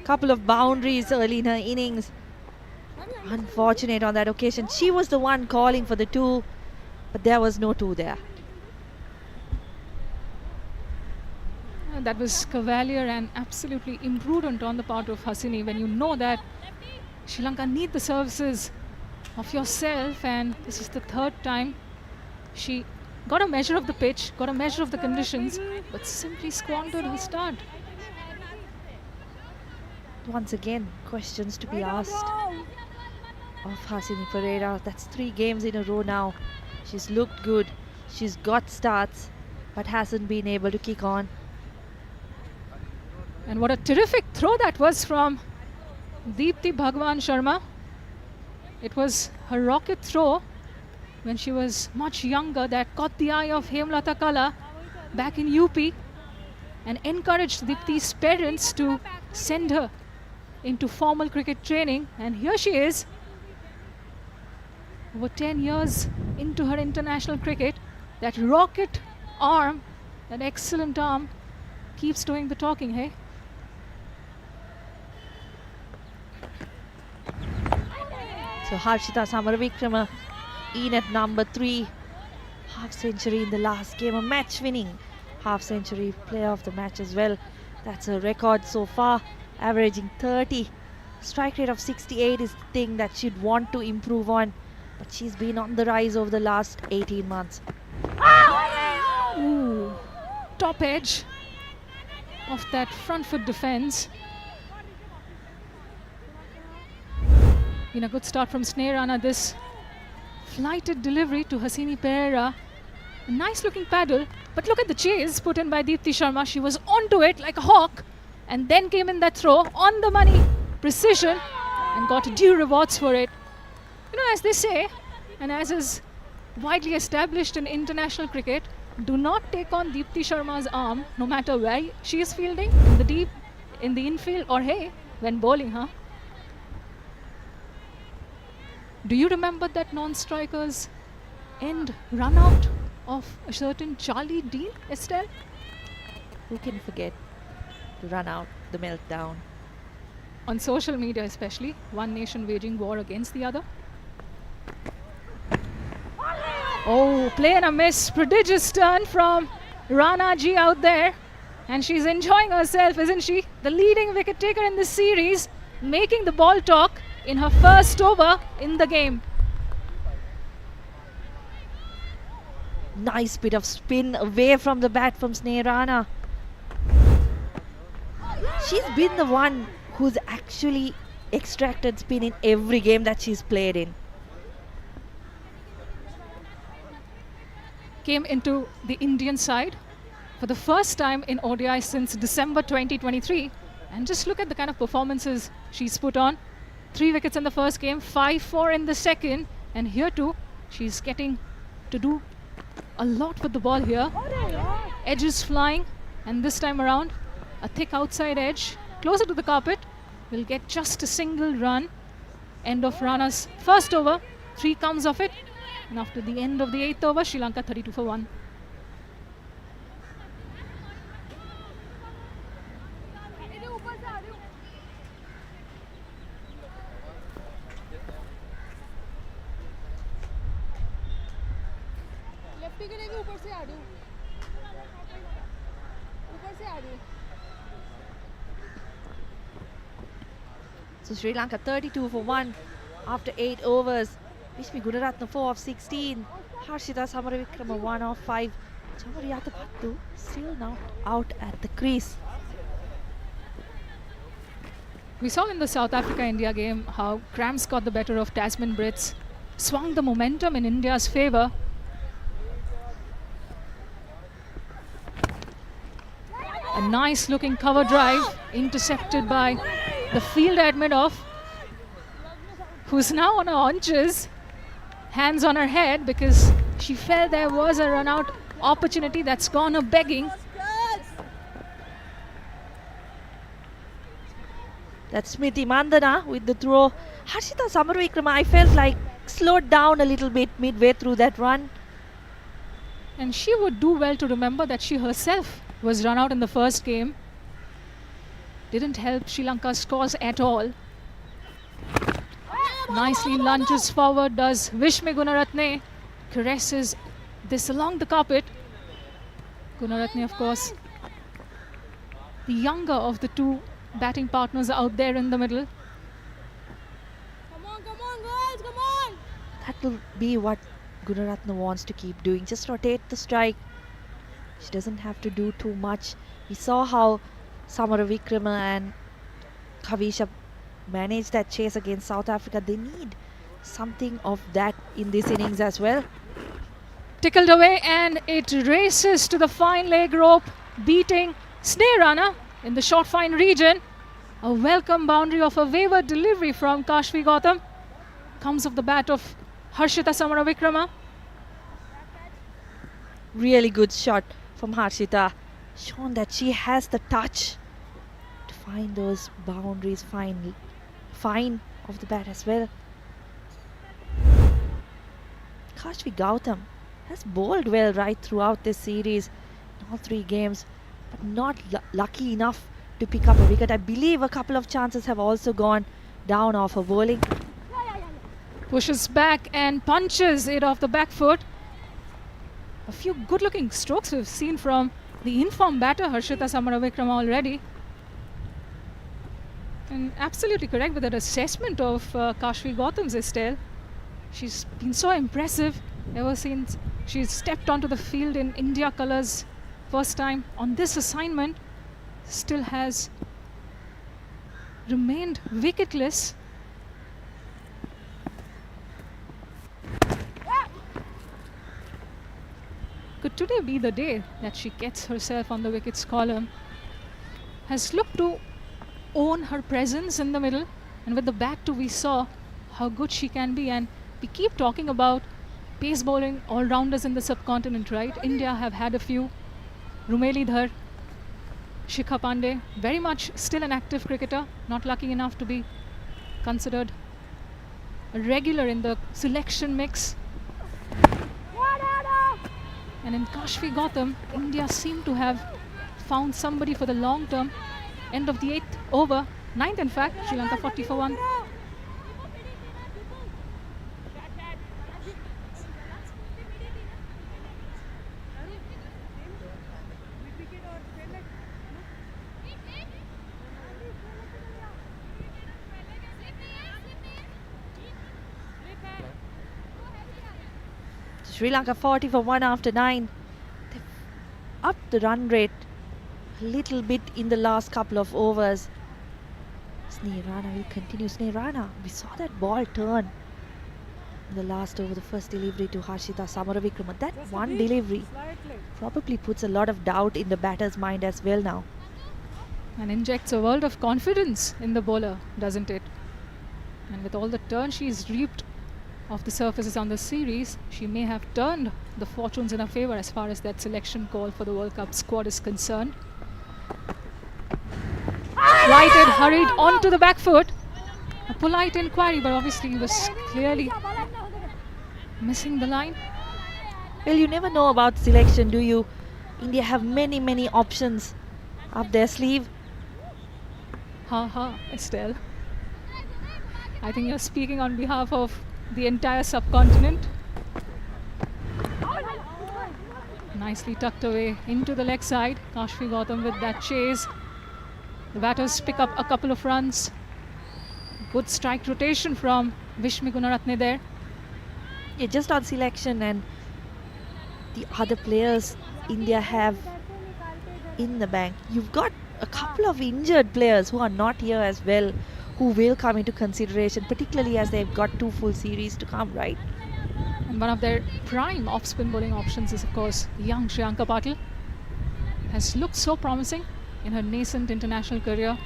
couple of boundaries early in her innings. Unfortunate on that occasion. She was the one calling for the 2, but there was no 2 there. That was cavalier and absolutely imprudent on the part of Hasini when you know that Sri Lanka need the services of yourself, and this is the third time she got a measure of the pitch, got a measure of the conditions, but simply squandered her start. Once again, questions to be asked of Hasini Pereira. That's 3 games in a row now. She's looked good, she's got starts, but hasn't been able to kick on. And what a terrific throw that was from Deepti Bhagwan Sharma. It was her rocket throw when she was much younger that caught the eye of Hemlata Kala back in UP and encouraged Deepti's parents to send her into formal cricket training. And here she is, over 10 years into her international cricket. That rocket arm, that excellent arm, keeps doing the talking, hey? So Harshita Samaravikrama in at number 3. Half century in the last game, a match winning half century, player of the match as well. That's a record so far, averaging 30. Strike rate of 68 is the thing that she'd want to improve on. but she's been on the rise over the last 18 months. Ooh, top edge of that front foot defense. Been a good start from Sri Lanka. This flighted delivery to Hasini Pereira. A nice looking paddle, but look at the chase put in by Deepti Sharma. She was onto it like a hawk and then came in that throw on the money, precision, and got due rewards for it. You know, as they say, and as is widely established in international cricket, do not take on Deepti Sharma's arm no matter where she is fielding, in the deep, in the infield, or hey, when bowling, huh? Do you remember that non-strikers end run out of a certain Charlie Dean, Estelle? Who can forget the run out, the meltdown? On social media especially, one nation waging war against the other. Oh, play and a miss. Prodigious turn from Rana Ji out there. And she's enjoying herself, isn't she? The leading wicket taker in this series, making the ball talk in her first over in the game. Nice bit of spin away from the bat from Sneha. She's been the one who's actually extracted spin in every game that she's played in. Came into the Indian side for the first time in ODI since December 2023. And just look at the kind of performances she's put on. 3 wickets in the first game, 5-4 in the second. And here too, she's getting to do a lot with the ball here. Edges flying, and this time around, a thick outside edge, closer to the carpet, will get just a single run. End of Rana's first over, 3 comes of it. And after the end of the 8th over, Sri Lanka 32 for 1. So Sri Lanka 32 for 1 after 8 overs. Vishmi Gunaratne 4 of 16. Harshita Samaravikrama 1 of 5. Chamariyata Pattu still not out at the crease. We saw in the South Africa-India game how cramps got the better of Tasman Brits, swung the momentum in India's favour. A nice looking cover drive intercepted by the field admit off, who's now on her haunches, hands on her head because she felt there was a run out opportunity that's gone a begging. That's Smriti Mandana with the throw. Harshita Samaravikrama, I felt like slowed down a little bit midway through that run. And she would do well to remember that she herself was run out in the first game. Didn't help Sri Lanka's scores at all. Nicely lunges forward does Vishmi Gunaratne. Caresses this along the carpet. Gunaratne, of course, the younger of the two batting partners out there in the middle. Come on, girls, come on! That will be what Gunaratne wants to keep doing. Just rotate the strike. She doesn't have to do too much. We saw how Samaravikrama and Kavisha managed that chase against South Africa. They need something of that in this innings as well. Tickled away and it races to the fine leg rope, beating Sneha in the short fine region. A welcome boundary of a wayward delivery from Kashvi Gautam. Comes off the bat of Harshita Samaravikrama. Really good shot from Harshita. Shown that she has the touch to find those boundaries fine off the bat as well. Kashvi Gautam has bowled well right throughout this series in all 3 games, but not lucky enough to pick up a wicket. I believe a couple of chances have also gone down off her bowling. Pushes back and punches it off the back foot. A few good looking strokes we've seen from the informed batter Harshita Samaravikrama already. And absolutely correct with that assessment of Kashvi Gautam's, Estelle. She's been so impressive ever since she's stepped onto the field in India colours first time on this assignment. Still has remained wicketless. Could today be the day that she gets herself on the wickets column? Has looked to own her presence in the middle, and with the bat too we saw how good she can be. And we keep talking about pace bowling all-rounders in the subcontinent, right? India have had a few. Rumeli Dhar, Shikha Pandey, very much still an active cricketer, not lucky enough to be considered a regular in the selection mix. And in Kashfi Gautam, India seem to have found somebody for the long term. End of the 8th over, 9th in fact, Sri Lanka 40 for 1. Sri Lanka 40 for 1 after 9. They've upped the run rate a little bit in the last couple of overs. Sneha Rana will continue. Sneha Rana, we saw that ball turn in the last over, the first delivery to Harshita Samaravikrama. That one delivery probably puts a lot of doubt in the batter's mind as well now. And injects a world of confidence in the bowler, doesn't it? And with all the turn she's reaped of the surfaces on the series, she may have turned the fortunes in her favour as far as that selection call for the World Cup squad is concerned. Lighted, hurried onto the back foot. A polite inquiry, but obviously he was clearly missing the line. Well, you never know about selection, do you? India have many options up their sleeve. Estelle. I think you're speaking on behalf of the entire subcontinent. Nicely tucked away into the leg side. Kashfi Gautam with that chase. The batters pick up a couple of runs. Good strike rotation from Vishmi Gunaratne there. Yeah, just on selection and the other players India have in the bank. You've got a couple of injured players who are not here as well, who will come into consideration, particularly as they've got 2 full series to come, right? And one of their prime off-spin bowling options is, of course, young Shriyanka Patil. Has looked so promising in her nascent international career.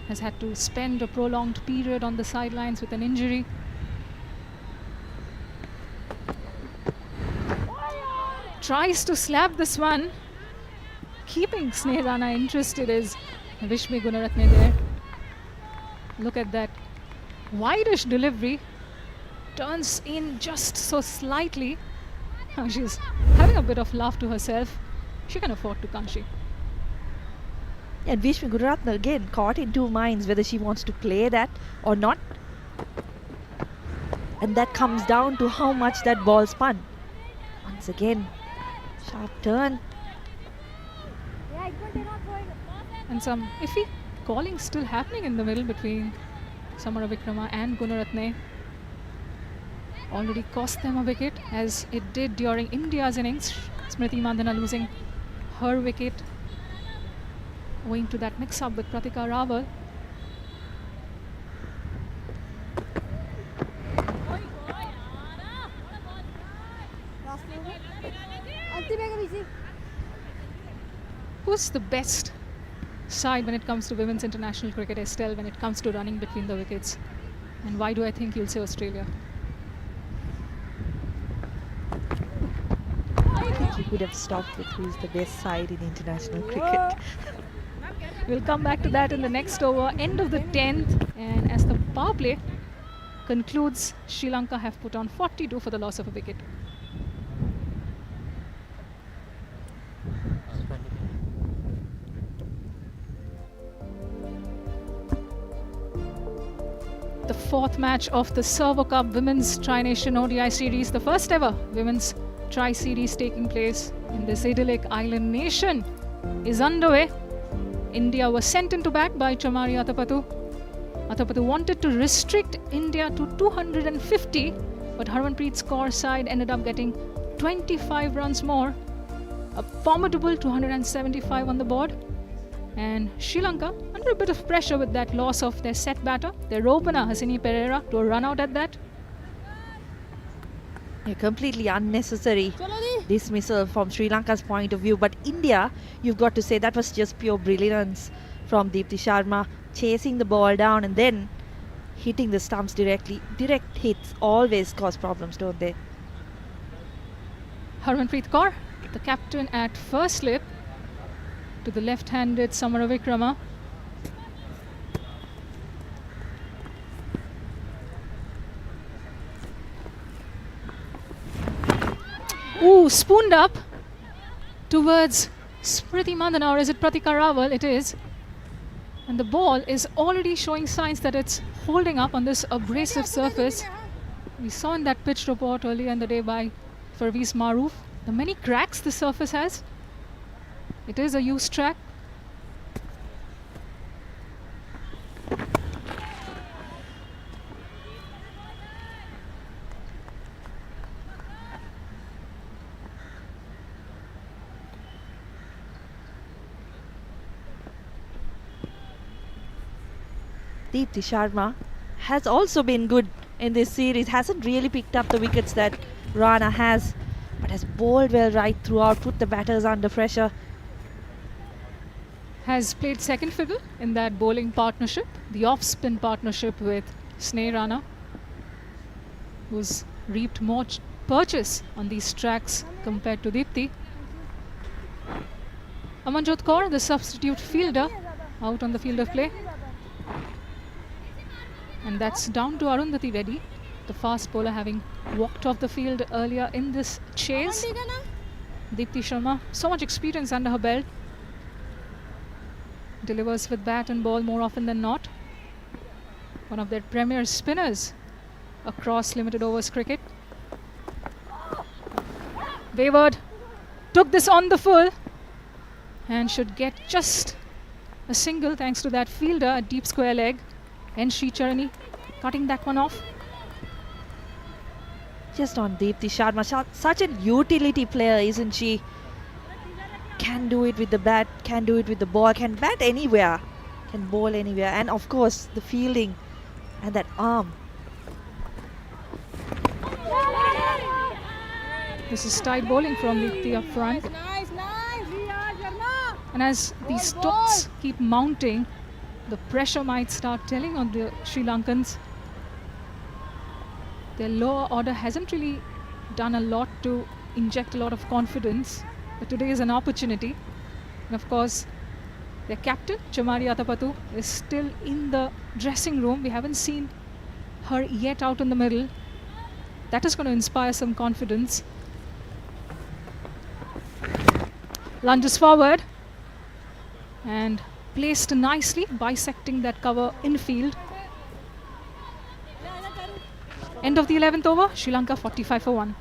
Has had to spend a prolonged period on the sidelines with an injury. Tries to slap this one. Keeping Sneha Rana interested is Vishmi Gunaratne there. Look at that wide-ish delivery. Turns in just so slightly. She's having a bit of laugh to herself. She can afford to, can't she? And Vishmi Gunaratne again caught in 2 minds whether she wants to play that or not. And that comes down to how much that ball spun. Once again, sharp turn. And some iffy calling still happening in the middle between Samaravikrama and Gunaratne. Already cost them a wicket, as it did during India's innings. Smriti Mandhana losing her wicket owing to that mix-up with Pratika Rawal. Who's the best side when it comes to women's international cricket, Estelle, when it comes to running between the wickets? And why do I think you'll say Australia? I think you could have stopped with who's the best side in international cricket. We'll come back to that in the next over, end of the 10th. And as the power play concludes, Sri Lanka have put on 42 for the loss of a wicket. The 4th match of the Servo Cup Women's Tri-Nation ODI Series, the first ever Women's Tri-Series taking place in this idyllic island nation, is underway. India was sent into bat by Chamari Atapattu. Atapattu wanted to restrict India to 250, but Harmanpreet's Kaur side ended up getting 25 runs more. A formidable 275 on the board. And Sri Lanka under a bit of pressure with that loss of their set batter, their opener Hasini Pereira, to a run out at that. Yeah, completely unnecessary dismissal from Sri Lanka's point of view. But India, you've got to say that was just pure brilliance from Deepti Sharma, chasing the ball down and then hitting the stumps directly. Direct hits always cause problems, don't they? Harmanpreet Kaur, the captain at first slip, to the left-handed Samara Vikrama. Ooh, spooned up towards Smriti Mandana, or is it Pratika Rawal? It is. And the ball is already showing signs that it's holding up on this abrasive surface. We saw in that pitch report earlier in the day by Parvez Maroof the many cracks the surface has. It is a used track. Deepti Sharma has also been good in this series. Hasn't really picked up the wickets that Rana has, but has bowled well right throughout, put the batters under pressure. Has played second fiddle in that bowling partnership, the off-spin partnership with Sneh Rana, who's reaped more purchase on these tracks compared to Deepti. Amanjot Kaur, the substitute fielder, out on the field of play. And that's down to Arundhati Reddy, the fast bowler, having walked off the field earlier in this chase. Deepti Sharma, so much experience under her belt. Delivers with bat and ball more often than not. One of their premier spinners across limited overs cricket. Wavered, took this on the full and should get just a single thanks to that fielder at deep square leg. And Sri Charani cutting that one off. Just on Deepti Sharma, such a utility player, isn't she? Can do it with the bat, can do it with the ball, can bat anywhere, can bowl anywhere, and of course the fielding and that arm. This is tight bowling from Deepti up front. And as these tops keep mounting, the pressure might start telling on the Sri Lankans. Their lower order hasn't really done a lot to inject a lot of confidence, but today is an opportunity. And of course, their captain, Chamari Atapattu, is still in the dressing room. We haven't seen her yet out in the middle. That is going to inspire some confidence. Lunges forward and placed nicely, bisecting that cover infield. End of the 11th over, Sri Lanka 45 for 1.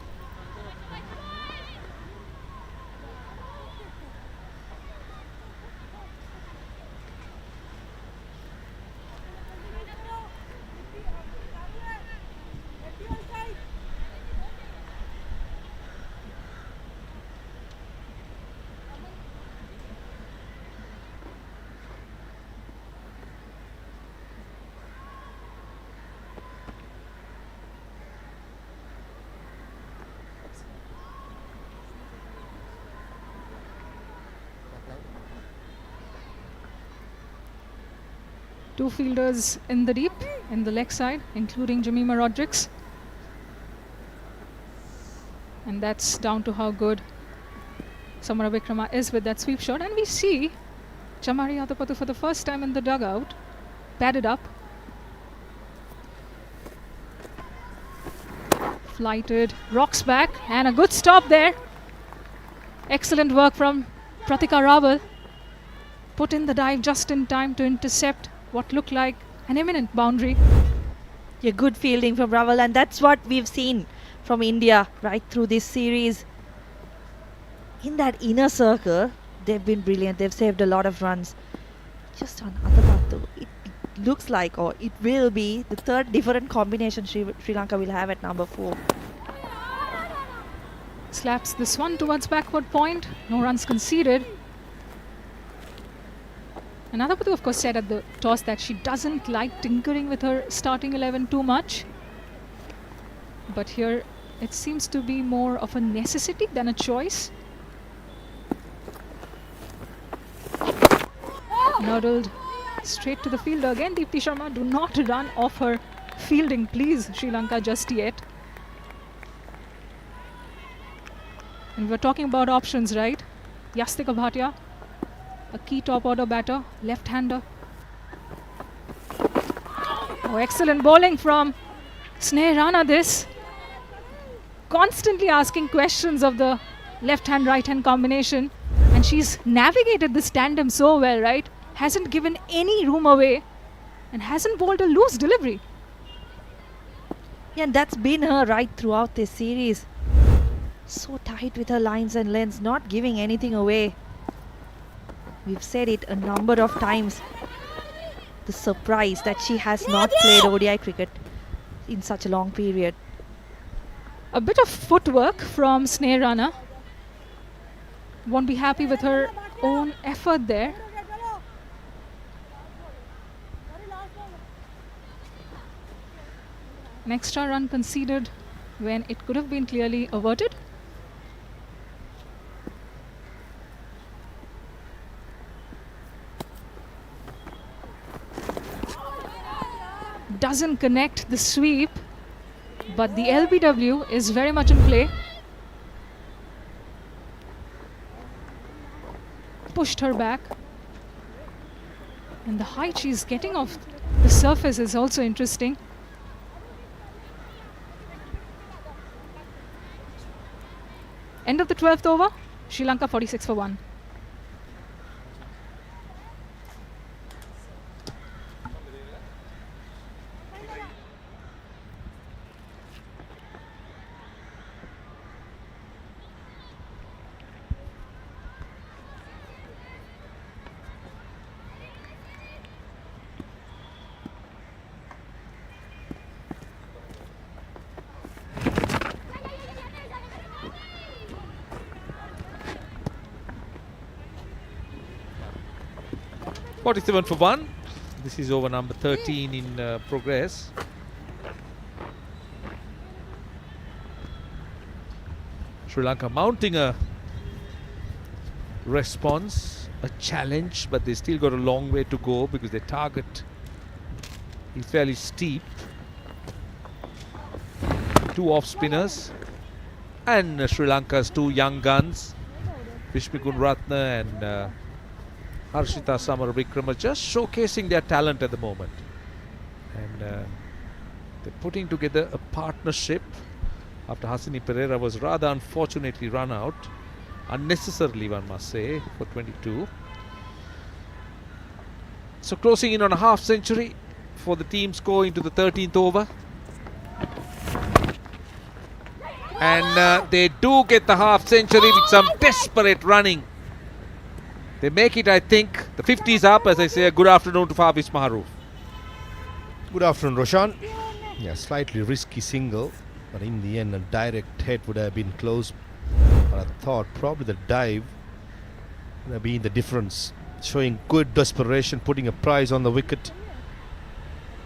Two fielders in the deep, in the leg side, including Jemima Rodrigues. And that's down to how good Samara Vikrama is with that sweep shot. And we see Chamari Atapattu for the first time in the dugout, padded up. Flighted, rocks back, and a good stop there. Excellent work from Pratika Rawal. Put in the dive just in time to intercept what looked like an imminent boundary. Yeah, good fielding from Rawal, and that's what we've seen from India right through this series. In that inner circle, they've been brilliant. They've saved a lot of runs. Just on Atapattu, it looks like, or it will be, the third different combination Sri Lanka will have at number 4. Slaps this one towards backward point. No runs conceded. Another Patu, of course, said at the toss that she doesn't like tinkering with her starting 11 too much. But here it seems to be more of a necessity than a choice. Noddled straight to the fielder again. Deepti Sharma, do not run off her fielding, please, Sri Lanka, just yet. And we're talking about options, right? Yastika Bhatia, a key top order batter, left-hander. Oh, excellent bowling from Sneh Rana this. Constantly asking questions of the left-hand, right-hand combination. And she's navigated this tandem so well, right? Hasn't given any room away and hasn't bowled a loose delivery. Yeah, and that's been her right throughout this series. So tight with her lines and lengths, not giving anything away. We've said it a number of times. The surprise that she has not played ODI cricket in such a long period. A bit of footwork from Sneh Rana. Won't be happy with her own effort there. An extra run conceded when it could have been clearly averted. Doesn't connect the sweep, but the LBW is very much in play. Pushed her back. And the height she's getting off the surface is also interesting. End of the 12th over, Sri Lanka 46 for 1. .47 for 1. This is over number 13 in progress. Sri Lanka mounting a response, a challenge, but they still got a long way to go because their target is fairly steep. 2 off spinners and Sri Lanka's 2 young guns, Vishmi Gunratne and Harshita Samaravikrama, just showcasing their talent at the moment. And they're putting together a partnership after Hasini Pereira was rather unfortunately run out. Unnecessarily, one must say, for 22. So closing in on a half century for the team score into the 13th over. And they do get the half century with some desperate running. They make it, I think. The 50 is up, as I say. Good afternoon to Fabish Maharoof. Good afternoon, Roshan. Yeah, slightly risky single, but in the end, a direct hit would have been close. But I thought probably the dive would have been the difference, showing good desperation, putting a prize on the wicket.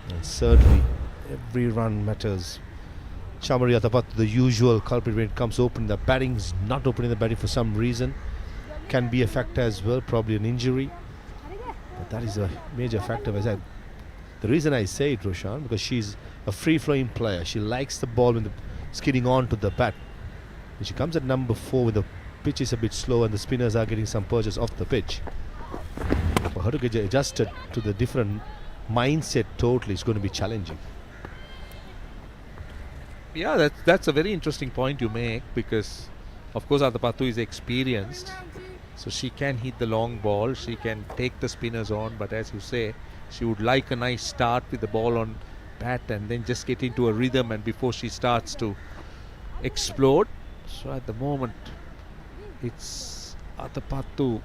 And certainly, every run matters. Chamari Atapat, the usual culprit when it comes open. The batting is not opening the batting for some reason. Can be a factor as well, probably an injury. But that is a major factor. As the reason I say it, Roshan, because she's a free-flowing player. She likes the ball when skidding on to the bat. When she comes at number 4 with the pitch is a bit slow and the spinners are getting some purchase off the pitch. For her to get adjusted to the different mindset totally is going to be challenging. Yeah, that's a very interesting point you make, because of course Adapattu is experienced, so she can hit the long ball, she can take the spinners on, but as you say, she would like a nice start with the ball on bat and then just get into a rhythm and before she starts to explode. So at the moment it's Adapattu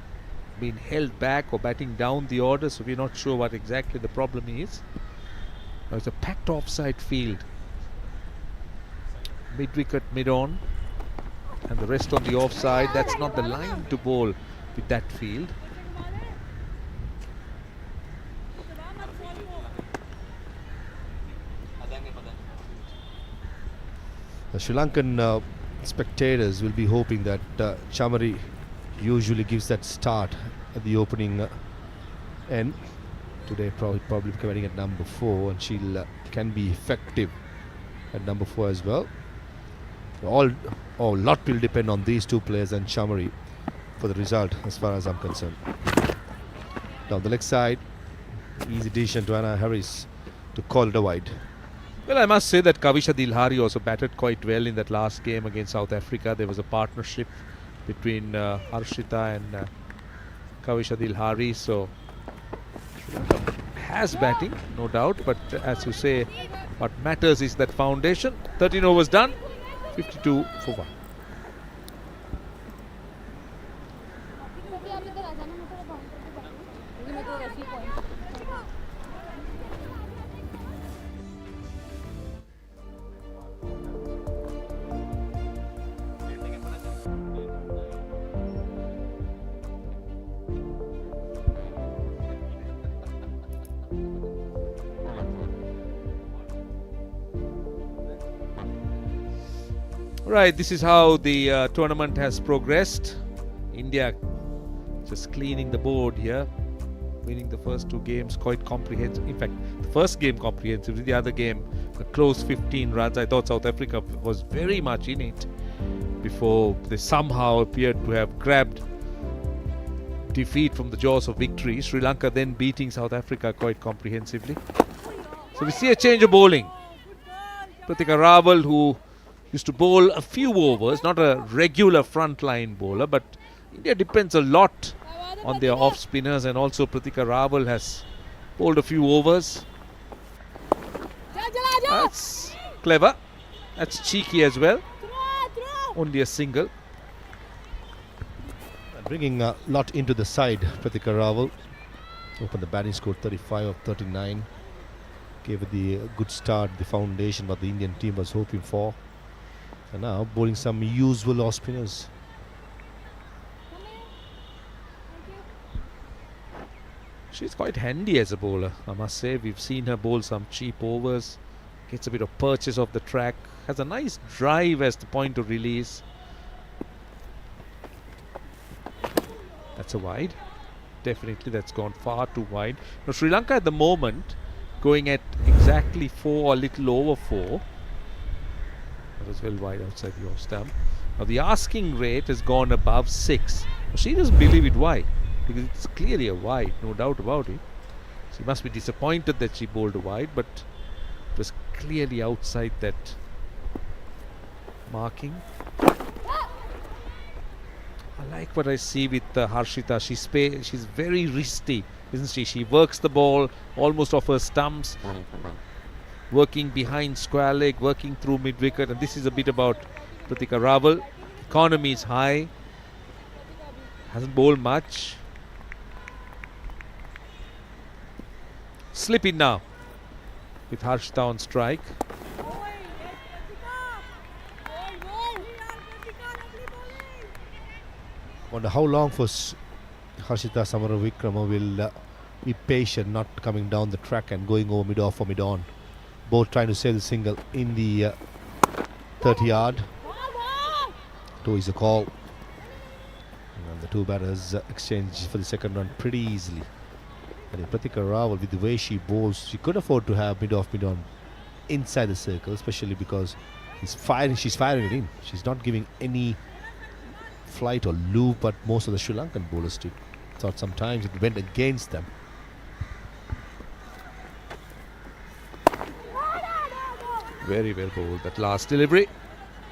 been held back or batting down the order, so we're not sure what exactly the problem is. Now it's a packed offside field. Mid-wicket, mid-on, and the rest on the offside. That's not the line to bowl with that field. The Sri Lankan spectators will be hoping that Chamari usually gives that start at the opening end. Today probably coming at number 4, and she can be effective at number 4 as well. A lot will depend on these two players and Chamari for the result, as far as I'm concerned. Down the leg side, easy decision to Anna Harris to call it a wide. Well, I must say that Kavisha Dilhari also batted quite well in that last game against South Africa. There was a partnership between Harshita and Kavisha Dilhari, so has batting, no doubt, but as you say, what matters is that foundation. 13 overs done, 52 for 1. Right, this is how the tournament has progressed. India just cleaning the board here, winning the first 2 games quite comprehensive. In fact, the first game comprehensively, the other game a close 15 runs. I thought South Africa was very much in it before they somehow appeared to have grabbed defeat from the jaws of victory. Sri Lanka then beating South Africa quite comprehensively. So we see a change of bowling. Pratika Rawal, who used to bowl a few overs, not a regular frontline bowler, but India depends a lot on their off spinners, and also Pratika Rawal has bowled a few overs. That's clever. That's cheeky as well. Only a single. Bringing a lot into the side, Pratika Rawal. Opened the batting score 35 of 39. Gave it the good start, the foundation what the Indian team was hoping for. And now bowling some usual off spinners. She's quite handy as a bowler, I must say. We've seen her bowl some cheap overs. Gets a bit of purchase of the track. Has a nice drive as the point of release. That's a wide. Definitely that's gone far too wide. Now Sri Lanka at the moment going at exactly 4 or a little over 4. That was well wide outside the off stump. Now the asking rate has gone above 6. Now she doesn't believe it. Why? Because it's clearly a wide, no doubt about it. She must be disappointed that she bowled a wide, but it was clearly outside that marking. I like what I see with Harshita. She's very wristy, isn't she? She works the ball almost off her stumps, working behind square leg, working through mid-wicket. And this is a bit about Pratika Rawal. Economy is high. Hasn't bowled much. Slip in now with Harshita on strike. Wonder how long for Harshita Samaravikrama will be patient, not coming down the track and going over mid-off or mid-on. Both trying to save the single in the 30-yard. 2 is a call. And the two batters exchange for the second run pretty easily. And Pratika Rawal, with the way she bowls, she could afford to have mid-off, mid-on inside the circle, especially because she's firing it in. She's not giving any flight or loop, but most of the Sri Lankan bowlers did. Thought sometimes it went against them. Very well bowled, that last delivery.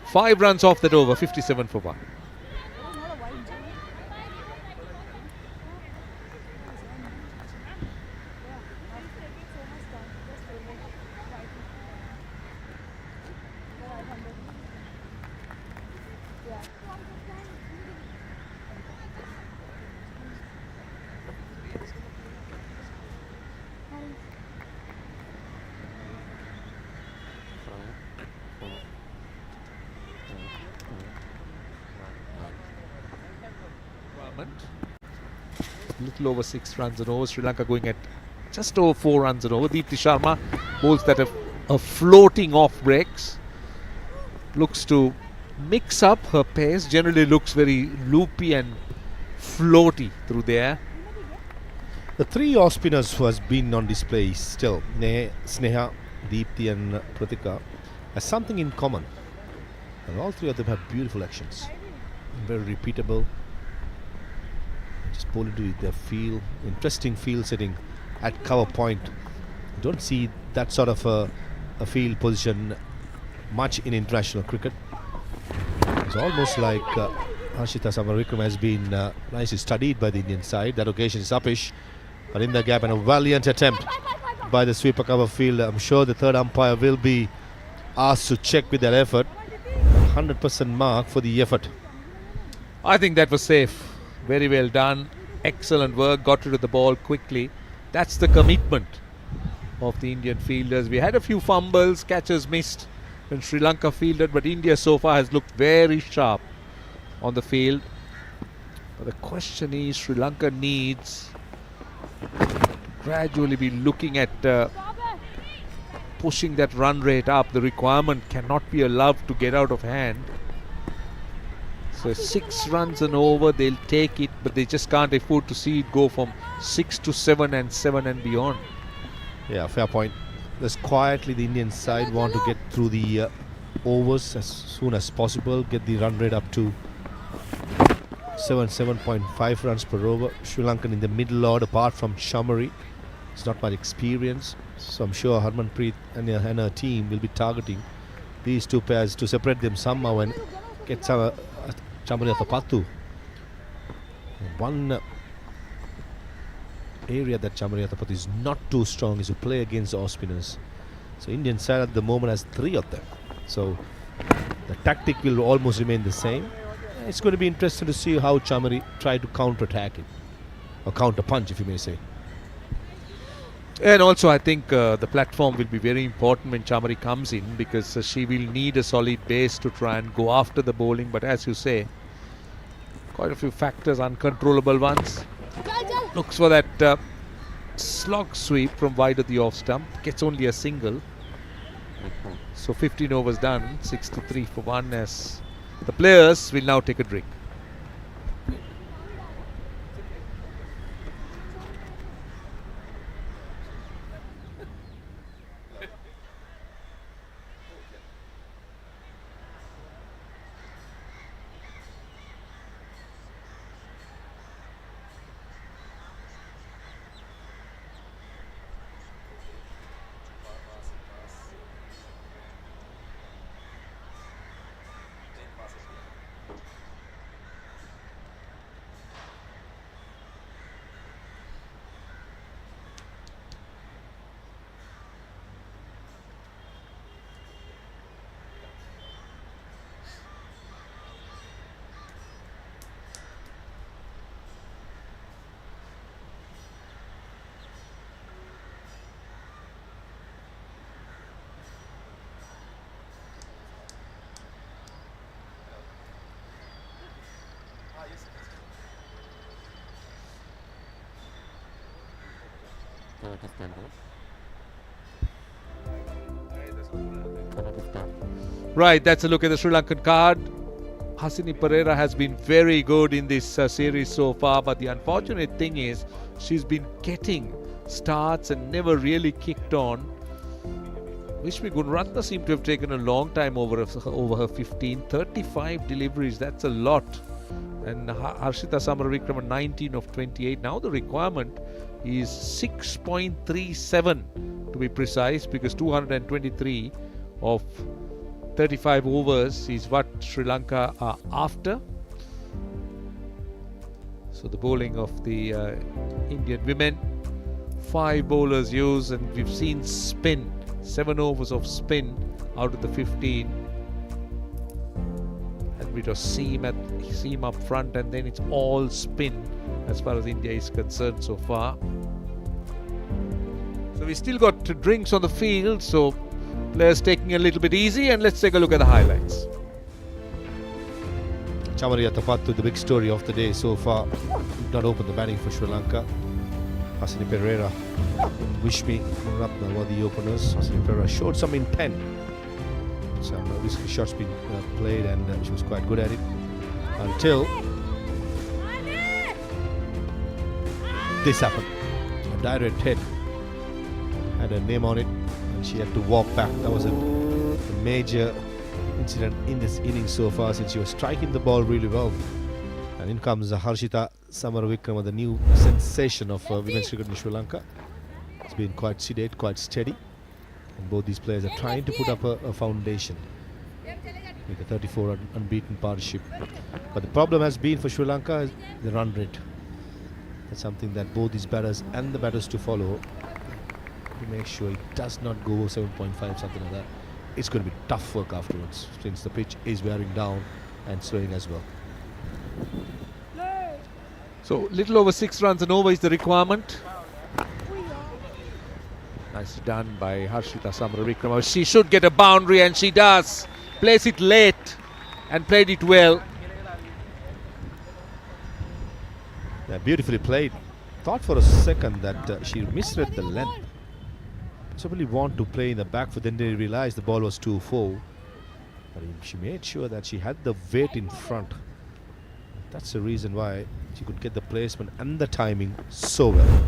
5 runs off that over, 57 for 1. requirement. A little over 6 runs and over. Sri Lanka going at just over 4 runs and over. Deepti Sharma bowls that a floating off breaks. Looks to mix up her pace. Generally looks very loopy and floaty through there. The three off spinners who has been on display still, Sneha, Deepti and Pratika, has something in common. And all three of them have beautiful actions. Very repeatable. Just bowl into their field. Interesting field setting at cover point. Don't see that sort of a field position much in international cricket. It's almost like Harshita Samaravikram has been nicely studied by the Indian side. That occasion is uppish. But in the gap, and a valiant attempt by the sweeper cover field. I'm sure the third umpire will be asked to check with that effort. 100% mark for the effort. I think that was safe. Very well done. Excellent work. Got rid of the ball quickly. That's the commitment of the Indian fielders. We had a few fumbles, catches missed when Sri Lanka fielded, but India so far has looked very sharp on the field. But the question is, Sri Lanka needs gradually be looking at pushing that run rate up. The requirement cannot be allowed to get out of hand. So 6 runs and over, they'll take it, but they just can't afford to see it go from 6 to 7 and 7 and beyond. Yeah, fair point. Just quietly the Indian side want to get through the overs as soon as possible, get the run rate up to 7.5 runs per over. Sri Lankan in the middle order, apart from Shamari, it's not much experience, so I'm sure Harmanpreet and her team will be targeting these two pairs to separate them somehow and get some Shamari off the Patu. One area that Shamari Athapathy is not too strong is to play against the off spinners. So Indian side at the moment has 3 of them. So the tactic will almost remain the same. It's going to be interesting to see how Chamari try to counter-attack it, or counter-punch, if you may say. And also I think the platform will be very important when Chamari comes in, because she will need a solid base to try and go after the bowling. But as you say, quite a few factors, uncontrollable ones. Looks for that slog sweep from wide of the off stump. Gets only a single. So 15 overs done, 6-3 for 1, as the players will now take a drink. Right, that's a look at the Sri Lankan card. Hasini Pereira has been very good in this series so far, but the unfortunate thing is she's been getting starts and never really kicked on. Vishmi Gunratna seemed to have taken a long time over her 35 deliveries. That's a lot. And Harshita Samaravikram 19 of 28. Now the requirement is 6.37 to be precise, because 223 of 35 overs is what Sri Lanka are after. So the bowling of the Indian women, 5 bowlers used, and we've seen spin, 7 overs of spin out of the 15. And we just seam up front, and then it's all spin as far as India is concerned so far. So we still got drinks on the field, so players taking a little bit easy, and let's take a look at the highlights. Chamari Tapattu, the big story of the day so far. Did not open the batting for Sri Lanka. Hasini Pereira, Wishmi, Ratna were the openers. Hasini Pereira showed some intent. Some risky shots been played, and she was quite good at it until this happened. A direct hit had her name on it, and she had to walk back. That was a major incident in this innings so far, since she was striking the ball really well. And in comes Harshita Samaravikrama, the new sensation of women's cricket in Sri Lanka. It's been quite sedate, quite steady, and both these players are trying to put up a foundation with a 34 unbeaten partnership. But the problem has been for Sri Lanka is the run rate. That's something that both these batters and the batters to follow, to make sure it does not go 7.5, something like that. It's going to be tough work afterwards, since the pitch is wearing down and slowing as well. So little over 6 runs and over is the requirement. Nicely done by Harshita Samaravikrama. She should get a boundary, and she does. Plays it late and played it well. Yeah, beautifully played. Thought for a second that she misread the length. Possibly want to play in the back foot, then they realized the ball was too full. But she made sure that she had the weight in front. That's the reason why she could get the placement and the timing so well.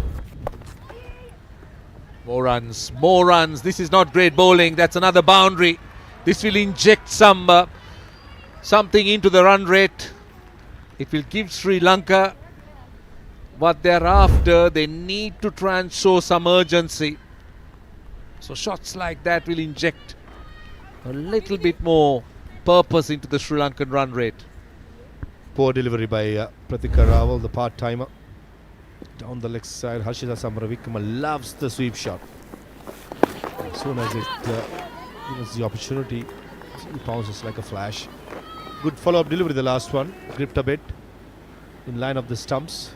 More runs, more runs. This is not great bowling. That's another boundary. This will inject something into the run rate. It will give Sri Lanka what they're after. They need to try and show some urgency. So shots like that will inject a little bit more purpose into the Sri Lankan run rate. Poor delivery by Pratika Rawal, the part-timer. Down the leg side, Harshita Samaravikrama loves the sweep shot. As soon as it gives the opportunity, it bounces like a flash. Good follow-up delivery, the last one. Gripped a bit in line of the stumps.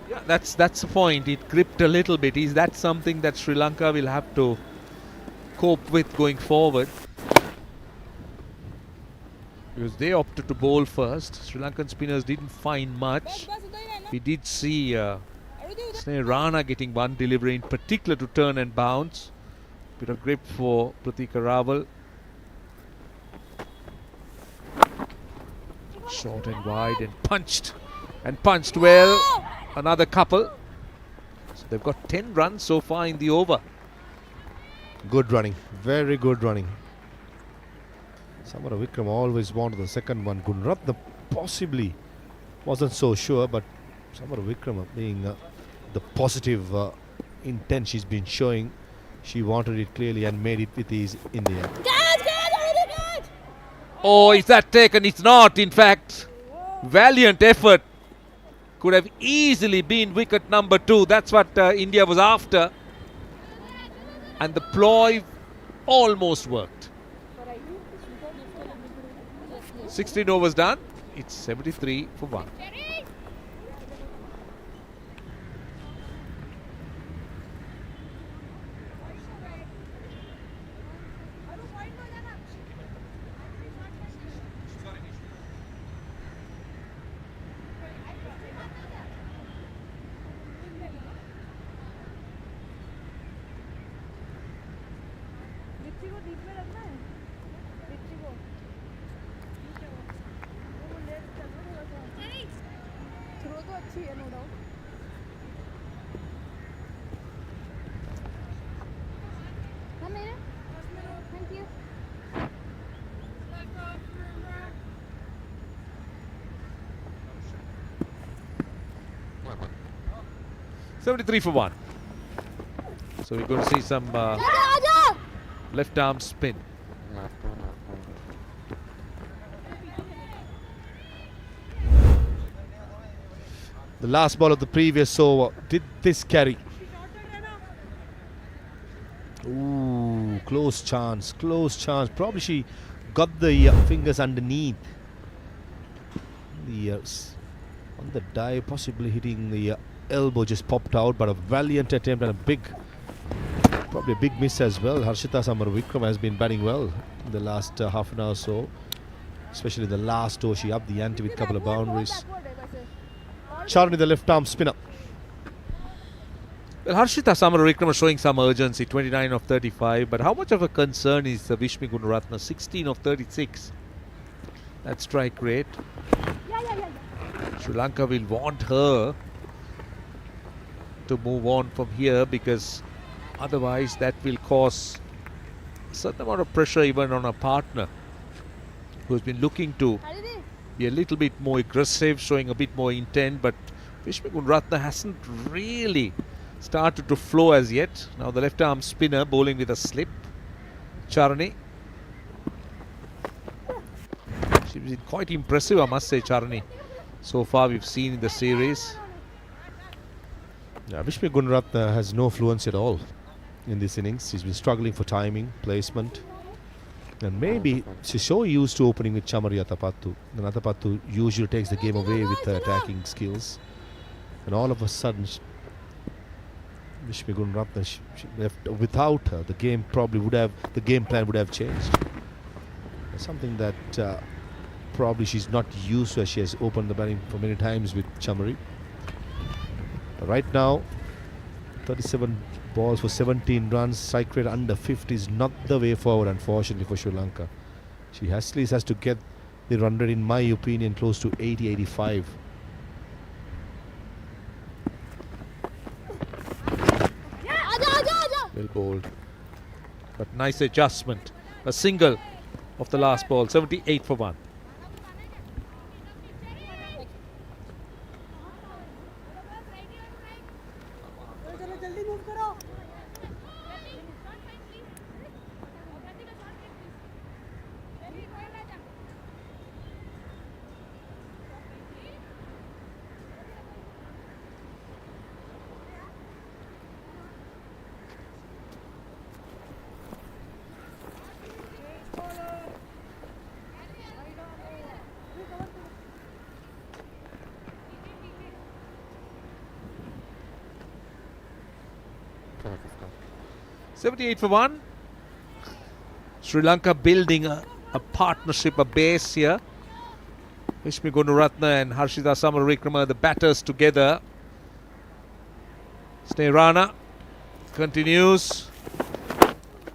Yeah, that's the point. It gripped a little bit. Is that something that Sri Lanka will have to cope with going forward? Because they opted to bowl first. Sri Lankan spinners didn't find much. We did see Sneh Rana getting one delivery in particular to turn and bounce. Bit of grip for Pratika Rawal. Short and wide and punched well. Another couple. So they've got 10 runs so far in the over. Good running, very good running. Samaravikrama always wanted the second one. Gunratna possibly wasn't so sure, but Samaravikrama being the positive intent she's been showing, she wanted it clearly and made it with ease in the end. Oh, is that taken? It's not, in fact. Valiant effort. Could have easily been wicket number 2. That's what India was after. And the ploy almost worked. 16 overs done. It's 73 for 1. Thank you. 73 for 1. So we're going to see some left arm spin. The last ball of the previous over, did this carry? Ooh, close chance, close chance. Probably she got the fingers underneath the on the dive, possibly hitting the elbow, just popped out. But a valiant attempt and a big, probably a big miss as well. Harshita Samaravikrama has been batting well in the last half an hour or so. especially the last over. She upped the ante with a couple of boundaries. Charni, the left arm spinner. Well, Harshita Samaravikrama showing some urgency, 29 of 35. But how much of a concern is Vishmi Gunaratne, 16 of 36? That strike rate. Sri Lanka will want her to move on from here, because otherwise that will cause a certain amount of pressure even on a partner who's been looking to be a little bit more aggressive, showing a bit more intent. But Vishmi Gunaratne hasn't really started to flow as yet. Now the left arm spinner bowling with a slip. Charni. She's been quite impressive, I must say, Charni. So far we've seen in the series. Yeah, Vishmi Gunaratne has no fluency at all in this innings. She's been struggling for timing, placement. And maybe she's so used to opening with Chamari Athapattu. And Athapattu usually takes the game away with her attacking skills. And all of a sudden, Vishmi Gunaratne, she left. Without her, the game plan would have changed. Something that probably she's not used to, as she has opened the batting for many times with Chamari. But right now, 37 balls for 17 runs, strike rate under 50 is not the way forward, unfortunately, for Sri Lanka. She at least has to get the run rate, in my opinion, close to 80-85. Well bowled. But nice adjustment. A single of the last ball, 78 for 1. $78 for 1. Sri Lanka building a partnership, a base here. Vishmi Gunaratne and Harshita Samaravikrama, the batters together. Snehrana continues.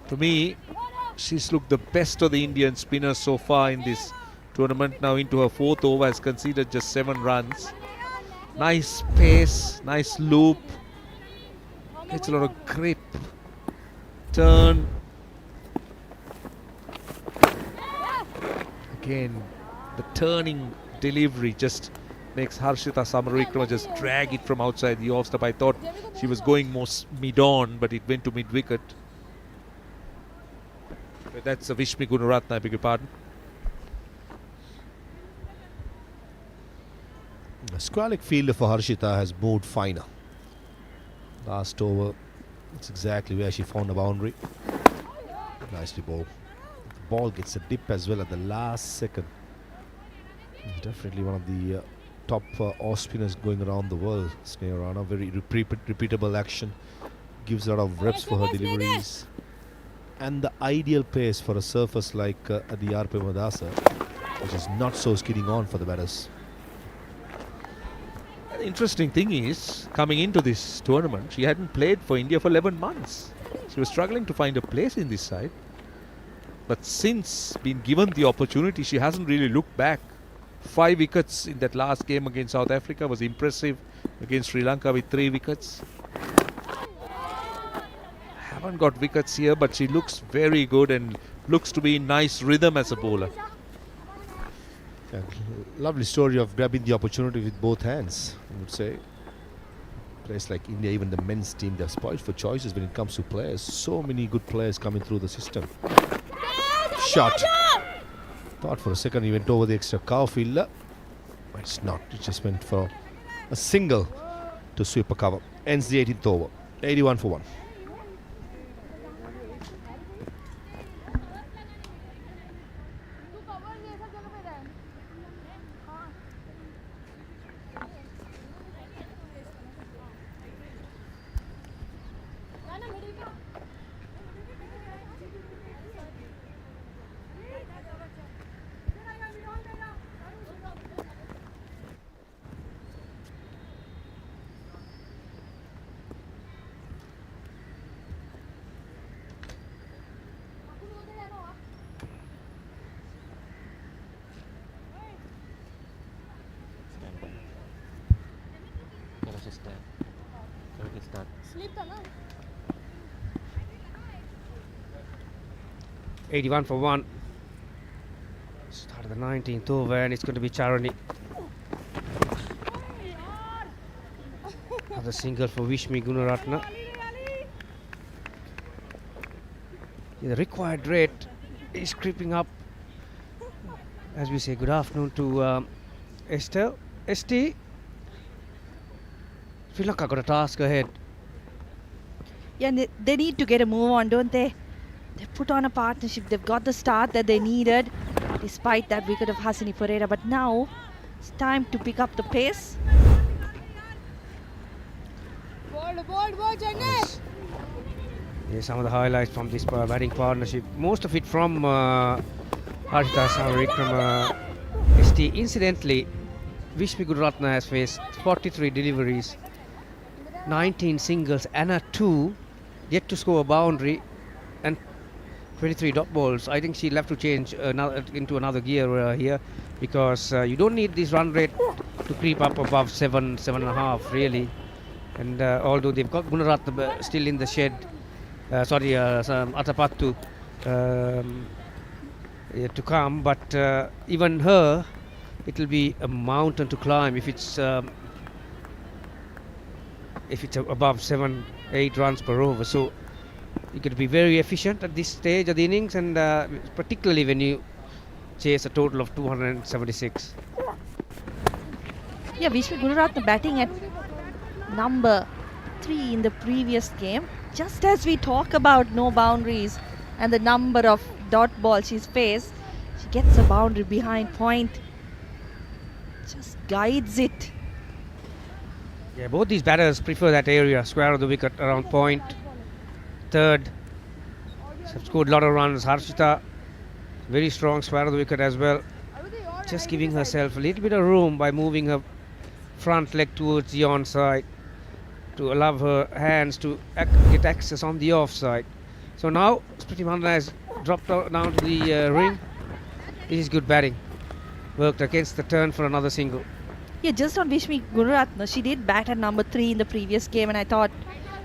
To me, she's looked the best of the Indian spinners so far in this tournament. Now into her 4th over, has conceded just 7 runs. Nice pace, nice loop. Gets a lot of grip. Turn. Again, the turning delivery just makes Harshita Samaravikrama just drag it from outside the off stump. I thought she was going more mid-on, but it went to mid-wicket. But that's a Vishmi Gunaratne, I beg your pardon. The squalic fielder for Harshita has moved finer. Last over, it's exactly where she found a boundary. Nicely bowled. The ball gets a dip as well at the last second. Definitely one of the top off spinners going around the world. Snehrana, very repeatable action. Gives a lot of reps for her deliveries. And the ideal pace for a surface like at the R. Premadasa, which is not so skidding on for the batters. The interesting thing is, coming into this tournament, she hadn't played for India for 11 months. She was struggling to find a place in this side. But since being given the opportunity, she hasn't really looked back. 5 wickets in that last game against South Africa was impressive. Against Sri Lanka with 3 wickets. Haven't got wickets here, but she looks very good and looks to be in nice rhythm as a bowler. Yeah, lovely story of grabbing the opportunity with both hands, I would say. Players like India, even the men's team, they're spoiled for choices when it comes to players. So many good players coming through the system. Shot. Thought for a second he went over the extra cow fielder. But it's not. It just went for a single to sweep a cover. Ends the 18th over. 81 for 1. just correctly start. Sleep na. 81 for 1. Start of the 19th over, and it's going to be Charani. Another single for Vishmi Gunaratne. The required rate is creeping up. As we say, good afternoon to Estelle. ST, Sri Lanka got a task ahead. Yeah, and they need to get a move on, don't they? They've put on a partnership. They've got the start that they needed, despite that wicket of Hasini Pereira. But now it's time to pick up the pace. Bold, Janice. Here's some of the highlights from this batting partnership. Most of it from Harshita Samavikram ST. Incidentally, Vishmi Gunaratne has faced 43 deliveries, 19 singles and a 2, yet to score a boundary, and 23 dot balls. I think she'll have to change into another gear here, because you don't need this run rate to creep up above 7.5 really. And although they've got Gunaratne still in the shed, some Atapattu yet to come, but even her, it'll be a mountain to climb if it's above 7-8 runs per over. So you got to be very efficient at this stage of the innings, and particularly when you chase a total of 276. Yeah, Vishmi Gunaratne batting at number 3 in the previous game. Just as we talk about no boundaries and the number of dot balls she's faced, she gets a boundary behind point. Just guides it. Yeah, both these batters prefer that area, square of the wicket around point. Third, have scored a lot of runs. Harshita, very strong square of the wicket as well. Just giving herself a little bit of room by moving her front leg towards the onside to allow her hands to get access on the offside. So now Smriti Mandhana has dropped down to the ring. This is good batting. Worked against the turn for another single. Yeah, just on Vishmi Gunaratne, she did bat at number 3 in the previous game, and I thought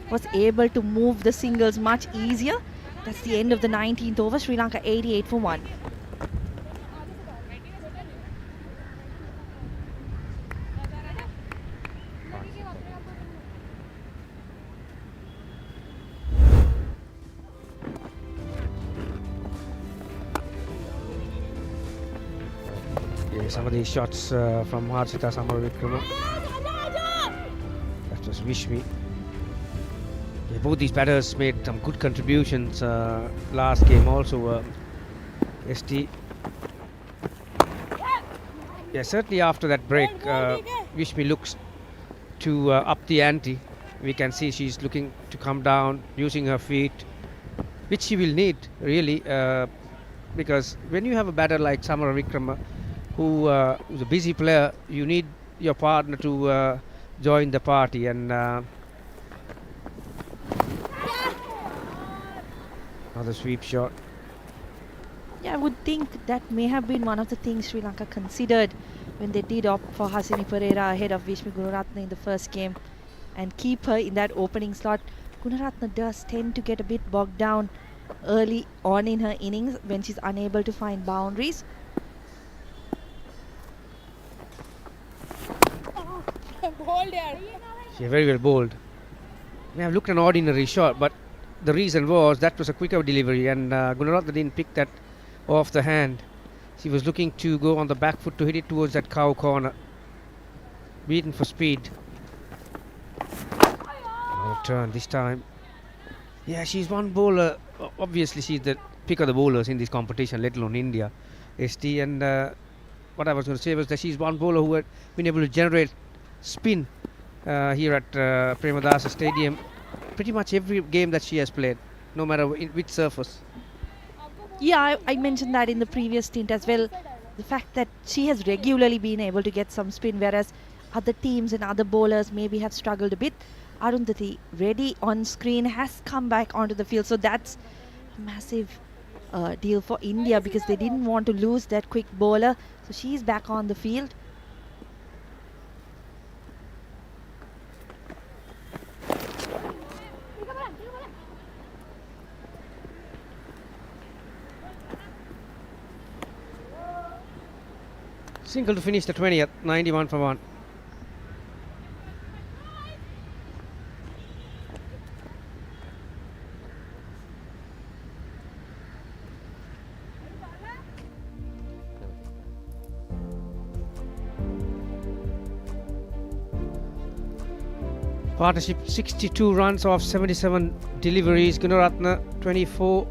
was able to move the singles much easier. That's the end of the 19th over. Sri Lanka 88 for 1. Some of these shots from Harshita Samavikram. That was Vishmi. Yeah, both these batters made some good contributions last game also. ST. Yeah, certainly after that break, Vishmi looks to up the ante. We can see she's looking to come down using her feet, which she will need really, because when you have a batter like Samavikram, who's a busy player, you need your partner to join the party. And another sweep shot. Yeah, I would think that may have been one of the things Sri Lanka considered when they did opt for Hasini Pereira ahead of Vishmi Gunaratne in the first game and keep her in that opening slot. Gunaratne does tend to get a bit bogged down early on in her innings when she's unable to find boundaries. She very well bowled. May have looked an ordinary shot, but the reason was that was a quicker delivery, and Gunaratne didn't pick that off the hand. She was looking to go on the back foot to hit it towards that cow corner. Beaten for speed. Another turn this time. Yeah, she's one bowler. Obviously, she's the pick of the bowlers in this competition, let alone India. ST, and what I was going to say was that she's one bowler who had been able to generate spin here at Premadasa Stadium pretty much every game that she has played, no matter which surface. Yeah, I mentioned that in the previous stint as well. The fact that she has regularly been able to get some spin, whereas other teams and other bowlers maybe have struggled a bit. Arundhati, ready on screen, has come back onto the field. So that's a massive deal for India because they didn't want to lose that quick bowler. So she's back on the field. Single to finish the 20th, 91 for 1. Partnership 62 runs off 77 deliveries. Gunaratna 24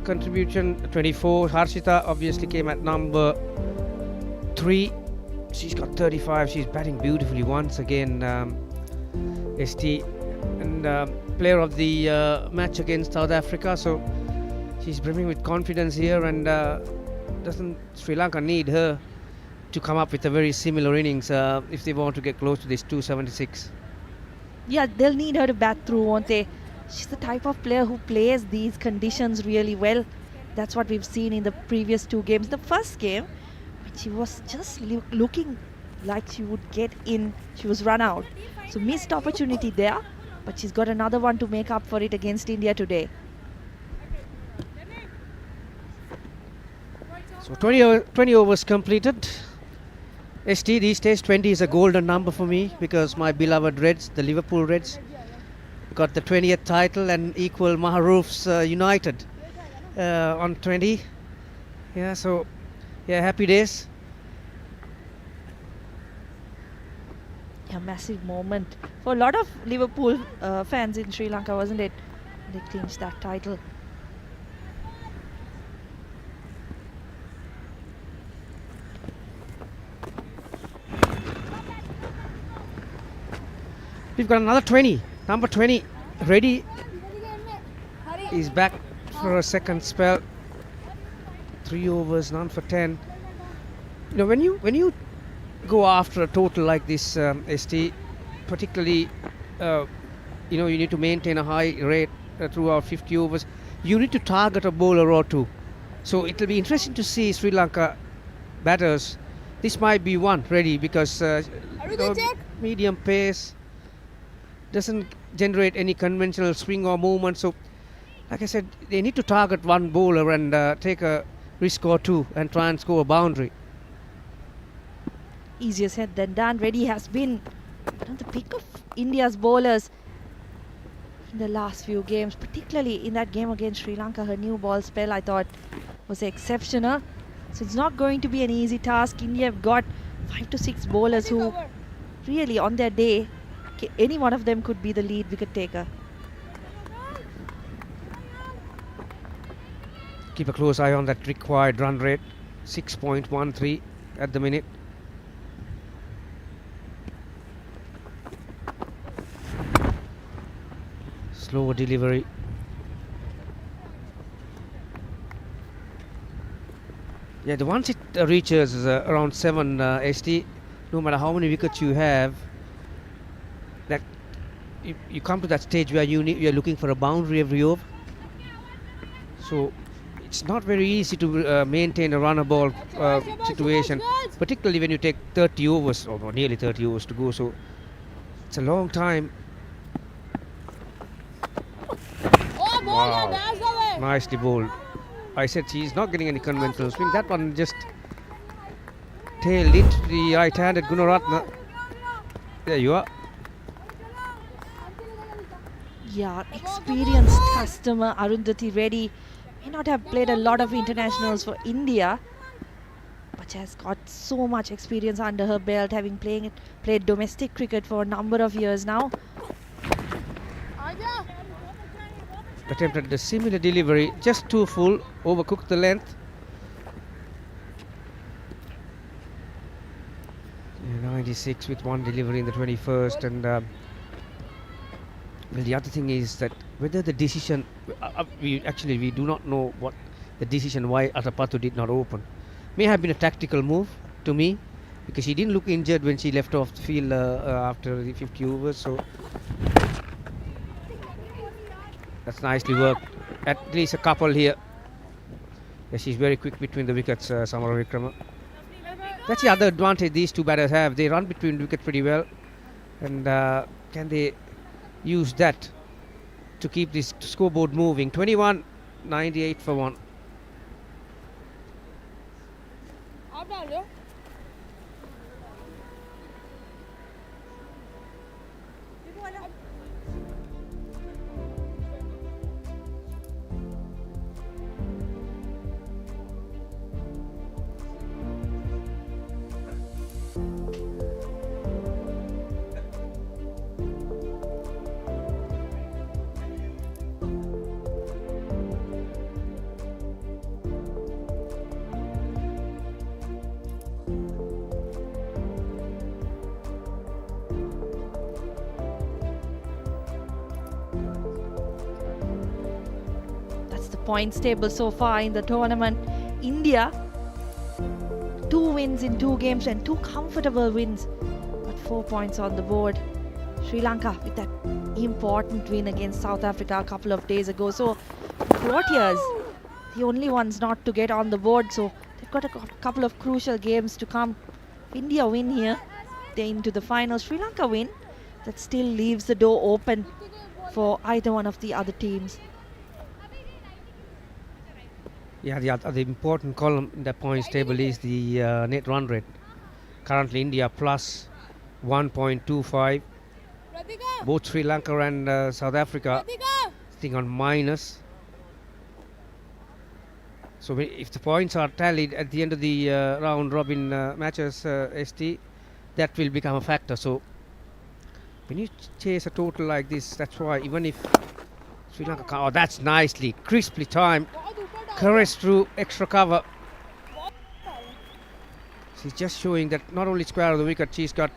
contribution, 24. Harshita obviously came at number 3. She's got 35. She's batting beautifully once again. ST and player of the match against South Africa. So she's brimming with confidence here, and doesn't Sri Lanka need her to come up with a very similar innings if they want to get close to this 276? Yeah, they'll need her to bat through, won't they? She's the type of player who plays these conditions really well. That's what we've seen in the previous 2 games. The first game, she was just looking like she would get in. She was run out. So missed opportunity there, but she's got another one to make up for it against India today. So 20 overs completed. ST, these days 20 is a golden number for me, because my beloved Reds, the Liverpool Reds, got the 20th title and equal Maharoof's United on 20. Yeah, so yeah, happy days. A massive moment for a lot of Liverpool fans in Sri Lanka, wasn't it? They clinched that title. We've got another 20. Number 20, Reddy, is back for a second spell. 3 overs, none for 10. You know, when you go after a total like this, ST, particularly, you need to maintain a high rate throughout 50 overs. You need to target a bowler or two. So it'll be interesting to see Sri Lanka batters. This might be one, Reddy, because medium pace, doesn't generate any conventional swing or movement. So, like I said, they need to target one bowler and take a risk or two and try and score a boundary. Easier said than done. Reddy has been the pick of India's bowlers in the last few games, particularly in that game against Sri Lanka. Her new ball spell, I thought, was exceptional. So it's not going to be an easy task. India have got 5 to 6 bowlers who really, on their day, any one of them could be the lead wicket taker. Keep a close eye on that required run rate, 6.13 at the minute. Slower delivery. Yeah, the once it reaches around 7 ST, no matter how many wickets you have, that you come to that stage where you're looking for a boundary every over. So it's not very easy to maintain a runner ball situation, particularly when you take 30 overs or nearly 30 overs to go. So it's a long time. Wow, nicely bowled. I said she's not getting any conventional swing. That one just tailed into the right-handed Gunaratna. There you are. Yeah, experienced customer Arundhati Reddy may not have played a lot of internationals for India, but has got so much experience under her belt, having played domestic cricket for a number of years now. Attempted a similar delivery, just too full, overcooked the length. Yeah, 96 with one delivery in the 21st, and well, the other thing is that whether the decision, we do not know what the decision why Atapattu did not open. May have been a tactical move to me, because she didn't look injured when she left off the field after the 50 overs. So that's nicely worked. At least a couple here. Yeah, she's very quick between the wickets, Samara Vikrama. That's the other advantage these two batters have. They run between wickets pretty well, and can they use that to keep this scoreboard moving? 21, 98 for 1. That's the points table so far in the tournament. India, 2 wins in 2 games and 2 comfortable wins, but 4 points on the board. Sri Lanka with that important win against South Africa a couple of days ago. So Proteas, the only ones not to get on the board, so they've got a couple of crucial games to come. If India win here, they're into the final. Sri Lanka win, that still leaves the door open for either one of the other teams. Yeah, the other important column in the points table is the net run rate. Currently India plus 1.25. Both Sri Lanka and South Africa sitting on minus. So if the points are tallied at the end of the round robin matches, ST, that will become a factor. So when you chase a total like this, that's why even if Sri Lanka, oh, that's nicely, crisply timed, caressed through extra cover. She's just showing that not only square of the wicket, she's got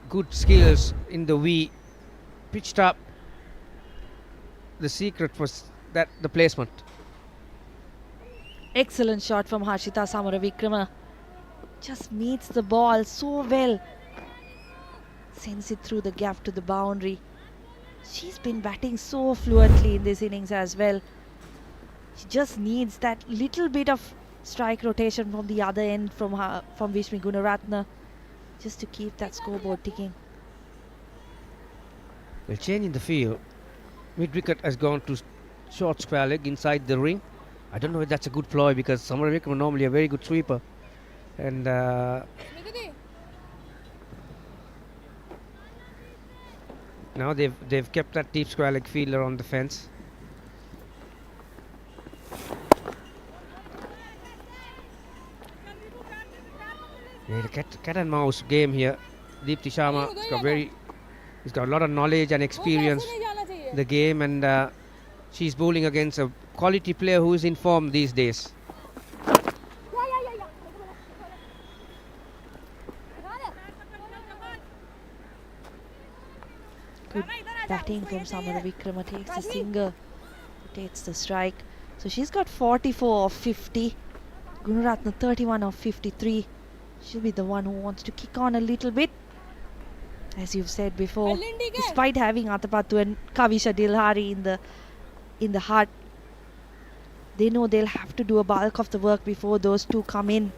good skills in the V, pitched up. The secret was that the placement. Excellent shot from Harshita Samaravikrama. Just meets the ball so well. Sends it through the gap to the boundary. She's been batting so fluently in this innings as well. She just needs that little bit of strike rotation from the other end from Vishmi Gunaratne, just to keep that scoreboard ticking. Well, change in the field. Mid wicket has gone to short square leg inside the ring. I don't know if that's a good ploy because Samaravikrama is normally a very good sweeper. And now they've kept that deep square leg fielder on the fence. Yeah, the cat and mouse game here. Deepti Sharma he's got a lot of knowledge and experience in the game, and she's bowling against a quality player who is in form these days. Good batting from Samaravikrama, takes the single, takes the strike. So she's got 44 of 50. Gunaratne 31 of 53. She'll be the one who wants to kick on a little bit. As you've said before, despite having Atapattu and Kavisha Dilhari in the heart, they know they'll have to do a bulk of the work before those two come in.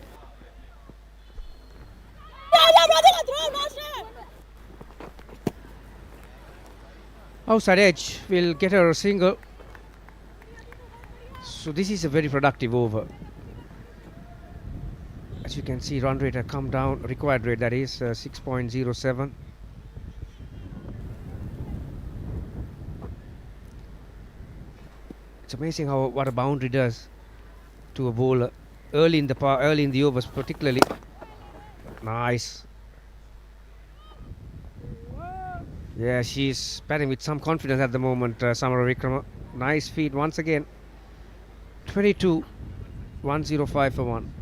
Outside edge will get her a single. So this is a very productive over. As you can see, run rate had come down, required rate that is 6.07. It's amazing what a boundary does to a bowler early in the overs, particularly. Nice. Yeah, she's batting with some confidence at the moment, Samaravikrama. Nice feed once again. 22, 105 for 1.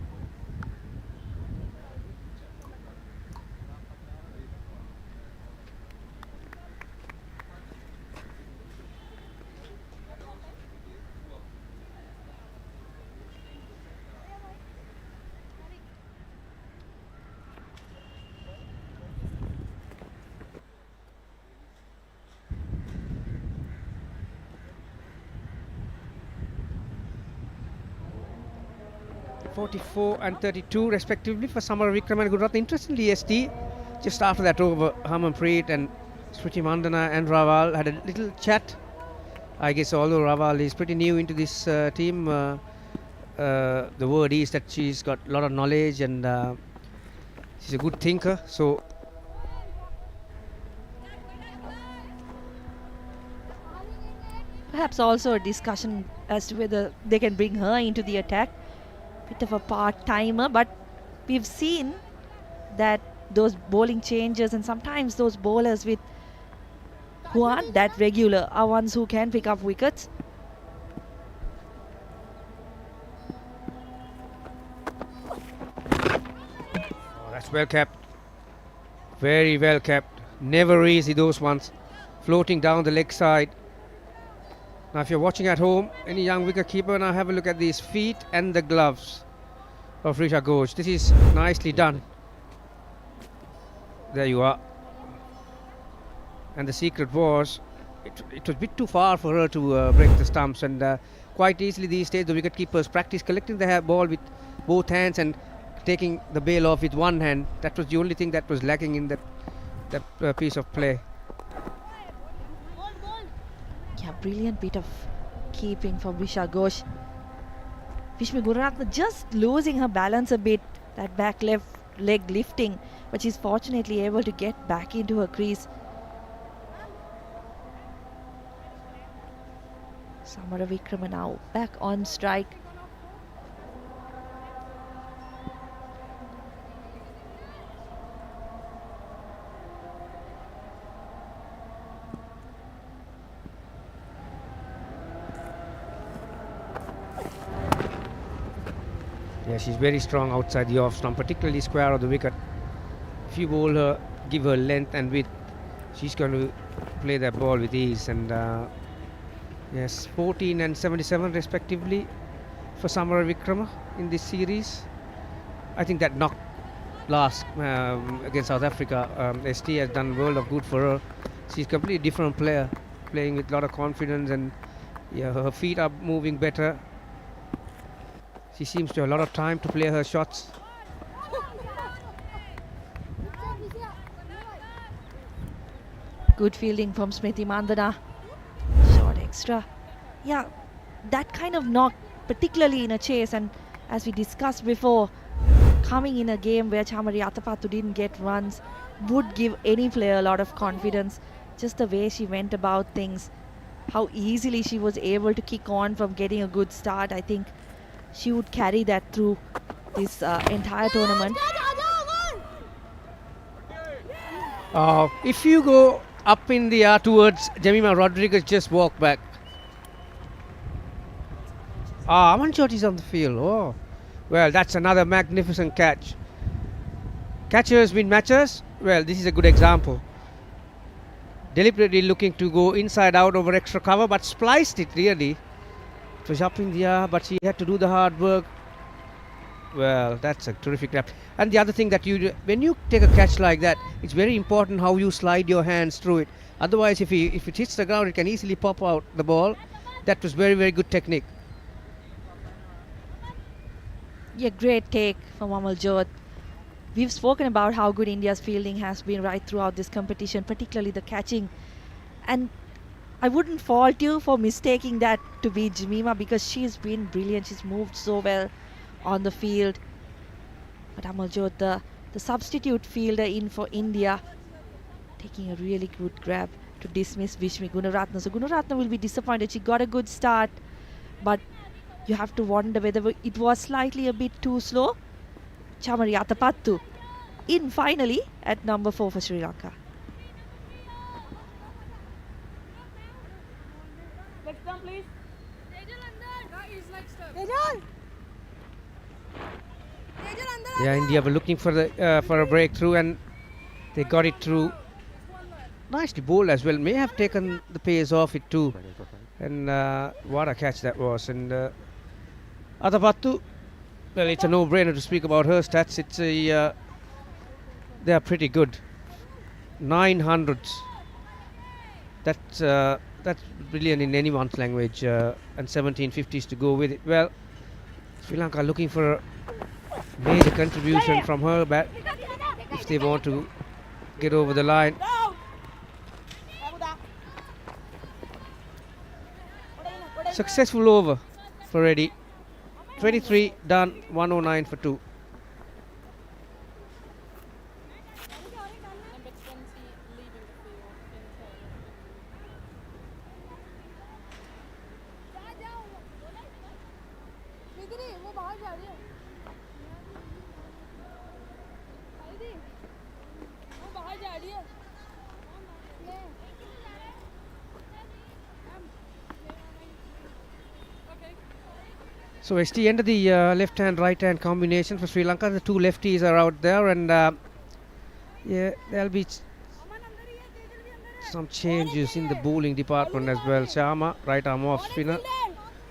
.44 and 32 respectively for Samaravikrama and Gujarat. Interestingly, ST, just after that over, Harmanpreet and Smriti Mandana and Raval had a little chat. I guess although Raval is pretty new into this team, the word is that she's got a lot of knowledge and she's a good thinker. So Perhaps also a discussion as to whether they can bring her into the attack. Bit of a part-timer, but we've seen that those bowling changes and sometimes those bowlers who aren't that regular are ones who can pick up wickets. that's well kept. Very well kept. Never easy those ones. Floating down the leg side. Now if you're watching at home, any young wicket keeper, now have a look at these feet and the gloves of Risha Ghosh. This is nicely done. There you are. And the secret was, it was a bit too far for her to break the stumps, and quite easily these days the wicket keepers practice collecting the ball with both hands and taking the bail off with one hand. That was the only thing that was lacking in that piece of play. Yeah, brilliant bit of keeping from Risha Ghosh. Vishmi Gunaratne just losing her balance a bit, that back left leg lifting, but she's fortunately able to get back into her crease. Samara Vikrama now back on strike. Yeah, she's very strong outside the off stump, particularly square of the wicket. If you bowl her, give her length and width, she's going to play that ball with ease. And yes, 14 and 77 respectively for Samara Vikrama in this series. I think that knock last against South Africa, ST has done world of good for her. She's a completely different player, playing with a lot of confidence, and yeah, her feet are moving better. She seems to have a lot of time to play her shots. Good fielding from Smriti Mandana. Short extra. Yeah, that kind of knock, particularly in a chase, and as we discussed before, coming in a game where Chamari Atapattu didn't get runs, would give any player a lot of confidence. Just the way she went about things, how easily she was able to kick on from getting a good start. I think she would carry that through this entire tournament. If you go up in the air towards Jemima Rodriguez, just walk back. Amanjot is on the field. Oh, well, that's another magnificent catch. Catchers win matches. Well, this is a good example. Deliberately looking to go inside out over extra cover, but spliced it really. It was up in the air, but she had to do the hard work. Well, that's a terrific grab. And the other thing that you do, when you take a catch like that, it's very important how you slide your hands through it. Otherwise, if it hits the ground, it can easily pop out the ball. That was very, very good technique. Yeah, great take from Amanjot. We've spoken about how good India's fielding has been right throughout this competition, particularly the catching. And I wouldn't fault you for mistaking that to be Jemima, because she's been brilliant. She's moved so well on the field. But Amanjot, the substitute fielder in for India, taking a really good grab to dismiss Vishmi Gunaratne. So Gunaratne will be disappointed. She got a good start, but you have to wonder whether it was slightly a bit too slow. Chamari Atapattu in finally at number 4 for Sri Lanka. Next down, please. Yeah, India were looking for a breakthrough, and they got it through. Nicely bowled as well. May have taken the pace off it too. And what a catch that was. And Atapattu, well, it's a no-brainer to speak about her stats. It's they are pretty good. 900s. That's brilliant in anyone's language, and 1750s to go with it. Well, Sri Lanka looking for a major contribution from her bat if they want to get over the line. Successful over for Reddy. 23 done, 109 for 2. So ST ended the left-hand, right-hand combination for Sri Lanka. The two lefties are out there, and yeah, there'll be some changes in the bowling department as well. Sharma, right arm off spinner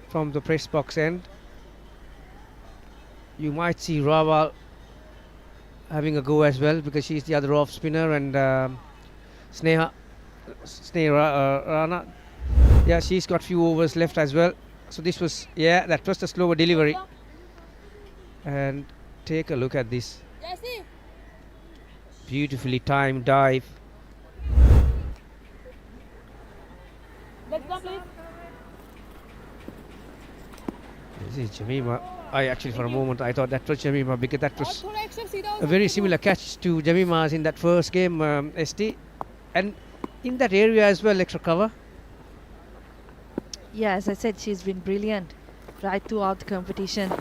from the press box end. You might see Rawal having a go as well, because she's the other off spinner, and Sneha Rana, yeah, she's got few overs left as well. So this was, yeah, that was a slower delivery. And take a look at this beautifully timed dive. This is Jamima. For a moment I thought that was Jamima, because that was a very similar catch to Jamima's in that first game, ST. And in that area as well, extra cover. Yeah, as I said, she's been brilliant right throughout the competition.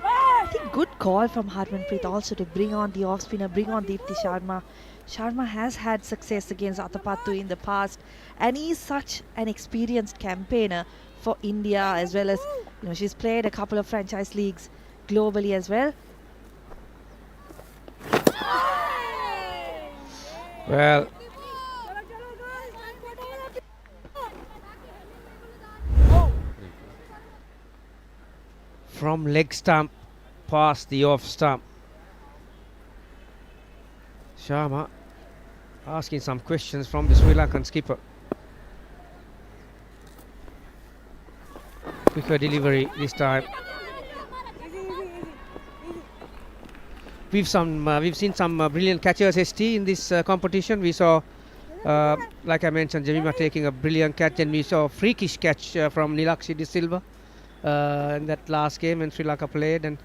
I think good call from Harmanpreet also to bring on the off spinner, bring on Deepti Sharma. Sharma has had success against Atapattu in the past, and is such an experienced campaigner for India, as well as, you know, she's played a couple of franchise leagues globally as well. Well, from leg stump past the off stump. Sharma asking some questions from the Sri Lankan skipper. Quicker delivery this time. We've seen some brilliant catchers, ST, in this competition. We saw, like I mentioned, Jamima taking a brilliant catch, and we saw a freakish catch from Nilakshi De Silva in that last game when Sri Lanka played, and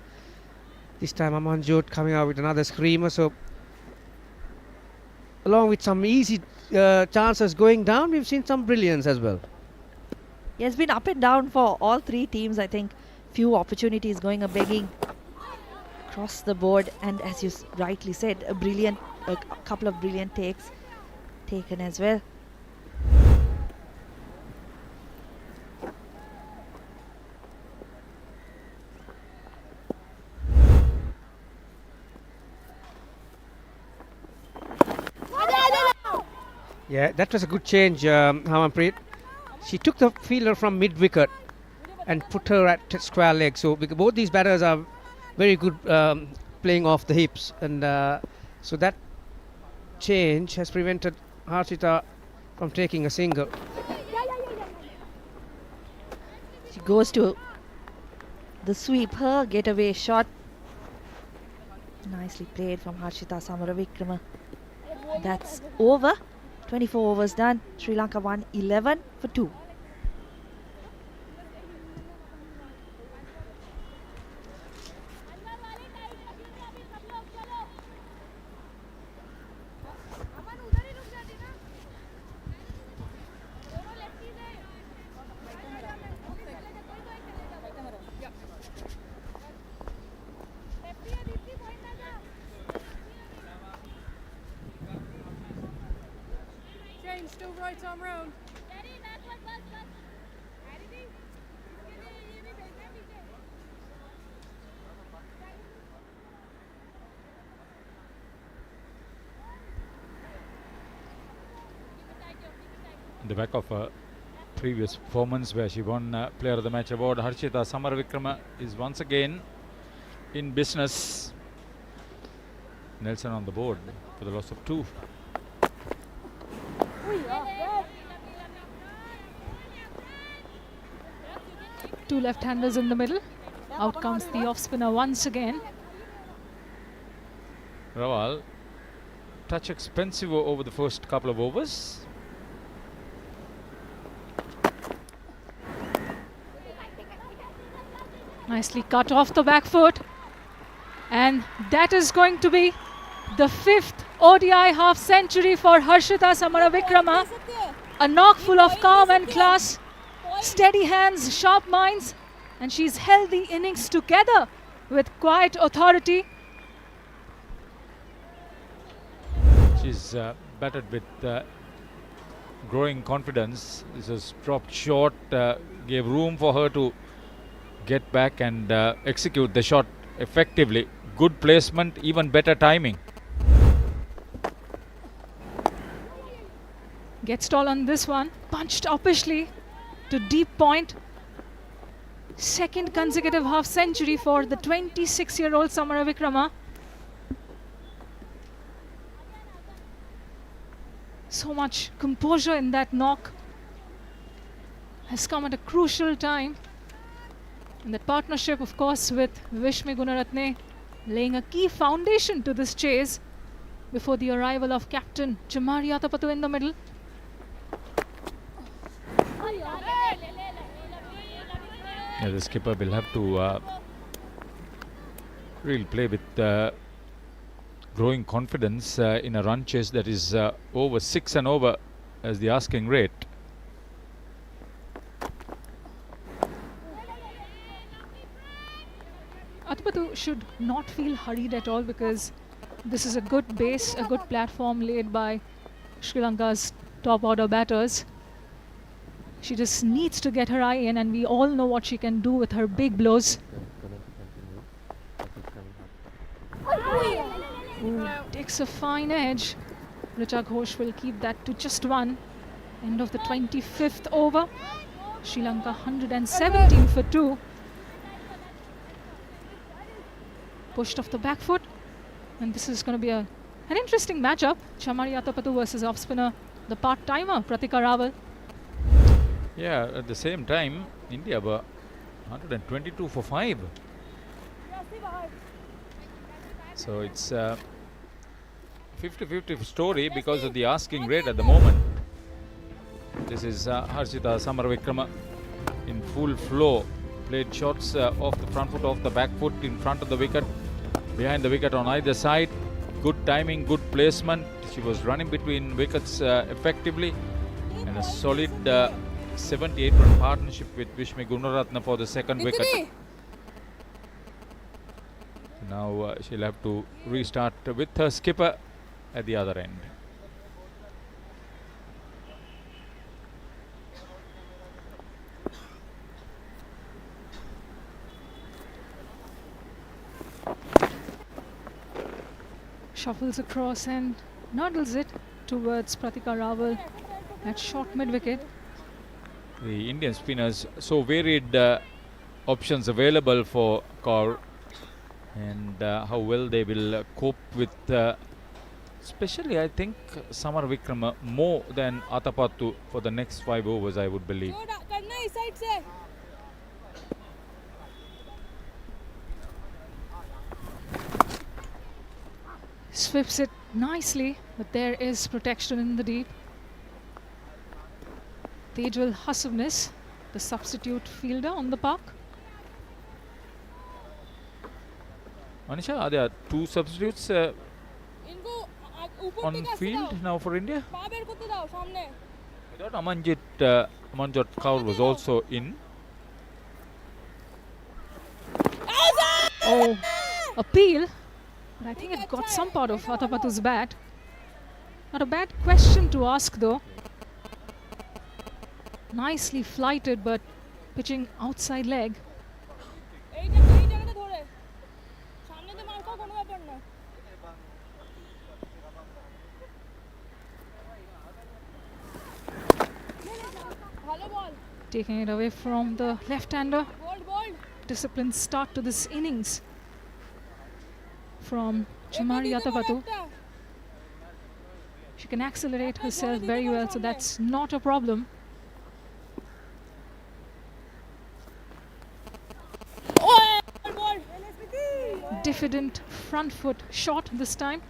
this time Amanjot coming out with another screamer. So along with some easy chances going down, we've seen some brilliance as well. Yeah, it's been up and down for all three teams. I think few opportunities going a begging across the board, and as you rightly said, a couple of brilliant takes taken as well. Yeah, that was a good change, Harmanpreet. She took the fielder from mid-wicket and put her at square leg. So both these batters are very good playing off the hips, and so that change has prevented Harshita from taking a single. She goes to the sweep, her getaway shot. Nicely played from Harshita Samaravikrama. That's over. 24 overs done. Sri Lanka won 11 for 2. Still right arm round. In the back of a previous performance where she won Player of the Match award, Harshita Samaravikrama is once again in business. Nelson on the board for the loss of 2. Two left-handers in the middle. Out comes the off-spinner once again. Rawal, touch expensive over the first couple of overs. Nicely cut off the back foot. And that is going to be the 5th ODI half century for Harshita Samaravikrama. A knock full of calm and class, steady hands, sharp minds, and she's held the innings together with quiet authority. She's batted with growing confidence. This was dropped short, gave room for her to get back and execute the shot effectively. Good placement, even better timing. Gets tall on this one, punched uppishly to deep point. Second consecutive half century for the 26-year-old Samaravikrama. So much composure in that knock has come at a crucial time. And that partnership, of course, with Vishme Gunaratne laying a key foundation to this chase before the arrival of captain Chamari Atapattu in the middle. Yeah, the skipper will have to really play with growing confidence in a run chase that is over 6 and over as the asking rate. Atapattu should not feel hurried at all because this is a good base, a good platform laid by Sri Lanka's top order batters. She just needs to get her eye in, and we all know what she can do with her big blows. Ooh, takes a fine edge. Richa Ghosh will keep that to just 1. End of the 25th over. Sri Lanka 117 for 2. Pushed off the back foot, and this is going to be an interesting matchup. Chamari Atapattu versus off spinner, the part-timer Pratika Rawal. Yeah, at the same time, India were 122 for 5. So it's a 50-50 story because of the asking rate at the moment. This is Harshita Samaravikrama in full flow. Played shots off the front foot, off the back foot, in front of the wicket, behind the wicket on either side. Good timing, good placement. She was running between wickets effectively, and a solid 78-run partnership with Vishme Gunaratne for the second wicket. Now she'll have to restart with her skipper at the other end. Shuffles across and noddles it towards Pratika Rawal at short mid-wicket. The Indian spinners, so varied options available for Kaur, and how well they will cope with, especially I think Samaravikrama more than Atapattu for the next 5 overs, I would believe. Swips it nicely, but there is protection in the deep. Tejwal Hasubnis, the substitute fielder on the park. Anisha, are there 2 substitutes on field now for India? I thought Amanjot Kaur was also in. Oh, appeal. But I think it got some part of Atapattu's bat. Not a bad question to ask though. Nicely flighted, but pitching outside leg. Taking it away from the left-hander. Disciplined start to this innings from Chamari Atapattu. She can accelerate herself very well, so that's not a problem. Diffident front foot shot this time.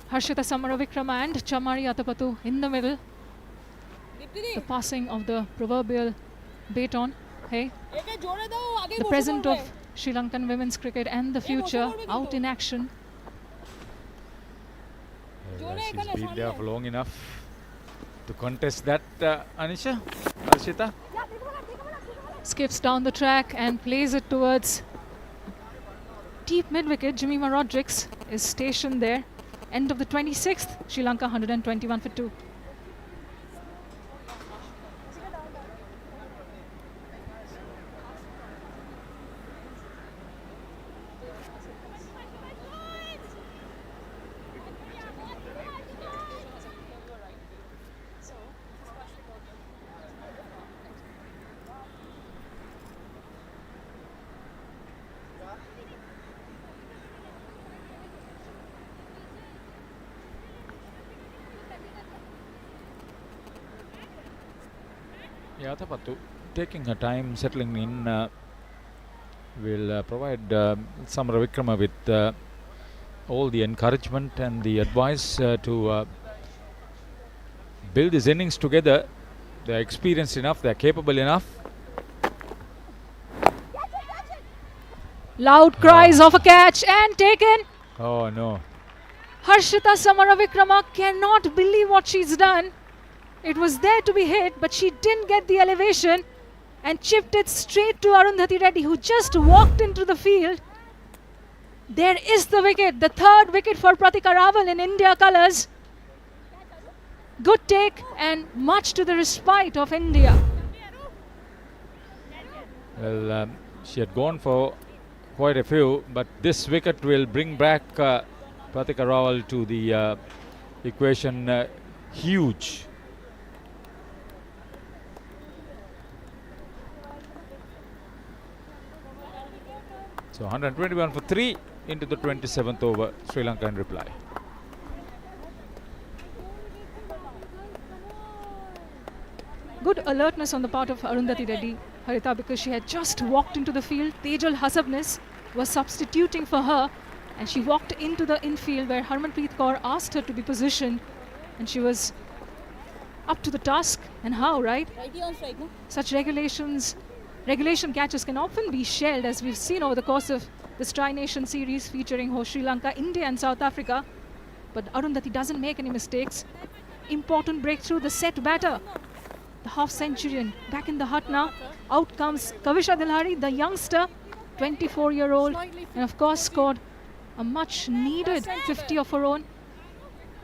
Harshita Samaravikrama and Chamari Atapattu in the middle. The passing of the proverbial baton. Hey, the present of Sri Lankan women's cricket and the future out in action. Well, she's been there for long enough to contest that, Arshita. Skips down the track and plays it towards deep mid-wicket. Jemima Rodrigues is stationed there. End of the 26th, Sri Lanka 121 for 2. Yeah, Thapattu, taking her time settling in will provide Samara Vikrama with all the encouragement and the advice to build these innings together. They're experienced enough, they're capable enough. Loud cries of a catch and taken. Oh no. Harshita Samara Vikrama cannot believe what she's done. It was there to be hit, but she didn't get the elevation and chipped it straight to Arundhati Reddy, who just walked into the field. There is the wicket, the third wicket for Pratika Rawal in India colours. Good take and much to the respite of India. Well, she had gone for quite a few, but this wicket will bring back Pratika Rawal to the equation. Huge. So 121 for 3 into the 27th over. Sri Lanka in reply. Good alertness on the part of Arundhati Reddy, Harita, because she had just walked into the field. Tejal Hasabnis was substituting for her, and she walked into the infield where Harmanpreet Kaur asked her to be positioned, and she was up to the task. And how, right? Such regulation catches can often be shelled, as we've seen over the course of this Tri-Nation series featuring Sri Lanka, India and South Africa. But Arundhati doesn't make any mistakes. Important breakthrough, the set batter, the half-centurion, back in the hut now. Out comes Kavisha Dilhari, the youngster, 24-year-old, and of course scored a much-needed 50 of her own.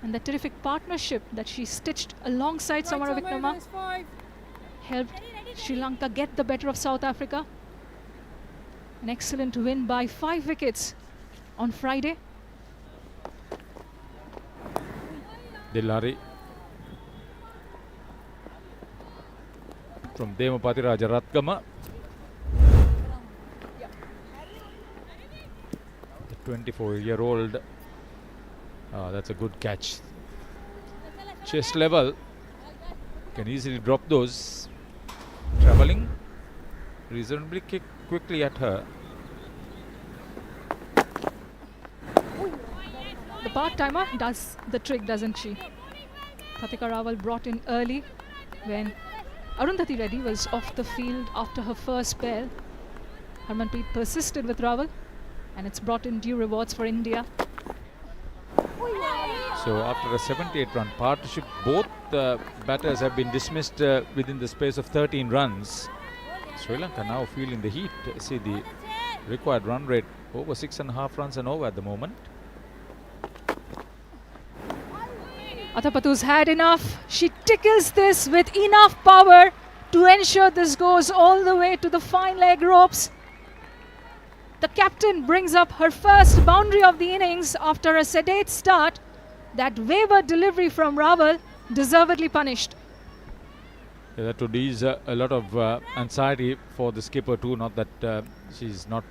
And the terrific partnership that she stitched alongside Samara Vikrama helped Sri Lanka get the better of South Africa. An excellent win by 5 wickets on Friday. Dilhari from Demapati Rajaratgama. The 24-year-old. That's a good catch. Chest level. Can easily drop those. Travelling reasonably quickly at her. The part-timer does the trick, doesn't she? Pratika Rawal brought in early when Arundhati Reddy was off the field after her first spell. Harmanpreet persisted with Rawal, and it's brought in due rewards for India. So after a 78-run partnership, both batters have been dismissed within the space of 13 runs. Sri Lanka now feeling the heat. See the required run rate over 6.5 runs and over at the moment. Athapathu's had enough. She tickles this with enough power to ensure this goes all the way to the fine leg ropes. The captain brings up her first boundary of the innings after a sedate start. That wayward delivery from Rawal, deservedly punished. Yeah, that would ease a lot of anxiety for the skipper too. Not that she's not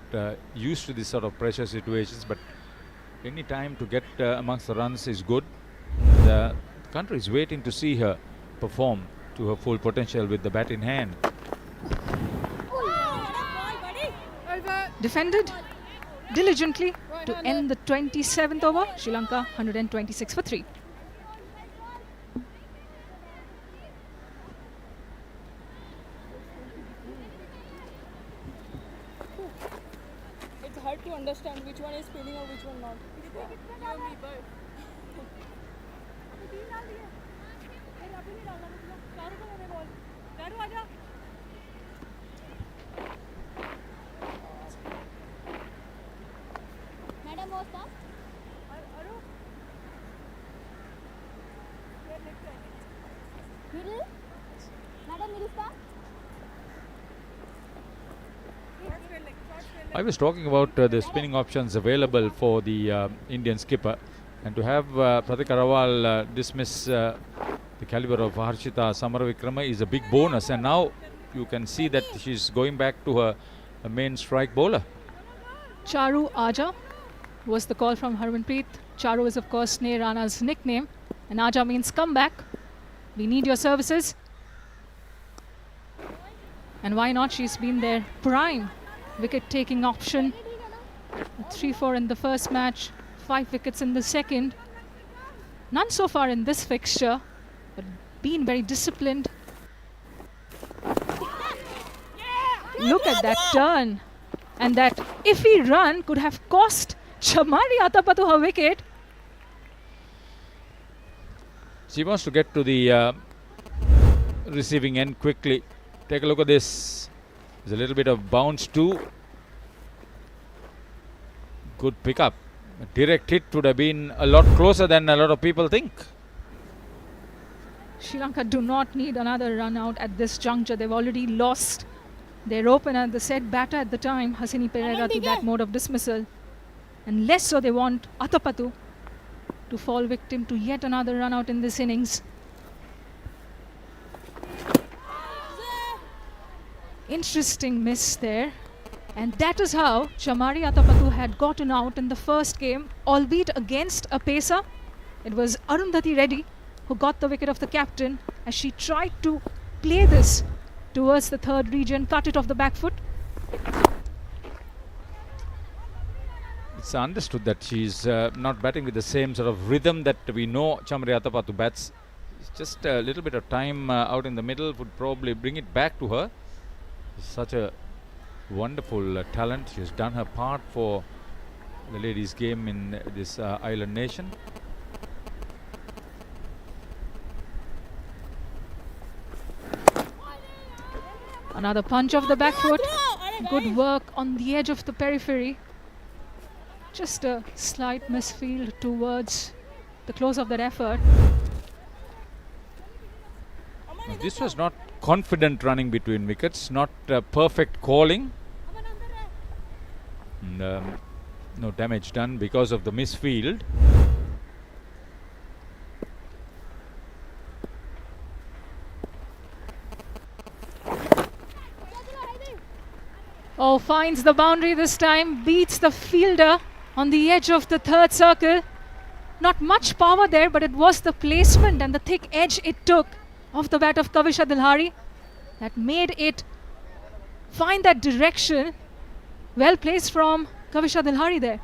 used to this sort of pressure situations, but any time to get amongst the runs is good. The country is waiting to see her perform to her full potential with the bat in hand. Defended diligently to end the 27th over. Sri Lanka 126 for 3. to understand which one is spinning or which one not. You and me both. Madam वो था middle madam middle था I was talking about the spinning options available for the Indian skipper, and to have Pratik Arawal dismiss the caliber of Harshita Samaravikrama is a big bonus, and now you can see that she's going back to her main strike bowler. Charu Aja was the call from Harmanpreet. Charu is of course Sneh Rana's nickname, and Aja means come back. We need your services. And why not? She's been their prime wicket-taking option. 3-4 in the first match, 5 wickets in the second. None so far in this fixture, but been very disciplined. Look at that turn. And that iffy run could have cost Chamari Atapattu her wicket. She wants to get to the receiving end quickly. Take a look at this. There's a little bit of bounce too. Good pickup. A direct hit would have been a lot closer than a lot of people think. Sri Lanka do not need another run out at this juncture. They've already lost their opener, the set batter at the time, Hasini Pereira, to that mode of dismissal. And less so they want Atapattu to fall victim to yet another run out in this innings. Interesting miss there. And that is how Chamari Atapattu had gotten out in the first game, albeit against a pacer. It was Arundhati Reddy who got the wicket of the captain as she tried to play this towards the third region, cut it off the back foot. It's understood that she's not batting with the same sort of rhythm that we know Chamari Atapattu bats. It's just a little bit of time out in the middle would probably bring it back to her. Such a wonderful talent. She's done her part for the ladies' game in this island nation. Another punch off the back foot. Good work on the edge of the periphery. Just a slight misfield towards the close of that effort. Now, this was not confident running between wickets, not perfect calling. And, no damage done because of the misfield. Oh, finds the boundary this time, beats the fielder on the edge of the third circle. Not much power there, but it was the placement and the thick edge it took off the bat of Kavisha Dilhari that made it find that direction. Well placed from Kavisha Dilhari there.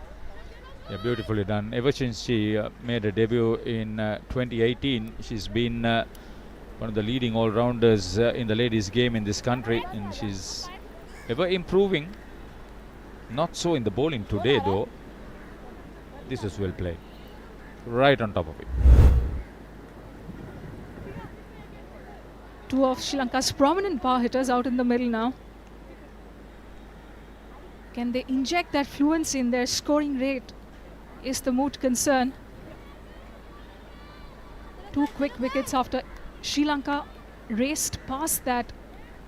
Yeah, beautifully done. Ever since she made a debut in 2018, she's been one of the leading all-rounders in the ladies' game in this country, and she's ever improving. Not so in the bowling today, though. This is well played. Right on top of it. Two of Sri Lanka's prominent power hitters out in the middle now. Can they inject that fluency in their scoring rate? Is the moot concern. 2 quick wickets after Sri Lanka raced past that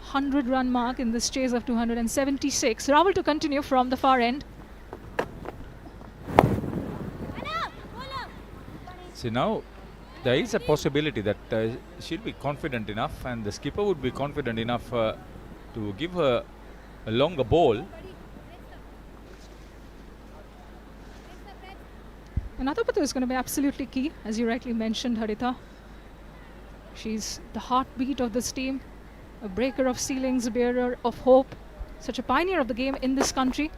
100-run mark in this chase of 276. Rahul to continue from the far end. See, now there is a possibility that she'll be confident enough, and the skipper would be confident enough to give her a longer ball. And Atapattu is going to be absolutely key, as you rightly mentioned, Haritha. She's the heartbeat of this team, a breaker of ceilings, a bearer of hope, such a pioneer of the game in this country.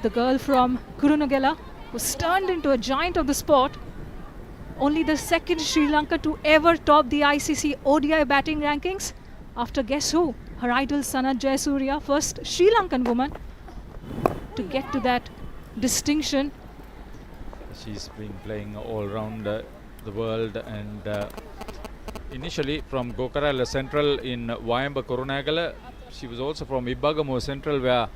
The girl from Kurunegala was turned into a giant of the sport. Only the second Sri Lanka to ever top the ICC ODI batting rankings after guess who? her idol Sana Jayasuriya, first Sri Lankan woman to get to that distinction. She's been playing all around the world, and initially from Gokarala Central in Wayamba Kurunagala. She was also from Ibagamu Central, where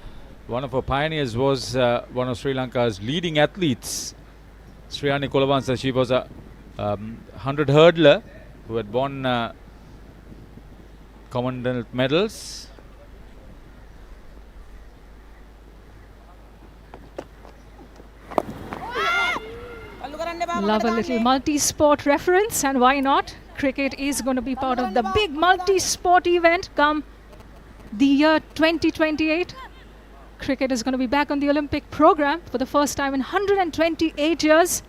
one of her pioneers was one of Sri Lanka's leading athletes, Sriyani Kulavansa. She was a 100 hurdler who had won Commonwealth medals. Love a little multi-sport reference, and why not? Cricket is going to be part of the big multi-sport event come the year 2028. Cricket is going to be back on the Olympic program for the first time in 128 years.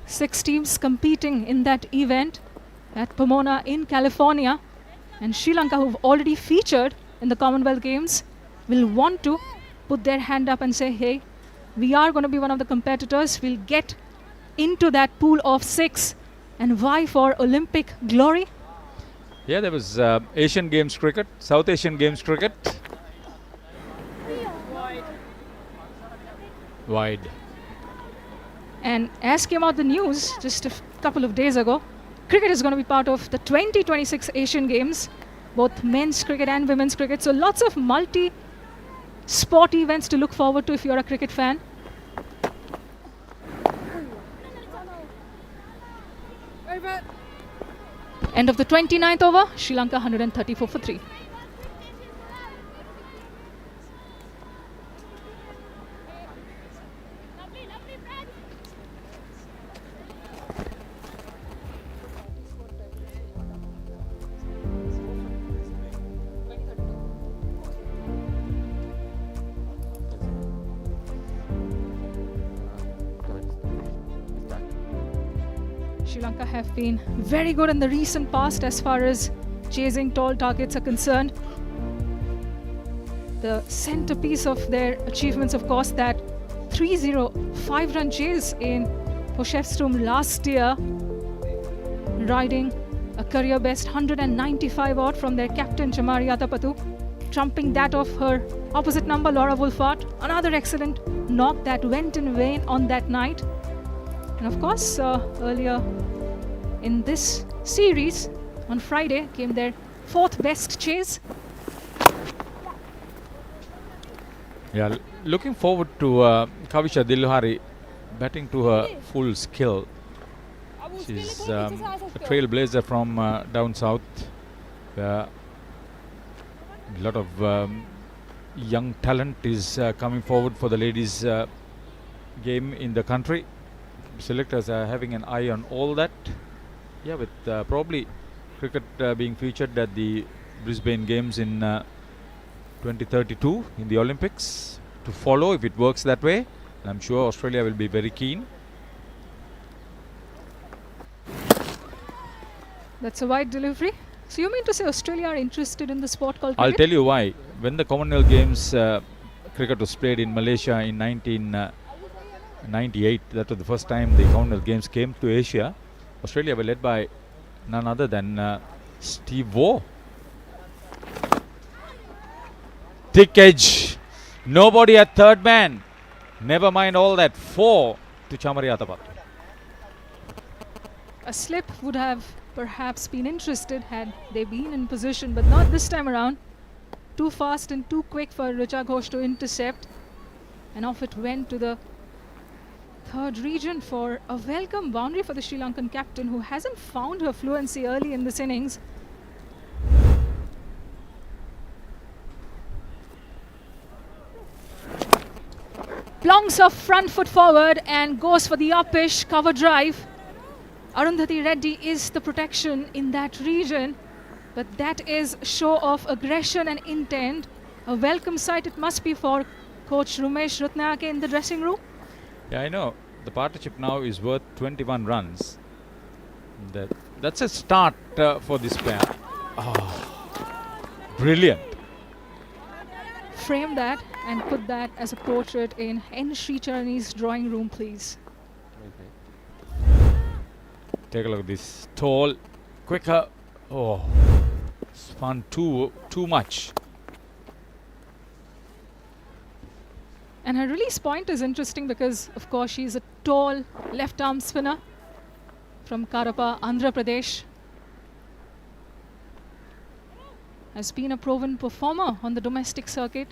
6 teams competing in that event at Pomona in California, and Sri Lanka, who've already featured in the Commonwealth Games, will want to put their hand up and say, hey, we are going to be one of the competitors. We'll get into that pool of 6 and vie for Olympic glory. Yeah, there was Asian Games cricket, South Asian Games cricket. Wide. And as came out the news just a couple of days ago, cricket is going to be part of the 2026 Asian Games, both men's cricket and women's cricket. So lots of multi-sport events to look forward to if you're a cricket fan. End of the 29th over, Sri Lanka 134 for 3. Sri Lanka have been very good in the recent past as far as chasing tall targets are concerned. The centerpiece of their achievements, of course, that 305-run chase in Potchefstroom last year, riding a career best 195 odd from their captain Chamari Atapattu, trumping that of her opposite number Laura Wolfart. Another excellent knock that went in vain on that night. And of course, earlier in this series, on Friday, came their 4th best chase. Yeah, looking forward to Kavisha Dilluhari batting to her full skill. She's a trailblazer from down south, where a lot of young talent is coming forward for the ladies' game in the country. Selectors are having an eye on all that. Yeah, with probably cricket being featured at the Brisbane Games in 2032 in the Olympics to follow if it works that way. And I'm sure Australia will be very keen. That's a wide delivery. So you mean to say Australia are interested in the sport called cricket? I'll tell you why. When the Commonwealth Games cricket was played in Malaysia in 1998, that was the first time the Commonwealth Games came to Asia. Australia were led by none other than Steve Waugh. Thick edge. Nobody at third man. Never mind all that. 4 to Chamari Atapattu. A slip would have perhaps been interested had they been in position, but not this time around. Too fast and too quick for Richa Ghosh to intercept. And off it went to the third region for a welcome boundary for the Sri Lankan captain, who hasn't found her fluency early in this innings. Plonks her front foot forward and goes for the upish cover drive. Arundhati Reddy is the protection in that region, but that is show of aggression and intent. A welcome sight it must be for Coach Rumesh Rutnake in the dressing room. Yeah, I know. The partnership now is worth 21 runs. That's a start for this pair. Oh, brilliant. Frame that and put that as a portrait in N. Sri Charani's drawing room, please. Take a look at this tall, quicker Oh, spun too much. And her release point is interesting because, of course, she's a tall left-arm spinner from Karapa, Andhra Pradesh. Has been a proven performer on the domestic circuit.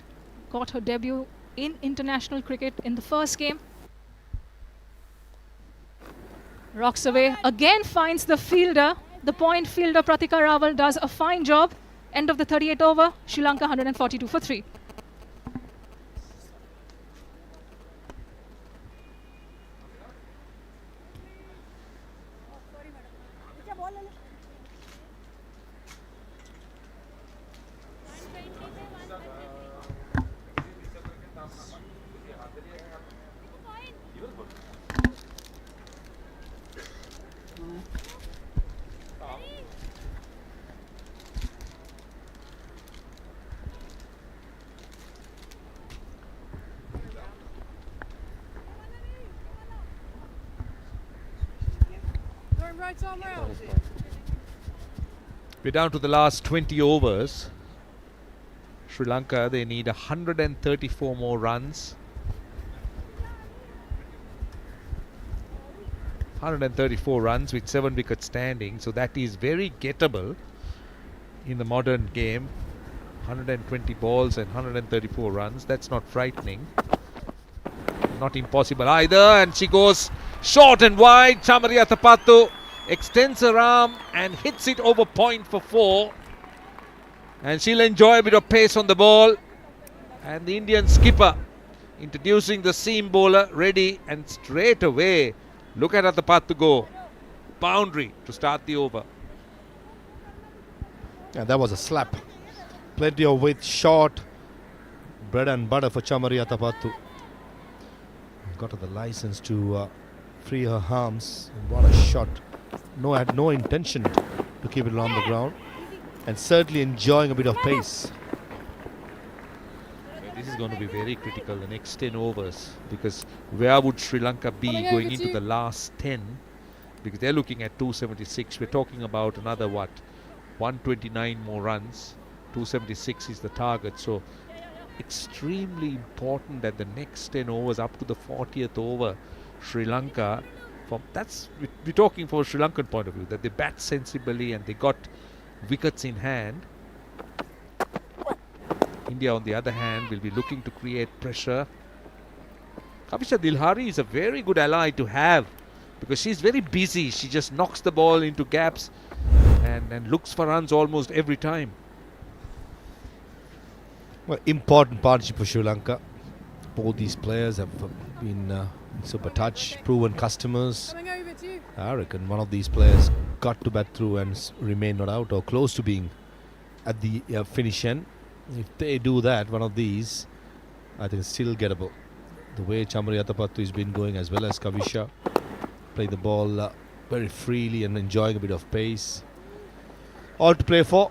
Got her debut in international cricket in the first game. Rocks away, again finds the fielder. The point fielder Pratika Rawal does a fine job. End of the 38th over, Sri Lanka 142 for 3. We're down to the last 20 overs. Sri Lanka, they need 134 more runs. 134 runs with 7 wickets standing, so that is very gettable in the modern game. 120 balls and 134 runs, that's not frightening. Not impossible either, and she goes short and wide. Chamaria Thapattu extends her arm and hits it over point for 4. And she'll enjoy a bit of pace on the ball. And the Indian skipper introducing the seam bowler, ready, and straight away, look at Thapattu go. Boundary to start the over. Yeah, that was a slap. Plenty of width, short, bread and butter for Chamaria Thapattu. Got her the license to free her arms. And what a shot. No, had no intention to keep it on the ground. And certainly enjoying a bit of pace. This is going to be very critical, the next 10 overs, because where would Sri Lanka be going into the last 10? Because they're looking at 276. We're talking about another, 129 more runs. 276 is the target. So extremely important that the next 10 overs up to the 40th over, Sri Lanka, we're talking from a Sri Lankan point of view, that they bat sensibly and they got wickets in hand. India, on the other hand, will be looking to create pressure. Kavisha Dilhari is a very good ally to have because she's very busy. She just knocks the ball into gaps and looks for runs almost every time. Well, important partnership for Sri Lanka. Both these players have been super touch, proven customers. I reckon one of these players got to bat through and remain not out or close to being at the finish end. If they do that, one of these, I think it's still gettable. The way Chamaria Thapattu has been going, as well as Kavisha, play the ball very freely and enjoying a bit of pace. All to play for.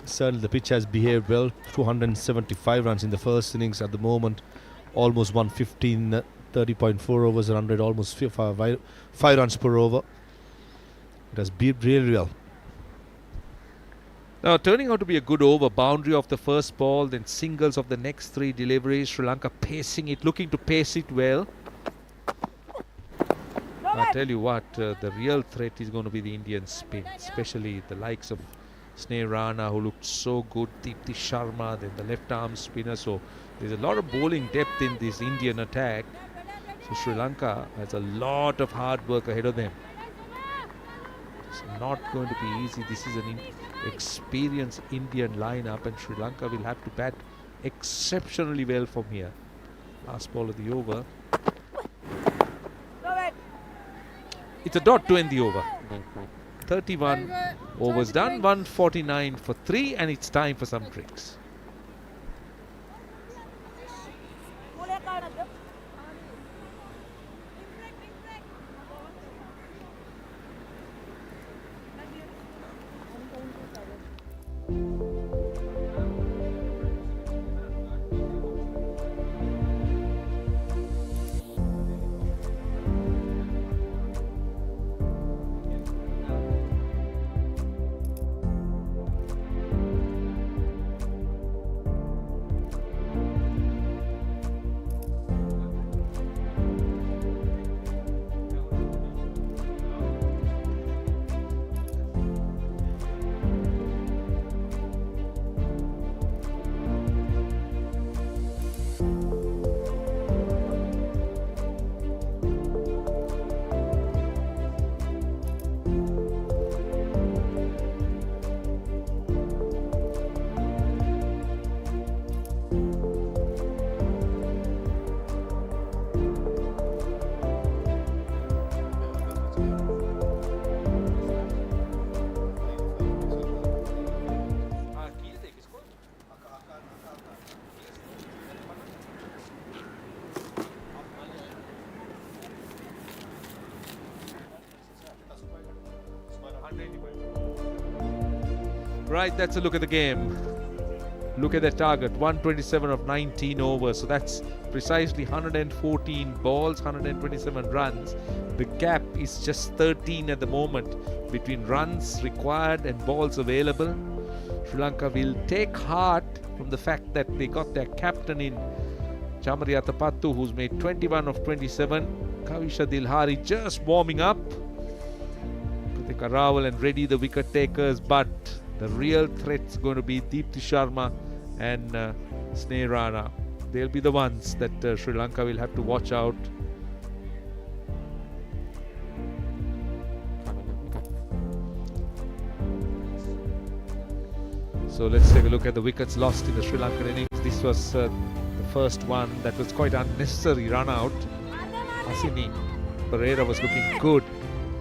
Certainly the pitch has behaved well. 275 runs in the first innings at the moment. Almost 115, 30.4 overs, 100, almost 5 runs per over. It has behaved really well. Now turning out to be a good over, boundary of the first ball, then singles of the next 3 deliveries. Sri Lanka pacing it, looking to pace it well. I tell you what, the real threat is going to be the Indian spin, especially the likes of Sneh Rana, who looked so good, Deepti Sharma, then the left arm spinner. So there's a lot of bowling depth in this Indian attack. So Sri Lanka has a lot of hard work ahead of them. It's not going to be easy. This is an experienced Indian lineup, and Sri Lanka will have to bat exceptionally well from here. Last ball of the over. It's a dot to end the over. 31 overs done, 149 for 3, and it's time for some drinks. Right, that's a look at the game. Look at their target, 127 of 19 overs. So that's precisely 114 balls, 127 runs. The gap is just 13 at the moment between runs required and balls available. Sri Lanka will take heart from the fact that they got their captain in Chamari Atapattu, who's made 21 of 27. Kavisha Dilhari just warming up. Kritika Rawal and Reddy, the wicket takers, but the real threat's going to be Deepti Sharma and Sneh Rana. They'll be the ones that Sri Lanka will have to watch out. So let's take a look at the wickets lost in the Sri Lankan innings. This was the first one that was quite unnecessary run out. Hasini Pereira was looking good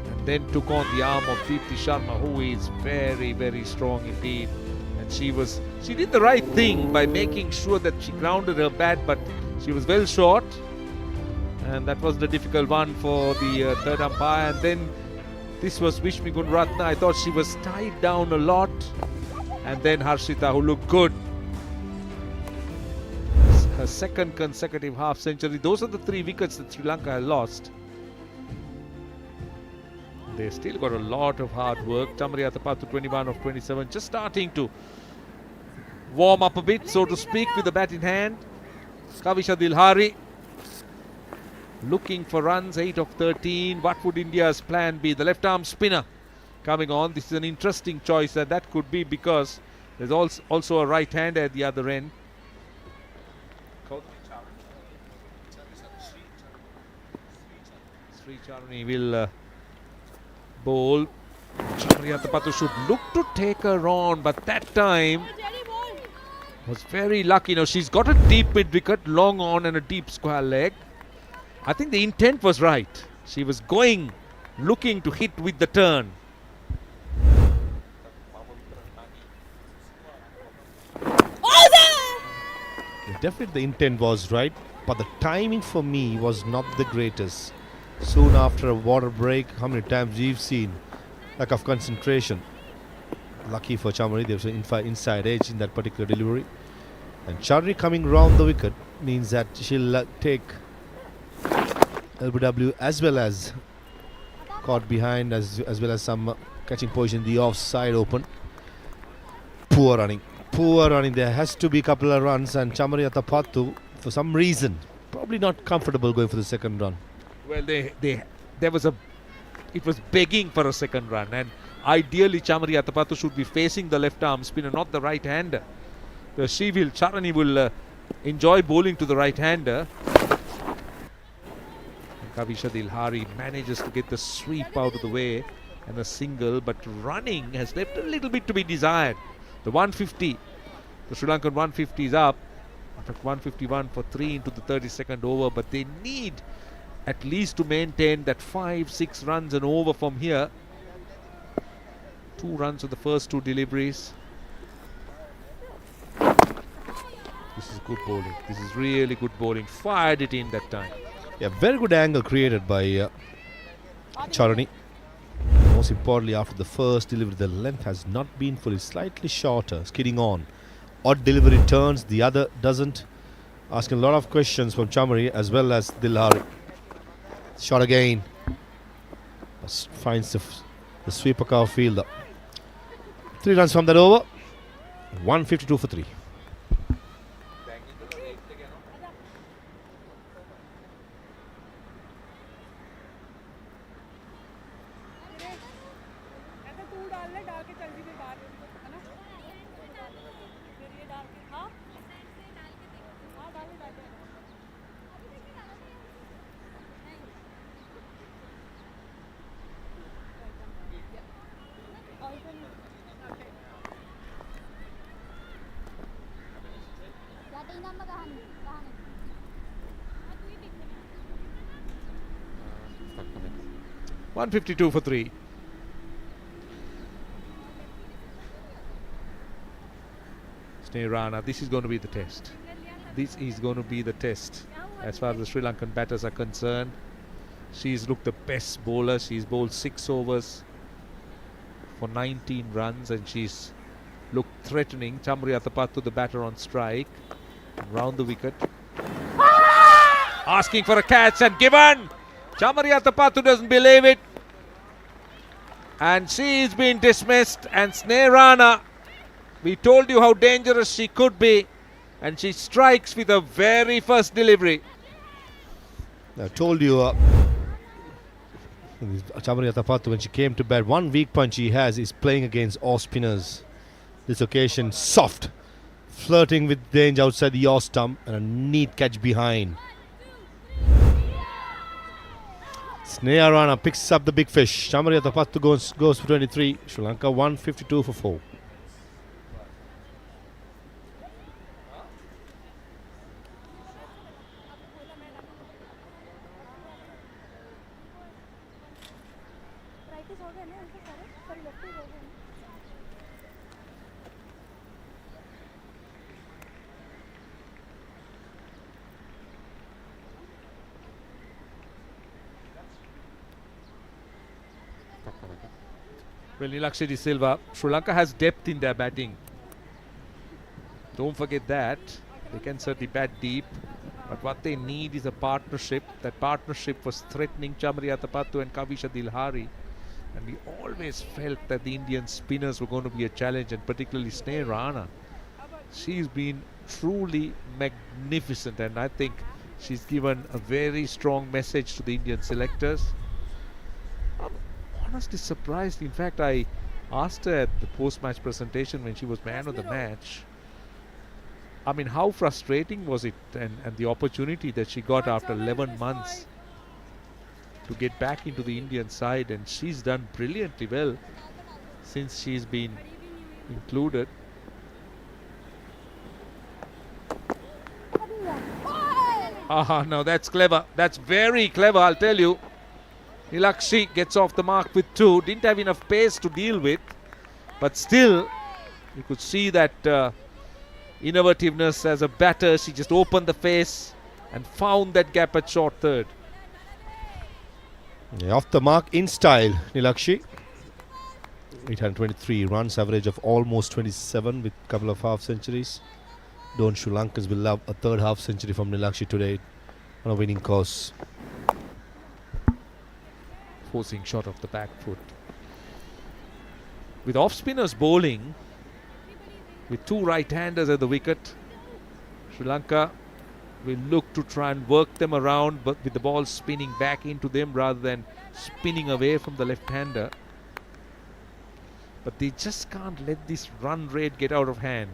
and then took on the arm of Deepti Sharma, who is very, very strong indeed. And she did the right thing by making sure that she grounded her bat, but she was well short. And that was the difficult one for the third umpire. And then this was Vishmi Gunratna. I thought she was tied down a lot. And then Harshita, who looked good. Her second consecutive half century. Those are the 3 wickets that Sri Lanka has lost. They still got a lot of hard work. Chamari Atapattu 21 of 27, just starting to warm up a bit, so to speak, with the bat in hand. Kavisha Dilhari looking for runs, 8 of 13. What would India's plan be? The left arm spinner coming on. This is an interesting choice, and that could be because there's also a right hander at the other end. Sri Charani will bowl. Chamari Atapattu should look to take her on, but that time was very lucky. Now she's got a deep mid wicket, long on and a deep square leg. I think the intent was right. She was looking to hit with the turn. Definitely the intent was right, but the timing for me was not the greatest. Soon after a water break, how many times we've seen lack of concentration. Lucky for Chamari, there was an inside edge in that particular delivery. And Charani coming round the wicket means that she'll take LBW as well as caught behind, as well as some catching position in the offside open. Poor running. There has to be a couple of runs, and Chamari Atapattu, for some reason, probably not comfortable going for the second run. Well, it was begging for a second run, and ideally Chamari Atapattu should be facing the left arm spinner, not the right hander. Charani will enjoy bowling to the right hander. Kavisha Dilhari manages to get the sweep out of the way and a single, but running has left a little bit to be desired. The 150, the Sri Lankan 150 is up. In fact, 151 for 3 into the 32nd over, but they need at least to maintain that 5-6 runs and over from here. 2 runs on the first 2 deliveries. This is good bowling. This is really good bowling. Fired it in that time. Yeah, very good angle created by Charani. Most importantly, after the first delivery, the length has not been fully, slightly shorter, skidding on. Odd delivery turns, the other doesn't. Asking a lot of questions from Chamari as well as Dilhari. Shot again. Finds the sweeper cover fielder. 3 runs from that over. 152 for 3. $152 for 3. Sneh Rana, this is going to be the test. This is going to be the test as far as the Sri Lankan batters are concerned. She's looked the best bowler. She's bowled 6 overs for 19 runs, and she's looked threatening. Chamari Athapattu, the batter on strike, round the wicket. Asking for a catch and given. Chamari Athapattu doesn't believe it. And she's been dismissed. And Sneha Rana, we told you how dangerous she could be. And she strikes with the very first delivery. I told you, Chamari Athapattu, when she came to bat, one weak point she has is playing against off spinners. This occasion, soft, flirting with danger outside the off stump, and a neat catch behind. Sneha Rana picks up the big fish. Chamari Athapattu goes for 23. Sri Lanka 152 for 4. Well, Nilakshi De Silva, Sri Lanka has depth in their batting. Don't forget that. They can certainly bat deep. But what they need is a partnership. That partnership was threatening Chamari Athapattu and Kavisha Dilhari. And we always felt that the Indian spinners were going to be a challenge, and particularly Sneha Rana. She's been truly magnificent, and I think she's given a very strong message to the Indian selectors. Honestly surprised. In fact, I asked her at the post-match presentation when she was man of the match, I mean, how frustrating was it, and the opportunity that she got after 11 months to get back into the Indian side, and she's done brilliantly well since she's been included. Now that's clever. That's very clever, I'll tell you. Nilakshi gets off the mark with 2. Didn't have enough pace to deal with, but still you could see that innovativeness as a batter. She just opened the face and found that gap at short third. Yeah, off the mark in style, Nilakshi. 823 runs, average of almost 27 with a couple of half centuries. Don't Sri Lankans will love a third half century from Nilakshi today on a winning course. Forcing shot off the back foot. With off-spinners bowling, with 2 right-handers at the wicket, Sri Lanka will look to try and work them around, but with the ball spinning back into them rather than spinning away from the left-hander. But they just can't let this run rate get out of hand.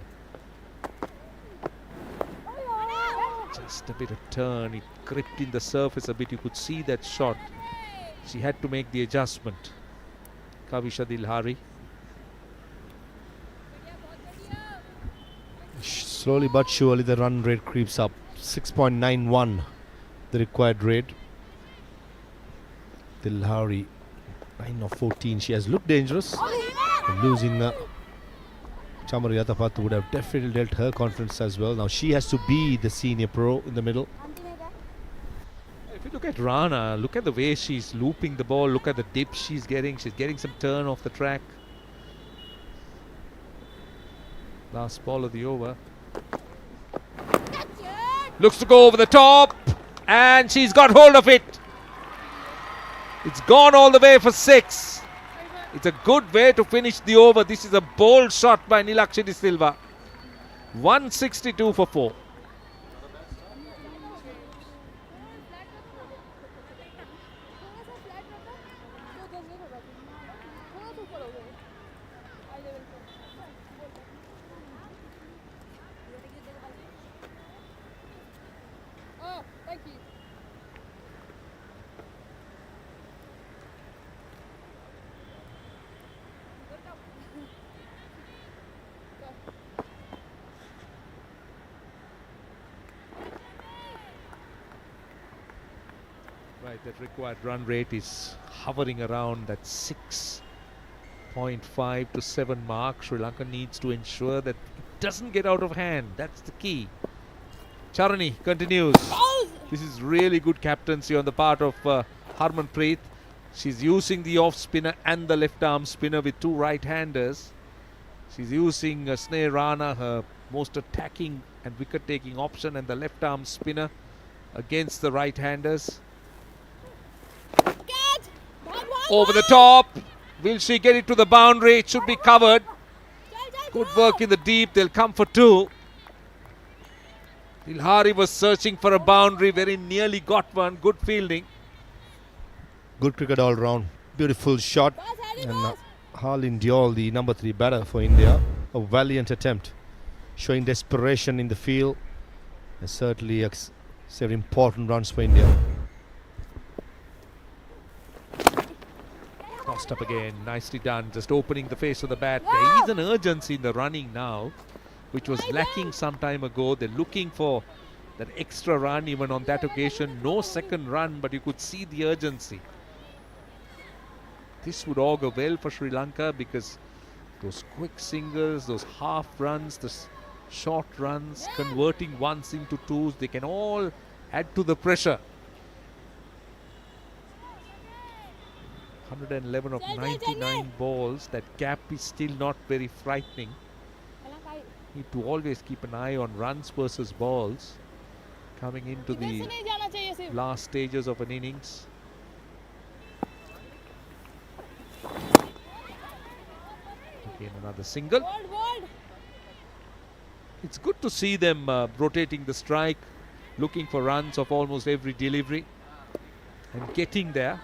Just a bit of turn, it gripped in the surface a bit. You could see that shot. She had to make the adjustment. Kavisha Dilhari. Slowly but surely the run rate creeps up. 6.91 the required rate. Dilhari 9 of 14. She has looked dangerous. And losing Chamari Athapattu would have definitely dealt her confidence as well. Now she has to be the senior pro in the middle. If you look at Rana, look at the way she's looping the ball, look at the dip she's getting. She's getting some turn off the track. Last ball of the over. Looks to go over the top, and she's got hold of it. It's gone all the way for 6. It's a good way to finish the over. This is a bold shot by Nilakshi De Silva. 162 for 4. Right, that required run rate is hovering around that 6.5 to 7 mark. Sri Lanka needs to ensure that it doesn't get out of hand. That's the key. Charani continues. This is really good captaincy on the part of Harmanpreet. She's using the off spinner and the left arm spinner with 2 right-handers. She's using Sneh Rana, her most attacking and wicket-taking option, and the left-arm spinner against the right-handers. Over the top. Will she get it to the boundary? It should be covered. Good work in the deep. They'll come for two. Dilhari was searching for a boundary. Very nearly got one. Good fielding. Good cricket all round. Beautiful shot. And Harleen Diol, the number 3 batter for India. A valiant attempt. Showing desperation in the field. And certainly saved important runs for India. Crossed up again. Nicely done. Just opening the face of the bat. There is an urgency in the running now, which was lacking some time ago. They're looking for that extra run even on that occasion. No second run, but you could see the urgency. This would augur well for Sri Lanka, because those quick singles, those half runs, the short runs, converting ones into twos, they can all add to the pressure. 111 of 99 balls. That gap is still not very frightening. Need to always keep an eye on runs versus balls coming into the last stages of an innings. Again, another single. It's good to see them rotating the strike, looking for runs of almost every delivery and getting there.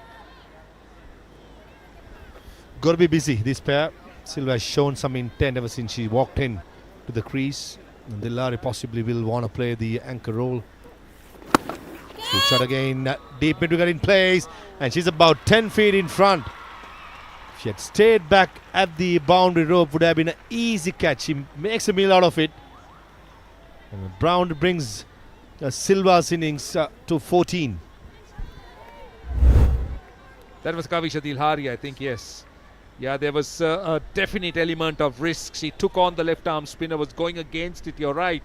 Got to be busy, this pair. Silva has shown some intent ever since she walked in to the crease. And Dilhari possibly will want to play the anchor role. Good shot again. Deep mid-wicket in place. And she's about 10 feet in front. If she had stayed back at the boundary rope, would have been an easy catch. She makes a meal out of it. And Brown brings Silva's innings to 14. That was Kavisha Dilhari, I think, yes. Yeah, there was a definite element of risk. She took on the left-arm spinner, was going against it, you're right.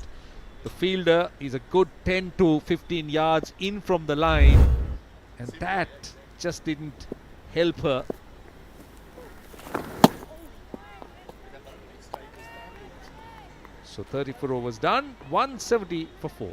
The fielder is a good 10 to 15 yards in from the line. And that just didn't help her. So 34 overs done, 170 for 4.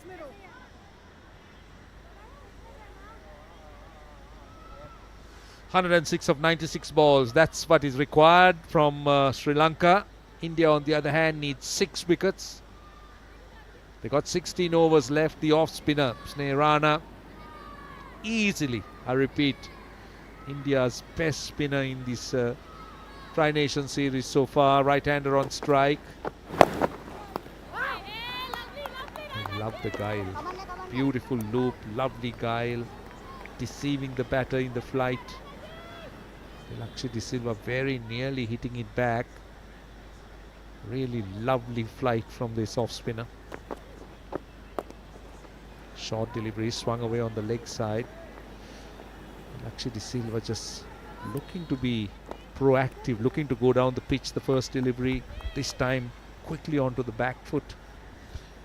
Middle. 106 of 96 balls. That's what is required from Sri Lanka. India, on the other hand, needs 6 wickets. They got 16 overs left. The off spinner, Sneh Rana, easily, I repeat, India's best spinner in this Tri-Nation series so far. Right-hander on strike. I love the guile. Beautiful loop, lovely guile. Deceiving the batter in the flight. Lakshya De Silva very nearly hitting it back. Really lovely flight from this off spinner. Short delivery, swung away on the leg side. Lakshya De Silva just looking to be proactive, looking to go down the pitch. The first delivery, this time quickly onto the back foot.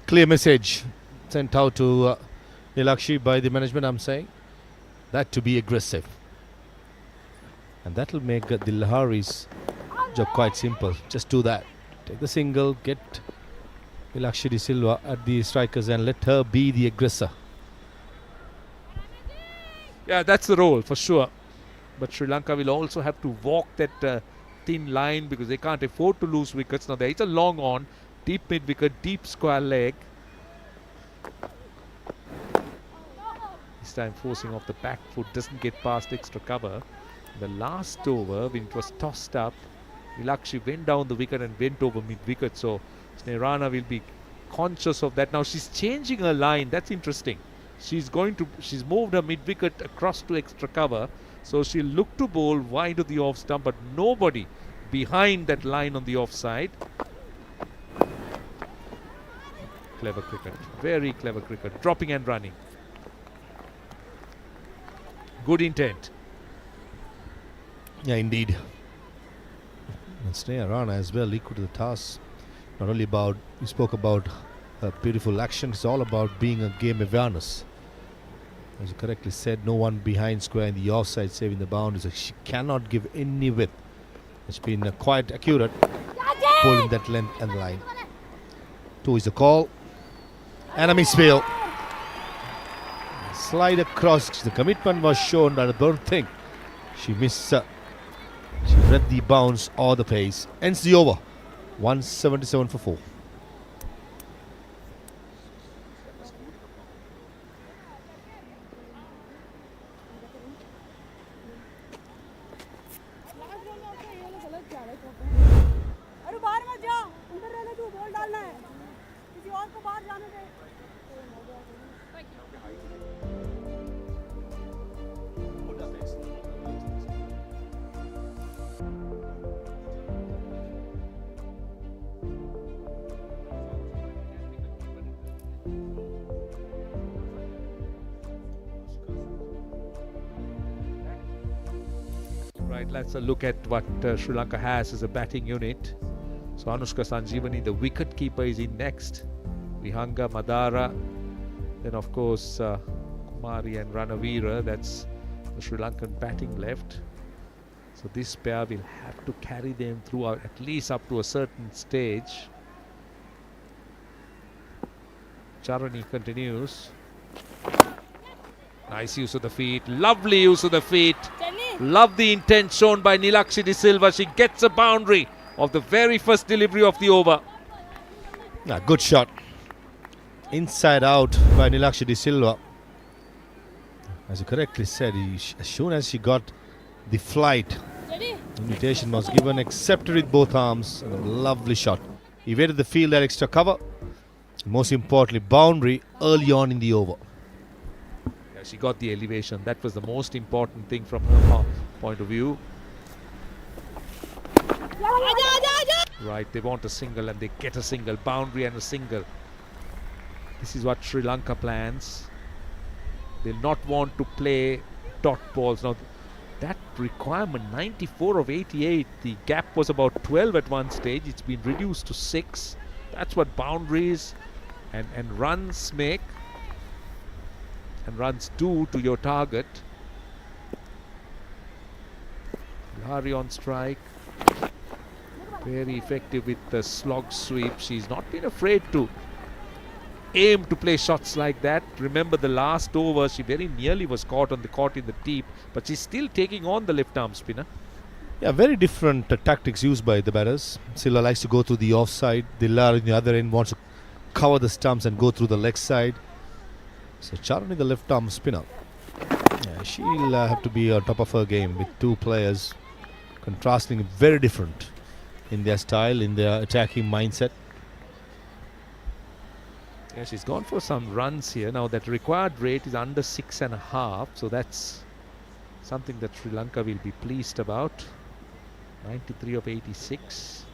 Clear message sent out to Nilakshi by the management, I'm saying. That to be aggressive. And that will make Dilhari's job quite simple. Just do that. Take the single, get Nilakshi De Silva at the strikers and let her be the aggressor. Yeah, that's the role for sure. But Sri Lanka will also have to walk that thin line because they can't afford to lose wickets. Now there is a long on, deep mid wicket, deep square leg. This time forcing off the back foot, doesn't get past extra cover. The last over, when it was tossed up, Nilakshi went down the wicket and went over mid wicket. So Sneh Rana will be conscious of that. Now she's changing her line. That's interesting. She's moved her mid wicket across to extra cover, So she'll look to bowl wide of the off stump, but nobody behind that line on the offside. Clever cricket, very clever cricket, dropping and running. Good intent. Yeah, indeed. And Sneha Rana as well, equal to the task. Not only about, you spoke about beautiful action, it's all about being a game awareness. As you correctly said, no one behind square in the offside saving the boundaries. She cannot give any width. It's been quite accurate, bowling that length and line. 2 is the call. And a misfield. Slide across. The commitment was shown, but I don't think she missed. She read the bounce or the pace. Ends the over. 177 for 4. Right, let's look at what Sri Lanka has as a batting unit. So Anushka Sanjeevani, the wicket keeper, is in next. Vihanga, Madara, then of course Kumari and Ranavira. That's the Sri Lankan batting left. So this pair will have to carry them throughout, at least up to a certain stage. Charani continues. Nice use of the feet, lovely use of the feet. Love the intent shown by Nilakshi De Silva. She gets a boundary of the very first delivery of the over. Good shot. Inside out by Nilakshi De Silva. As you correctly said, as soon as she got the flight, invitation was given, accepted with both arms, and a lovely shot. He waited the field, that extra cover. Most importantly, boundary early on in the over. Yeah, she got the elevation. That was the most important thing from her point of view. Right, they want a single and they get a single. Boundary and a single. This is what Sri Lanka plans. They'll not want to play dot balls. Now, that requirement, 94 of 88, the gap was about 12 at one stage. It's been reduced to 6. That's what boundaries and runs make. And runs do to your target. Bihari on strike. Very effective with the slog sweep. She's not been afraid to aim to play shots like that. Remember the last over, she very nearly was caught in the deep, but she's still taking on the left arm spinner. Yeah, very different tactics used by the batters. Silla likes to go through the offside. Dillar on the other end wants to cover the stumps and go through the leg side. So Charani, the left arm spinner, yeah, she'll have to be on top of her game with two players contrasting very different in their style, in their attacking mindset. Yeah, she's gone for some runs here. Now that required rate is under 6.5, so that's something that Sri Lanka will be pleased about. 93 of 86.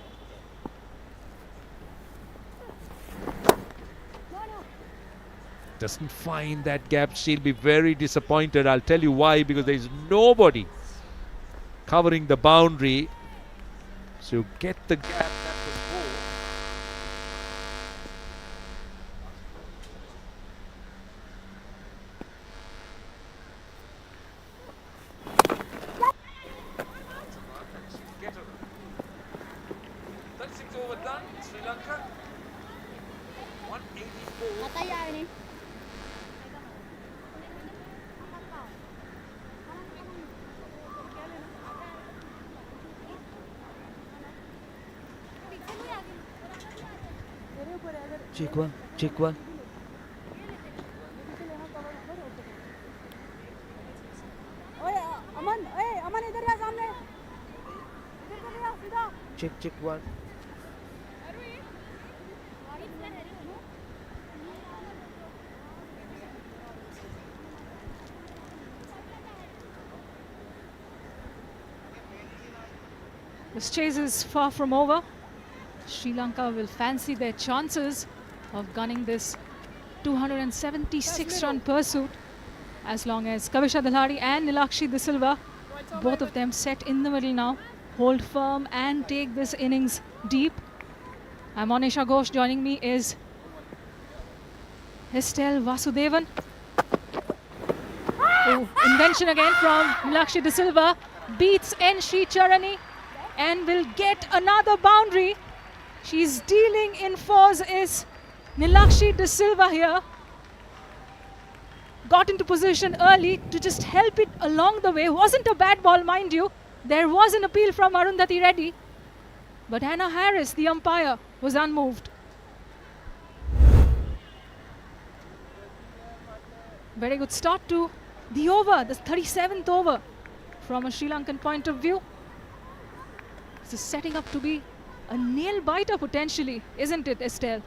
Doesn't find that gap. She'll be very disappointed. I'll tell you why, because there is nobody covering the boundary. So you get the gap. That was four. That's 6 over done. Sri Lanka 184. Check one. Check one. This chase is far from over. Sri Lanka will fancy their chances of gunning this 276 run pursuit as long as Kavisha Dalhari and Nilakshi De Silva, both of them set in the middle now, hold firm and take this innings deep. I'm Monisha Ghosh. Joining me is Estelle Vasudevan. Oh, invention again from Nilakshi De Silva, beats N. Sri Charani and will get another boundary. She's dealing in fours is Nilakshi De Silva here. Got into position early to just help it along the way. Wasn't a bad ball, mind you. There was an appeal from Arundhati Reddy. But Anna Harris, the umpire, was unmoved. Very good start to the over, the 37th over from a Sri Lankan point of view. This is setting up to be a nail-biter potentially, isn't it, Estelle?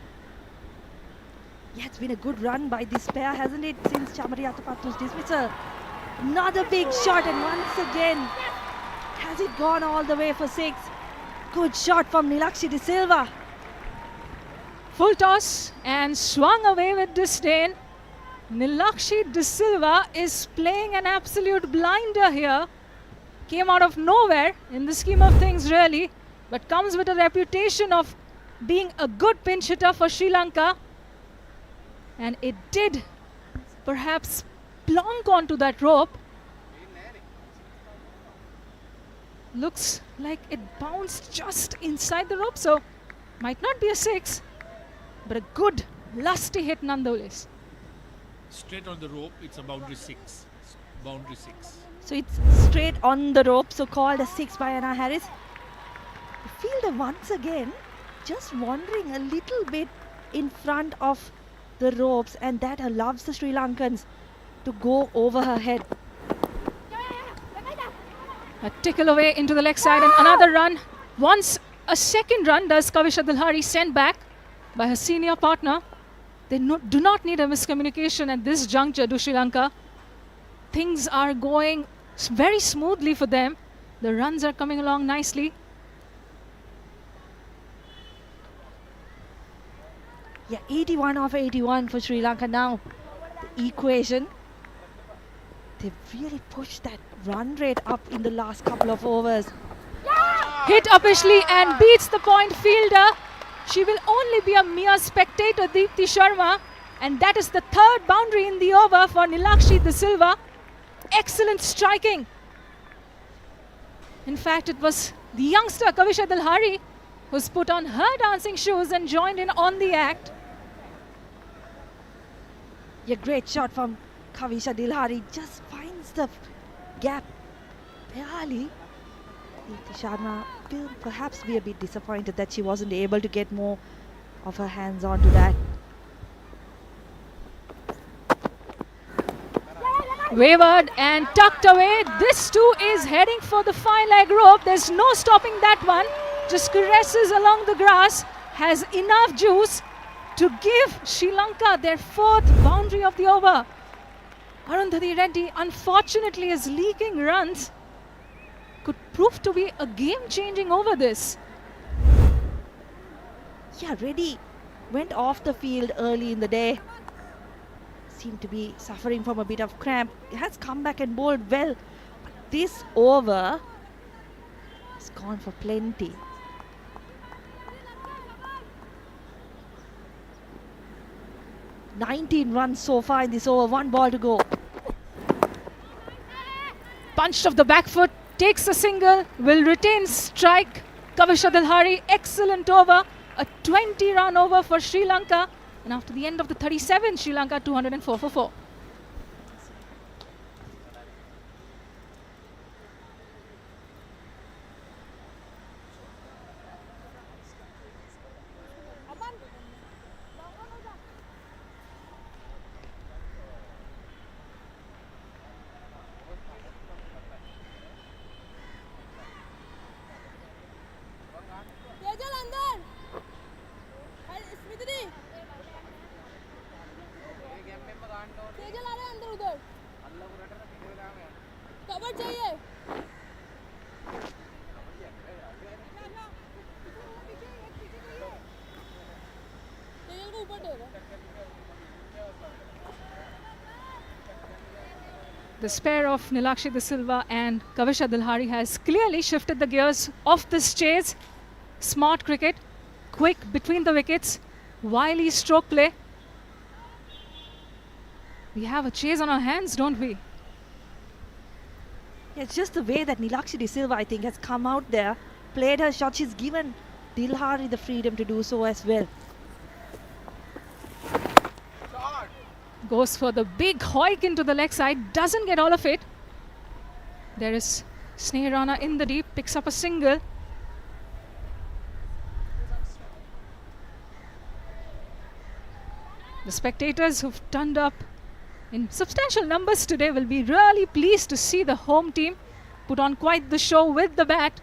Yeah, it's been a good run by this pair, hasn't it, since Chamari Atapattu's dismissal. Another big shot, and once again, has it gone all the way for 6? Good shot from Nilakshi De Silva. Full toss and swung away with disdain. Nilakshi De Silva is playing an absolute blinder here. Came out of nowhere in the scheme of things really, but comes with a reputation of being a good pinch hitter for Sri Lanka. And it did perhaps plonk onto that rope. Looks like it bounced just inside the rope, so might not be a 6, but a good lusty hit nonetheless. Straight on the rope, it's a boundary 6. Boundary 6. So it's straight on the rope, so called a 6 by Anna Harris. The fielder once again just wandering a little bit in front of the ropes, and that allows the Sri Lankans to go over her head. A tickle away into the leg side and another run. Once a second run does Kavisha Dalhari, sent back by her senior partner. They do not need a miscommunication at this juncture to Sri Lanka. Things are going very smoothly for them. The runs are coming along nicely. Yeah, 81 of 81 for Sri Lanka now. The equation. They've really pushed that run rate up in the last couple of overs. Hit uppishly and beats the point fielder. She will only be a mere spectator, Deepthi Sharma. And that is the third boundary in the over for Nilakshi De Silva. Excellent striking. In fact, it was the youngster Kavisha Dalhari who's put on her dancing shoes and joined in on the act. Yeah, great shot from Kavisha Dalhari. Just finds the gap barely. Deepthi Sharma will perhaps be a bit disappointed that she wasn't able to get more of her hands onto that. Wavered and tucked away. This too is heading for the 5-leg rope. There's no stopping that one. Just caresses along the grass. Has enough juice to give Sri Lanka their 4th boundary of the over. Arundhati Reddy unfortunately is leaking runs. Could prove to be a game-changing over this. Yeah, Reddy went off the field early in the day. Seemed to be suffering from a bit of cramp. Has come back and bowled well. But this over has gone for plenty. "19 runs so far in this over, 1 ball to go." Punched off the back foot, takes a single, will retain strike. Kavisha Dalhari, excellent over. A 20-run over for Sri Lanka. And after the end of the 37, Sri Lanka 204 for 4. This pair of Nilakshi De Silva and Kavisha Dilhari has clearly shifted the gears of this chase. Smart cricket, quick between the wickets, wily stroke play. We have a chase on our hands, don't we? Yeah, it's just the way that Nilakshi De Silva, I think, has come out there, played her shot. She's given Dilhari the freedom to do so as well. Goes for the big hoik into the leg side, doesn't get all of it. There is Sneh Rana in the deep, picks up a single. The spectators who've turned up in substantial numbers today will be really pleased to see the home team put on quite the show with the bat.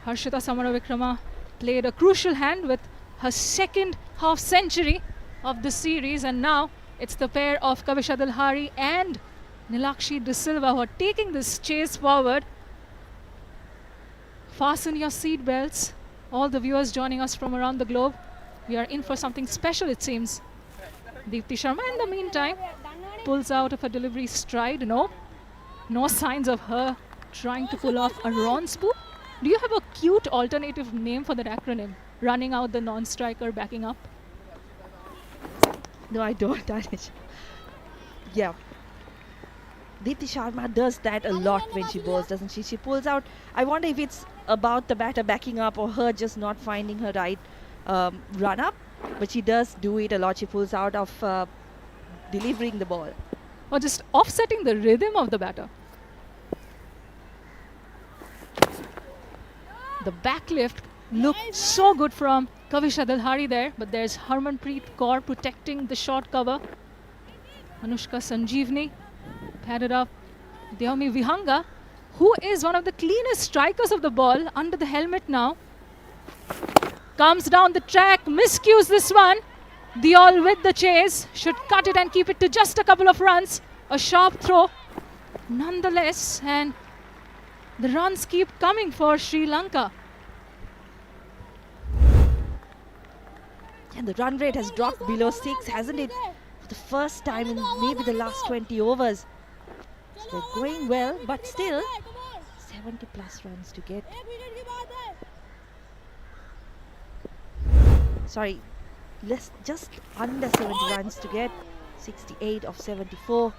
Harshita Samaravikrama played a crucial hand with her second half century of the series, and now it's the pair of Kavisha Dilhari and Nilakshi De Silva who are taking this chase forward. Fasten your seat belts, all the viewers joining us from around the globe. We are in for something special, it seems. Deepti Sharma, in the meantime, pulls out of her delivery stride. No signs of her trying to pull off a Ron spook. Do you have a cute alternative name for that acronym? Running out the non-striker, backing up? No, I don't, Danish. Yeah. Deepti Sharma does that a lot when she bowls, doesn't she? She pulls out. I wonder if it's about the batter backing up or her just not finding her right run up. But she does do it a lot. She pulls out of delivering the ball. Or just offsetting the rhythm of the batter. The backlift looked so good from Kavisha Dilhari there, but there's Harmanpreet Kaur protecting the short cover. Anushka Sanjeevani padded up. Deomi Vihanga, who is one of the cleanest strikers of the ball, under the helmet now. Comes down the track, miscues this one. Diol with the chase, should cut it and keep it to just a couple of runs. A sharp throw nonetheless, and the runs keep coming for Sri Lanka. And the run rate has dropped below 6, hasn't it? For the first time in maybe the last 20 overs. So they're going well, but still 70 plus runs to get. Sorry, just under 70 runs to get. 68 of 74.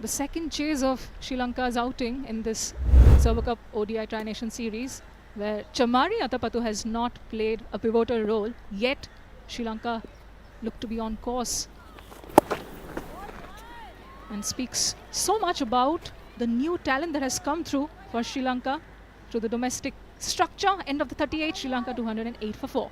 The second chase of Sri Lanka's outing in this Server Cup ODI Tri-Nation Series, where Chamari Atapattu has not played a pivotal role, yet Sri Lanka look to be on course. And speaks so much about the new talent that has come through for Sri Lanka through the domestic structure. End of the 38, Sri Lanka 208 for 4.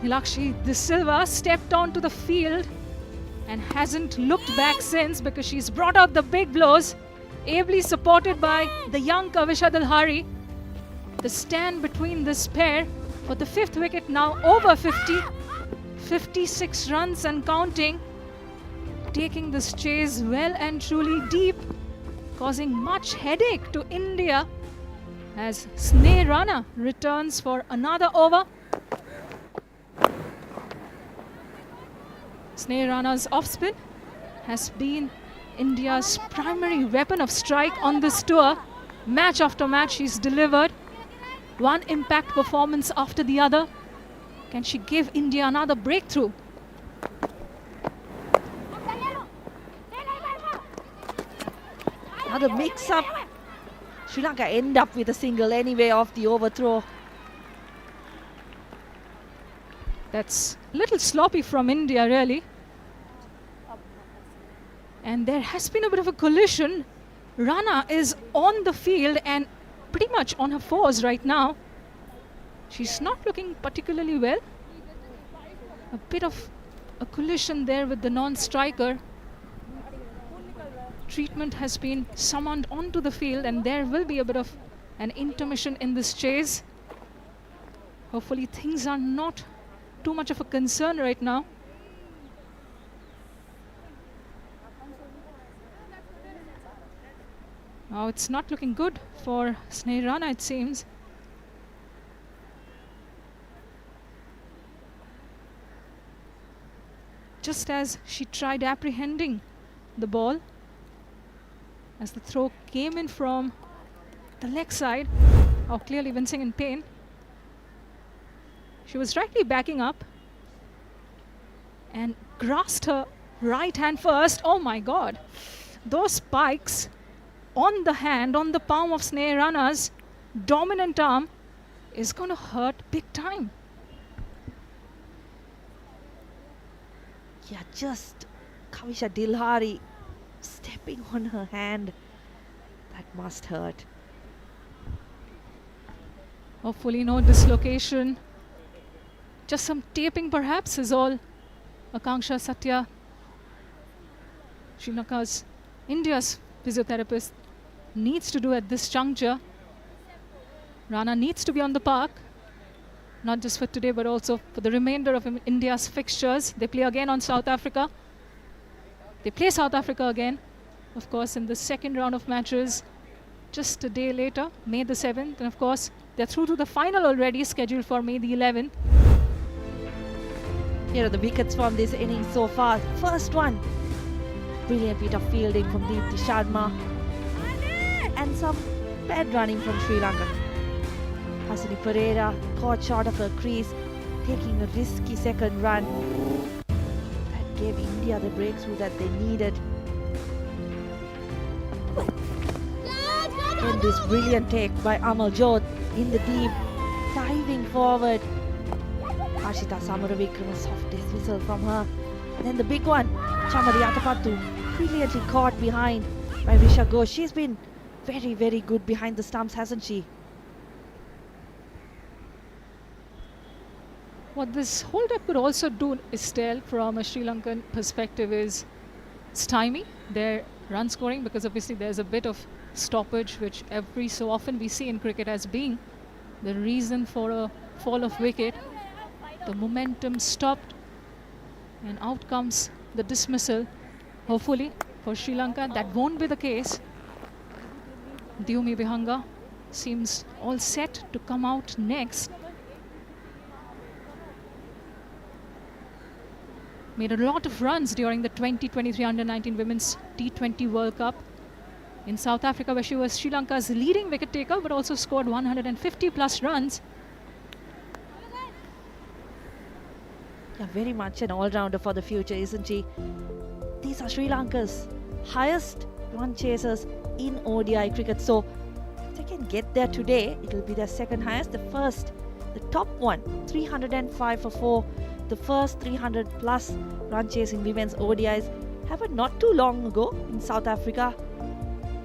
Nilakshi De Silva stepped onto the field and hasn't looked back since, because she's brought out the big blows, ably supported by the young Kavisha Dilhari. The stand between this pair for the 5th wicket now over 50, 56 runs and counting, taking this chase well and truly deep, causing much headache to India as Sneh Rana returns for another over. Sneh Rana's off-spin has been India's primary weapon of strike on this tour. Match after match she's delivered. One impact performance after the other. Can she give India another breakthrough? Another mix-up. Sri Lanka end up with a single anyway off the overthrow. That's a little sloppy from India, really. And there has been a bit of a collision. Rana is on the field and pretty much on her fours right now. She's not looking particularly well. A bit of a collision there with the non-striker. Treatment has been summoned onto the field, and there will be a bit of an intermission in this chase. Hopefully things are not too much of a concern right now. Now it's not looking good for Sri Lanka, it seems. Just as she tried apprehending the ball, as the throw came in from the leg side, clearly wincing in pain. She was rightly backing up and grasped her right hand first. Oh my God, those spikes on the hand, on the palm of Sri Lanka's dominant arm is going to hurt big time. Yeah, just Kavisha Dilhari stepping on her hand. That must hurt. Hopefully no dislocation. Just some taping perhaps is all Akanksha Satya, Sri Lanka's, India's physiotherapist, needs to do at this juncture. Rana needs to be on the park, not just for today but also for the remainder of India's fixtures. They play again on South Africa. They play South Africa again, of course, in the second round of matches just a day later, May the 7th. And of course, they're through to the final already, scheduled for May the 11th. Here are the wickets from this innings so far. First one, brilliant bit of fielding from Deepthi Sharma. And some bad running from Sri Lanka. Hasini Pereira caught short of her crease, taking a risky second run. That gave India the breakthrough that they needed. And this brilliant take by Amal Jodh in the deep, diving forward. Harshita Samaravikrama, soft dismissal from her. And then the big one, Chamari Atapattu, brilliantly caught behind by Risha Ghosh. She's been very, very good behind the stumps, hasn't she? What this hold-up could also do, Estelle, from a Sri Lankan perspective, is stymie their run scoring, because obviously there's a bit of stoppage, which every so often we see in cricket as being the reason for a fall of wicket. The momentum stopped and out comes the dismissal. Hopefully for Sri Lanka that won't be the case. Diumi Bihanga seems all set to come out next. Made a lot of runs during the 2023 Under-19 Women's T20 World Cup in South Africa, where she was Sri Lanka's leading wicket taker, but also scored 150 plus runs. Yeah, very much an all-rounder for the future, isn't she? These are Sri Lanka's highest run chasers in ODI cricket. So if they can get there today, it will be their second highest. The top one, 305 for 4. The first 300 plus run chase in women's ODIs happened not too long ago in South Africa.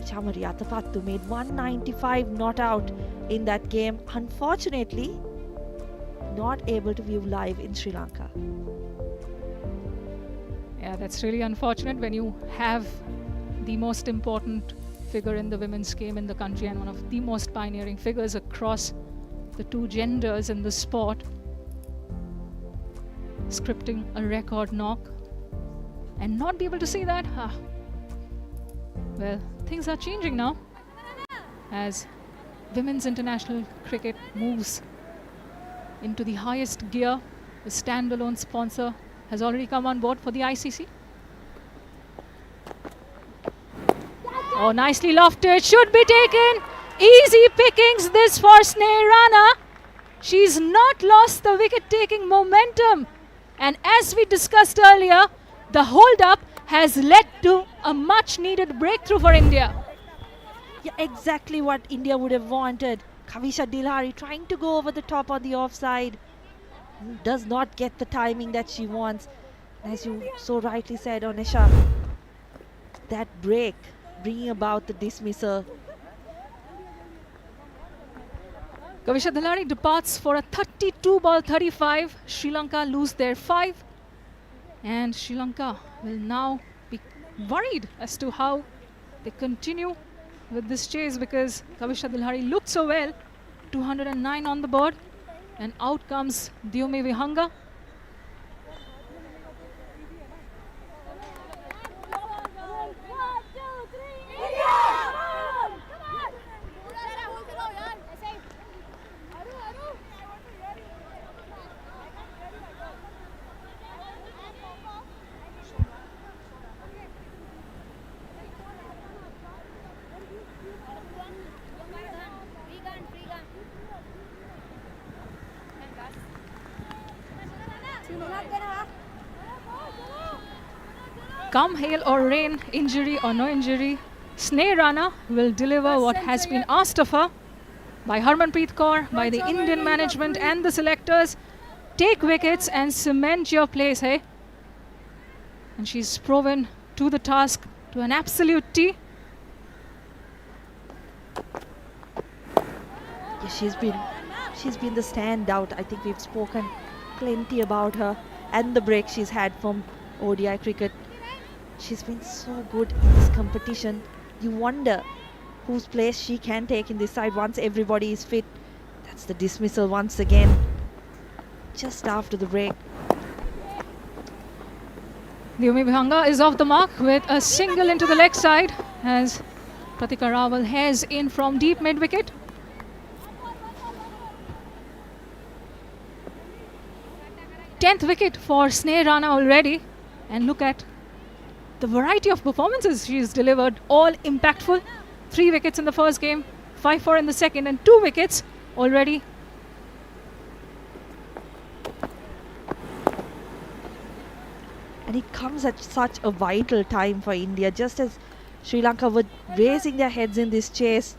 Chamari Atapattu made 195 not out in that game. Unfortunately, not able to view live in Sri Lanka. Yeah, that's really unfortunate when you have the most important figure in the women's game in the country and one of the most pioneering figures across the two genders in the sport, scripting a record knock and not be able to see that. Well, things are changing now as women's international cricket moves into the highest gear. The standalone sponsor has already come on board for the ICC. Oh, nicely lofted, should be taken. Easy pickings this for Sneha. She's not lost the wicket-taking momentum. And as we discussed earlier, the hold-up has led to a much-needed breakthrough for India. Yeah, exactly what India would have wanted. Kavisha Dilhari trying to go over the top on the offside. Does not get the timing that she wants. As you so rightly said, Onesha, that break bringing about the dismissal. Kavisha Dhilari departs for a 32 ball 35. Sri Lanka lose their 5. And Sri Lanka will now be worried as to how they continue with this chase, because Kavisha Dhilari looked so well. 209 on the board. And out comes Diomi Vihanga. Come hail or rain, injury or no injury, Sneh Rana will deliver what has been asked of her by Harmanpreet Kaur, by the Indian management and the selectors. Take wickets and cement your place, hey? And she's proven to the task to an absolute T. Yeah, she's been the standout. I think we've spoken plenty about her and the break she's had from ODI cricket. She's been so good in this competition. You wonder whose place she can take in this side once everybody is fit. That's the dismissal once again, just after the break. Diomi Vihanga is off the mark with a single into the leg side as Pratika Rawal hairs in from deep mid-wicket. Tenth wicket for Sneh Rana already, and look at the variety of performances she's delivered, all impactful. 3 wickets in the first game, 5-4 in the second, and 2 wickets already. And it comes at such a vital time for India, just as Sri Lanka were raising their heads in this chase,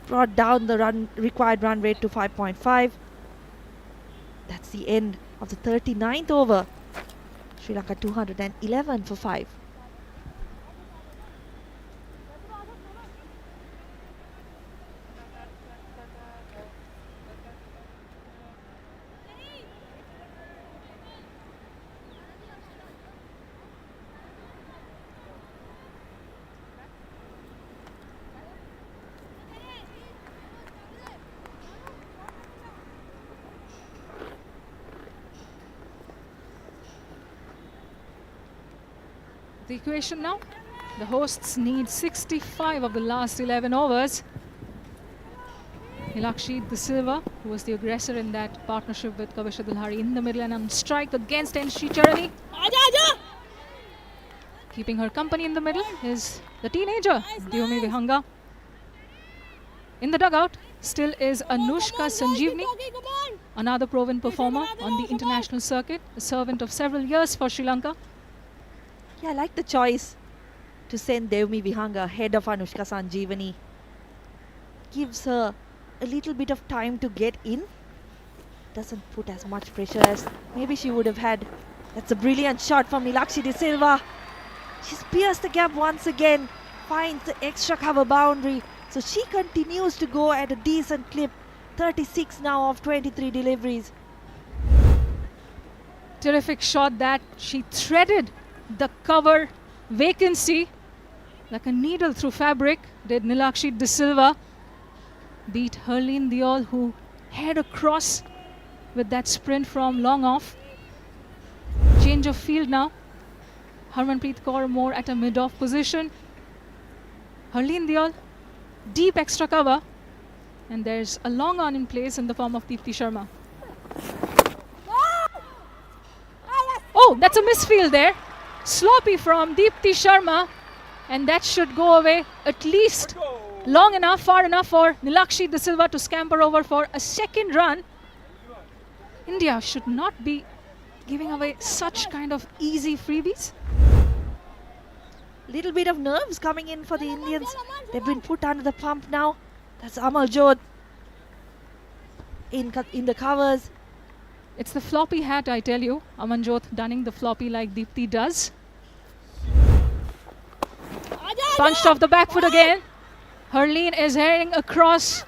brought down the required run rate to 5.5. That's the end of the 39th over. Sri Lanka 211 for 5. The equation now, the hosts need 65 of the last 11 overs. Nilakshi De Silva, who was the aggressor in that partnership with Kavisha Dhilari, in the middle and on strike against N.Sri Charani. Keeping her company in the middle is the teenager, Diomi Vihanga. In the dugout still is Anushka Sanjeevani, another proven performer on the international circuit, a servant of several years for Sri Lanka. Yeah, I like the choice to send Diomi Vihanga ahead of Anushka Sanjeevani. Gives her a little bit of time to get in. Doesn't put as much pressure as maybe she would have had. That's a brilliant shot from Nilakshi De Silva. She's pierced the gap once again. Finds the extra cover boundary. So she continues to go at a decent clip. 36 now of 23 deliveries. Terrific shot that she threaded the cover vacancy like a needle through fabric, did Nilakshi De Silva. Beat Harleen Deol, who head across with that sprint from long off. Change of field now. Harmanpreet Kaur more at a mid-off position. Harleen Deol, deep extra cover. And there's a long on in place in the form of Deepti Sharma. Oh, that's a misfield there. Sloppy from Deepti Sharma, and that should go away at least long enough, far enough for Nilakshi De Silva to scamper over for a second run. India should not be giving away such kind of easy freebies. Little bit of nerves coming in for the Indians. They've been put under the pump now. That's Amarjot in the covers. It's the floppy hat, I tell you. Amanjot donning the floppy like Deepti does. Punched off the back foot again. Harleen is heading across.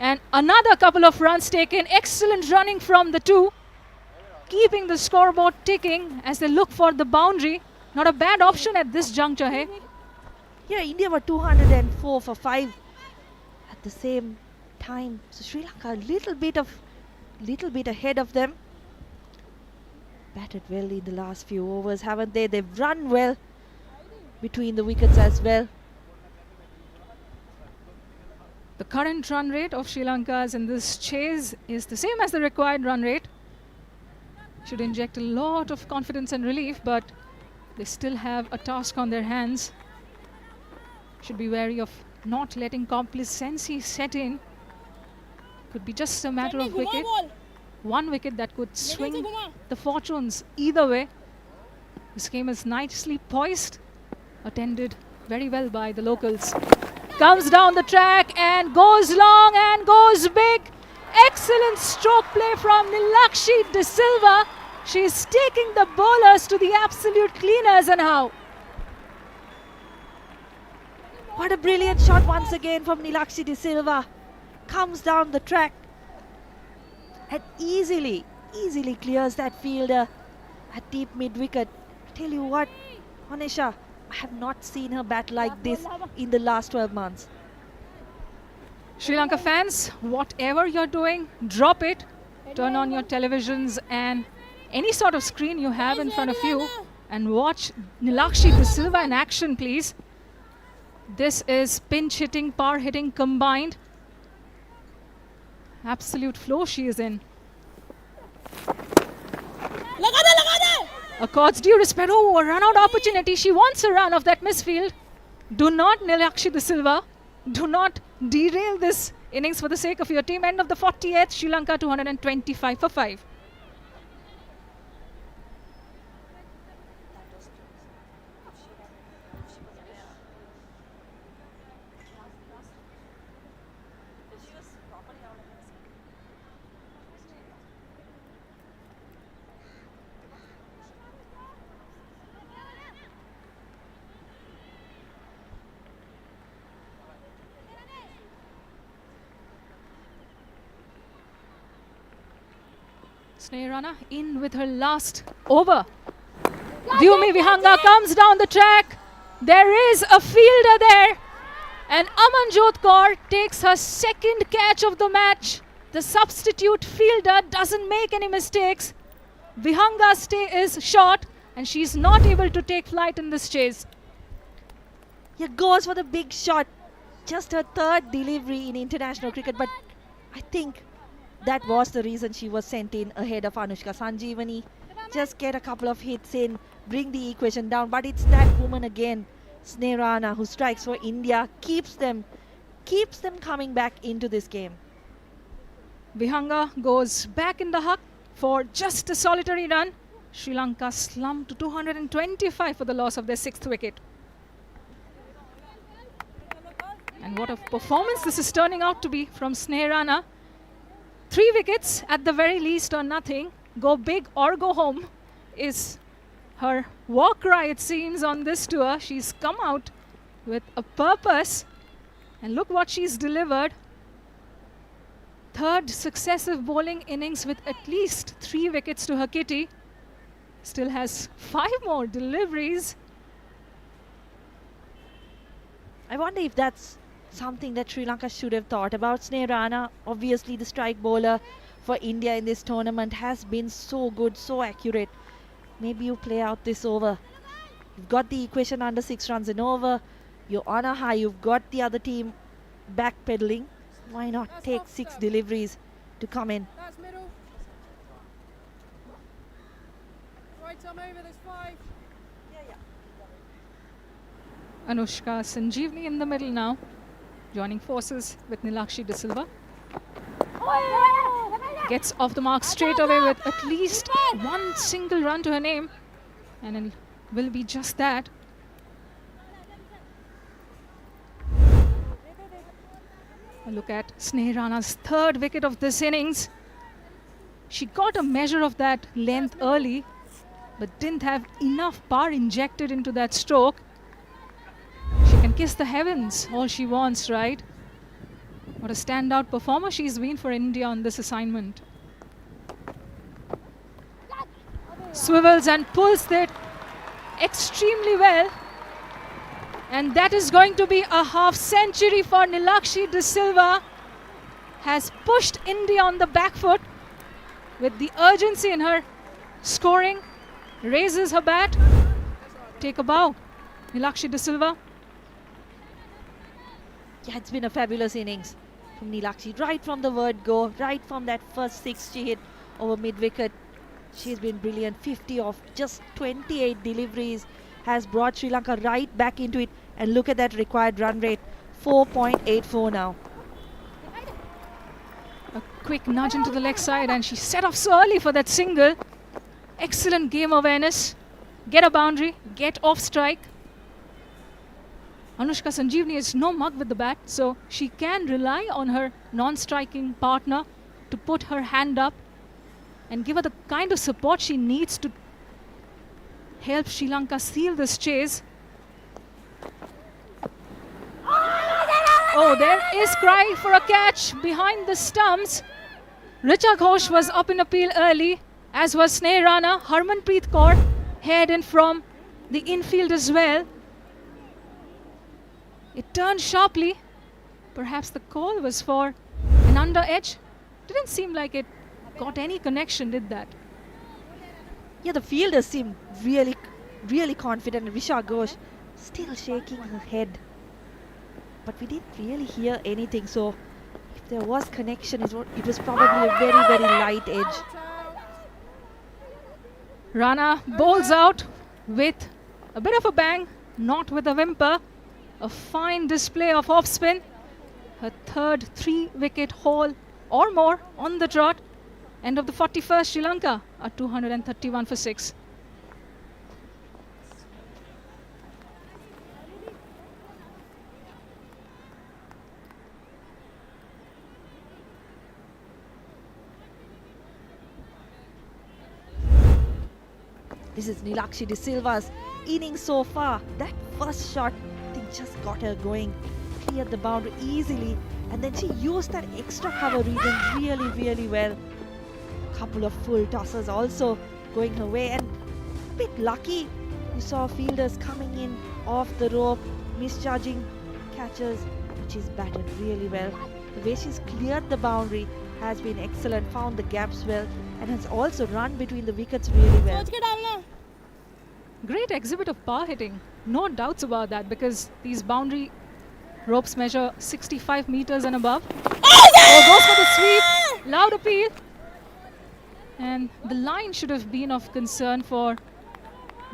And another couple of runs taken. Excellent running from the two. Keeping the scoreboard ticking as they look for the boundary. Not a bad option at this juncture, hey? Yeah, India were 204 for 5 at the same time. So Sri Lanka a little bit ahead of them. Batted well in the last few overs, haven't they? They've run well between the wickets as well. The current run rate of Sri Lanka's in this chase is the same as the required run rate. Should inject a lot of confidence and relief, but they still have a task on their hands. Should be wary of not letting complacency set in. Could be just a matter of wicket. One wicket that could swing the fortunes either way. This game is nicely poised, attended very well by the locals. Comes down the track and goes long and goes big. Excellent stroke play from Nilakshi De Silva. She's taking the bowlers to the absolute cleaners, and how? What a brilliant shot once again from Nilakshi De Silva. Comes down the track and easily clears that fielder at deep mid-wicket. Tell you what, Anisha, I have not seen her bat like this in the last 12 months. Sri Lanka fans, whatever you're doing, drop it. Turn on your televisions and any sort of screen you have in front of you and watch Nilakshi De Silva in action, please. This is pinch hitting, power hitting combined. Absolute flow she is in. Accords due respect. Oh, a run out opportunity. She wants a run of that misfield. Do not, Nilakshi De Silva, do not derail this innings for the sake of your team. End of the 40th, Sri Lanka 225 for 5. Sneha in with her last over. Vyumi Vihanga comes down the track. There is a fielder there. And Amanjot Kaur takes her second catch of the match. The substitute fielder doesn't make any mistakes. Vihanga's stay is short and she's not able to take flight in this chase. Here goes for the big shot. Just her third delivery in international cricket, but I think that was the reason she was sent in ahead of Anushka Sanjeevani. Just get a couple of hits in, bring the equation down. But it's that woman again, Sneha, who strikes for India, keeps them coming back into this game. Vihanga goes back in the huck for just a solitary run. Sri Lanka slumped to 225 for the loss of their 6th wicket. And what a performance this is turning out to be from Sneha. 3 wickets at the very least or nothing. Go big or go home is her war cry, it seems, on this tour. She's come out with a purpose. And look what she's delivered. 3rd successive bowling innings with at least 3 wickets to her kitty. Still has 5 more deliveries. I wonder if that's something that Sri Lanka should have thought about. Sneha, obviously the strike bowler for India in this tournament, has been so good, so accurate. Maybe you play out this over. You've got the equation under 6 runs and over. You're on a high. You've got the other team backpedaling. Why not take 6 deliveries to come in? That's middle. Right arm over, there's 5. Anushka Sanjeevani in the middle now, joining forces with Nilakshi De Silva. Gets off the mark straight away with at least 1 single run to her name, and it will be just that. A look at Sneha 3rd wicket of this innings. She got a measure of that length early, but didn't have enough power injected into that stroke. She can kiss the heavens all she wants, right? What a standout performer she's been for India on this assignment. Swivels and pulls it extremely well. And that is going to be a half century for Nilakshi De Silva. Has pushed India on the back foot with the urgency in her scoring. Raises her bat. Take a bow. Nilakshi De Silva. Yeah, it's been a fabulous innings from Nilakshi. Right from the word go, right from that first six she hit over mid-wicket. She's been brilliant. 50 of just 28 deliveries has brought Sri Lanka right back into it. And look at that required run rate, 4.84 now. A quick nudge into the leg side and she set off so early for that single. Excellent game awareness. Get a boundary, get off strike. Anushka Sanjeevani is no mug with the bat, so she can rely on her non-striking partner to put her hand up and give her the kind of support she needs to help Sri Lanka seal this chase. Oh, there is cry for a catch behind the stumps. Richa Ghosh was up in appeal early, as was Sneh Rana. Harmanpreet Kaur head in from the infield as well. It turned sharply. Perhaps the call was for an under edge. Didn't seem like it got any connection, did that? Yeah, the fielders seemed really confident. Risha Ghosh still shaking her head. But we didn't really hear anything, so if there was connection, it was probably a very light edge. Rana bowls out with a bit of a bang, not with a whimper. A fine display of off spin. Her third 3-wicket haul or more on the trot. End of the 41st, Sri Lanka at 231 for 6. This is Nilakshi De Silva's innings so far. That first shot, I think, just got her going. Cleared the boundary easily, and then she used that extra cover region really well. Couple of full tosses also going her way, and a bit lucky. You saw fielders coming in off the rope, misjudging catches, but she's batted really well. The way she's cleared the boundary has been excellent, found the gaps well, and has also run between the wickets really well. Great exhibit of power hitting. No doubts about that, because these boundary ropes measure 65 meters and above. Oh, goes for the sweep. Loud appeal. And the line should have been of concern for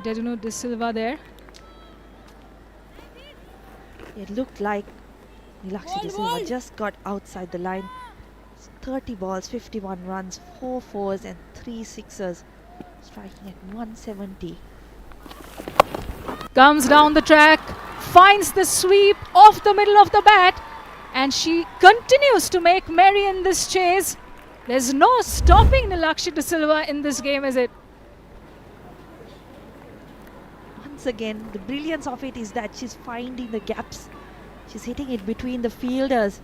Dedunu De Silva there. It looked like Nilakshi De Silva just got outside the line. 30 balls, 51 runs, 4 fours and 3 sixes, striking at 170. Comes down the track, finds the sweep off the middle of the bat, and she continues to make merry in this chase. There's no stopping Nilakshi De Silva in this game, is it? Once again, the brilliance of it is that she's finding the gaps. She's hitting it between the fielders,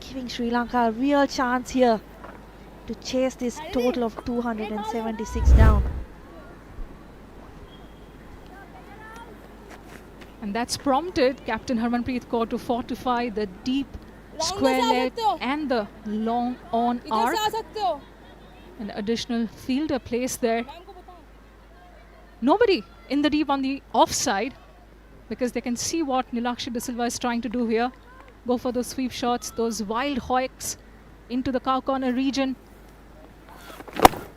giving Sri Lanka a real chance here to chase this total of 276 down. And that's prompted Captain Harmanpreet Kaur to fortify the deep square leg and the long on arc. An additional fielder placed there. Nobody in the deep on the offside, because they can see what Nilakshi De Silva is trying to do here. Go for those sweep shots, those wild hoiks into the cow corner region.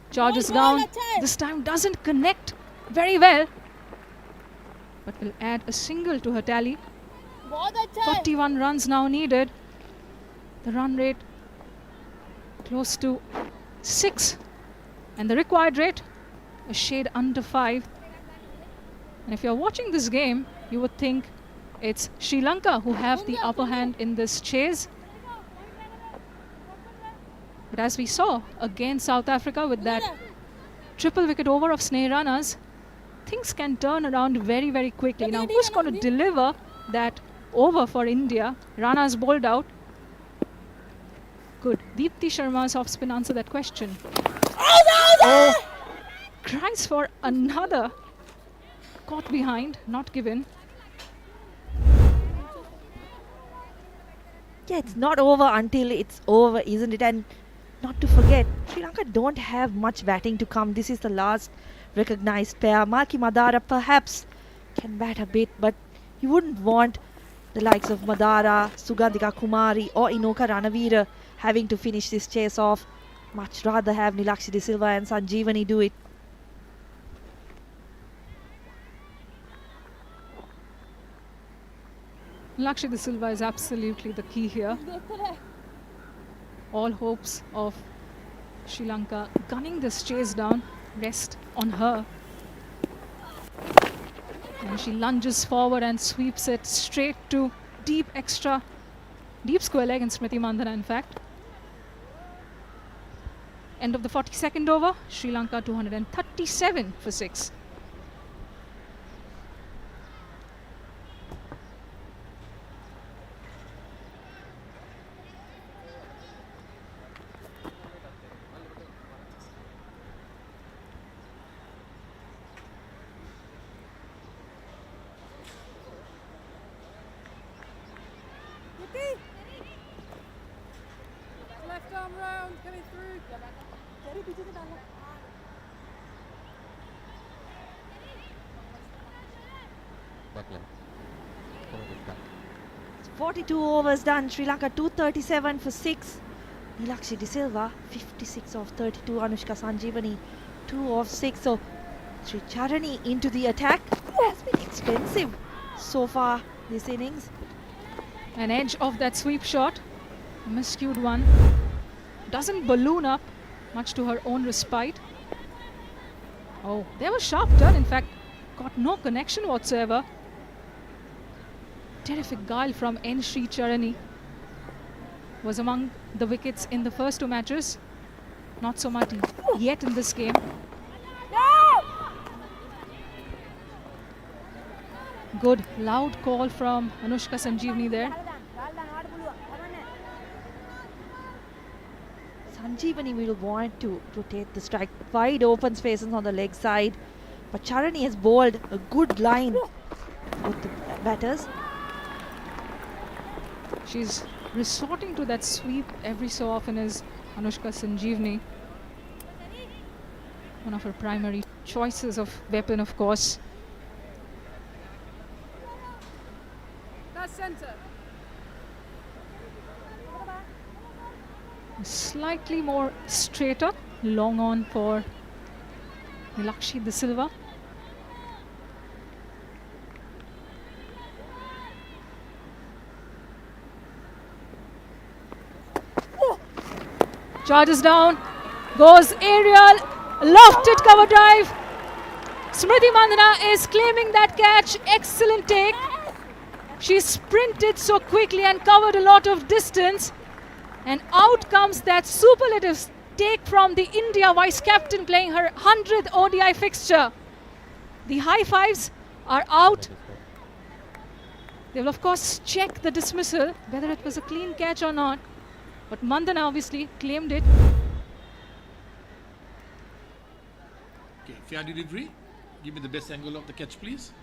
Charges down. This time doesn't connect very well, but will add a single to her tally. 41 runs now needed. The run rate close to 6, and the required rate a shade under 5. And if you're watching this game, you would think it's Sri Lanka who have the upper hand in this chase. But as we saw against South Africa with that triple wicket over of Sneh Rana's, things can turn around very quickly. Now, who's going to deliver that over for India? Rana's bowled out. Good. Deepti Sharma's off spin answer that question. Oh! Tries for another. Caught behind, not given. Yeah, it's not over until it's over, isn't it? And not to forget, Sri Lanka don't have much batting to come. This is the last recognized pair. Malki Madara perhaps can bat a bit, but you wouldn't want the likes of Madara, Sugandhika Kumari or Inoka Ranavira having to finish this chase off. Much rather have Nilakshi De Silva and Sanjeevani do it. Lakshya De Silva is absolutely the key here. All hopes of Sri Lanka gunning this chase down rest on her. And she lunges forward and sweeps it straight to deep square leg, and Smriti Mandhana in fact. End of the 42nd over, Sri Lanka 237 for 6. Left arm round, coming through. It's 42 overs done. Sri Lanka 237 for 6. Nilakshi De Silva 56 of 32. Anushka Sanjeevani 2 of 6. So Sri Charani into the attack has been expensive so far this innings. An edge of that sweep shot, a miscued one, doesn't balloon up, much to her own respite. Oh, there was sharp turn, in fact, got no connection whatsoever. Terrific guile from N. Sri Charani. Was among the wickets in the first 2 matches. Not so much yet in this game. Good loud call from Anushka Sanjeevani there. Sanjeevani will want to rotate the strike. Wide open spaces on the leg side. But Charani has bowled a good line with the batters. She's resorting to that sweep every so often as Anushka Sanjeevani. One of her primary choices of weapon, of course. That's centre. Slightly more straighter, long on for Nilakshi De Silva. Charges down, goes aerial, lofted cover drive. Smriti Mandhana is claiming that catch. Excellent take. She sprinted so quickly and covered a lot of distance. And out comes that superlative take from the India vice captain playing her 100th ODI fixture. The high fives are out. They will of course check the dismissal, whether it was a clean catch or not. But Mandhana obviously claimed it. Okay, fair delivery. Give me the best angle of the catch, please.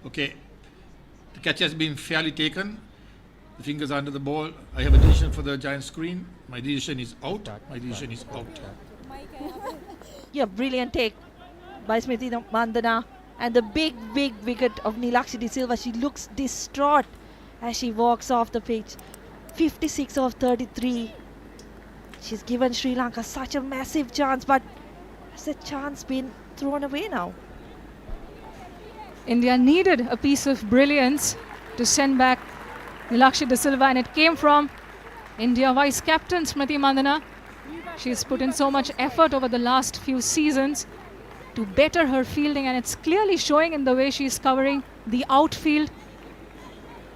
Okay, the catch has been fairly taken. The fingers are under the ball. I have a decision for the giant screen. My decision is out. My decision is out. Yeah, brilliant take by Smriti Mandhana. And the big wicket of Nilakshi De Silva. She looks distraught as she walks off the pitch. 56 of 33. She's given Sri Lanka such a massive chance, but has the chance been thrown away now? India needed a piece of brilliance to send back Nilakshi De Silva, and it came from India vice captain Smriti Mandhana. She's put in so much effort over the last few seasons to better her fielding, and it's clearly showing in the way she's covering the outfield.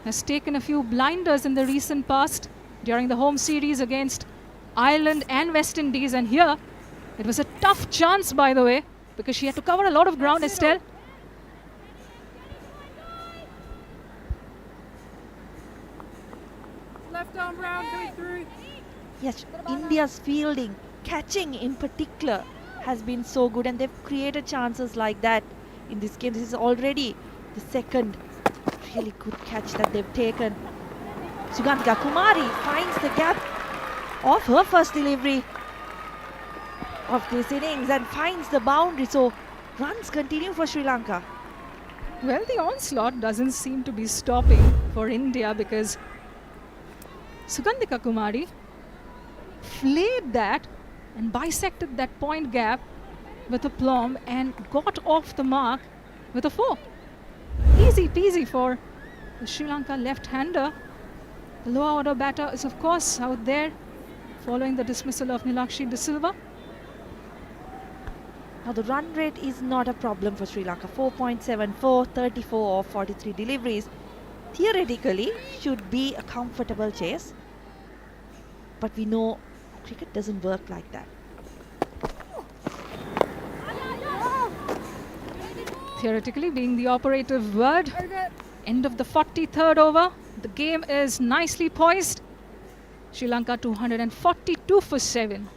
Has taken a few blinders in the recent past during the home series against Ireland and West Indies, and here it was a tough chance, by the way, because she had to cover a lot of ground, Estelle. Left arm round, coming through. Yes, India's fielding, catching in particular, has been so good, and they've created chances like that in this game. This is already the second really good catch that they've taken. Sugantika Kumari finds the gap of her first delivery of this innings and finds the boundary. So runs continue for Sri Lanka. Well, the onslaught doesn't seem to be stopping for India, because Sugandhika Kumari flayed that and bisected that point gap with a plumb and got off the mark with a 4. Easy peasy for the Sri Lanka left-hander. The lower order batter is of course out there following the dismissal of Nilakshi De Silva. Now the run rate is not a problem for Sri Lanka. 4.74, 34 of 43 deliveries. Theoretically should be a comfortable chase. But we know cricket doesn't work like that. Theoretically being the operative word. End of the 43rd over. The game is nicely poised. Sri Lanka 242 for 7.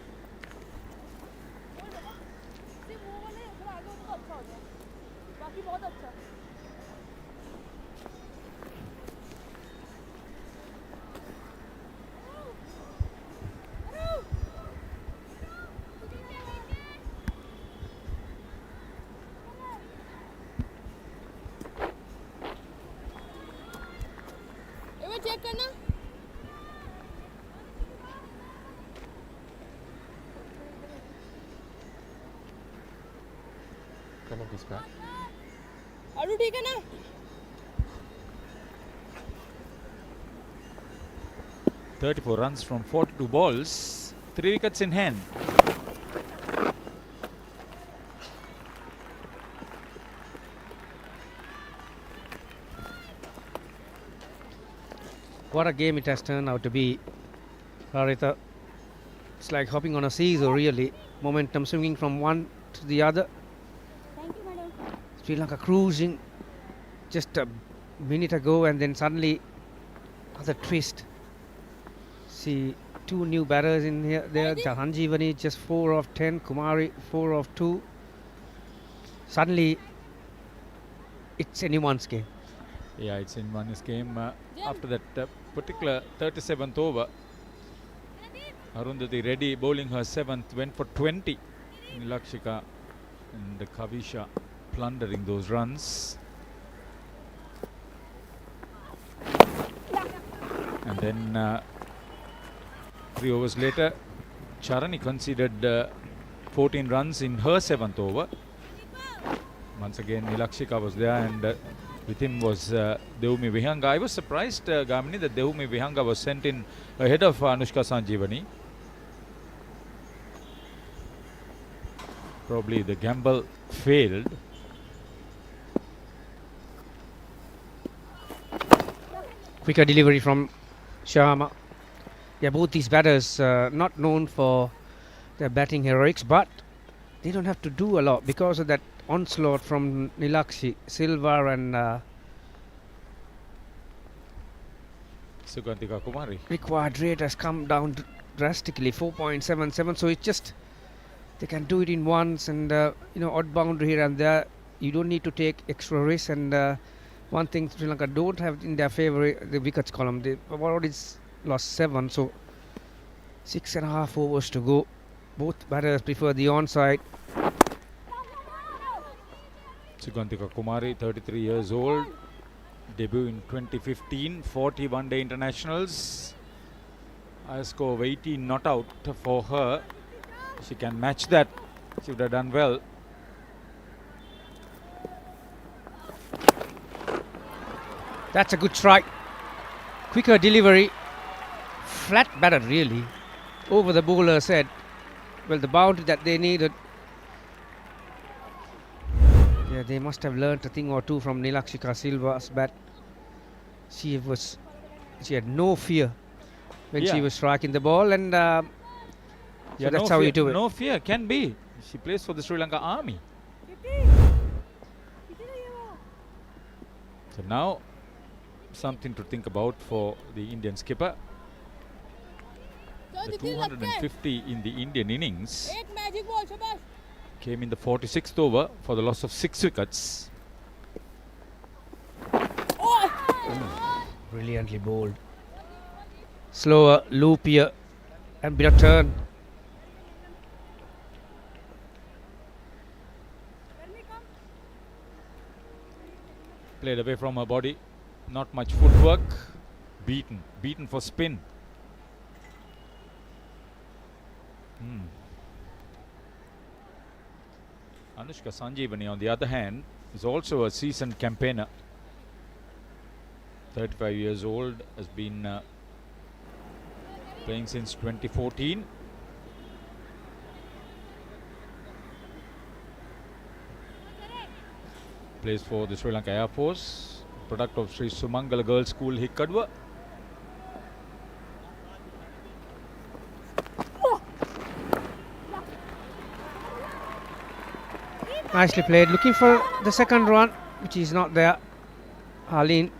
Check करना. आलू ठीक है ना? "34 runs from 42 balls, 3 wickets in hand." What a game it has turned out to be, Haritha. It's like hopping on a seesaw, really. Momentum swinging from one to the other. Thank you, madam. Sri Lanka cruising just a minute ago, and then suddenly another twist. See, 2 new batters in here. There, Jahanjeevani just 4 of 10, Kumari 4 of 2. Suddenly, it's anyone's game. Yeah, it's in one's game. After that particular 37th over, Arundhati Reddy bowling her 7th went for 20. Nilakshika and Kavisha plundering those runs. And then 3 overs later, Charani conceded 14 runs in her 7th over. Once again, Nilakshika was there, and with him was Devumi Vihanga. I was surprised, Gamini, that Devumi Vihanga was sent in ahead of Anushka Sanjeevani. Probably the gamble failed. Quicker delivery from Sharma. Yeah, both these batters not known for their batting heroics, but they don't have to do a lot because of that onslaught from Nilakshi, Silva and Sugantika Kumari. Required rate has come down drastically, 4.77. So it's just they can do it in once, and odd boundary here and there. You don't need to take extra risk. And one thing Sri Lanka don't have in their favour, the wickets column. They already lost 7, so 6.5 overs to go. Both batters prefer the onside. Sugantika Kumari, 33 years old, debut in 2015, 40 one-day internationals. A score of 18 not out for her. She can match that. She would have done well. That's a good strike. Quicker delivery. Flat batter, really. Over the bowler said, well, the boundary that they needed. Yeah, they must have learnt a thing or two from Nilakshika Silva's bat. She had no fear when she was striking the ball, and So that's how you do it. No fear, can be. She plays for the Sri Lanka Army. So now, something to think about for the Indian skipper. The 250 in the Indian innings came in the 46th over for the loss of 6 wickets. Brilliantly bowled. Slower, loopier, and bit of turn. Played away from her body. Not much footwork. Beaten for spin. Anushka Sanjeevani, on the other hand, is also a seasoned campaigner. 35 years old, has been playing since 2014. Plays for the Sri Lanka Air Force, product of Sri Sumangala Girls School, Hikkadwa. Nicely played. Looking for the second run, which is not there. Harleen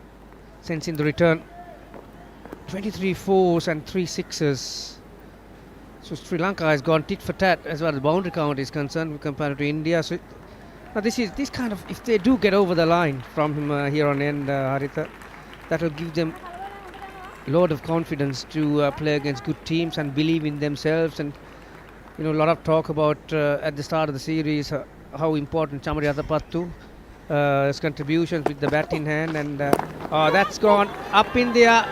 sends in the return. 23 fours and 3 sixes. So Sri Lanka has gone tit for tat as far as the boundary count is concerned compared to India. So now this kind of, if they do get over the line from here on end, Haritha, that will give them a lot of confidence to play against good teams and believe in themselves. And a lot of talk about at the start of the series how important Chamari Athapattu his contributions with the bat in hand, and that's gone up in the air.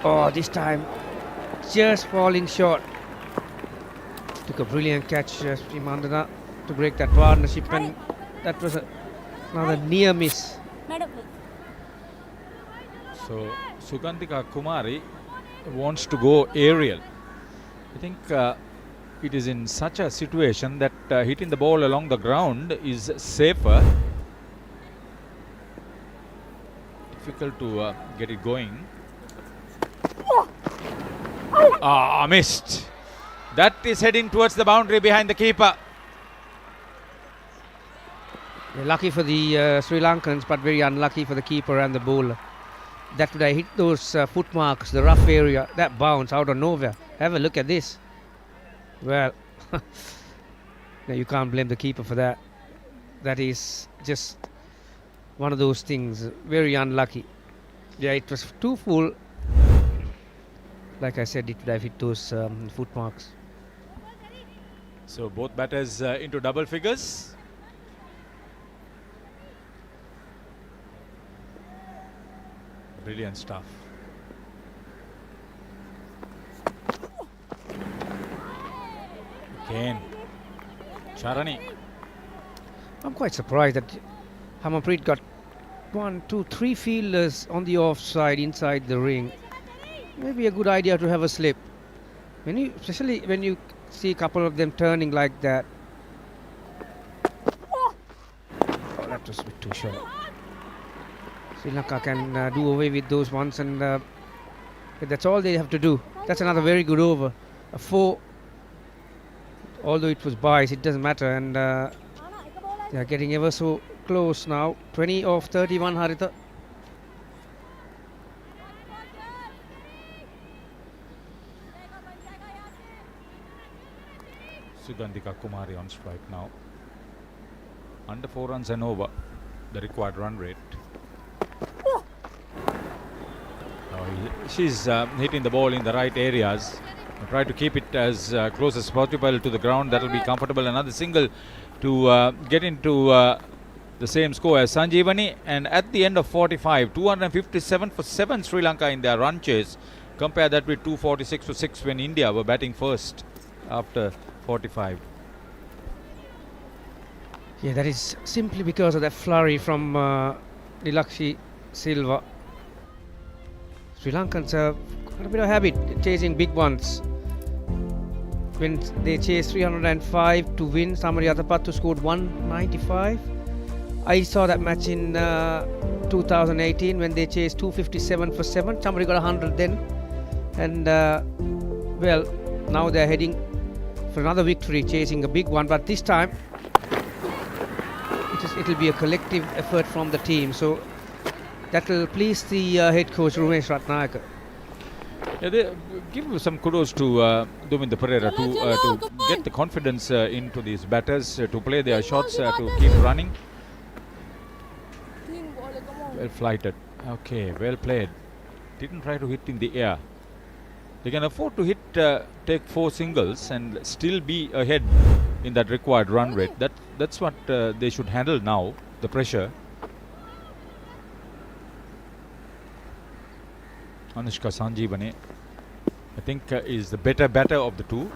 Oh, this time just falling short. Took a brilliant catch, Sri Mandana, to break that partnership, and that was another near miss. So Sugandhika Kumari wants to go aerial. I think it is in such a situation that hitting the ball along the ground is safer. Difficult to get it going. Missed. That is heading towards the boundary behind the keeper. Lucky for the Sri Lankans, but very unlucky for the keeper and the bowler. That would have hit those footmarks, the rough area, that bounce out of nowhere. Have a look at this. Well, you can't blame the keeper for that. That is just one of those things, very unlucky. Yeah, it was too full. Like I said, it would have hit those footmarks. So both batters into double figures. Brilliant stuff. Again, Charani. I'm quite surprised that Harmanpreet got 1, 2, 3 fielders on the offside inside the ring. Maybe a good idea to have a slip. Especially when you see a couple of them turning like that. Oh, that was a bit too short. Sri Lanka can do away with those ones, and that's all they have to do. That's another very good over. A 4. Although it was biased, it doesn't matter, and they are getting ever so close now. 20 of 31, Haritha. Sugandhika Kumari on strike now. Under 4 runs and over the required run rate. She's hitting the ball in the right areas. Try to keep it as close as possible to the ground. That will be comfortable. Another single to get into the same score as Sanjeevani. And at the end of 45, 257 for 7 Sri Lanka in their run chase. Compare that with 246 for 6 when India were batting first after 45. Yeah, that is simply because of that flurry from Nilakshi Silva. Sri Lankans have got a bit of habit chasing big ones. When they chased 305 to win, Chamari Athapattu scored 195. I saw that match in 2018 when they chased 257 for 7. Chamari got 100 then. And well, now they're heading for another victory, chasing a big one. But this time, it'll be a collective effort from the team. So that will please the head coach Rumesh Ratnayaka. Yeah, they give some kudos to Dominda Pereira to get the confidence into these batters, to play their shots, to keep running. Well flighted. Okay, well played. Didn't try to hit in the air. They can afford to take 4 singles and still be ahead in that required run rate. That's what they should handle now, the pressure. Anushka Sanjeevani, I think, is the better batter of the two.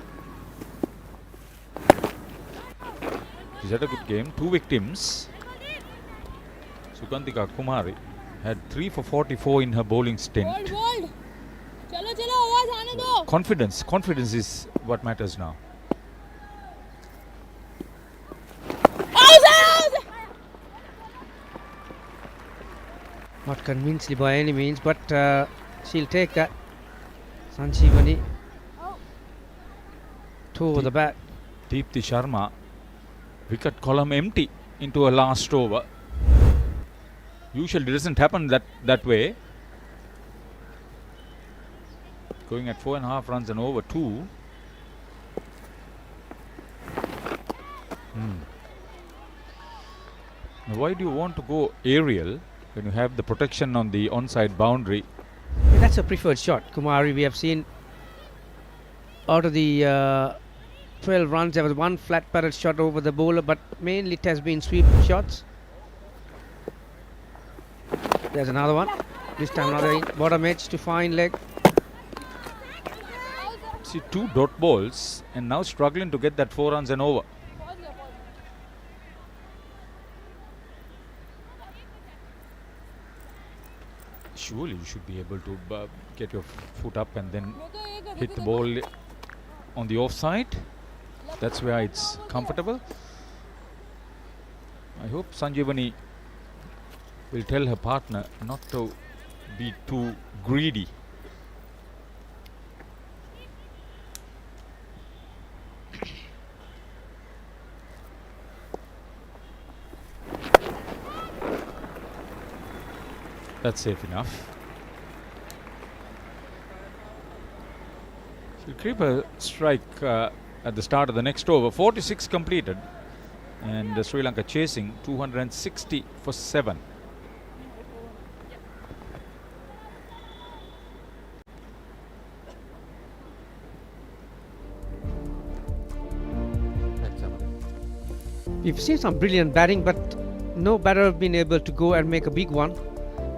She's had a good game. 2 victims. Sukantika Kumari had 3 for 44 in her bowling stint. Confidence is what matters now. Not convincingly by any means, but she'll take that. Sanjeevani to the bat. Deepthi Sharma, wicket column empty into a last over. Usually it doesn't happen that way. Going at 4.5 runs and over 2. Now why do you want to go aerial when you have the protection on the onside boundary? Yeah, that's a preferred shot. Kumari, we have seen out of the 12 runs, there was one flat barrel shot over the bowler, but mainly it has been sweep shots. There's another one. This time another bottom edge to fine leg. See, 2 dot balls and now struggling to get that 4 runs and over. Surely you should be able to get your foot up and then hit the ball on the offside. That's where it's comfortable. I hope Sanjeevani will tell her partner not to be too greedy. That's safe enough. She'll creep a strike at the start of the next over. 46 completed, and Sri Lanka chasing 260 for 7. We've seen some brilliant batting, but no batter have been able to go and make a big one.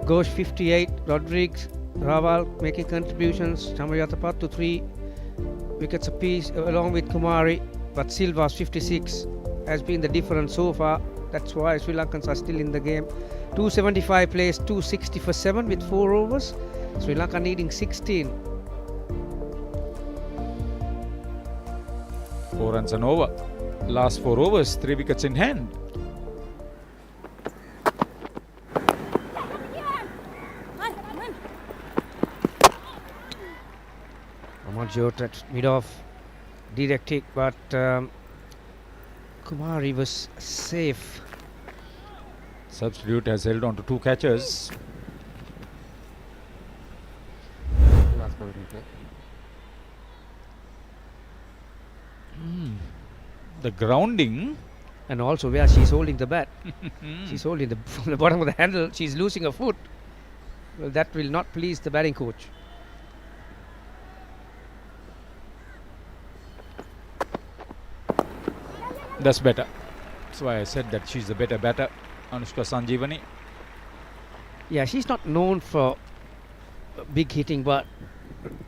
Ghosh 58, Rodrigues, Raval making contributions, Chamayatapat to 3 wickets apiece along with Kumari, but Silva's 56 has been the difference so far. That's why Sri Lankans are still in the game. 275 plays, 260 for 7 with 4 overs. Sri Lanka needing 16. 4 runs and over. Last 4 overs, 3 wickets in hand. Jot at mid-off, direct kick, but Kumari was safe. Substitute has held on to 2 catches. The grounding, and also where she's holding the bat. She's holding from the bottom of the handle. She's losing a foot. Well, that will not please the batting coach. That's better. That's why I said that she's the better batter, Anushka Sanjeevani. Yeah, she's not known for big hitting, but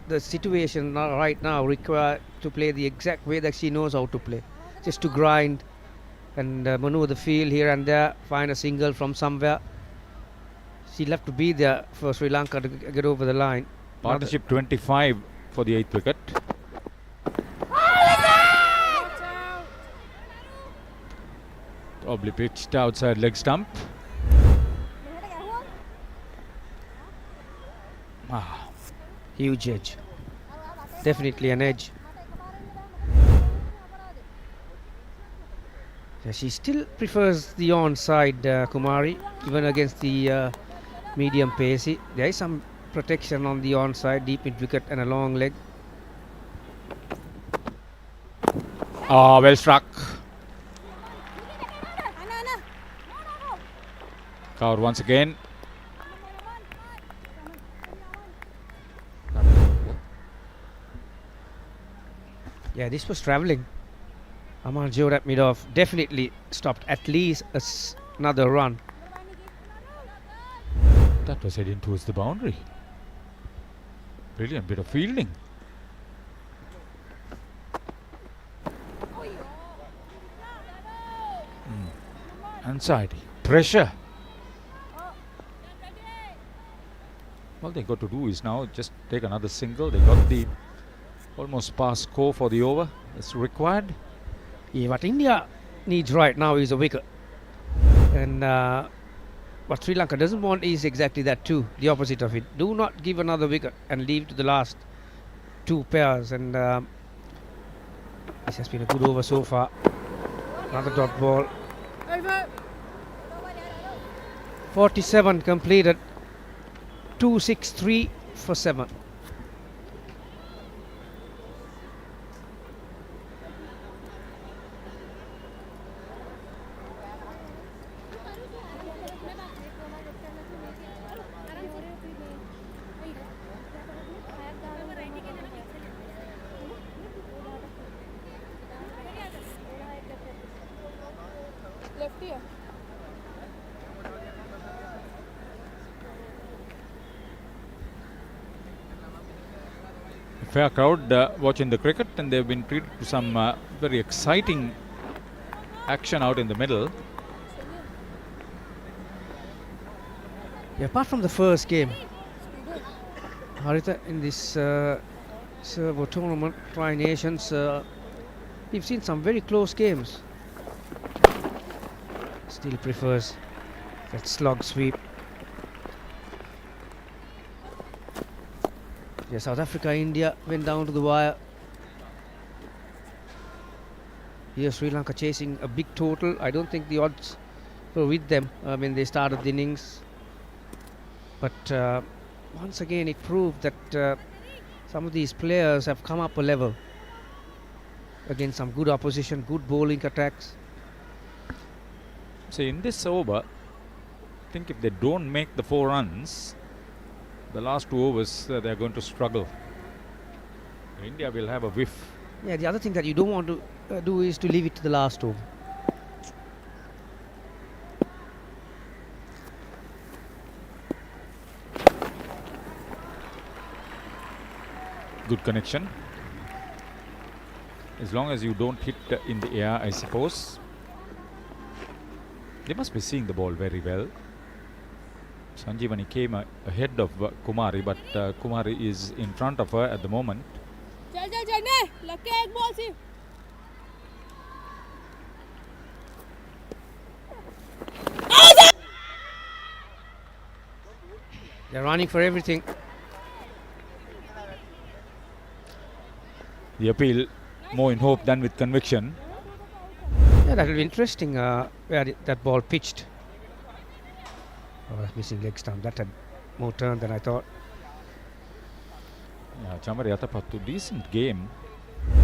the situation right now requires to play the exact way that she knows how to play. Just to grind and maneuver the field here and there, find a single from somewhere. She'll have to be there for Sri Lanka to get over the line. Partnership 25 for the 8th wicket. Probably pitched outside leg stump. Huge edge. Definitely an edge. Yeah, she still prefers the onside, Kumari, even against the medium pacey. There is some protection on the onside, deep mid wicket and a long leg. Ah, well struck. Cover once again. Yeah, this was travelling. Amar Jod at mid-off definitely stopped at least another run. That was heading towards the boundary. Brilliant bit of fielding. Anxiety, pressure. All they got to do is now just take another single. They got the almost past score for the over that's required. Yeah, what India needs right now is a wicket. And what Sri Lanka doesn't want is exactly that too, the opposite of it. Do not give another wicket and leave to the last two pairs. And this has been a good over so far. Another dot ball. 47 completed. 263 for 7. Fair crowd watching the cricket, and they've been treated to some very exciting action out in the middle. Yeah, apart from the first game, Haritha, in this servo tournament, Tri Nations, we've seen some very close games. Still prefers that slog sweep. Yeah, South Africa, India went down to the wire. Here Sri Lanka chasing a big total. I don't think the odds were with them when they started the innings. But once again it proved that some of these players have come up a level against some good opposition, good bowling attacks. So in this over, I think if they don't make the 4 runs, the last 2 overs they're going to struggle. India will have a whiff. Yeah, the other thing that you don't want to do is to leave it to the last over. Good connection. As long as you don't hit in the air, I suppose. They must be seeing the ball very well. Sanjeevani came ahead of Kumari, but Kumari is in front of her at the moment. They're running for everything. The appeal more in hope than with conviction. Yeah, that will be interesting where that ball pitched. Oh, missing leg stump. That had more turn than I thought. Yeah, Chamari Atapattu, decent game.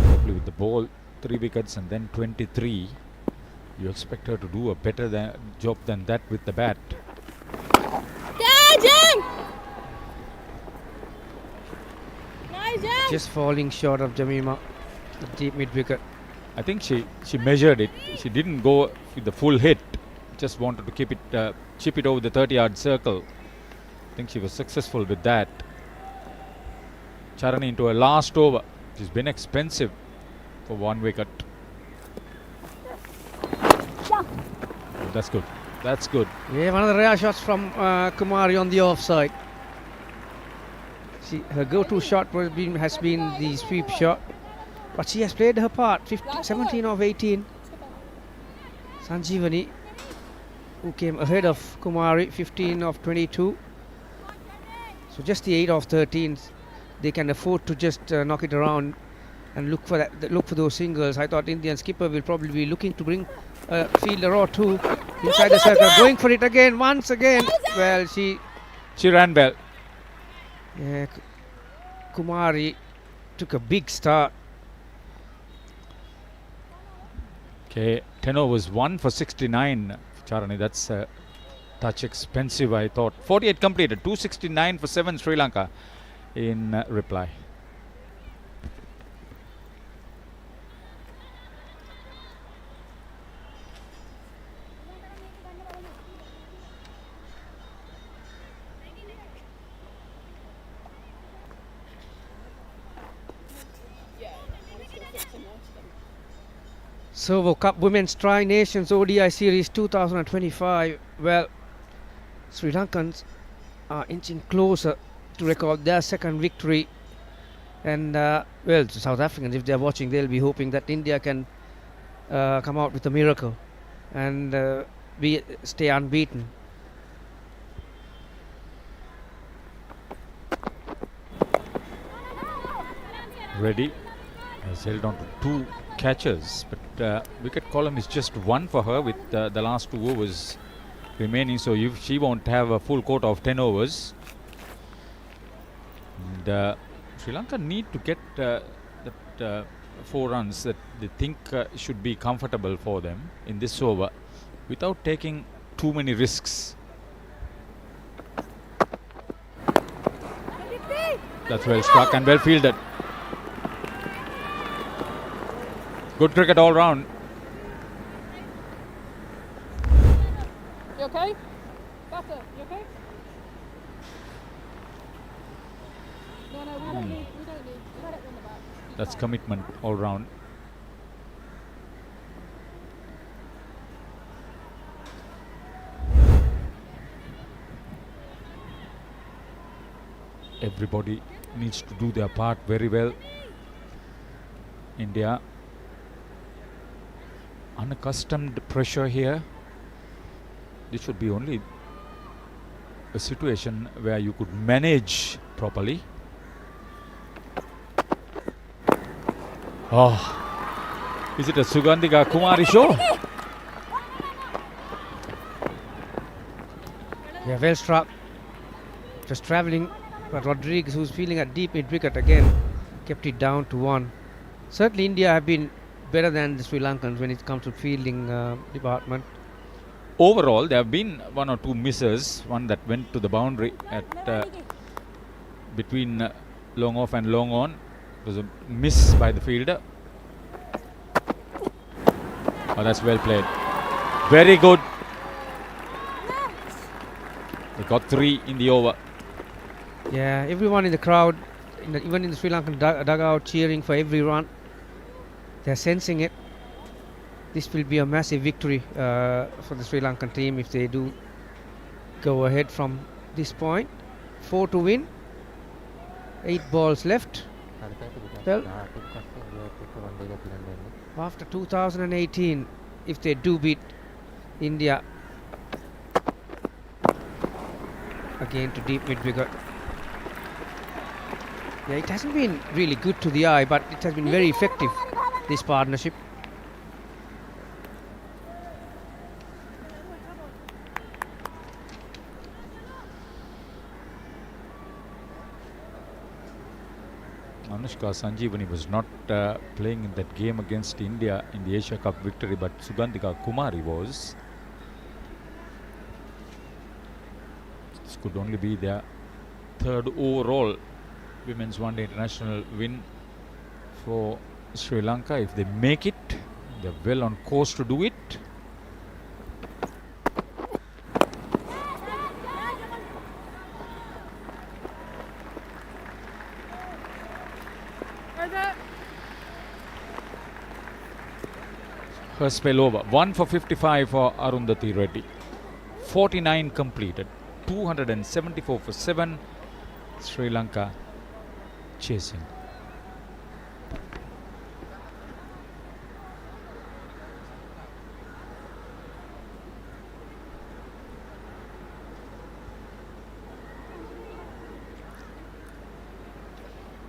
Probably with the ball, 3 wickets and then 23. You expect her to do a better job than that with the bat. Just falling short of Jamima, the deep mid wicket. I think she measured it. She didn't go with the full hit. Just wanted to keep it, chip it over the 30-yard circle. I think she was successful with that. Charani into a last over. She's been expensive for 1 wicket. That's good. That's good. Yeah, one of the rare shots from Kumari on the offside. Her go-to shot has been the sweep shot, but she has played her part. 17 of 18. Sanjeevani, who came ahead of Kumari, 15 of 22. So just the 8 of 13, they can afford to just knock it around and look for those singles. I thought Indian skipper will probably be looking to bring a fielder or two inside the circle, going for it again, once again. Well, she ran well. Yeah, Kumari took a big start. Okay, 10 overs, 1 for 69. Charani, that's a touch expensive, I thought. 48 completed, 269 for 7 Sri Lanka in reply. Servo Cup Women's Tri-Nations ODI Series 2025. Well, Sri Lankans are inching closer to record their second victory. And, well, the South Africans, if they're watching, they'll be hoping that India can come out with a miracle and stay unbeaten. Reddy has held on to 2 catches, but wicket column is just 1 for her with the last 2 overs remaining, so she won't have a full quota of 10 overs. And Sri Lanka need to get that 4 runs that they think should be comfortable for them in this over without taking too many risks. That's well struck and well fielded. Good cricket all round. You okay? Butter, you okay? No, we don't need. We let it in the back. That's commitment all round. Everybody needs to do their part very well. India unaccustomed pressure here. This should be only a situation where you could manage properly. Oh, is it a Sugandhika Kumari show? Yeah, well struck. Just travelling, but Rodriguez, who's feeling a deep mid wicket again, kept it down to 1. Certainly India have been better than the Sri Lankans when it comes to fielding department. Overall, there have been 1 or 2 misses. One that went to the boundary at between long off and long on. It was a miss by the fielder. Oh, that's well played. Very good. They got 3 in the over. Yeah, everyone in the crowd, even in the Sri Lankan dugout, cheering for every run. They're sensing it. This will be a massive victory for the Sri Lankan team if they do go ahead from this point. 4 to win. 8 balls left. Well, after 2018, if they do beat India again to deep mid wicket. Yeah, it hasn't been really good to the eye, but it has been very effective, this partnership. Anushka Sanjeevani was not playing in that game against India in the Asia Cup victory, but Sugandhika Kumari was. This could only be their 3rd overall Women's One Day International win for Sri Lanka. If they make it, they're well on course to do it. Her spell over. 1 for 55 for Arundhati Reddy. 49 completed. 274 for 7. Sri Lanka chasing.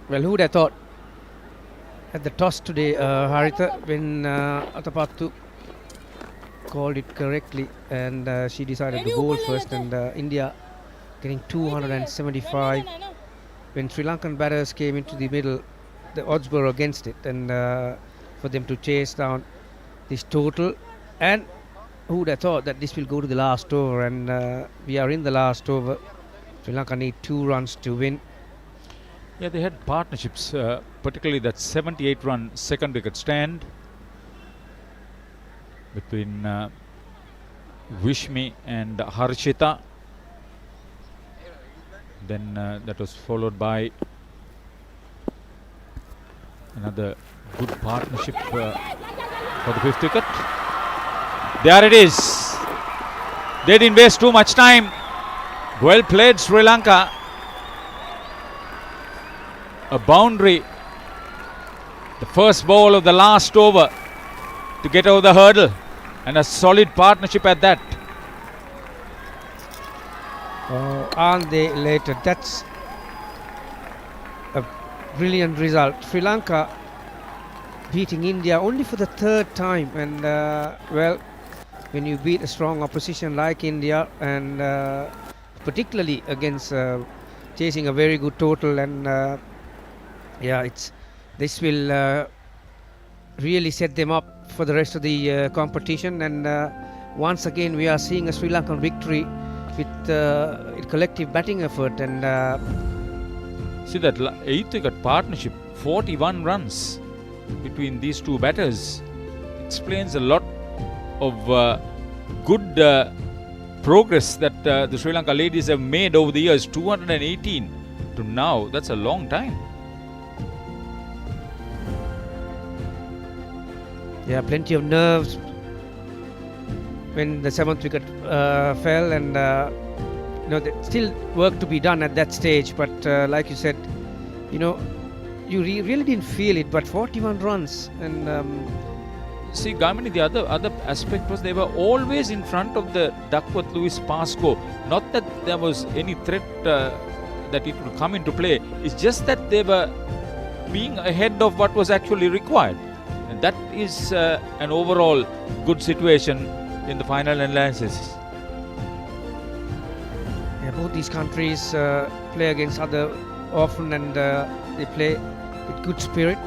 Well, who would have thought at the toss today, Haritha, when Atapattu called it correctly, and she decided to bowl first, and India getting 275. When Sri Lankan batters came into the middle, the odds were against it, and for them to chase down this total. And who would have thought that this will go to the last over, and we are in the last over. Sri Lanka need 2 runs to win. Yeah, they had partnerships, particularly that 78-run second wicket stand between Vishmi and Harshita. Then that was followed by another good partnership for the 5th wicket. There it is. They didn't waste too much time. Well played, Sri Lanka. A boundary. The first ball of the last over to get over the hurdle, and a solid partnership at that. Aren't they elated? That's a brilliant result. Sri Lanka beating India only for the 3rd time, and well, when you beat a strong opposition like India, and particularly against chasing a very good total, and yeah, this will really set them up for the rest of the competition. And once again, we are seeing a Sri Lankan victory with collective batting effort. And see that 8th wicket partnership, 41 runs between these two batters, explains a lot of good progress that the Sri Lanka ladies have made over the years. 218 to now, that's a long time. Yeah, plenty of nerves when the 7th wicket fell, and there's still work to be done at that stage. But like you said, you really didn't feel it. But 41 runs, and see, Gamini, the other aspect was they were always in front of the Duckworth-Lewis Pascoe. Not that there was any threat that it would come into play. It's just that they were being ahead of what was actually required. And that is an overall good situation in the final analysis. Yeah, both these countries play against other often, and they play with good spirit.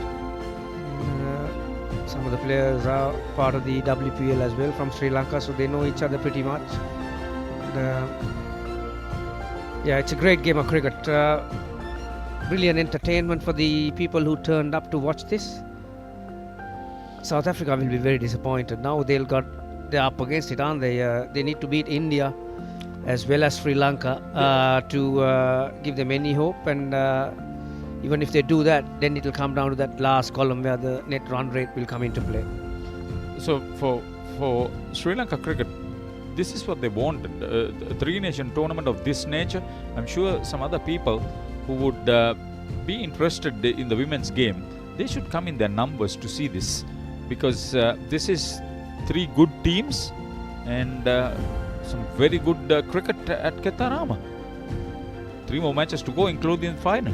Some of the players are part of the WPL as well from Sri Lanka, so they know each other pretty much. And, yeah, it's a great game of cricket. Brilliant entertainment for the people who turned up to watch this. South Africa will be very disappointed. Now they're up against it, aren't they? They need to beat India as well as Sri Lanka to give them any hope. And even if they do that, then it will come down to that last column where the net run rate will come into play. So for Sri Lanka cricket, this is what they wanted. A three-nation tournament of this nature. I'm sure some other people who would be interested in the women's game, they should come in their numbers to see this, because this is 3 good teams and some very good cricket at Ketarama. 3 more matches to go, including the final.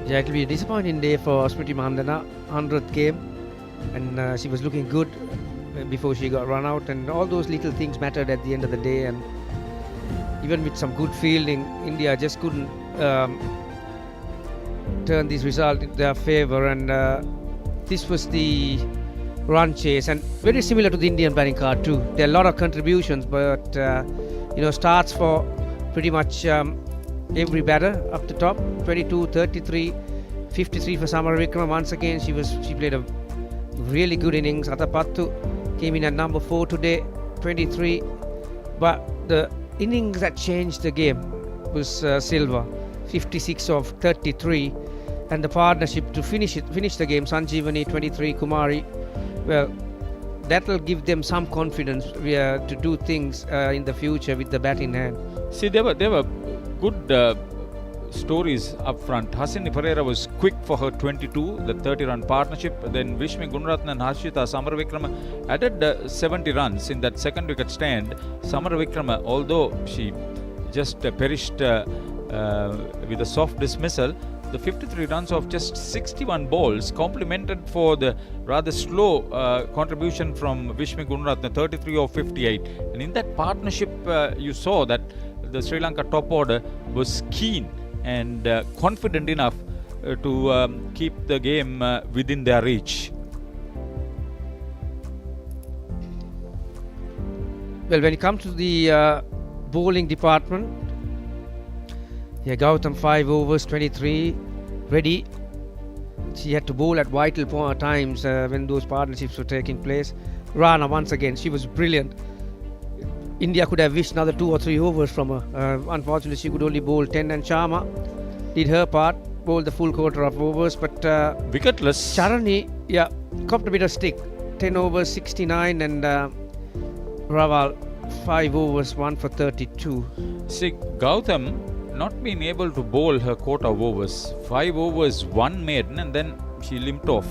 Yeah, it will be a disappointing day for Smriti Mandhana, 100th game, and she was looking good before she got run out, and all those little things mattered at the end of the day. And even with some good fielding, India just couldn't turn this result in their favour, and this was the run chase, and very similar to the Indian batting card too. There are a lot of contributions, but starts for pretty much every batter up the top. 22, 33, 53 for Samara Wickrama. Once again, she played a really good innings. Atapattu came in at number 4 today, 23. But the innings that changed the game was Silva, 56 of 33, and the partnership to finish the game, Sanjeevani 23, Kumari. Well, that will give them some confidence to do things in the future with the bat in hand. See, there were good stories up front. Hasini Pereira was quick for her 22, the 30-run partnership. Then Vishmi Gunaratne and Harshita Samara Wickrama added 70 runs in that second wicket stand. Samara Wickrama, although she just perished with a soft dismissal, the 53 runs of just 61 balls, complemented for the rather slow contribution from Vishnu Gunaratne, 33 of 58. And in that partnership, you saw that the Sri Lanka top order was keen and confident enough to keep the game within their reach. Well, when it comes to the bowling department, yeah, Gautam 5 overs, 23, ready. She had to bowl at vital times when those partnerships were taking place. Rana, once again, she was brilliant. India could have wished another 2 or 3 overs from her. Unfortunately, she could only bowl 10, and Sharma did her part, bowled the full quarter of overs, but wicketless. Charani, yeah, copped a bit of stick. 10 overs, 69, and Raval 5 overs, 1 for 32. See, Gautam not been able to bowl her quota of overs. 5 overs, 1 maiden, and then she limped off.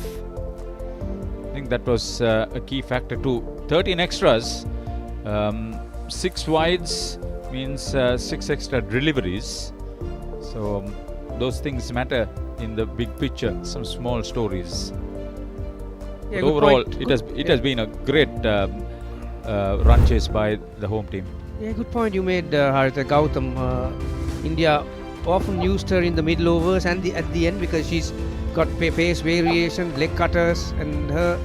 I think that was a key factor too. 13 extras, 6 wides means 6 extra deliveries. So those things matter in the big picture. Some small stories. Yeah, but overall, it has been a great run chase by the home team. Yeah, good point you made, Haritha. Gautam. India often used her in the middle overs and at the end because she's got pace variation, leg cutters, and her,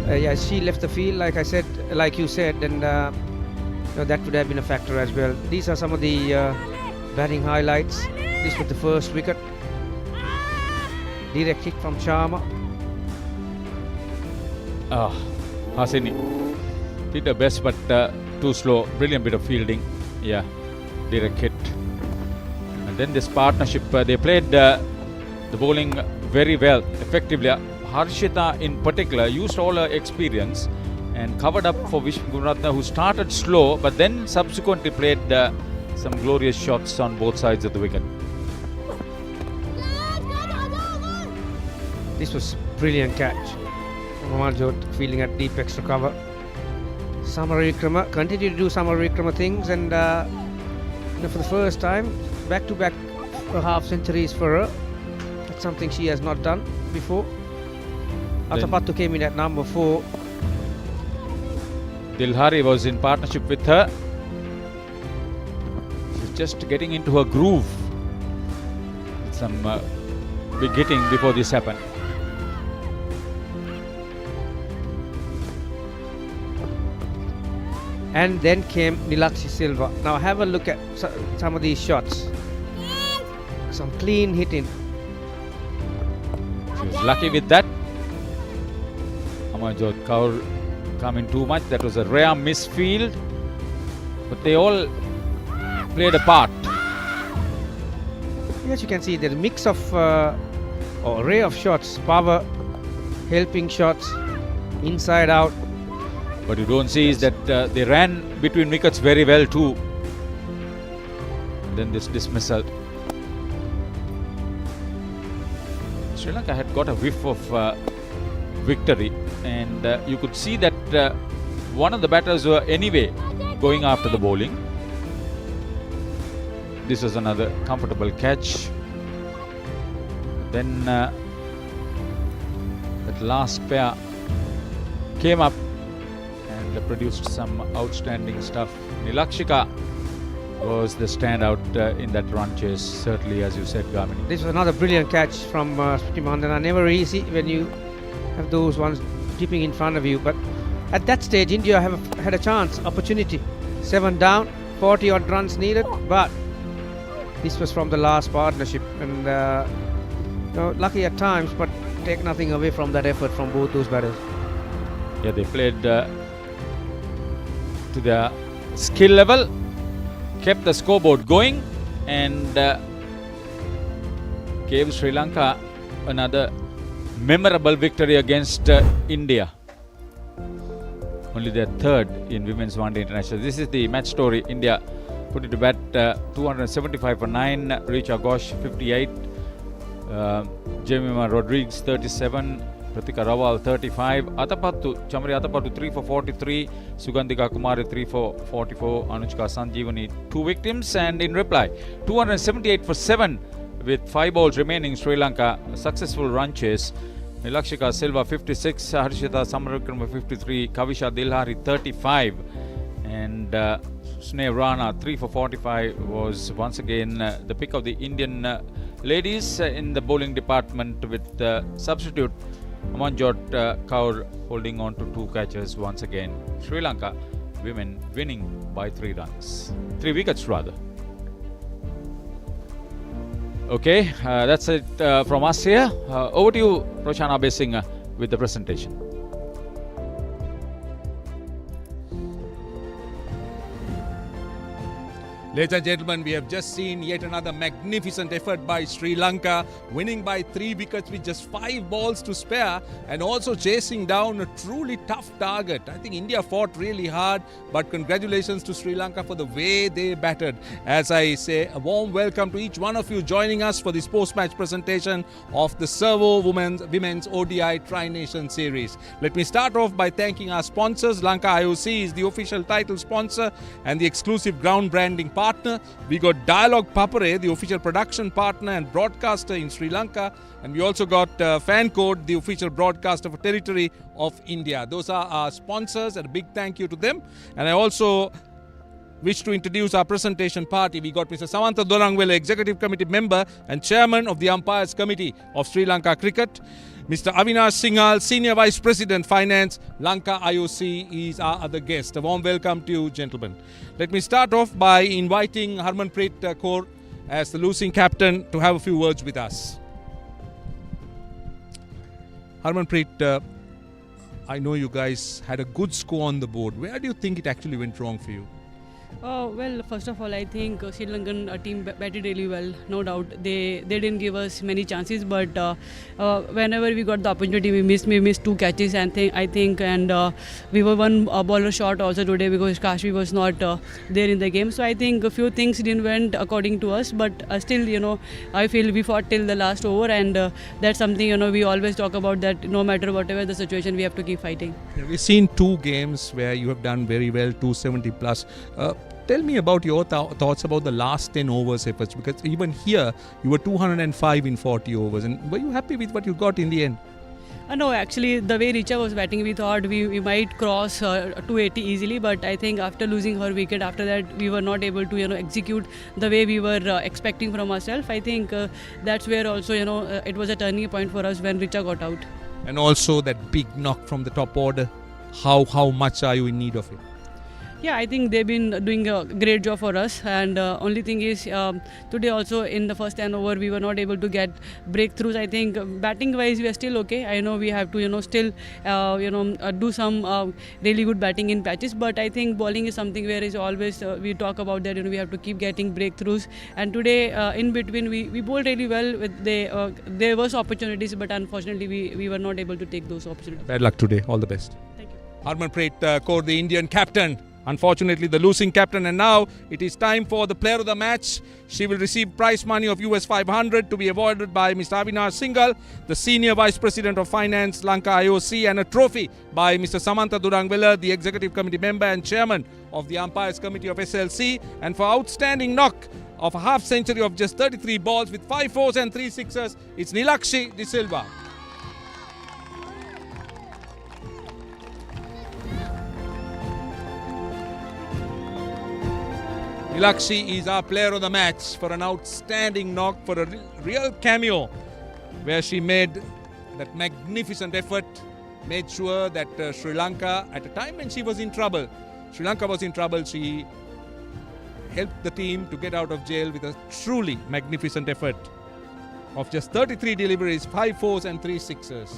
yeah, she left the field like you said, and that would have been a factor as well. These are some of the batting highlights. This was the first wicket. Direct hit from Sharma. Hasini did the best, but too slow. Brilliant bit of fielding. Yeah, direct hit. And then this partnership, they played the bowling very well, effectively. Harshita in particular used all her experience and covered up for Vishnu Gunaratne, who started slow but then subsequently played some glorious shots on both sides of the wicket. This was brilliant catch. Amarjot fielding at deep extra cover. Samara Vikrama continued to do Samara Vikrama things, and for the first time, back-to-back half centuries for her. That's something she has not done before. Atapattu came in at number 4. Dilhari was in partnership with her. She's just getting into her groove. Some big hitting before this happened. And then came Nilaksi Silva. Now have a look at some of these shots. Some clean hitting. She was lucky with that. Amarjot Kaur coming too much. That was a rare misfield. But they all played a part. Yes, you can see there's a mix of array of shots. Power, helping shots, inside out. What you don't see is that they ran between wickets very well too. And then this dismissal. Sri Lanka had got a whiff of victory, and you could see that one of the batters were anyway going after the bowling. This was another comfortable catch. Then that last pair came up and produced some outstanding stuff. Nilakshika was the standout in that run chase, certainly, as you said, Gamini. This was another brilliant catch from Smriti Mandhana. Never easy when you have those ones dipping in front of you, but at that stage India had a chance, opportunity. 7 down, 40 odd runs needed, but this was from the last partnership, and lucky at times, but take nothing away from that effort from both those batters. Yeah, they played to their skill level, kept the scoreboard going, and gave Sri Lanka another memorable victory against India. Only their third in Women's One Day International. This is the match story. India put it to bat 275 for 9, Richa Ghosh 58, Jemima Rodriguez 37, Pratika Rawal 35, Chamari Atapattu 3 for 43, Sugandhika Kumari 3 for 44, Anushka Sanjeevani 2 victims, and in reply 278 for 7, with 5 balls remaining, Sri Lanka successful run chase. Nilakshika Silva 56, Harshita Samarakrama 53, Kavisha Dilhari 35, and Sneh Rana 3 for 45 was once again the pick of the Indian ladies in the bowling department, with substitute Amanjot Kaur holding on to 2 catches once again. Sri Lanka women winning by 3 wickets rather. Okay, that's it from us here. Over to you, Roshana Besing, with the presentation. Ladies and gentlemen, we have just seen yet another magnificent effort by Sri Lanka, winning by 3 wickets with just 5 balls to spare, and also chasing down a truly tough target. I think India fought really hard, but congratulations to Sri Lanka for the way they batted. As I say, a warm welcome to each one of you joining us for this post-match presentation of the Servo Women's ODI Tri-Nation Series. Let me start off by thanking our sponsors. Lanka IOC is the official title sponsor and the exclusive ground branding partner. We got Dialogue Papare, the official production partner and broadcaster in Sri Lanka, and we also got Fan Code, the official broadcaster for territory of India. Those are our sponsors, and a big thank you to them. And I also wish to introduce our presentation party. We got Mr. Samantha Dorangwela, Executive Committee member and Chairman of the Umpires Committee of Sri Lanka Cricket. Mr. Avinash Singhal, Senior Vice President Finance, Lanka IOC, is our other guest. A warm welcome to you, gentlemen. Let me start off by inviting Harmanpreet Kaur as the losing captain to have a few words with us. Harmanpreet, I know you guys had a good score on the board. Where do you think it actually went wrong for you? Well, first of all, I think Sri Lankan team batted really well, no doubt. They didn't give us many chances, but whenever we got the opportunity, we missed 2 catches, and I think we were 1 bowler short also today because Kashvi was not there in the game. So I think a few things didn't went according to us, but still, I feel we fought till the last over, and that's something, we always talk about, that no matter whatever the situation, we have to keep fighting. We've seen 2 games where you have done very well, 270 plus. Tell me about your thoughts about the last 10 overs efforts, because even here you were 205 in 40 overs, and were you happy with what you got in the end? No, actually the way Richa was batting, we thought we might cross 280 easily, but I think after losing her wicket, after that we were not able to execute the way we were expecting from ourselves. I think that's where also it was a turning point for us when Richa got out. And also that big knock from the top order, how much are you in need of it? Yeah, I think they've been doing a great job for us, and only thing is today also in the first 10 over we were not able to get breakthroughs. I think batting wise we are still okay. I know we have to still do some really good batting in patches, but I think bowling is something where is always we talk about that we have to keep getting breakthroughs, and today in between we bowled really well. There was opportunities, but unfortunately we were not able to take those opportunities. Bad luck today. All the best. Thank you. Harmanpreet Kaur, the Indian captain. Unfortunately, the losing captain, and now it is time for the player of the match. She will receive prize money of US 500 to be awarded by Mr. Avinash Singhal, the Senior Vice President of Finance, Lanka IOC, and a trophy by Mr. Samantha Durangwela, the Executive Committee member and Chairman of the Umpires Committee of SLC, and for outstanding knock of a half century of just 33 balls with 5 fours and 3 sixes, it's Nilakshi De Silva. Nilakshi is our player of the match for an outstanding knock, for a real cameo where she made that magnificent effort, made sure that Sri Lanka, at a time when she was in trouble, Sri Lanka was in trouble, she helped the team to get out of jail with a truly magnificent effort of just 33 deliveries, 5 fours and 3 sixes.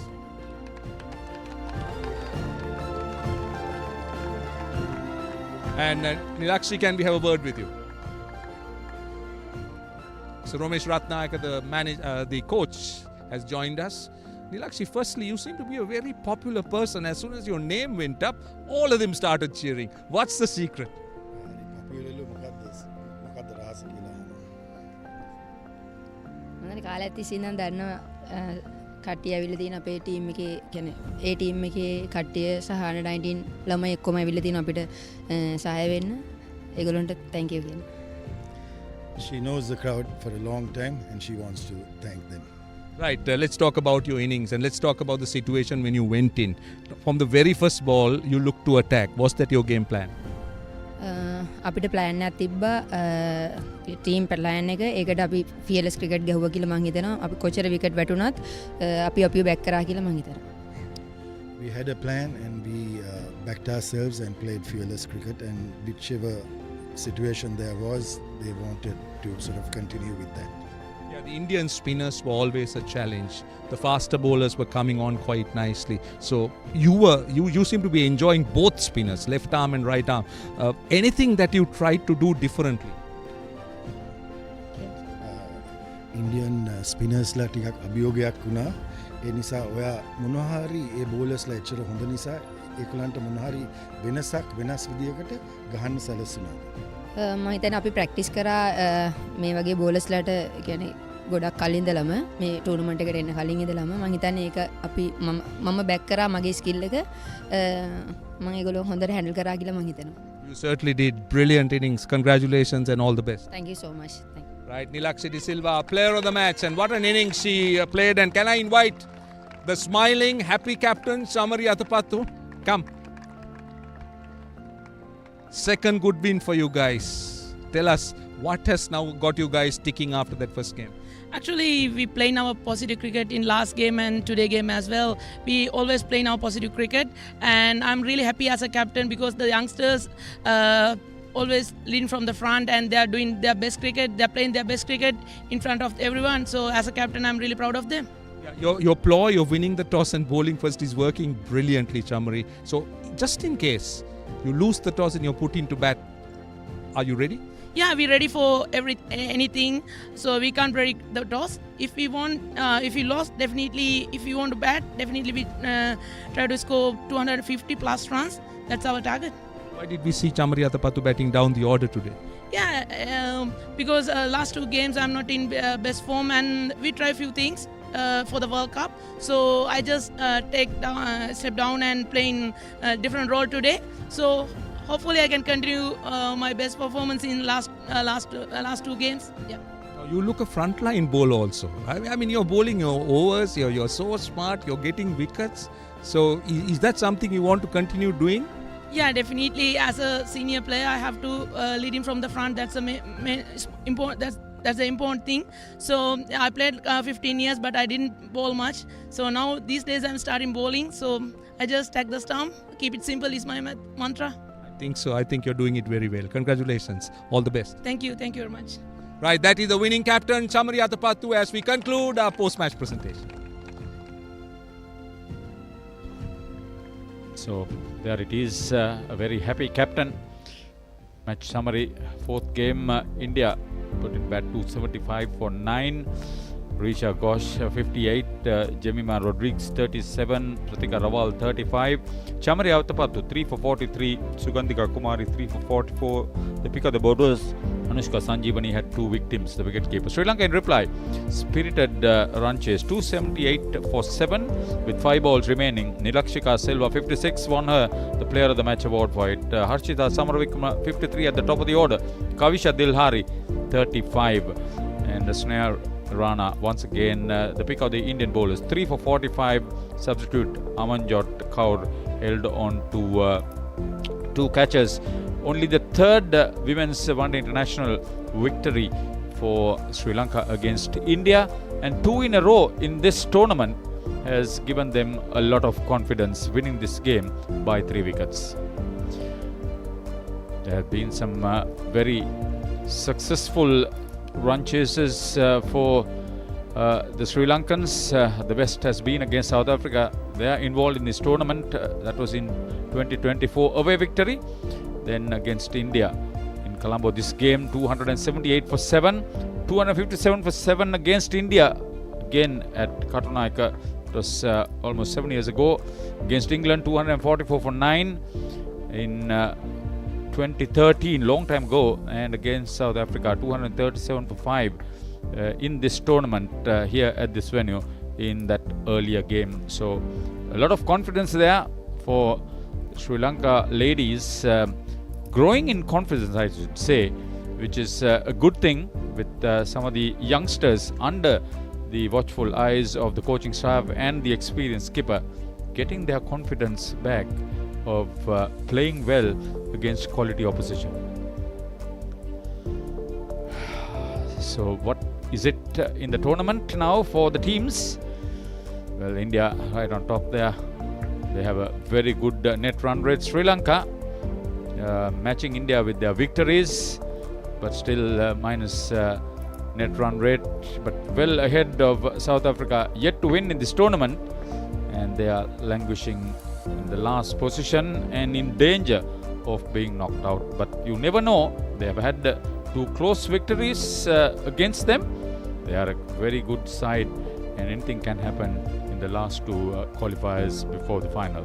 And Nilakshi, can we have a word with you? So Romesh Ratnayaka, the coach, has joined us. Nilakshi, firstly, you seem to be a very popular person. As soon as your name went up, all of them started cheering. What's the secret? කට්ටිය ඇවිල්ලා තියෙන අපේ team එකේ කියන්නේ ඒ team එකේ කට්ටිය සහ 19 ළමයි ඔක්කොම ඇවිල්ලා තියෙන අපිට සහාය වෙන්න. ඒගොල්ලන්ට thank you කියන්න. She knows the crowd for a long time and she wants to thank them. Right, let's talk about your innings and let's talk about the situation when you went in. From the very first ball, you looked to attack. Was that your game plan? අපිට plan එකක් තිබ්බා team plan එක. ඒකට අපි ෆියර්ලස් cricket ගහුවා කියලා මං හිතනවා. අපි කොච්චර විකට් වැටුණත් අපි අපිව බැක් කරා කියලා මං හිතනවා. We had a plan and we backed ourselves and played fearless cricket, and whichever situation there was, they wanted to sort of continue with that. Yeah, the Indian spinners were always a challenge. The faster bowlers were coming on quite nicely. So you seem to be enjoying both spinners, left arm and right arm. Anything that you tried to do differently? Indian spinners ලා ටිකක් අභියෝගයක් වුණා. ඒ නිසා ඔයා මොනවාහරි ඒ බෝලර්ස් ලා එච්චර හොඳ නිසා ඒකලන්ට මොනවාහරි වෙනසක් වෙනස් විදියකට ගහන්න සැලසුණා. මම හිතන්නේ අපි ප්‍රැක්ටිස් කරා මේ වගේ බෝලර්ස්ලාට කියන්නේ ගොඩක් කලින් ඉඳලම මේ ටූර්නමන්ට් එකට එන්න කලින් ඉඳලම මම හිතන්නේ ඒක අපි මම බැක් කරා මගේ ස්කිල් එක මම ඒගොල්ලෝ හොඳට හැන්ඩල් කරා කියලා මම හිතනවා. You certainly did brilliant innings. Congratulations and all the best. Thank you so much. Thank you. Right, Nilakshi De Silva, player of the match, and what an innings she played. And can I invite the smiling, happy captain, Samari Athapattu? Come. Second good win for you guys. Tell us, what has now got you guys ticking after that first game? Actually, we play our positive cricket in last game and today game as well. We always play our positive cricket, and I'm really happy as a captain because the youngsters always leading from the front and they are doing their best cricket. They are playing their best cricket in front of everyone. So as a captain, I'm really proud of them. Yeah, your ploy of winning the toss and bowling first is working brilliantly, Chamari. So just in case you lose the toss and you're put into bat, are you ready? Yeah, we're ready for anything. So we can't predict the toss. If we want, if we lost, definitely. If we want to bat, definitely we try to score 250 plus runs. That's our target. Why did we see Chamari Athapattu batting down the order today? Yeah, because last two games I'm not in best form, and we try a few things for the World Cup. So I just step down and playing a different role today. So hopefully I can continue my best performance in last two games. Yeah. You look a frontline bowler also. I mean, you're bowling your overs. You're so smart. You're getting wickets. So is that something you want to continue doing? Yeah, definitely. As a senior player, I have to lead him from the front. That's the important. That's the important thing. So I played 15 years, but I didn't bowl much. So now these days I'm starting bowling. So I just take the stump. Keep it simple is my mantra. I think so. I think you're doing it very well. Congratulations. All the best. Thank you. Thank you very much. Right, that is the winning captain, Chamari Athapattu, as we conclude our post-match presentation. So there it is, a very happy captain. Match summary, fourth game, India put in bat 275 for 9. Risha Ghosh 58, Jemima Rodriguez 37, Pratika Rawal 35, Chamari Athapattu 3 for 43, Sugandhika Kumari 3 for 44. The pick of the bowlers, Anushka Sanjeevani had 2 victims, the wicketkeeper. Sri Lanka in reply, spirited run chase 278 for 7 with 5 balls remaining. Nilakshika Silva 56 won her the player of the match award for it. Harshita Samaravikma 53 at the top of the order. Kavisha Dilhari 35 and Sneha Rana once again the pick of the Indian bowlers 3 for 45. Substitute Amanjot Kaur held on to 2 catches. Only the third women's one-day international victory for Sri Lanka against India, and 2 in a row in this tournament has given them a lot of confidence, winning this game by 3 wickets. There have been some very successful run chases for the Sri Lankans. The best has been against South Africa. They are involved in this tournament. That was in 2024 away victory. Then against India in Colombo, this game 278 for 7, 257 for 7 against India again at Katunayaka. It was almost 7 years ago. Against England 244 for 9 in 2013, long time ago, and against South Africa 237 for 5 in this tournament here at this venue in that earlier game. So a lot of confidence there for Sri Lanka ladies, growing in confidence, I should say, which is a good thing with some of the youngsters under the watchful eyes of the coaching staff and the experienced skipper, getting their confidence back of playing well against quality opposition. So what is it in the tournament now for the teams? Well, India right on top there. They have a very good net run rate. Sri Lanka matching India with their victories, but still minus net run rate, but well ahead of South Africa, yet to win in this tournament, and they are languishing in the last position and in danger of being knocked out. But you never know. They have had 2 close victories against them. They are a very good side, and anything can happen in the last 2 qualifiers before the final.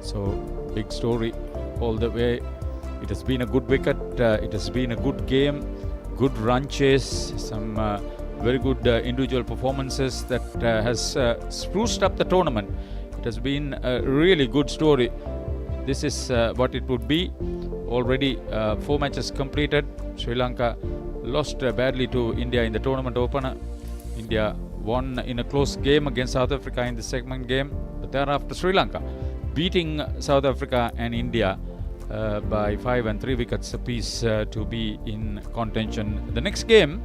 So big story all the way. It has been a good wicket, it has been a good game, good run chase, some very good individual performances that has spruced up the tournament. It has been a really good story. This is what it would be. Already 4 matches completed. Sri Lanka lost badly to India in the tournament opener. India won in a close game against South Africa in the second game, but thereafter Sri Lanka beating South Africa and India by 5 and 3 wickets apiece to be in contention. The next game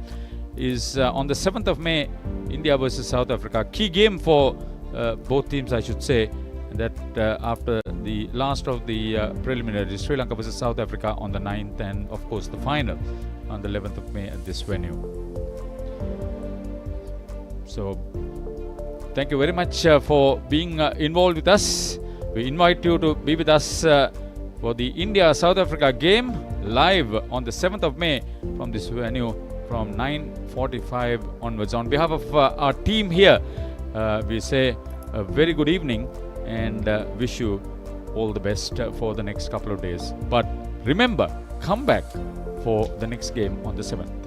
is on the 7th of May, India versus South Africa. Key game for both teams, I should say, that after the last of the preliminaries, Sri Lanka versus South Africa on the 9th, and of course the final on the 11th of May at this venue. So thank you very much for being involved with us. We invite you to be with us for the India-South Africa game live on the 7th of May from this venue from 9:45 onwards. On behalf of our team here, we say a very good evening and wish you all the best for the next couple of days. But remember, come back for the next game on the 7th.